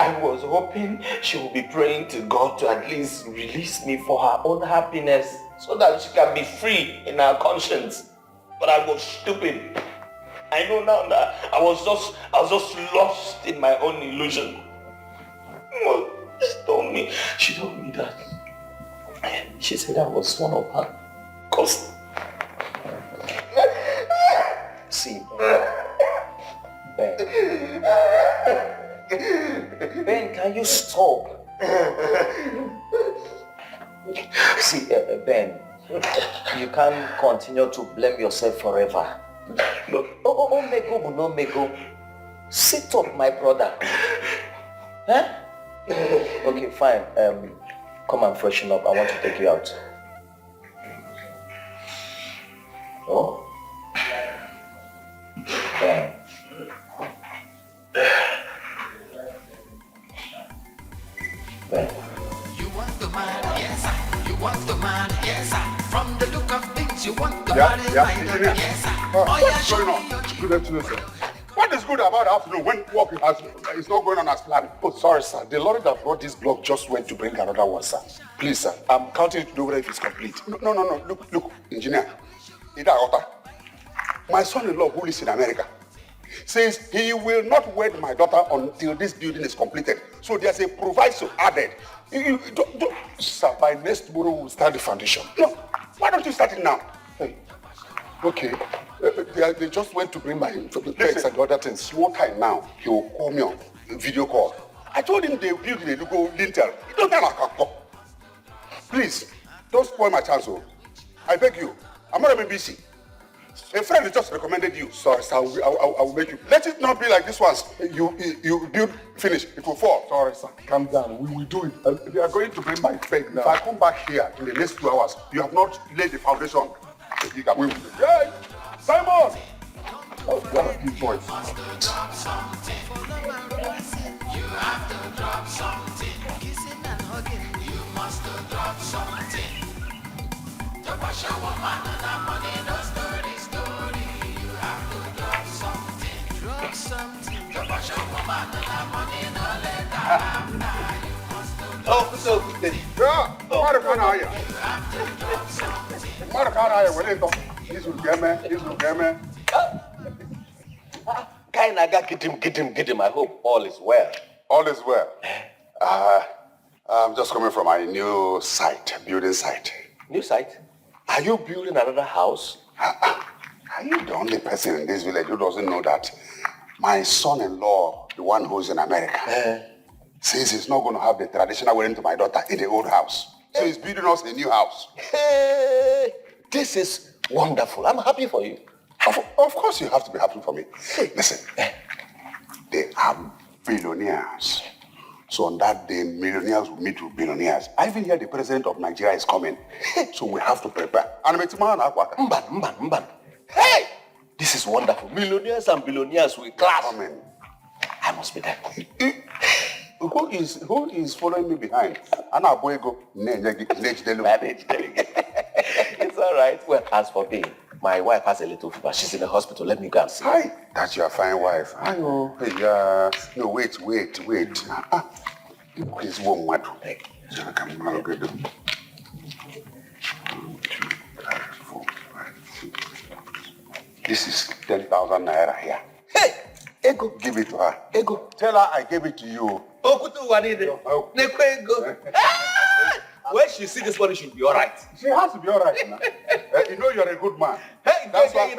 I was hoping she would be praying to God to at least release me for her own happiness so that she can be free in her conscience. But I was stupid. I know now that I was just lost in my own illusion. Well, she told me that. She said I was one of her cousins. See, Ben, can you stop? See, Ben, you can't continue to blame yourself forever. Oh, Mego, no Mego. Sit up, my brother. Huh? Okay, fine. Come and freshen up. I want to take you out. Oh. Ben. You want the man, yes sir. You want the man, yes sir. From the look of things, you want the Yeah, man, engineer. yes sir. What's going on? Good afternoon, sir. What is good about the afternoon when work is not going on as planned? Oh, sorry, sir. The lorry that brought this block just went to bring another one, sir. Please, sir. I'm counting to know whether it's complete. No. Look, engineer. My son-in-law who lives in America says he will not wed my daughter until this building is completed. So there's a proviso added. Sir, by next tomorrow we'll start the foundation. No, why don't you start it now? Hey. Okay. They just went to bring my pegs and other things. Small time now, he will call me on video call. I told him they build the Lugo lintel. He don't have a call. Please, don't spoil my chance, oh. I beg you. I'm not even busy. A friend just recommended you. Sorry, sir. I will make you. Let it not be like this once. You build, finish. It will fall. Sorry, sir. Calm down. We will do it. They are going to bring my peg now. If I come back here in the next 2 hours, you have not laid the foundation. We will do. Hey, Simon! Oh, what a good voice. You have to drop something. Kissing and hugging, you must drop something. To wash your woman and that money, no story. You have to drop something. Drop something. To wash your woman and that money, no let that happen. You must drop something. Yeah, what a Kanayo. You have to drop something. What a Kanayo. This will get me. Kainaga, get him. I hope all is well. All is well. I'm just coming from my new building site. New site? Are you building another house? Are you the only person in this village who doesn't know that my son-in-law, the one who's in America, says he's not going to have the traditional wedding to my daughter in the old house. So he's building us a new house. Hey, this is wonderful. I'm happy for you. Of course you have to be happy for me. Listen, they are billionaires. So on that day, millionaires will meet with billionaires. I even hear the president of Nigeria is coming. So we have to prepare. Mban. Hey! This is wonderful. Millionaires and billionaires will clash. Amen. I must be there. Who is following me behind? It's all right. Well, as for me, my wife has a little fever. She's in the hospital. Let me go and see her. Hi, that's your fine wife. I know. Hey, no, wait. Please, one more. Hey, this is 10,000 naira here. Hey, Ego, give it to her. Ego, tell her I gave it to you. When she see this money, she'll be all right. She has to be all right now. You know you're a good man. Hey, that's why. Yeah.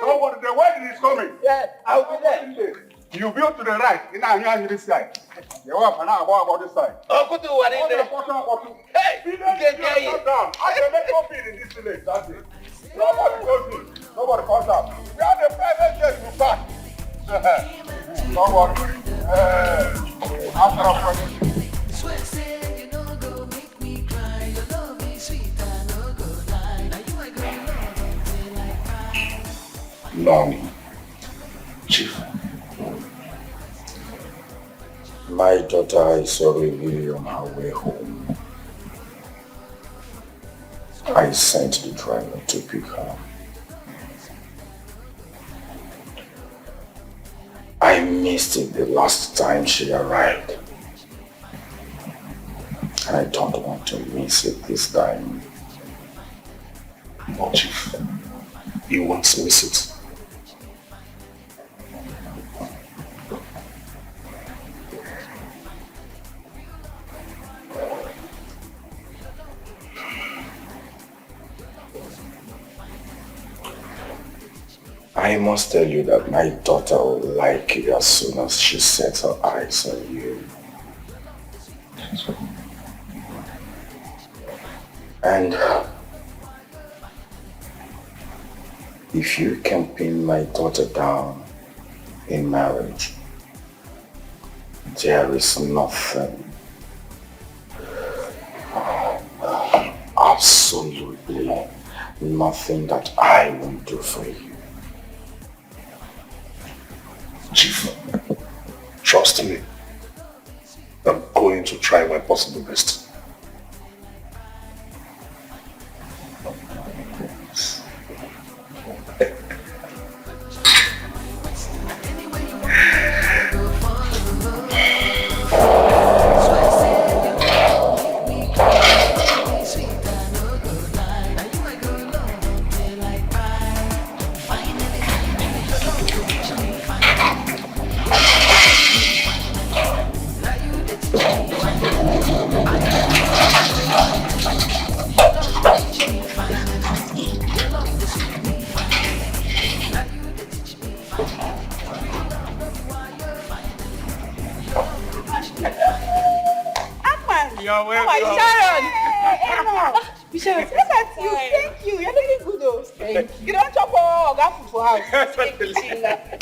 Don't worry, the wedding is coming. Yeah, I'll be there. You build to the right. You this side. You want to know about this side. Hey, you get down. I can make no feel in this village. That's it. Nobody goes in. Nobody comes out. We have the private jet to pack. Don't worry. After a question. Swear say you no go make me cry. Your love is sweet, I no go die. Now you ain't gonna love until I cry. Long, Chief. My daughter is already on her way home. I sent the driver to pick her. I missed it the last time she arrived. And I don't want to miss it this time. No, Chief. You won't miss it. I must tell you that my daughter will like you as soon as she sets her eyes on you. And if you can pin my daughter down in marriage, there is nothing, absolutely nothing that I won't do for you. Chief, trust me. I'm going to try my possible best. You're welcome. Oh my Sharon! Michelle, look at you. Thank you. You're looking good though. Thank you. You don't chop all got food for house.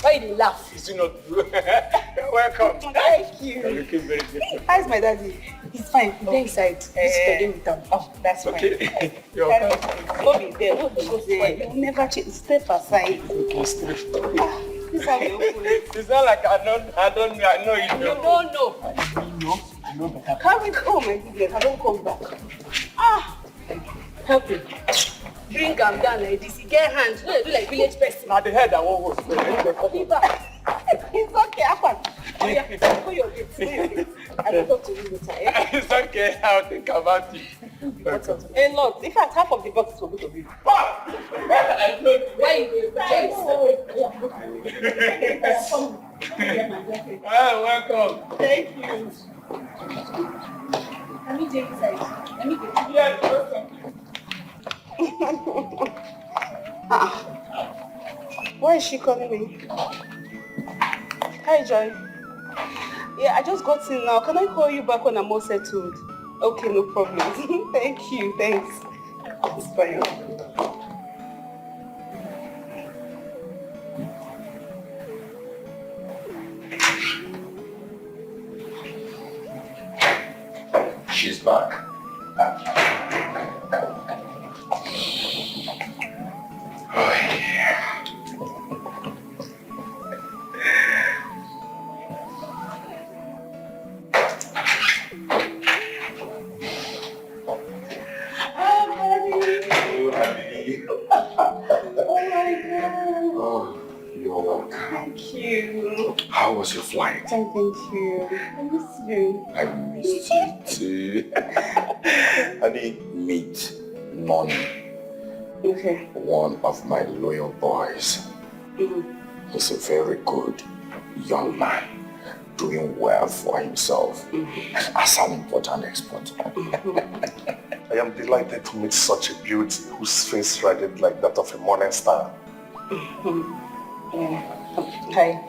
Why you laugh? Is it not true? You're welcome. Thank you. You're looking very good. How's my daddy? He's fine. He's inside. He's studying with them. Oh, that's fine. Okay. You're welcome. Go be there. Go there. You never change. Step aside. Okay, straight. This is how you open it. It's not like I know you know. You don't know. I know better. Come with, oh my goodness, I don't come back. Help me. Bring him down like this. He get hands. No, do like village person. Now the head I won't go. It's okay, Afan. Oh yeah, go your gate. I will talk to you later. Yeah? It's okay, I'll think about it. A lot. In fact, half of the box is for both of you. Why you Welcome. Thank you. Let me take this side. Let me take it. Yes, welcome. Why is she calling me? Hi, Joy. Yeah, I just got in now. Can I call you back when I'm all settled? Okay, no problem. Thank you. Thanks. It's fine. She's back. Oh, yeah. Oh, you're welcome. Thank you. How was your flight? Thank you. I miss you. I missed you too. Honey, meet Noni. Okay. One of my loyal boys. He's a very good young man, doing well for himself as an important expert. I am delighted to meet such a beauty whose face radiates like that of a morning star. Hi.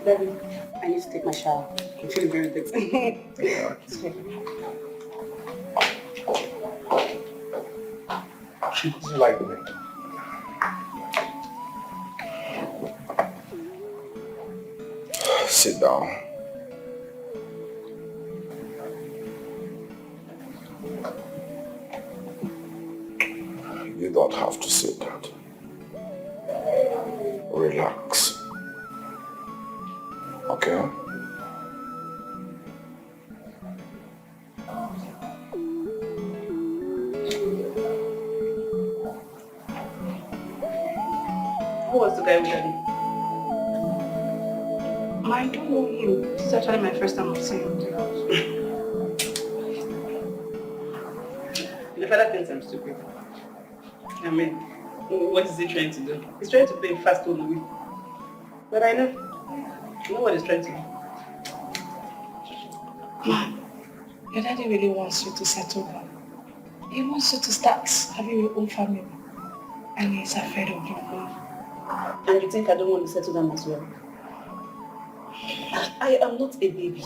Daddy, I need to take my shower. I'm feeling very good. Yeah. She doesn't like me. Sit down. You don't have to say that. Relax. Okay? Who was the guy with Daddy? I don't know him. This is actually my first time of seeing him. The father thinks I'm stupid. I mean, what is he trying to do? He's trying to play fast all the way. But I know what he's trying to do. Your daddy really wants you to settle down. He wants you to start having your own family. And he's afraid of your mom. And you think I don't want to settle down as well? I am not a baby.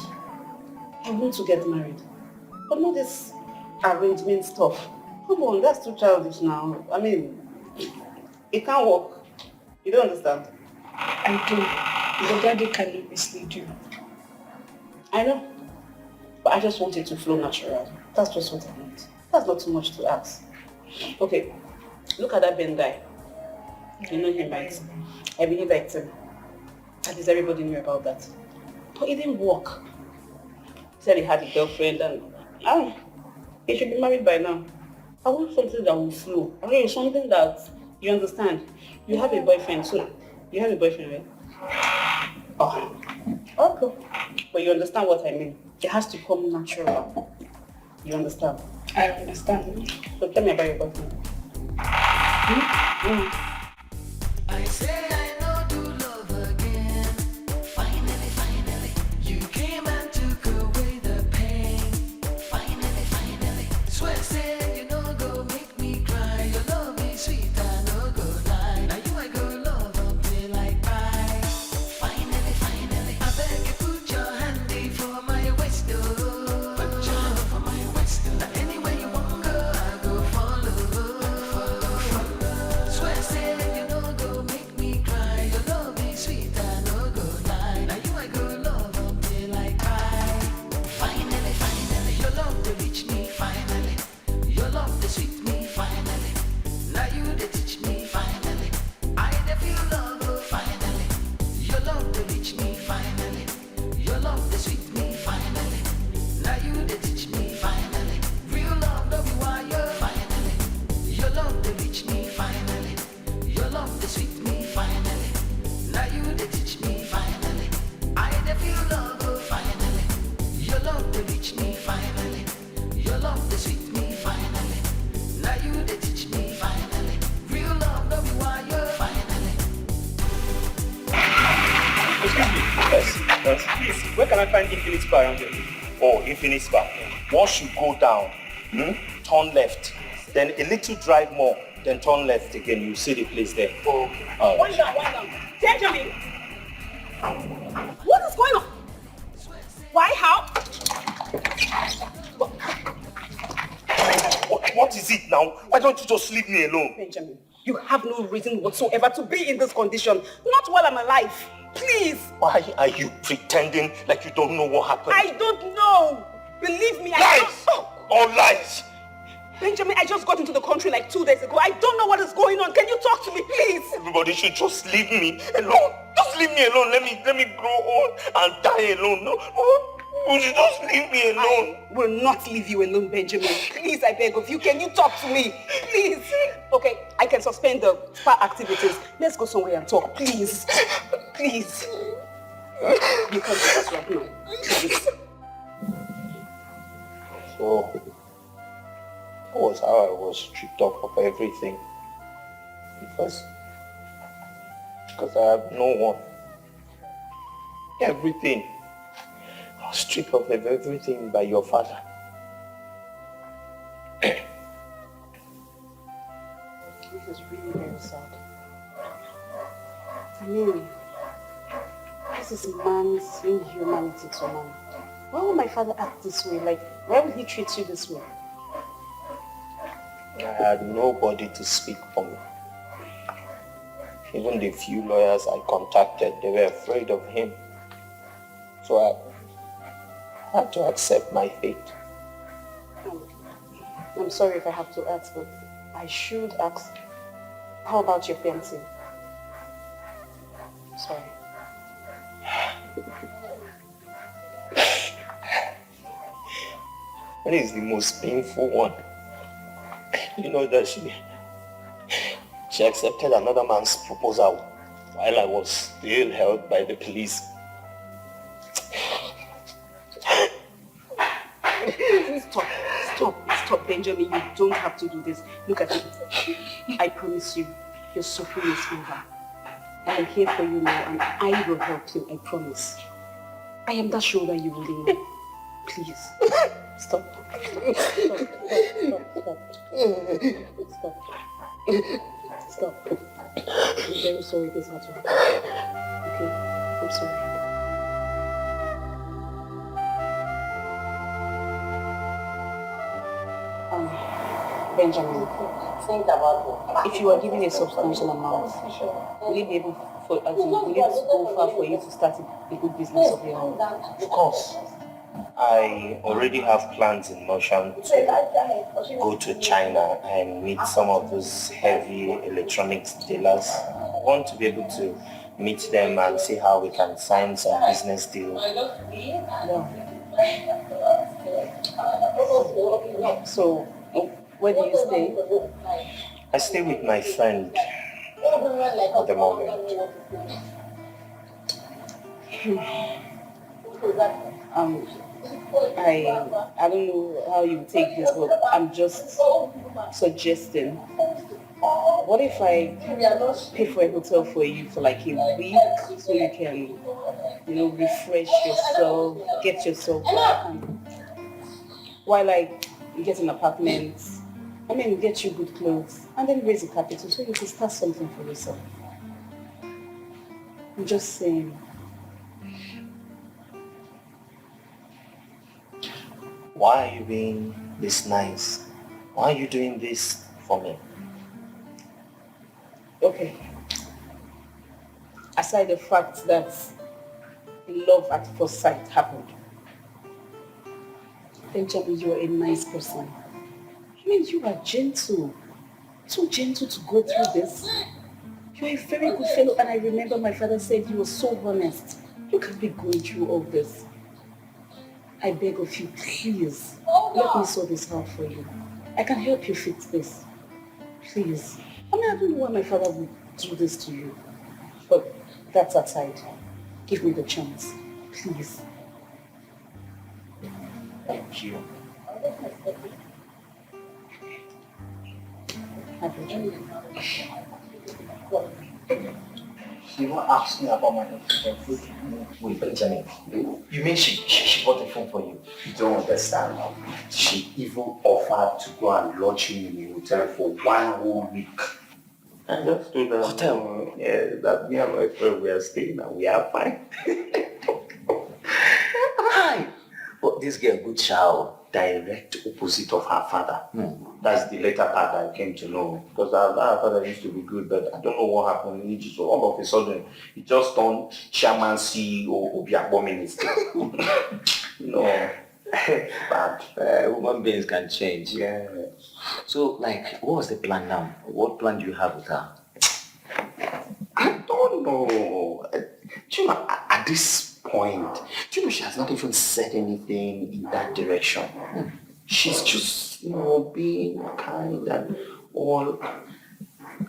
I want to get married. But not this arrangement stuff. Come on, that's too childish now. I mean, it can't work. You don't understand? I do. Your daddy cannot mislead you. I know. But I just want it to flow natural. That's just what I want. That's not too much to ask. Okay, look at that Ben guy. You know him, right? I really liked him. At least everybody knew about that. But it didn't work. He said he had a girlfriend and he should be married by now. I want something that will flow. I mean, something that you understand. You have a boyfriend, so you have a boyfriend, right? Oh, okay. But you understand what I mean. It has to come natural. You understand? I understand. So tell me about your boyfriend. I say I know to love again. Finally, you came and took away the pain. Finally, swear say you no go make me cry. Your love is sweet, I no go lie. Now you I go love and play like pie. Finally, I beg you put your handy for my waist, oh. Put your hand for my waist, oh. Please, where can I find Infinite Bar around here? Oh, Infinite Bar. Once you go down, turn left. Then a little drive more, then turn left again. You see the place there. Oh, okay. One down. Benjamin! What is going on? Why? How? What is it now? Why don't you just leave me alone? Benjamin, you have no reason whatsoever to be in this condition. Not while I'm alive. Please. Why are you pretending like you don't know what happened? I don't know. Believe me, lies! All lies! Benjamin, I just got into the country like 2 days ago. I don't know what is going on. Can you talk to me, please? Everybody should just leave me alone. Just leave me alone. Let me grow old and die alone. No, you should just leave me alone. I will not leave you alone, Benjamin. Please, I beg of you. Can you talk to me? Please. Okay, I can suspend the spa activities. Let's go somewhere and talk, please. Please. You can't do this right now. Please. So, that was how I was stripped of everything. Because I have no one. Everything. I was stripped of everything by your father. This is really very sad. I mean, this is man's inhumanity to man. Why would my father act this way? Like, why would he treat you this way? I had nobody to speak for me. Even the few lawyers I contacted, they were afraid of him. So I had to accept my fate. I'm sorry if I have to ask, but I should ask. How about your fiancé? Sorry. That is the most painful one. You know that she accepted another man's proposal while I was still held by the police. Stop, Benjamin. You don't have to do this. Look at me. I promise you, your suffering is over. I am here for you now, and I will help you, I promise. I am that shoulder you really need. Please. Stop. Stop. I'm very sorry this had to happen. Okay? I'm sorry. Benjamin, if you are given a substantial amount, will it be able will it go far for you to start a good business of your own? Of course. I already have plans in motion to go to China and meet some of those heavy electronics dealers. I want to be able to meet them and see how we can sign some business deal. So, where do you stay? I stay with my friend at the moment. I don't know how you take this, but I'm just suggesting. What if I pay for a hotel for you for like a week so you can, refresh yourself, get yourself back, and while I get an apartment, get you good clothes, and then raise a capital so you can start something for yourself. I'm just saying. Why are you being this nice? Why are you doing this for me? Okay. Aside the fact that love at first sight happened, Benjamin, you are a nice person. You are gentle. Too gentle to go through this. You are a very good fellow, and I remember my father said you were so honest. You can't be going through all this. I beg of you, please, let me sort this out for you. I can help you fix this. Please. I don't know why my father would do this to you. But that's aside. Give me the chance. Please. Thank you. She even asked me about my phone with Benjamin. You mean she bought a phone for you? You don't understand. She even offered to go and lodge me in a hotel for 1 whole week. I just told her, hotel? Yeah, that me and my friend we are staying and we are fine. Hi. But this girl, good child, direct opposite of her father. That's the later part that I came to know. Because her father used to be good, but I don't know what happened. He just all of a sudden, he just turned chairman CEO of the minister. No. Bad. Human beings can change. Yeah. So, like, what was the plan now? What plan do you have with her? I don't know. Do you know, at this point, do you know she has not even said anything in that direction? She's just, being kind and all.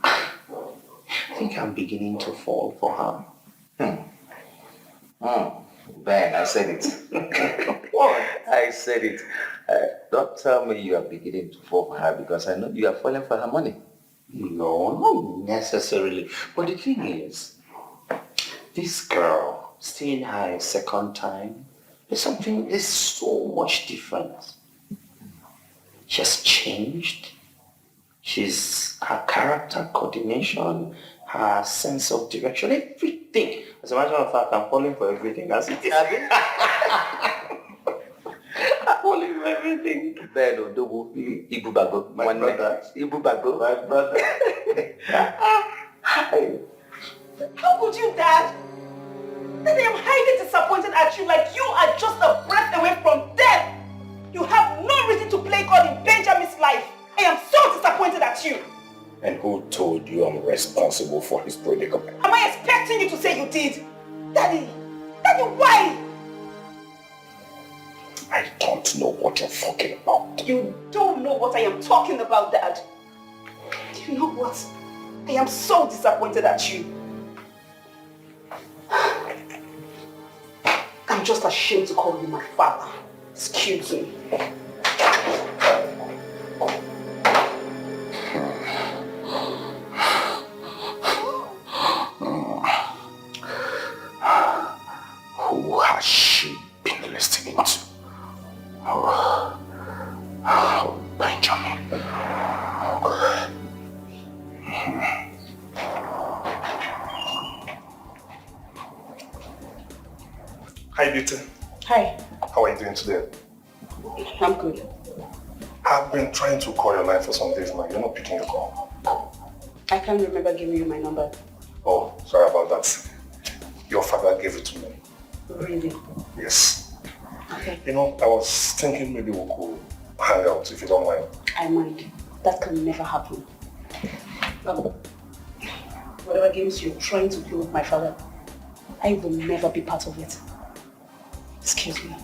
I think I'm beginning to fall for her. Ben, I said it. What? I said it. Don't tell me you are beginning to fall for her because I know you are falling for her money. No, not necessarily. But the thing is, this girl, seeing her a second time, there's so much difference. She has changed. Her character coordination, her sense of direction, everything. As a matter of fact, I'm falling for everything as it is. I'm falling for everything. Ben Odobu, Ibubago, my brother. Ibubago, my brother. How could you, Dad? That I am highly disappointed at you, like you are just a breath away from death. You have no reason to play God in Benjamin's life. I am so disappointed at you. And who told you I'm responsible for his predicament? Am I expecting you to say you did? Daddy, why? I don't know what you're talking about. You don't know what I am talking about, Dad. Do you know what? I am so disappointed at you. I'm just ashamed to call you my father. Excuse me. Who has she been listening to? Oh, Benjamin. Hi, Beauty. Hi. How are you doing today? I'm good. I've been trying to call your line for some days now. You're not picking your call. I can't remember giving you my number. Oh, sorry about that. Your father gave it to me. Really? Yes. Okay. I was thinking maybe we could hang out if you don't mind. I mind. That can never happen. Whatever games you're trying to play with my father, I will never be part of it. Excuse me.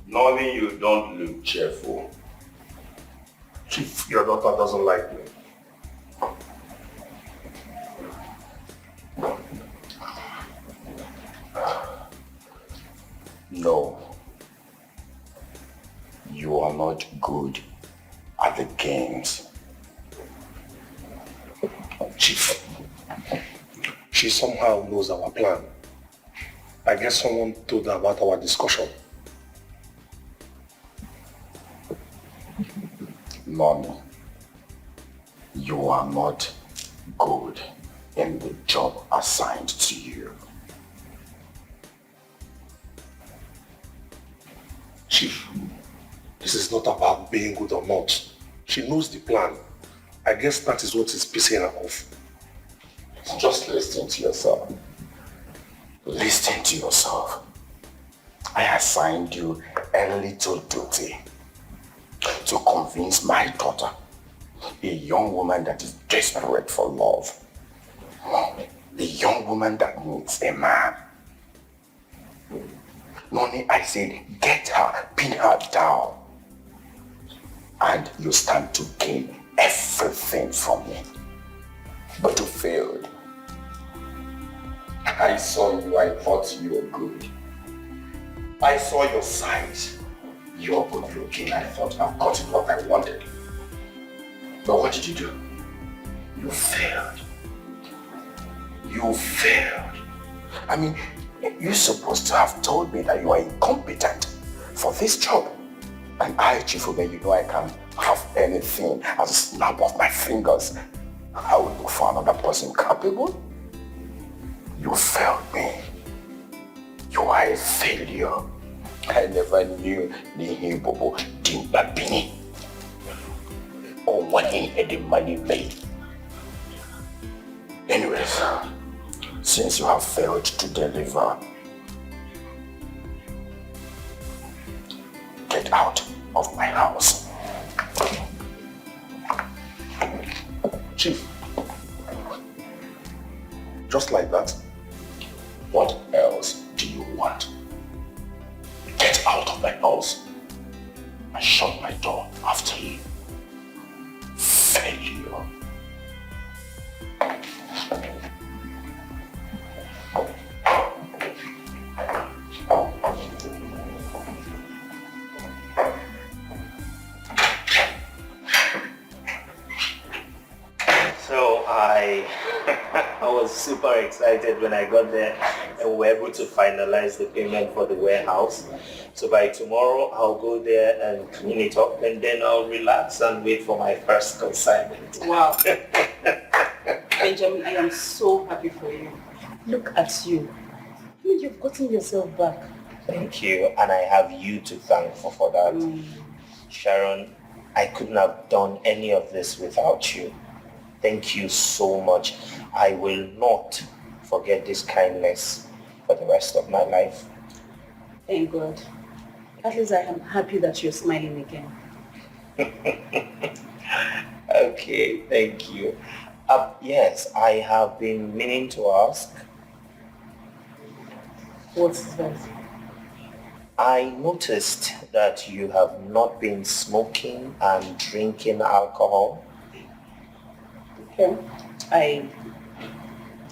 Nonny, you don't look cheerful. Chief, your daughter doesn't like me. No. You are not good at the games. Chief, she somehow knows our plan. I guess someone told her about our discussion. Nonny, you are not good in the job assigned to you. Chief, this is not about being good or not. She knows the plan. I guess that is what is pissing her off. Just listen to yourself. Listen to yourself. I assigned you a little duty. to convince my daughter, a young woman that is desperate for love, a young woman that needs a man. Noni, I said, get her, pin her down, and you stand to gain everything from me. But you failed. I saw you, I thought you were good. I saw your size. You're good looking. I thought I've gotten what I wanted. But what did you do? You failed. You failed. I mean, you're supposed to have told me that you are incompetent for this job. And I, Chief Obe, you know I can have anything as a snap of my fingers. I will look for another person capable. You failed me. You are a failure. I never knew the Hibobo Dimbabini. Or what he had the money made. Anyways, since you have failed to deliver, get out of my house. Chief, just like that, what else do you want? Get out of my house and shut my door after you. Failure. So I was super excited when I got there and we were able to finalize the payment for the warehouse. So by tomorrow I'll go there and clean it up and then I'll relax and wait for my first consignment. Wow. Benjamin, I am so happy for you. Look at you. I mean, you've gotten yourself back. Thank you, and I have you to thank for that. Sharon, I couldn't have done any of this without you. Thank you so much. I will not forget this kindness for the rest of my life. Thank God. At least I am happy that you're smiling again. Okay, thank you. Yes, I have been meaning to ask. What's that? I noticed that you have not been smoking and drinking alcohol. Okay. I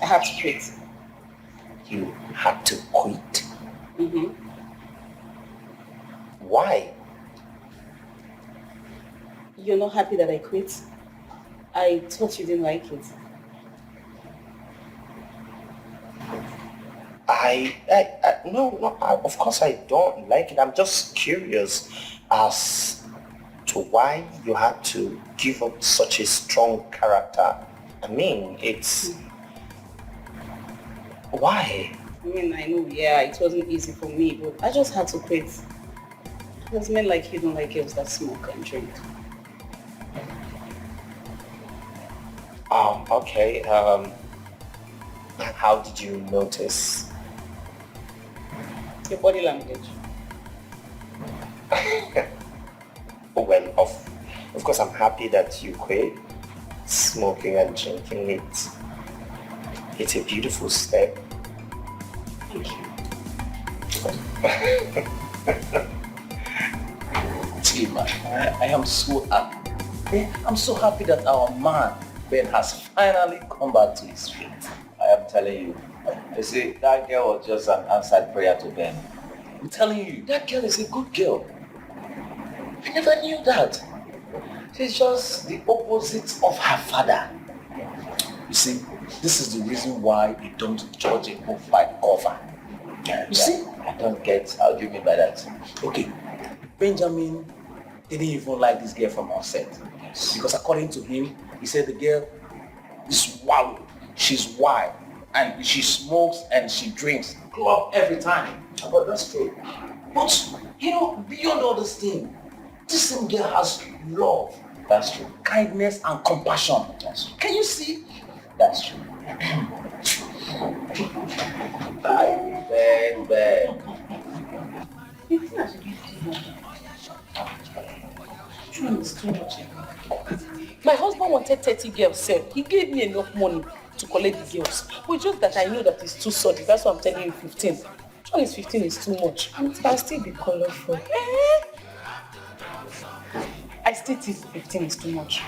have to quit. You had to quit. Mm-hmm. Why? You're not happy that I quit? I thought you didn't like it. No, of course I don't like it. I'm just curious as to why you had to give up such a strong character. I mean, it's... Why? I mean, I know, yeah, it wasn't easy for me, but I just had to quit. Because men like you don't like girls that smoke and drink. Okay. How did you notice? Your body language. Well, of course, I'm happy that you quit smoking and drinking. It's a beautiful step. Thank you. Tima, I am so happy. I'm so happy that our man, Ben, has finally come back to his feet. I am telling you. You see, that girl was just an answered prayer to Ben. I'm telling you, that girl is a good girl. I never knew that. She's just the opposite of her father. You see, this is the reason why you don't judge a book by the cover. You see? I don't get, how do you mean by that? Okay, Benjamin didn't even like this girl from onset. Because according to him, he said the girl is wild, she's wild, and she smokes and she drinks club every time. But that's true. But, you know, beyond all this thing, this same girl has love. That's true. Kindness and compassion. That's true. Can you see? That's true. Bad. one is too much. My husband wanted 30 girls, sir. He gave me enough money to collect the girls. But just that I know that it's too sudden. That's why I'm telling you 15. Which one is 15 is too much? And it can still be colorful. I still think 15 is too much.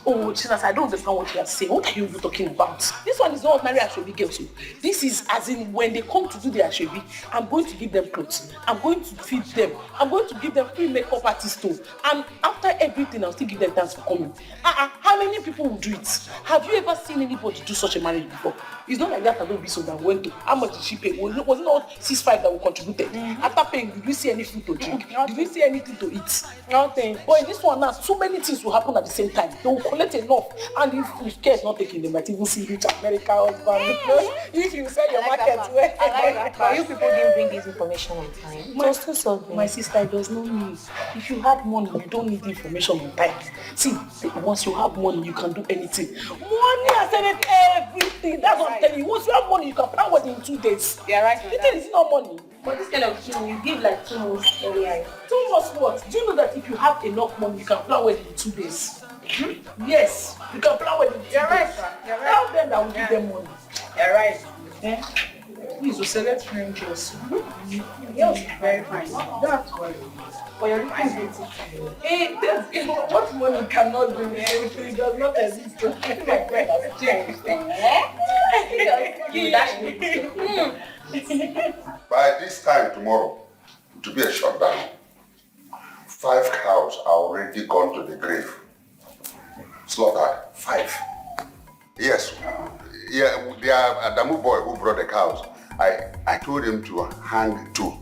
Oh, Jesus, I don't understand what you are saying. What are you even talking about? This one is not ordinary Ashwebi girls. This is as in when they come to do the Ashwebi, I'm going to give them clothes. I'm going to feed them. I'm going to give them free makeup artist too. And after everything, I'll still give them thanks for coming. How many people will do it? Have you ever seen anybody do such a marriage before? It's not like that I don't be so that went to. How much did she pay? Was it not 6,500 that we contributed? After paying, did we see any food to drink? Did we see anything to eat? Nothing. But in this one now, so many things will happen at the same time. They will collect enough. And if care is not taken, they might even see rich American husband. If you sell your market well. But you people didn't bring this information on time. My sister, it does not mean if you have money, you don't need information on time. See, once you have money, you can do anything. Money has everything. That's what I'm telling you. Once you have money, you can plan wedding in 2 days. Yeah, right. The thing is not money. But this kind of thing, you give like 2 months earlier. 2 months what? Do you know that if you have enough money, you can plan wedding in 2 days? Yes, you can plan wedding in 2 days. You're right, sir. You're right. Tell them that will give them money. You're right. Yeah. Please, we select French girls. Yes, very fine. That's why. But you're looking beautiful. What money cannot do, it does not exist. My friend has changed. By this time tomorrow, to be a shutdown, 5 cows are already gone to the grave. Slaughtered. 5. Yes. Yeah, the Adamu boy who brought the cows, I told him to hang 2.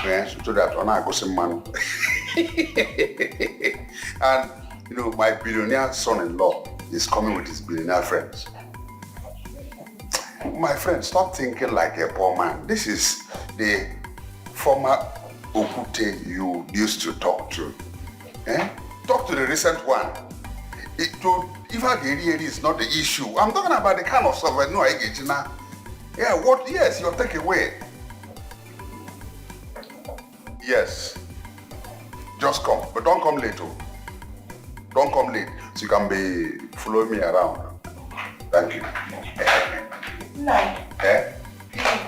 Yes, so that when I go some man. And you know, my billionaire son-in-law is coming with his billionaire friends. My friend, stop thinking like a poor man. This is the former Okute you used to talk to. Talk to the recent one. If is not the issue. I'm talking about the kind of stuff I know I get now. Yeah, what? Yes, your takeaway. Yes. Just come, but don't come late too. Don't come late, so you can be following me around. Thank you. Nah. The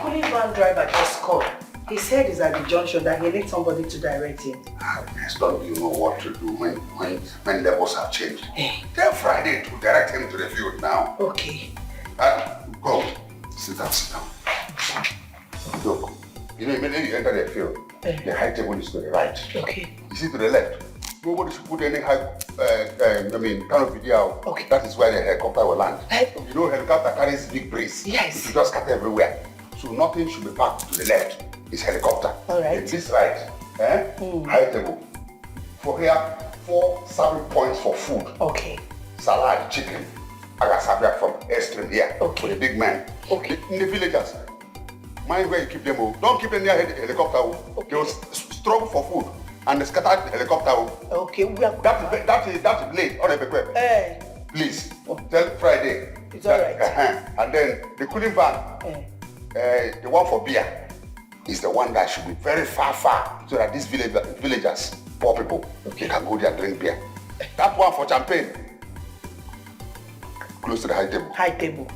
cooling van driver just called. He said he's at the junction that he needs somebody to direct him. Yes, don't you know what to do when levels have changed? Tell Friday to direct him to the field now. Okay. Go. Sit down. Look, you know, immediately you enter the field, the high table is to the right. Okay. You see to the left. Nobody should put any high, canopy there. Okay. That is where the helicopter will land. You know, helicopter carries big breeze. Yes. It will just scatter everywhere. So nothing should be parked to the left. It's helicopter. All right. And this right, high table. For here, 4 serving points for food. Okay. Salad, chicken. Agasabia from extreme here. Okay. For the big man. Okay. In the villagers, mind where you keep them. Don't keep them near the helicopter. Okay. They will struggle for food. And the scattered helicopter. Okay, we are... That's late on the please, tell Friday. It's alright. And then the cooling van, the one for beer, is the one that should be very far, so that these villagers, poor people, they can go there and drink beer. That one for champagne, close to the high table. High table.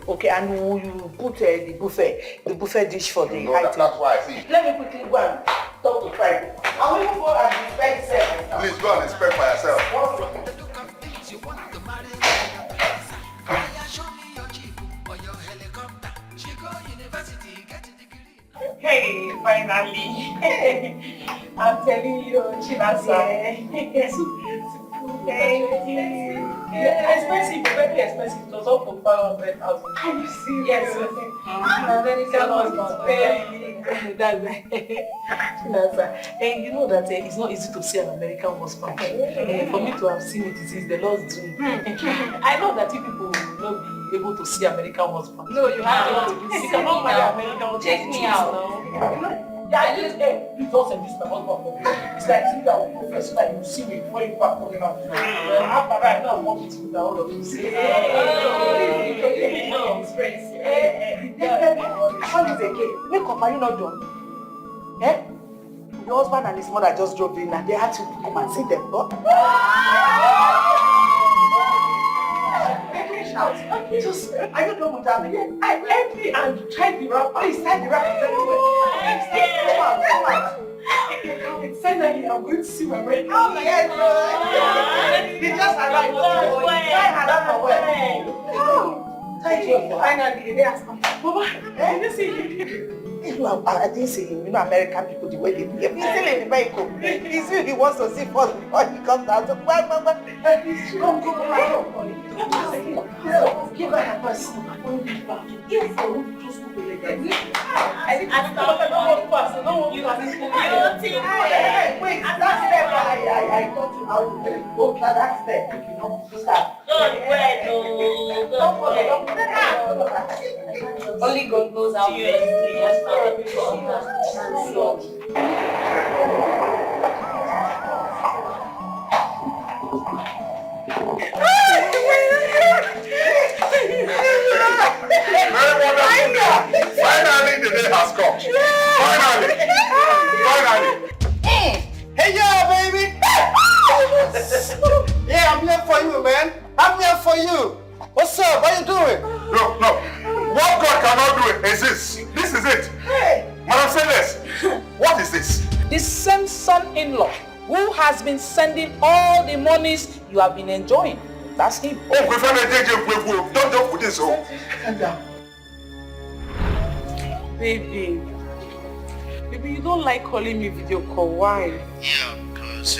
Okay, and will you put the buffet dish for the high table? That's why I see. Let me quickly go and talk to Friday. I will go and inspect yourself. Please go and inspect for yourself. Hey, finally. I'm telling you, Chinasa. So beautiful. Thank you. Expensive, very expensive. It was all for 500,000. Are you serious? Yes. And then it was that's and you know that it's not easy to see an American husband. For me to have seen it is the Lord's dream. I know that you people will not be able to see American husband. No, you have to. You cannot marry American husband. Check me out. Yeah, at least, please don't send this my husband. It's like you that will go first time, you see me before you back on out. After that, now I want it with all of you. What is again? Make up, are you not done? The husband and his mother just drove in and they had to come and see them. But... Just, I don't know what happened. I empty and tried the wrap. Please, tie the wrap everywhere. Come on. Finally, I'm going to see my friend. Oh, yes. He just arrived. Thank you. Finally, they asked me, Mama, did you see him? I didn't see him. You know, American people, the way they behave. He's still in the vehicle. He's still, he wants to see first before he comes out. So, come. Give her a person. Yes, I want to just go to the guy. Wait, that's there. I thought I would go. That's there. You know, start. Don't forget. Only God knows how you Finally, the day has come. Finally. Hey, yeah, baby. Yeah, I'm here for you, man. I'm here for you. What's up? What are you doing? No. What God cannot do is this. This is it. Madam Sellers, what is this? The same son-in-law who has been sending all the monies you have been enjoying. That's him. Oh, don't joke with this. Oh. Baby, you don't like calling me video call. Why? Yeah, because,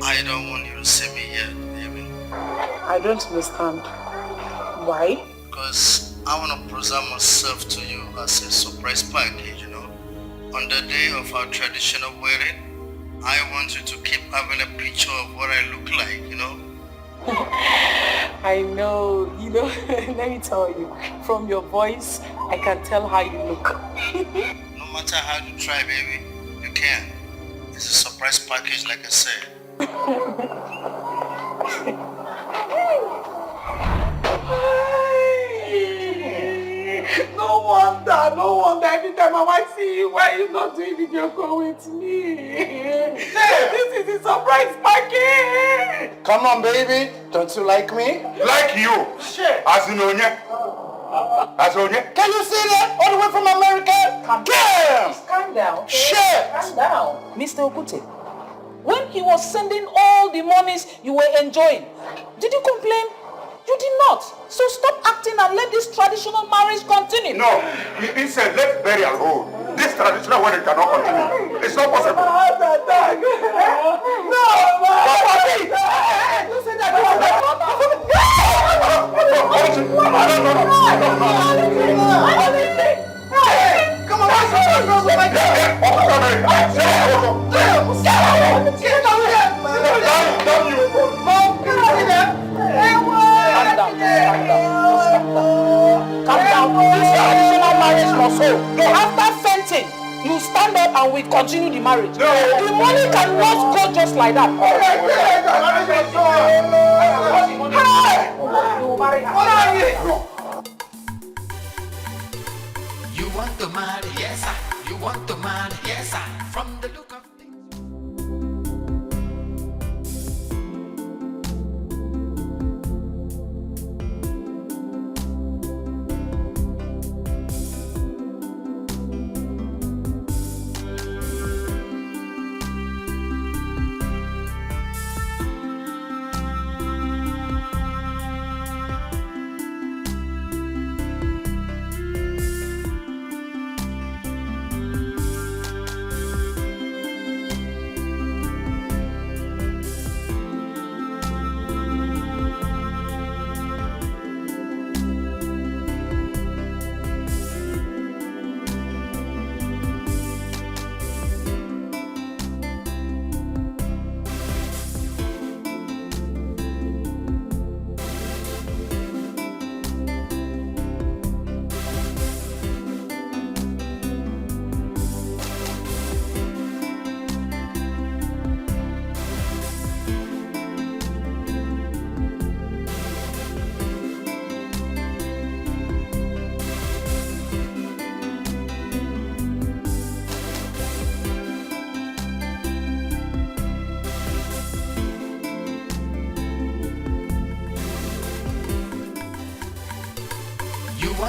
I don't want you to see me yet, baby. I don't understand. Why? Because I want to present myself to you as a surprise package, On the day of our traditional wedding, I want you to keep having a picture of what I look like, I know, let me tell you, from your voice, I can tell how you look. No matter how you try, baby, you can. It's a surprise package, like I said. No wonder. Every time I want to see you, why are you not doing video call with me? This is a surprise package. Come on, baby. Don't you like me? Like you? Sure. As in Onye. Can you see that? All the way from America? Calm down. Okay? Shit. Calm down. Mr. Okute, when he was sending all the monies you were enjoying, did you complain? You did not. So stop acting and let this traditional marriage continue. No, he said let's bury our hold. This traditional wedding cannot continue. It's not possible. No, don't say that. Come on, Calm down. This traditional marriage must hold. After fainting, you stand up and we continue the marriage. No. The money cannot go just like that. You want to marry, yes sir. You want to marry, yes sir. From the look of things.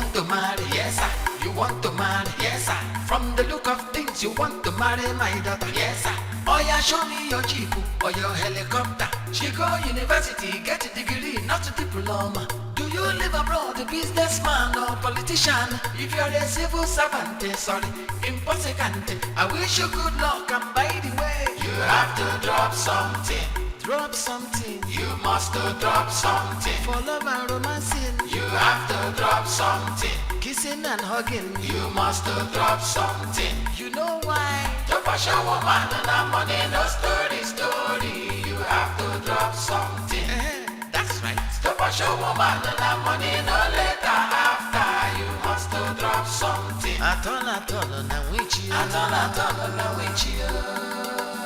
want to marry, yes sir. You want to marry, yes sir. From the look of things, you want to marry my daughter, yes sir. Oh yeah, show me your jeep or your helicopter. She go university, get a degree, not a diploma. Do you live abroad, a businessman or politician? If you're a civil servant, sorry, impossible. I wish you good luck, and by the way, you have to drop something. Drop something. You must drop something. For love and romancing. You have to drop something. Kissing and hugging. You must drop something. You know why? To push a woman and a money, no story. You have to drop something. That's right. To push a woman and a money, no later after. You must drop something. Atona, na wichi. Atona, na wichi.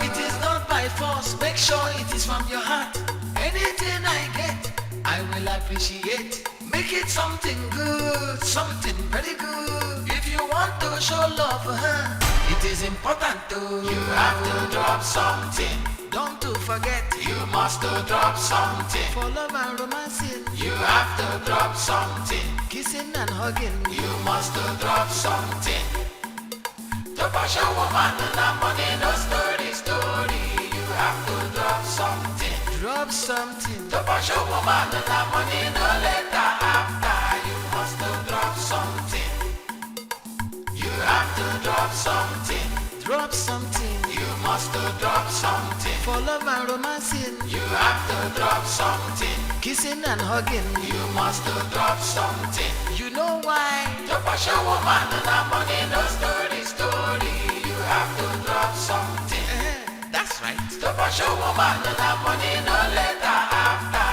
It is not by force, make sure it is from your heart. Anything I get, I will appreciate. Make it something good, something very good. If you want to show love for her, it is important to. You have to drop something. Don't to forget, you must drop something. For love and romancing, you have to drop something. Kissing and hugging, you must drop something. To push a woman and a money, no story. You have to drop something. Drop something. To push a woman and a money, no later after. You must drop something. You have to drop something. Drop something. You must drop something. For love and romancing, you have to drop something. Kissing and hugging, you must drop something. You know why? To push a woman and a money, no story. You have to drop something. That's right. To push a woman and a money, no later after.